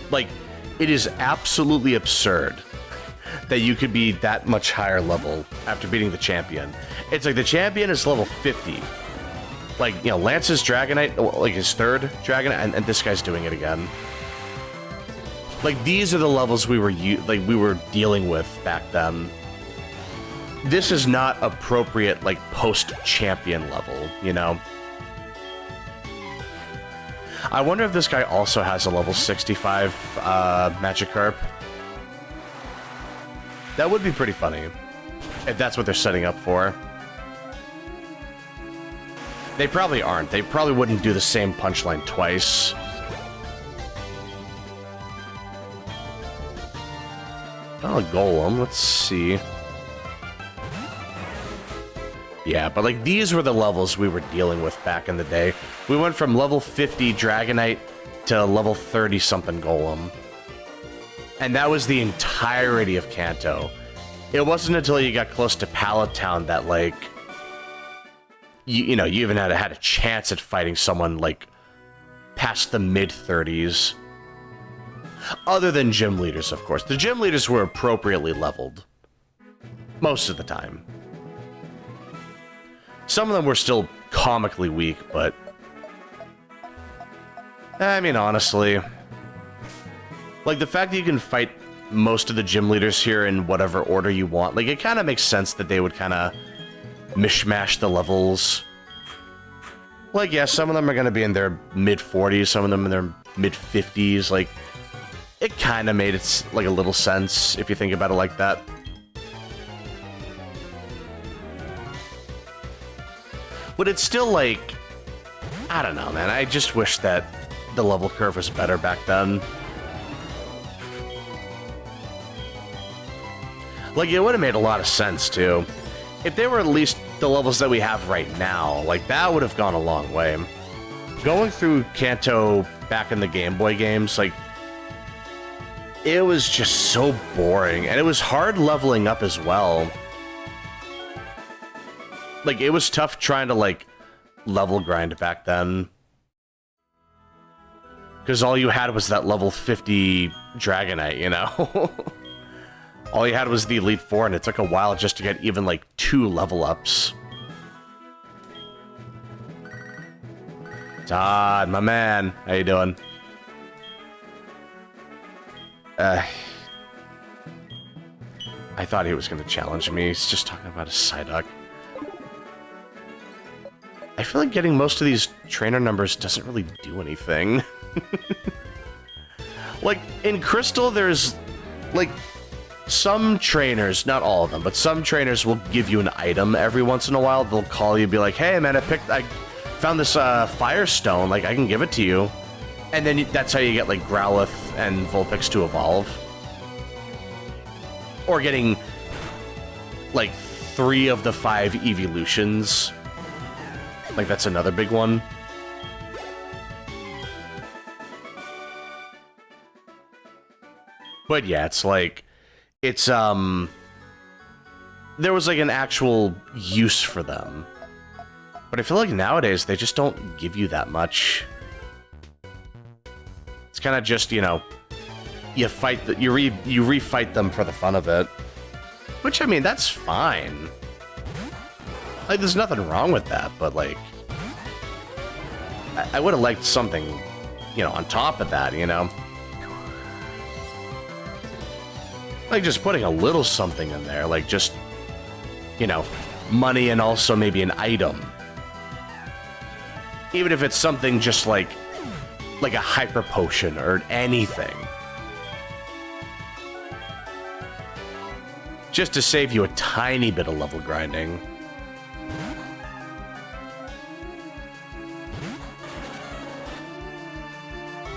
Like, it is absolutely absurd that you could be that much higher level after beating the champion. It's like the champion is level 50. Like, you know, Lance's Dragonite, like his 3rd Dragonite, and this guy's doing it again. Like, these are the levels we were dealing with back then. This is not appropriate, like, post-champion level, you know? I wonder if this guy also has a level 65 Magikarp. That would be pretty funny, if that's what they're setting up for. They probably aren't. They probably wouldn't do the same punchline twice. Oh, Golem, let's see. Yeah, but like these were the levels we were dealing with back in the day. We went from level 50 Dragonite to level 30-something Golem. And that was the entirety of Kanto. It wasn't until you got close to Pallet Town that, like, you know, you even had a chance at fighting someone like past the mid-30s. Other than gym leaders, of course. The gym leaders were appropriately leveled. Most of the time. Some of them were still comically weak, but... I mean, honestly... Like, the fact that you can fight most of the gym leaders here in whatever order you want, like, it kind of makes sense that they would kind of mishmash the levels. Like, yeah, some of them are going to be in their mid-40s, some of them in their mid-50s, like... It kind of made it, like, a little sense, if you think about it like that. But it's still, like... I don't know, man. I just wish that the level curve was better back then. Like, it would have made a lot of sense, too. If they were at least the levels that we have right now, like, that would have gone a long way. Going through Kanto back in the Game Boy games, like... It was just so boring, and it was hard leveling up as well. Like, it was tough trying to, like, level grind back then. Because all you had was that level 50 Dragonite, you know? All you had was the Elite Four, and it took a while just to get even, like, 2 level ups. Todd, my man. How you doing? I thought he was going to challenge me. He's just talking about his Psyduck. I feel like getting most of these trainer numbers doesn't really do anything. Like, in Crystal, there's, like, some trainers, not all of them, but some trainers will give you an item every once in a while. They'll call you and be like, hey, man, I found this Firestone. Like, I can give it to you. And then that's how you get, like, Growlithe and Vulpix to evolve. Or getting, like, 3 of the 5 evolutions. Like, that's another big one. But yeah, it's like... It's, there was, like, an actual use for them. But I feel like nowadays, they just don't give you that much. It's kind of just, you know, you fight you refight them for the fun of it. Which, I mean, that's fine. Like, there's nothing wrong with that, but, like... I would have liked something, you know, on top of that, you know? Like, just putting a little something in there, like, just, you know, money and also maybe an item. Even if it's something just, like a hyper potion or anything. Just to save you a tiny bit of level grinding.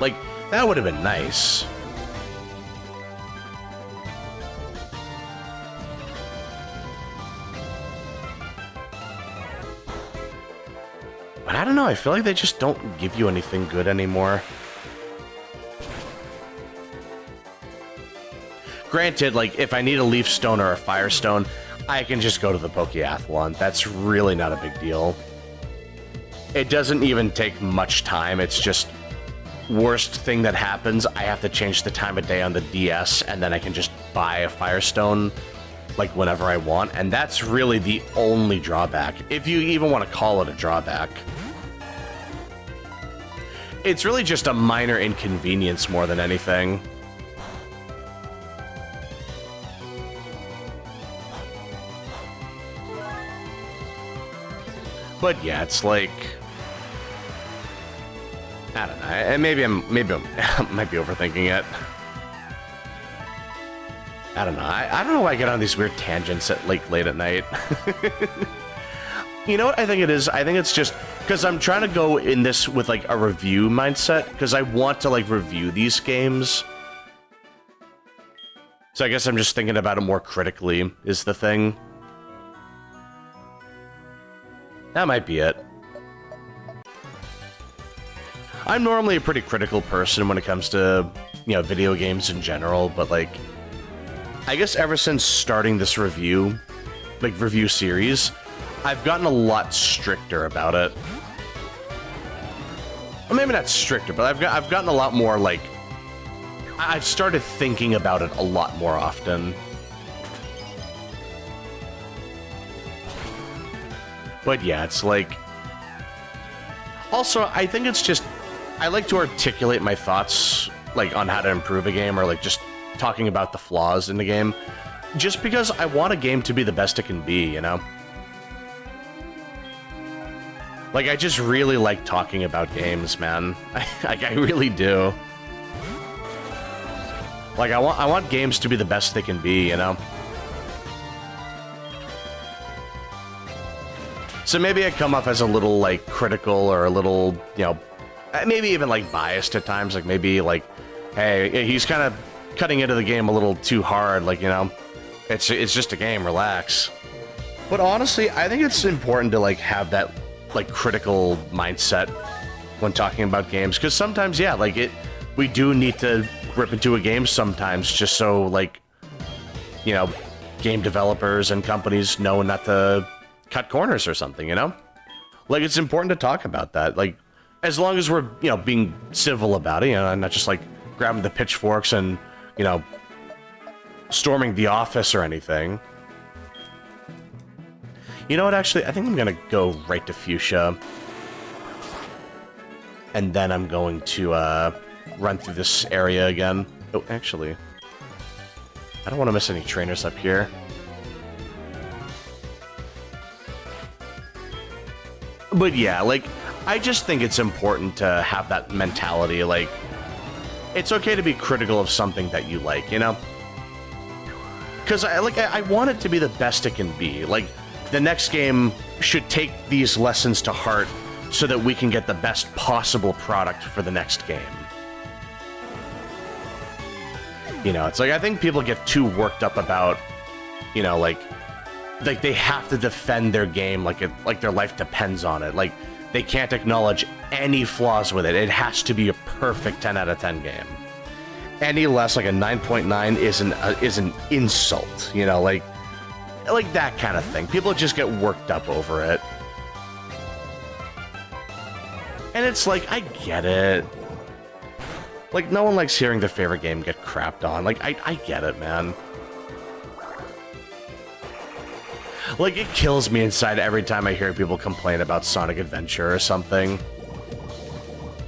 Like, that would have been nice. But I don't know, I feel like they just don't give you anything good anymore. Granted, like, if I need a Leaf Stone or a Firestone, I can just go to the Pokeathlon. That's really not a big deal. It doesn't even take much time, it's just... Worst thing that happens, I have to change the time of day on the DS, and then I can just buy a Firestone, like, whenever I want, and that's really the only drawback, if you even want to call it a drawback. It's really just a minor inconvenience more than anything. But yeah, it's like... I don't know, and maybe I might be overthinking it. I don't know, I don't know why I get on these weird tangents at, like, late at night. You know what I think it is? I think it's just because I'm trying to go in this with, like, a review mindset, because I want to, like, review these games. So I guess I'm just thinking about it more critically, is the thing. That might be it. I'm normally a pretty critical person when it comes to, you know, video games in general, but, like, I guess ever since starting this review, like, review series, I've gotten a lot stricter about it. Well, maybe not stricter, but I've gotten a lot more, like, I've started thinking about it a lot more often. But yeah, it's like... Also, I think it's just... I like to articulate my thoughts, like, on how to improve a game, or, like, just talking about the flaws in the game. Just because I want a game to be the best it can be, you know? Like, I just really like talking about games, man. I really do. Like, I want games to be the best they can be, you know? So maybe I come off as a little, like, critical or a little, you know, maybe even, like, biased at times. Like, maybe, like, hey, he's kind of cutting into the game a little too hard. Like, you know, it's just a game, relax. But honestly, I think it's important to, like, have that, like, critical mindset when talking about games. Because sometimes, yeah, like, we do need to rip into a game sometimes just so, like, you know, game developers and companies know not to cut corners or something, you know? Like, it's important to talk about that. Like, as long as we're, you know, being civil about it, you know, and not just, like, grabbing the pitchforks and, you know, storming the office or anything. You know what, actually? I think I'm gonna go right to Fuchsia. And then I'm going to, run through this area again. Oh, actually, I don't want to miss any trainers up here. But yeah, like, I just think it's important to have that mentality, like, it's okay to be critical of something that you like, you know? Because, I want it to be the best it can be. Like, the next game should take these lessons to heart so that we can get the best possible product for the next game. You know, it's like, I think people get too worked up about, you know, like they have to defend their game like their life depends on it. Like, they can't acknowledge any flaws with it. It has to be a perfect 10 out of 10 game. Any less, like a 9.9 is an insult, you know, like that kind of thing. People just get worked up over it. And it's like, I get it. Like, no one likes hearing their favorite game get crapped on. Like, I get it, man. Like, it kills me inside every time I hear people complain about Sonic Adventure or something.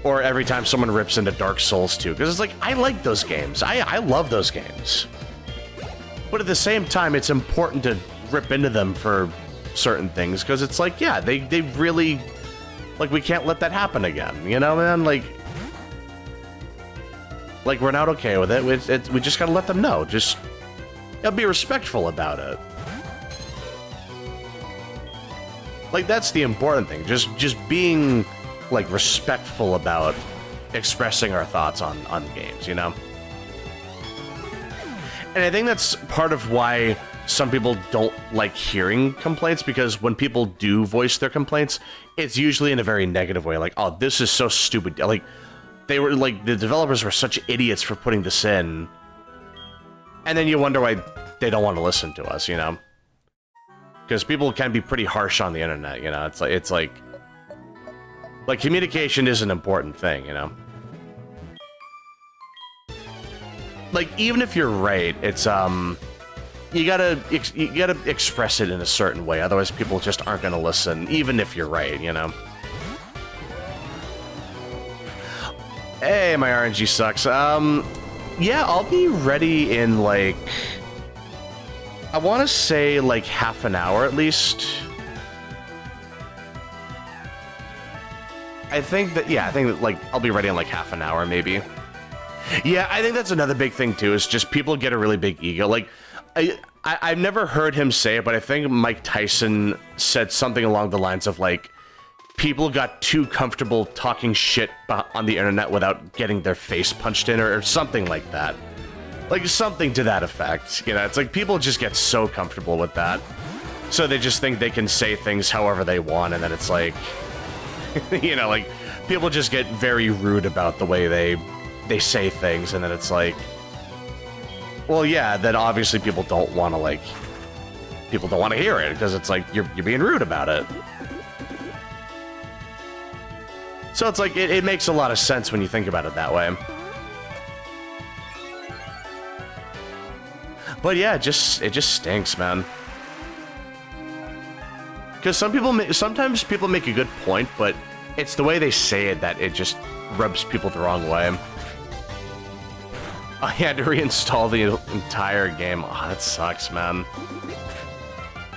Or every time someone rips into Dark Souls 2. Because it's like, I like those games. I love those games. But at the same time, it's important to rip into them for certain things. Because it's like, yeah, they really... Like, we can't let that happen again. You know, man? Like, we're not okay with it. We just gotta let them know. Just, you know, be respectful about it. Like, that's the important thing. Just being, like, respectful about expressing our thoughts on games, you know? And I think that's part of why some people don't like hearing complaints, because when people do voice their complaints, it's usually in a very negative way. Like, oh, this is so stupid. Like, the developers were such idiots for putting this in. And then you wonder why they don't want to listen to us, you know? Because people can be pretty harsh on the internet, you know? It's like communication is an important thing, you know? Like, even if you're right, it's, you gotta express it in a certain way, otherwise people just aren't gonna listen, even if you're right, you know? Hey, my RNG sucks. Yeah, I'll be ready in, like, I want to say, like, half an hour at least. I think that, like, I'll be ready in, like, half an hour, maybe. Yeah, I think that's another big thing, too, is just people get a really big ego. Like, I've never heard him say it, but I think Mike Tyson said something along the lines of, like, people got too comfortable talking shit on the internet without getting their face punched in, or something like that. Like, something to that effect, you know? It's like, people just get so comfortable with that. So they just think they can say things however they want, and then it's like... you know, like, people just get very rude about the way they say things, and then it's like... Well, yeah, then obviously people don't want to, like... people don't want to hear it because it's like you're being rude about it. So it's like it makes a lot of sense when you think about it that way. But yeah, it just stinks, man. Because sometimes people make a good point, but it's the way they say it that it just rubs people the wrong way. I had to reinstall the entire game. Oh, that sucks, man.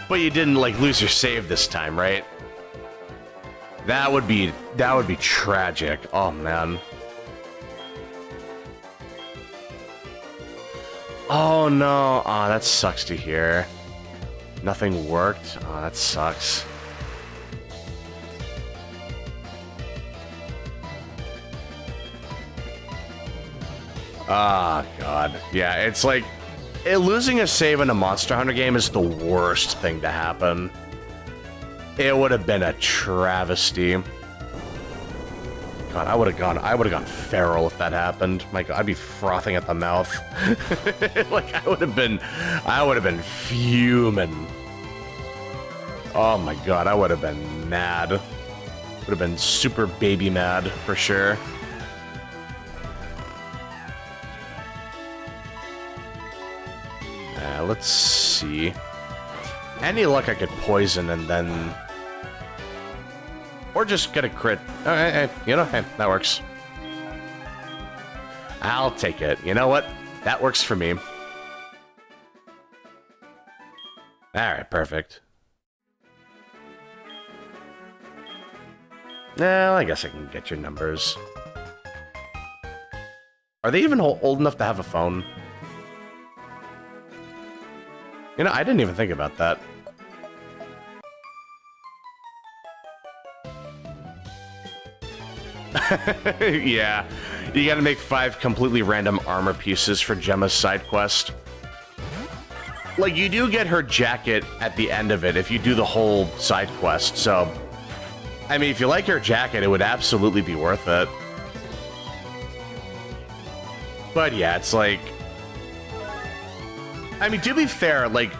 But you didn't, like, lose your save this time, right? That would be tragic. Oh, man. Oh, no. Oh, that sucks to hear. Nothing worked. Oh, that sucks. Ah, oh, God. Yeah, it's like... losing a save in a Monster Hunter game is the worst thing to happen. It would have been a travesty. God, I would have gone feral if that happened. My God, I'd be frothing at the mouth. Like, I would have been fuming. Oh my God, I would have been mad. Would have been super baby mad, for sure. Let's see. Any luck I could poison and then... Or just get a crit. Hey, you know, hey, that works. I'll take it. You know what? That works for me. Alright, perfect. Well, I guess I can get your numbers. Are they even old enough to have a phone? You know, I didn't even think about that. Yeah, you gotta make 5 completely random armor pieces for Gemma's side quest. Like, you do get her jacket at the end of it if you do the whole side quest, so... I mean, if you like her jacket, it would absolutely be worth it. But yeah, it's like... I mean, to be fair, like,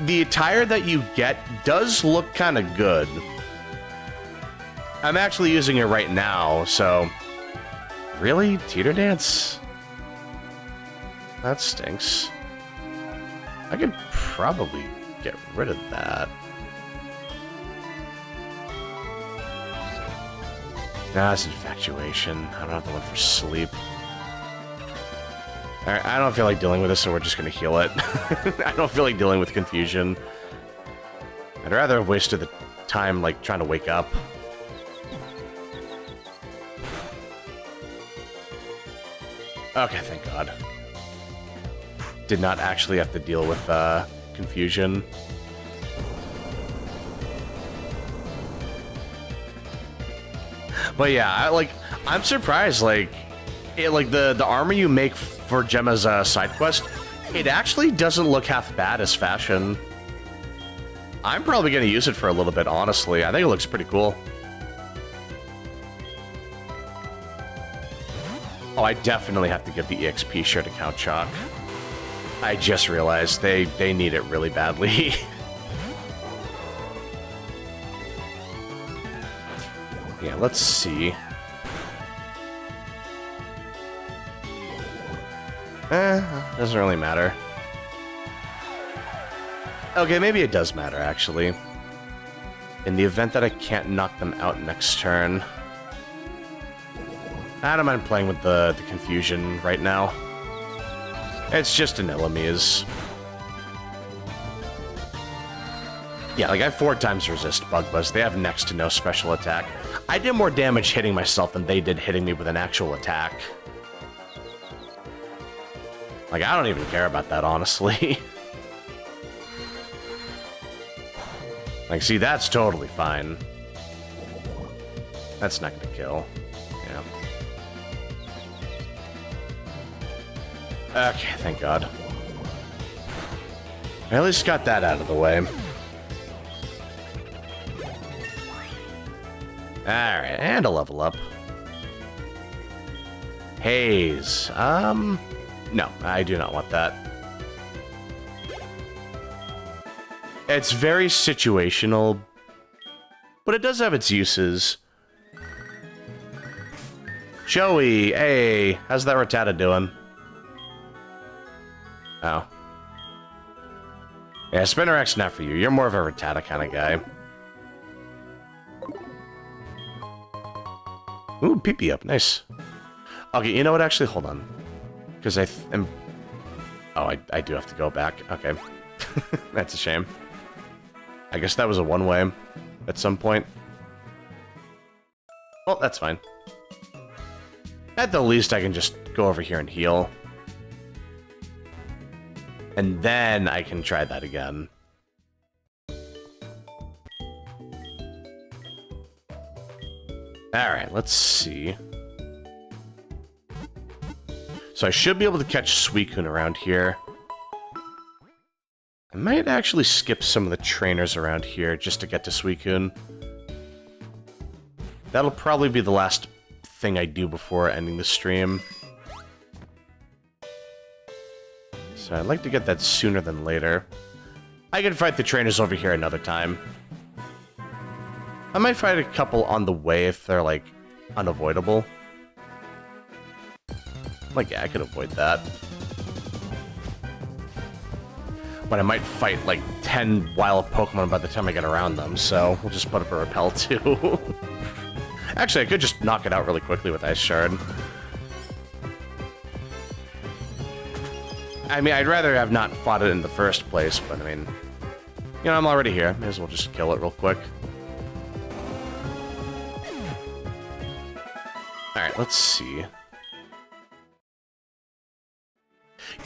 the attire that you get does look kind of good. I'm actually using it right now, so... Really? Teeter dance? That stinks. I could probably get rid of that. Nah, it's infatuation. I don't have the one for sleep. Alright, I don't feel like dealing with this, so we're just gonna heal it. I don't feel like dealing with confusion. I'd rather have wasted the time, like, trying to wake up. Okay, thank God. Did not actually have to deal with, confusion. But yeah, I'm surprised, like, the armor you make for Gemma's side quest, it actually doesn't look half bad as fashion. I'm probably gonna use it for a little bit, honestly. I think it looks pretty cool. Oh, I definitely have to give the EXP share to Count Chalk. I just realized they need it really badly. Yeah, let's see. Doesn't really matter. Okay, maybe it does matter, actually. In the event that I can't knock them out next turn... I don't mind playing with the confusion right now. It's just an Illumise. Yeah, like, I have 4 times resist Bug Buzz. They have next to no special attack. I did more damage hitting myself than they did hitting me with an actual attack. Like, I don't even care about that, honestly. Like, see, that's totally fine. That's not gonna kill. Yeah. Okay, thank God. I at least got that out of the way. Alright, and a level up. Haze. No, I do not want that. It's very situational, but it does have its uses. Joey, hey, how's that Rattata doing? Oh. Yeah, Spinnerak's not for you. You're more of a Rattata kind of guy. Ooh, pee-pee up. Nice. Okay, you know what? Actually, hold on. Because I am... Oh, I do have to go back. Okay. That's a shame. I guess that was a one-way at some point. Well, that's fine. At the least, I can just go over here and heal. And then I can try that again. Alright, let's see. So I should be able to catch Suicune around here. I might actually skip some of the trainers around here just to get to Suicune. That'll probably be the last thing I do before ending the stream. So I'd like to get that sooner than later. I can fight the trainers over here another time. I might fight a couple on the way if they're, like, unavoidable. Like, yeah, I could avoid that. But I might fight, like, 10 wild Pokemon by the time I get around them, so we'll just put up a Repel, too. Actually, I could just knock it out really quickly with Ice Shard. I mean, I'd rather have not fought it in the first place, but I mean... You know, I'm already here. May as well just kill it real quick. Alright, let's see.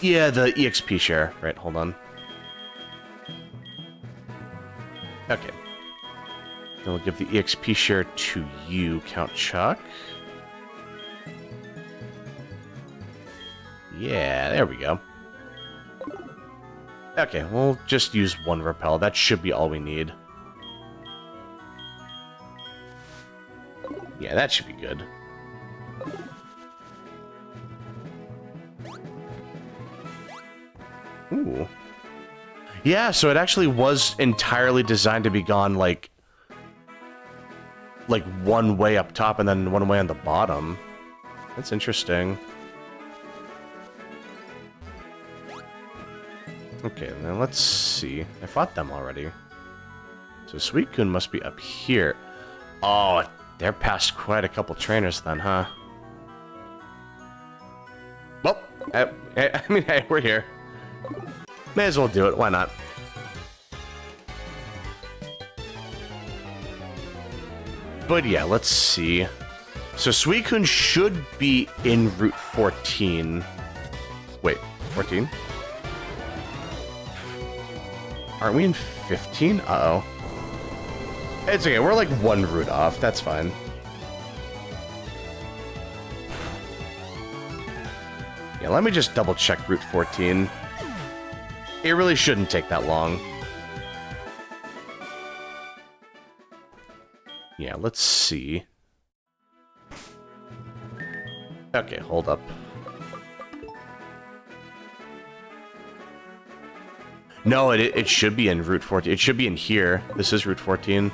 Yeah, the EXP share. Right, hold on. Okay. Then we'll give the EXP share to you, Count Chuck. Yeah, there we go. Okay, we'll just use one Repel. That should be all we need. Yeah, that should be good. Ooh. Yeah, so it actually was entirely designed to be gone, like one way up top and then one way on the bottom. That's interesting. Okay, then let's see. I fought them already. So Suicune must be up here. Oh, they're past quite a couple trainers then, huh? Well, I mean, hey, we're here. May as well do it, why not? But yeah, let's see. So Suicune should be in Route 14. Wait, 14? Aren't we in 15? Uh-oh. It's okay, we're like one route off, that's fine. Yeah, let me just double check Route 14. It really shouldn't take that long. Yeah, let's see. Okay, hold up. No, it should be in Route 14. It should be in here. This is Route 14.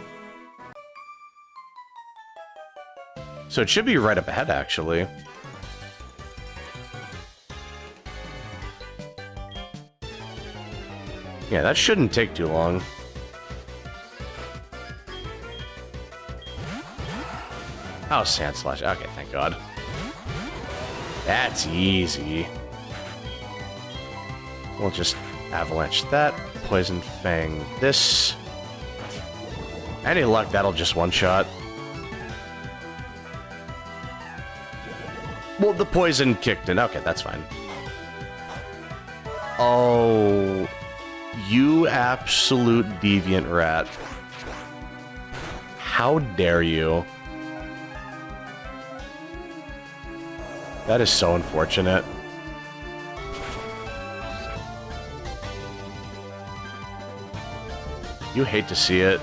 So it should be right up ahead, actually. Yeah, that shouldn't take too long. Oh, Sand Slash. Okay, thank God. That's easy. We'll just Avalanche that. Poison Fang this. Any luck, that'll just one-shot. Well, the poison kicked in. Okay, that's fine. Oh... You absolute deviant rat. How dare you? That is so unfortunate. You hate to see it.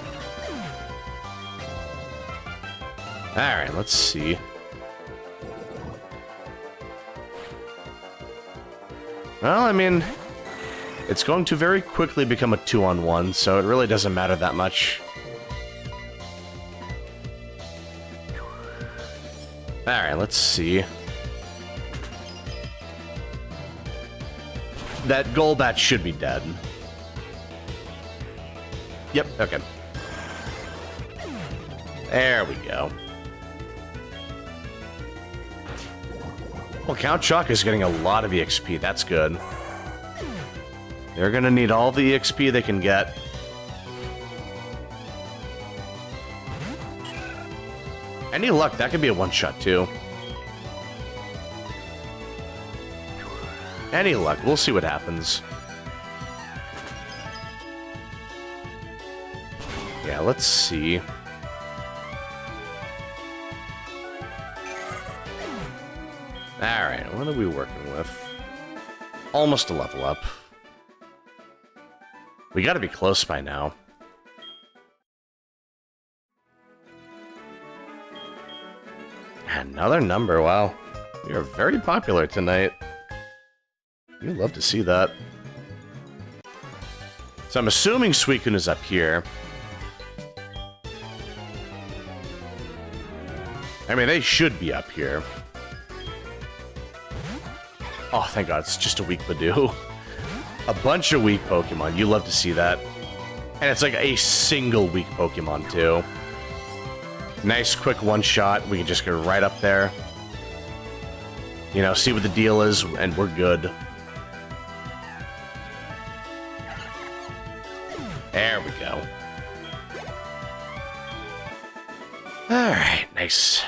Alright, let's see. Well, I mean... it's going to very quickly become a 2-on-1, so it really doesn't matter that much. Alright, let's see. That Golbat should be dead. Yep, okay. There we go. Well, Count Chalk is getting a lot of EXP. That's good. They're gonna need all the EXP they can get. Any luck, that could be a one-shot, too. Any luck, we'll see what happens. Yeah, let's see. Alright, what are we working with? Almost a level up. We gotta be close by now. Another number, wow. We are very popular tonight. You love to see that. So I'm assuming Suicune is up here. I mean, they should be up here. Oh, thank God, it's just a weak Badoo. A bunch of weak Pokemon, you love to see that. And it's like a single weak Pokemon, too. Nice, quick one-shot, we can just go right up there. You know, see what the deal is, and we're good. There we go. Alright, nice.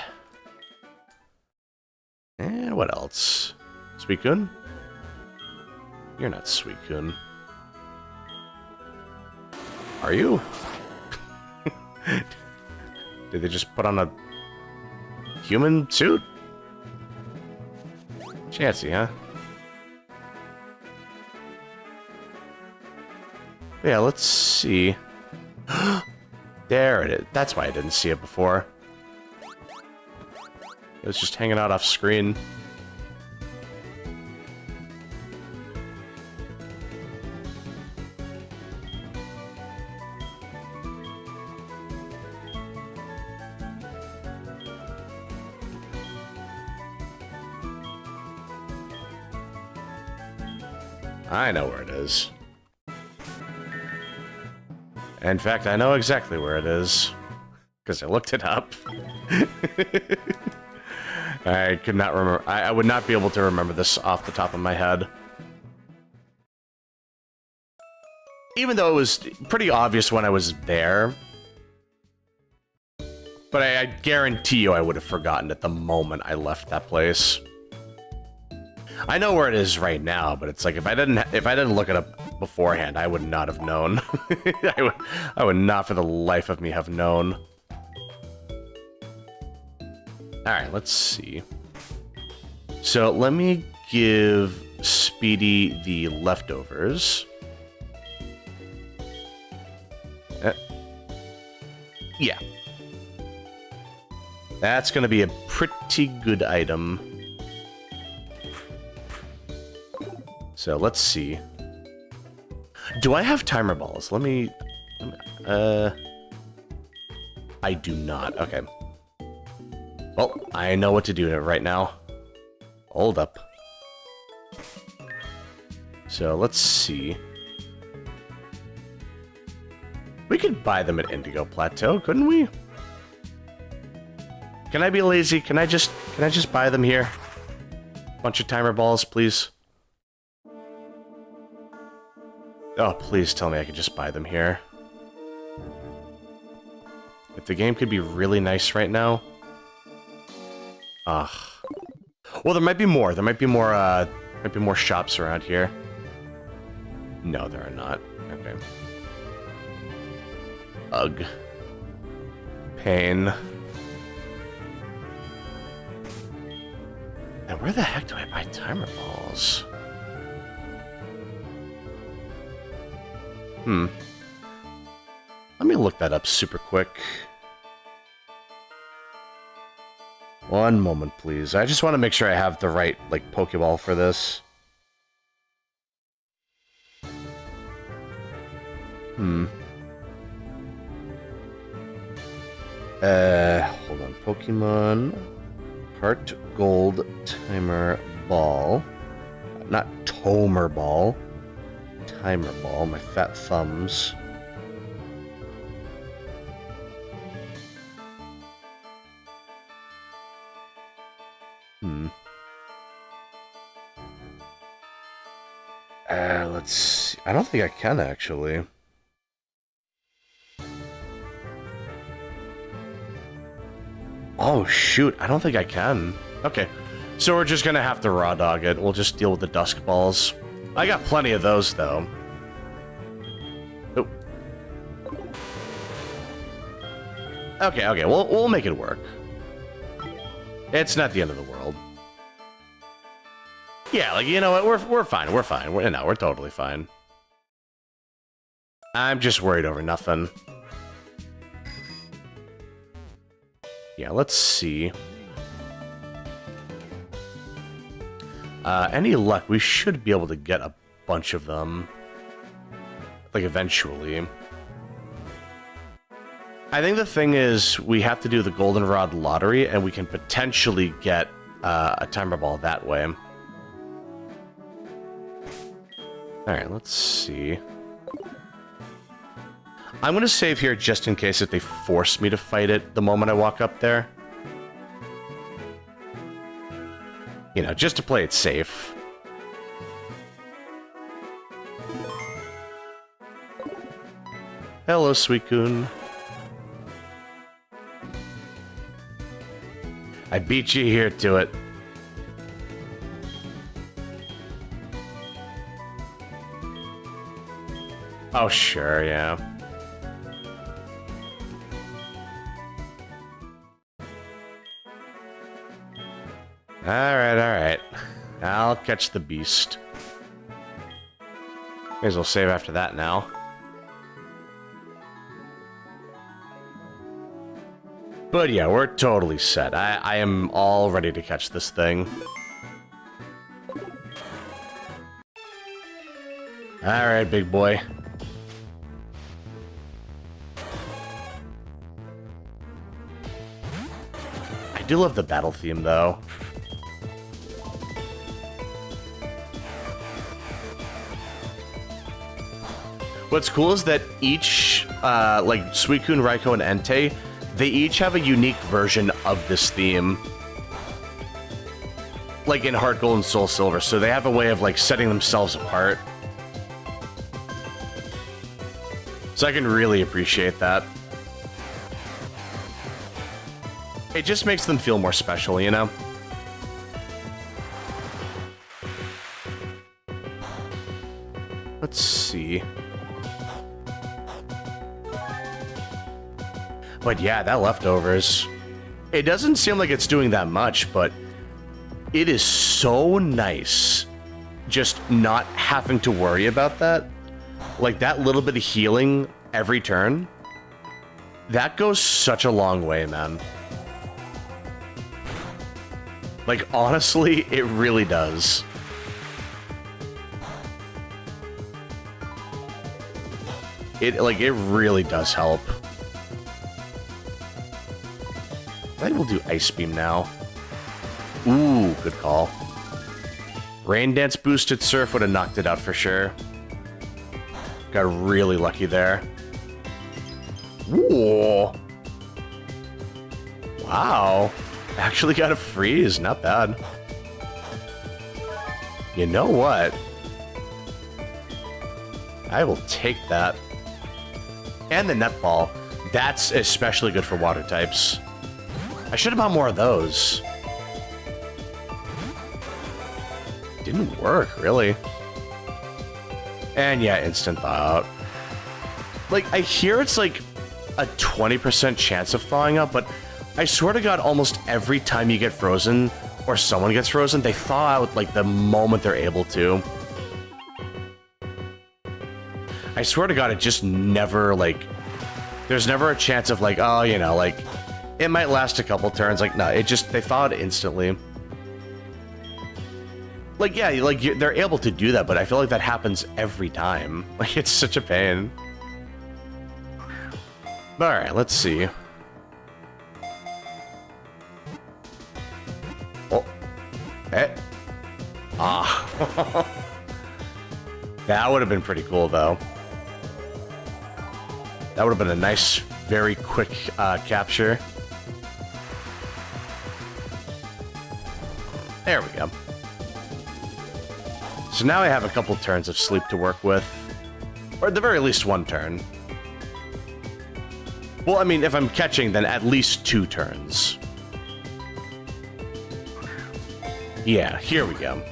And what else? Suicune? You're not Suicune. Are you? Did they just put on a human suit? Chancy, huh? Yeah, let's see. There it is. That's why I didn't see it before. It was just hanging out off screen. I know where it is. In fact, I know exactly where it is. Because I looked it up. I could not remember. I would not be able to remember this off the top of my head. Even though it was pretty obvious when I was there. But I guarantee you I would have forgotten it the moment I left that place. I know where it is right now, but it's like if I didn't look it up beforehand, I would not have known. I would not for the life of me have known. Alright, let's see. So let me give Speedy the leftovers. Yeah. That's gonna be a pretty good item. So let's see. Do I have timer balls? Let me I do not. Okay. Well, I know what to do right now. Hold up. So let's see. We could buy them at Indigo Plateau, couldn't we? Can I be lazy? Can I just buy them here? Bunch of timer balls, please. Oh, please tell me I can just buy them here. If the game could be really nice right now. Ugh. Well, there might be more. There might be more shops around here. No, there are not. Okay. Ugh. Pain. Now, where the heck do I buy timer balls? Let me look that up super quick. One moment, please. I just want to make sure I have the right, like, Pokeball for this. Hold on. Pokemon Heart Gold Timer Ball. Not Tomer Ball. Timer Ball. My fat thumbs. Let's see. I don't think I can, actually. Oh, shoot. I don't think I can. Okay. So we're just gonna have to raw dog it. We'll just deal with the Dusk Balls. I got plenty of those, though. Oh. Okay. We'll make it work. It's not the end of the world. Yeah, like, you know what? We're fine. We're fine. We're totally fine. I'm just worried over nothing. Yeah, let's see. Any luck, we should be able to get a bunch of them. Like, eventually. I think the thing is, we have to do the Goldenrod lottery, and we can potentially get a Timer Ball that way. Alright, let's see. I'm going to save here just in case if they force me to fight it the moment I walk up there. You know, just to play it safe. Hello, Suicune. I beat you here to it. Oh, sure, yeah. Alright. I'll catch the beast. May as well save after that now. But yeah, we're totally set. I am all ready to catch this thing. Alright, big boy. I do love the battle theme, though. What's cool is that each, like, Suicune, Raikou, and Entei, they each have a unique version of this theme. Like in Heart Gold and Soul Silver, so they have a way of, like, setting themselves apart. So I can really appreciate that. It just makes them feel more special, you know? Let's see. But yeah, that leftovers. It doesn't seem like it's doing that much, but it is so nice just not having to worry about that. Like, that little bit of healing every turn, that goes such a long way, man. Like, honestly, it really does. It really does help. I think we'll do Ice Beam now. Ooh, good call. Rain Dance boosted Surf would have knocked it out for sure. Got really lucky there. Ooh. Wow. Actually got a freeze. Not bad. You know what? I will take that. And the Netball. That's especially good for water types. I should have bought more of those. Didn't work, really. And yeah, instant thaw out. Like, I hear it's like a 20% chance of thawing out, but I swear to God, almost every time you get frozen, or someone gets frozen, they thaw out like the moment they're able to. I swear to God, it just never, like, there's never a chance of like, oh, you know, like, it might last a couple turns. Like, no, it just, they thaw it instantly. Like, yeah, like, they're able to do that, but I feel like that happens every time. Like, it's such a pain. Alright, let's see. Oh. Eh. Ah. That would have been pretty cool, though. That would have been a nice, very quick capture. There we go. So now I have a couple turns of sleep to work with. Or at the very least one turn. Well, I mean, if I'm catching, then at least 2 turns. Yeah, here we go.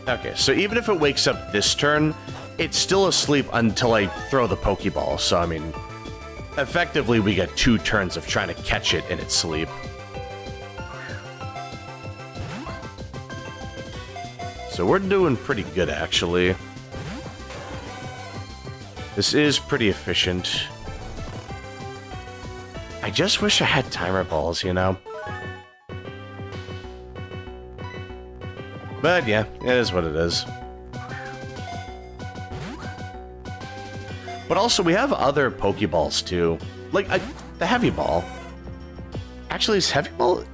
Okay, so even if it wakes up this turn, it's still asleep until I throw the Pokeball. So, I mean, effectively we get 2 turns of trying to catch it in its sleep. So we're doing pretty good, actually. This is pretty efficient. I just wish I had timer balls, you know? But yeah, it is what it is. But also, we have other Pokeballs, too. Like, the Heavy Ball. Actually, is Heavy Ball...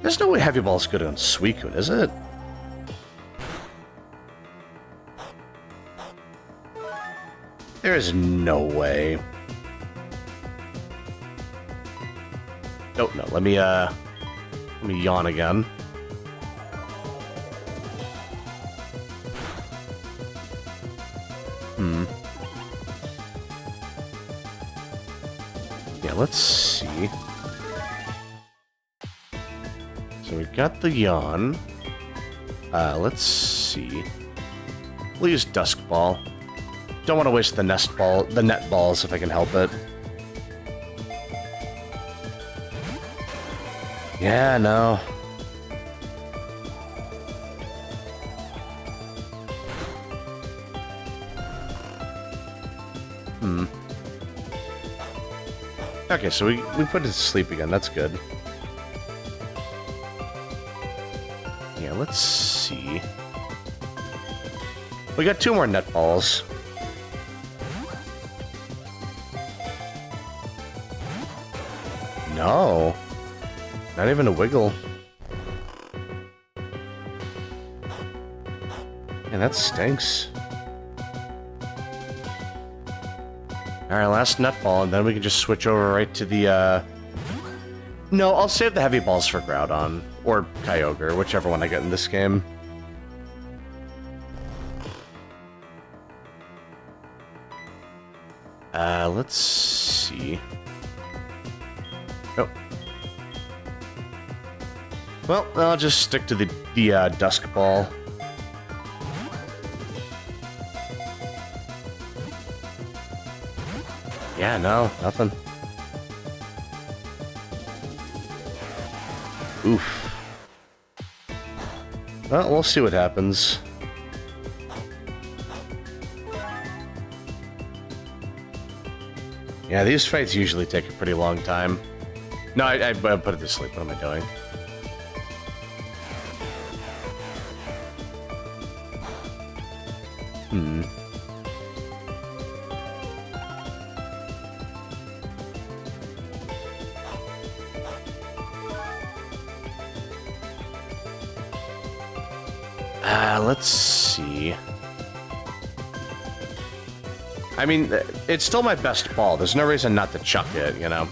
There's no way Heavy Ball's good on Suicune, is it? There is no way. Oh, no, let me yawn again. Yeah, let's see. So we got the yawn. Let's see. We'll use Dusk Ball. Don't want to waste the net balls if I can help it. Yeah, no. Okay, so we put it to sleep again. That's good. Yeah, let's see. We got 2 more net balls. No. Not even a wiggle. Man, that stinks. Alright, last nut ball, and then we can just switch over right to the, No, I'll save the heavy balls for Groudon. Or Kyogre, whichever one I get in this game. Let's see. Oh. Well, I'll just stick to the Dusk Ball. Yeah, no, nothing. Oof. Well, we'll see what happens. Yeah, these fights usually take a pretty long time. No, I put it to sleep. What am I doing? Let's see. I mean, it's still my best ball. There's no reason not to chuck it, you know?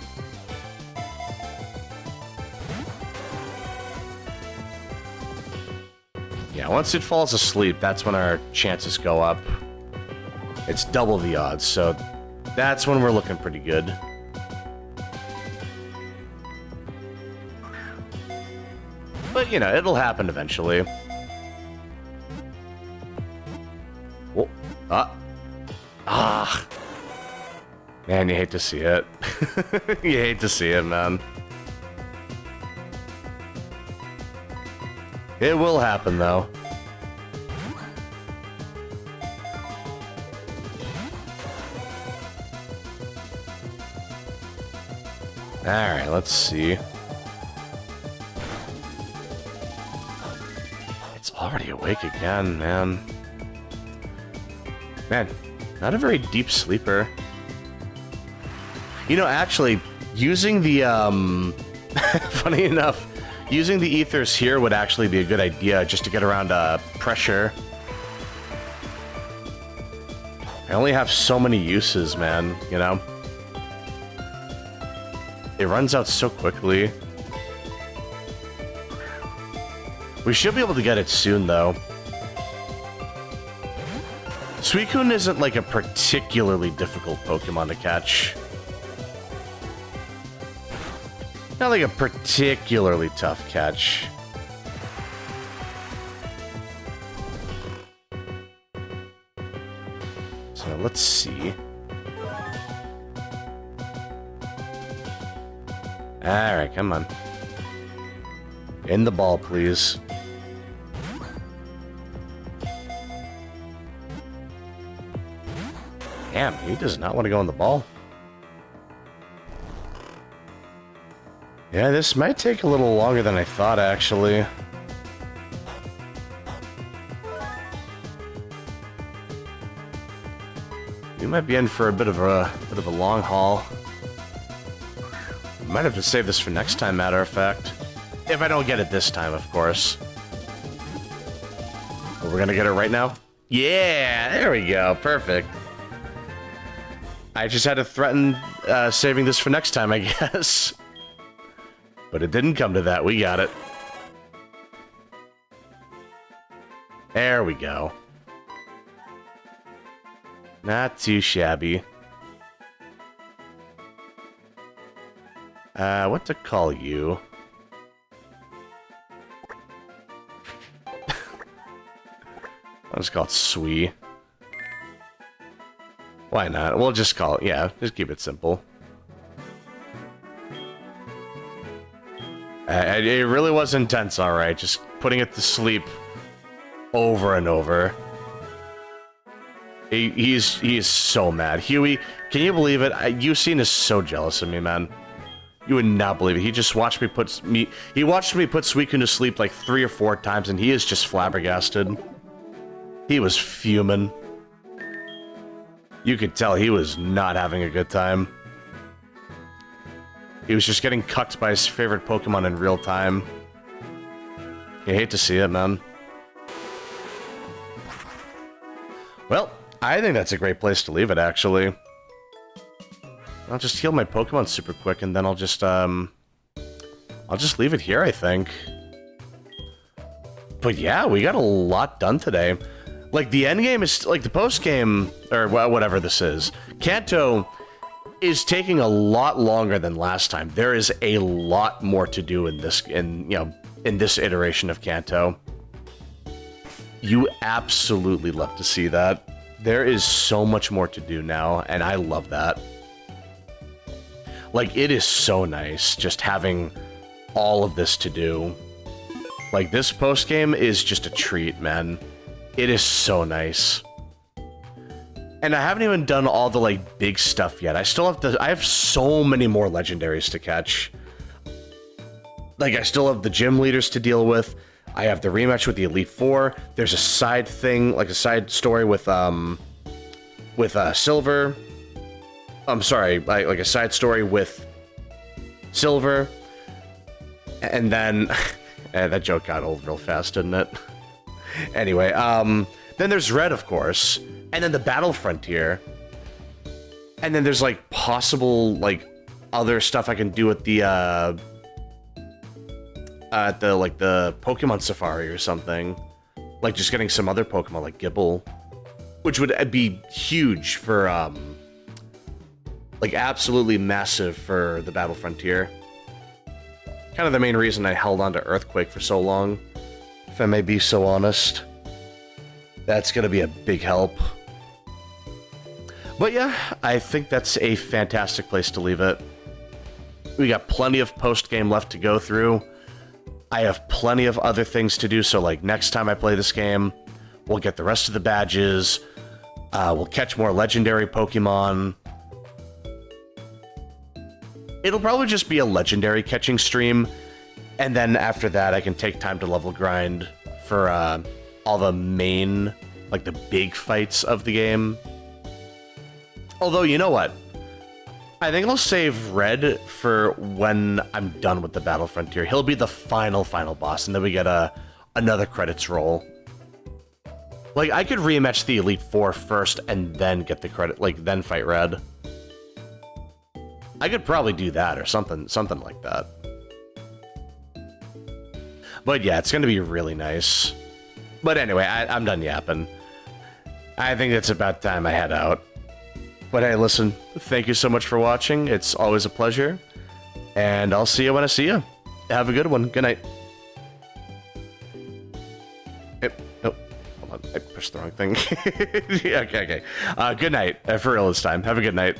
Yeah, once it falls asleep, that's when our chances go up. It's double the odds, so that's when we're looking pretty good. But, you know, it'll happen eventually. Oh, ah. Man, you hate to see it. You hate to see it, man. It will happen, though. Alright, let's see. already awake again, man. Man, not a very deep sleeper. You know, actually, using the, funny enough, using the ethers here would actually be a good idea just to get around, pressure. I only have so many uses, man, you know? It runs out so quickly. We should be able to get it soon, though. Suicune isn't, like, a particularly difficult Pokemon to catch. Not like a particularly tough catch. So, let's see. Alright, come on. In the ball, please. Damn, he does not want to go in the ball. Yeah, this might take a little longer than I thought, actually. We might be in for a bit of a long haul. Might have to save this for next time, matter of fact. If I don't get it this time, of course. But we're gonna get it right now? Yeah, there we go, perfect. I just had to threaten saving this for next time, I guess. But it didn't come to that, we got it. There we go. Not too shabby. What to call you? I'll just call it Sui. Why not? We'll just call it, yeah, just keep it simple. It really was intense, alright, just putting it to sleep over and over. He's so mad. Huey, can you believe it? Yusin is so jealous of me, man. You would not believe it. He just watched me put Suicune to sleep like 3 or 4 times, and he is just flabbergasted. He was fuming. You could tell he was not having a good time. He was just getting cucked by his favorite Pokemon in real time. You hate to see it, man. Well, I think that's a great place to leave it, actually. I'll just heal my Pokemon super quick, and then I'll just leave it here, I think. But yeah, we got a lot done today. Like, the endgame is, like, the postgame, or whatever this is, Kanto is taking a lot longer than last time. There is a lot more to do in this, in this iteration of Kanto. You absolutely love to see that. There is so much more to do now, and I love that. Like, it is so nice just having all of this to do. Like, this postgame is just a treat, man. It is so nice. And I haven't even done all the, like, big stuff yet. I have so many more legendaries to catch. Like, I still have the gym leaders to deal with. I have the rematch with the Elite Four. There's a side thing, like a side story with Silver. I'm sorry, like a side story with Silver. And then, that joke got old real fast, didn't it? Anyway, then there's Red, of course, and then the Battle Frontier. And then there's, like, possible, like, other stuff I can do at the Pokemon Safari or something. Like, just getting some other Pokemon, like Gibble. Which would be huge for, like, absolutely massive for the Battle Frontier. Kind of the main reason I held on to Earthquake for so long, if I may be so honest. That's gonna be a big help. But yeah, I think that's a fantastic place to leave it. We got plenty of post-game left to go through. I have plenty of other things to do, so like next time I play this game, we'll get the rest of the badges, we'll catch more legendary Pokemon. It'll probably just be a legendary catching stream, and then after that I can take time to level grind for all the main, like the big fights of the game. Although, you know what? I think I'll save Red for when I'm done with the Battle Frontier. He'll be the final boss, and then we get another credits roll. Like, I could rematch the Elite Four first and then get the credit, like, then fight Red. I could probably do that or something like that. But yeah, it's gonna be really nice. But anyway, I'm done yapping. I think it's about time I head out. But hey, listen, thank you so much for watching. It's always a pleasure. And I'll see you when I see you. Have a good one. Good night. Oh, hold on. I pushed the wrong thing. Yeah, okay. Good night. For real this time. Have a good night.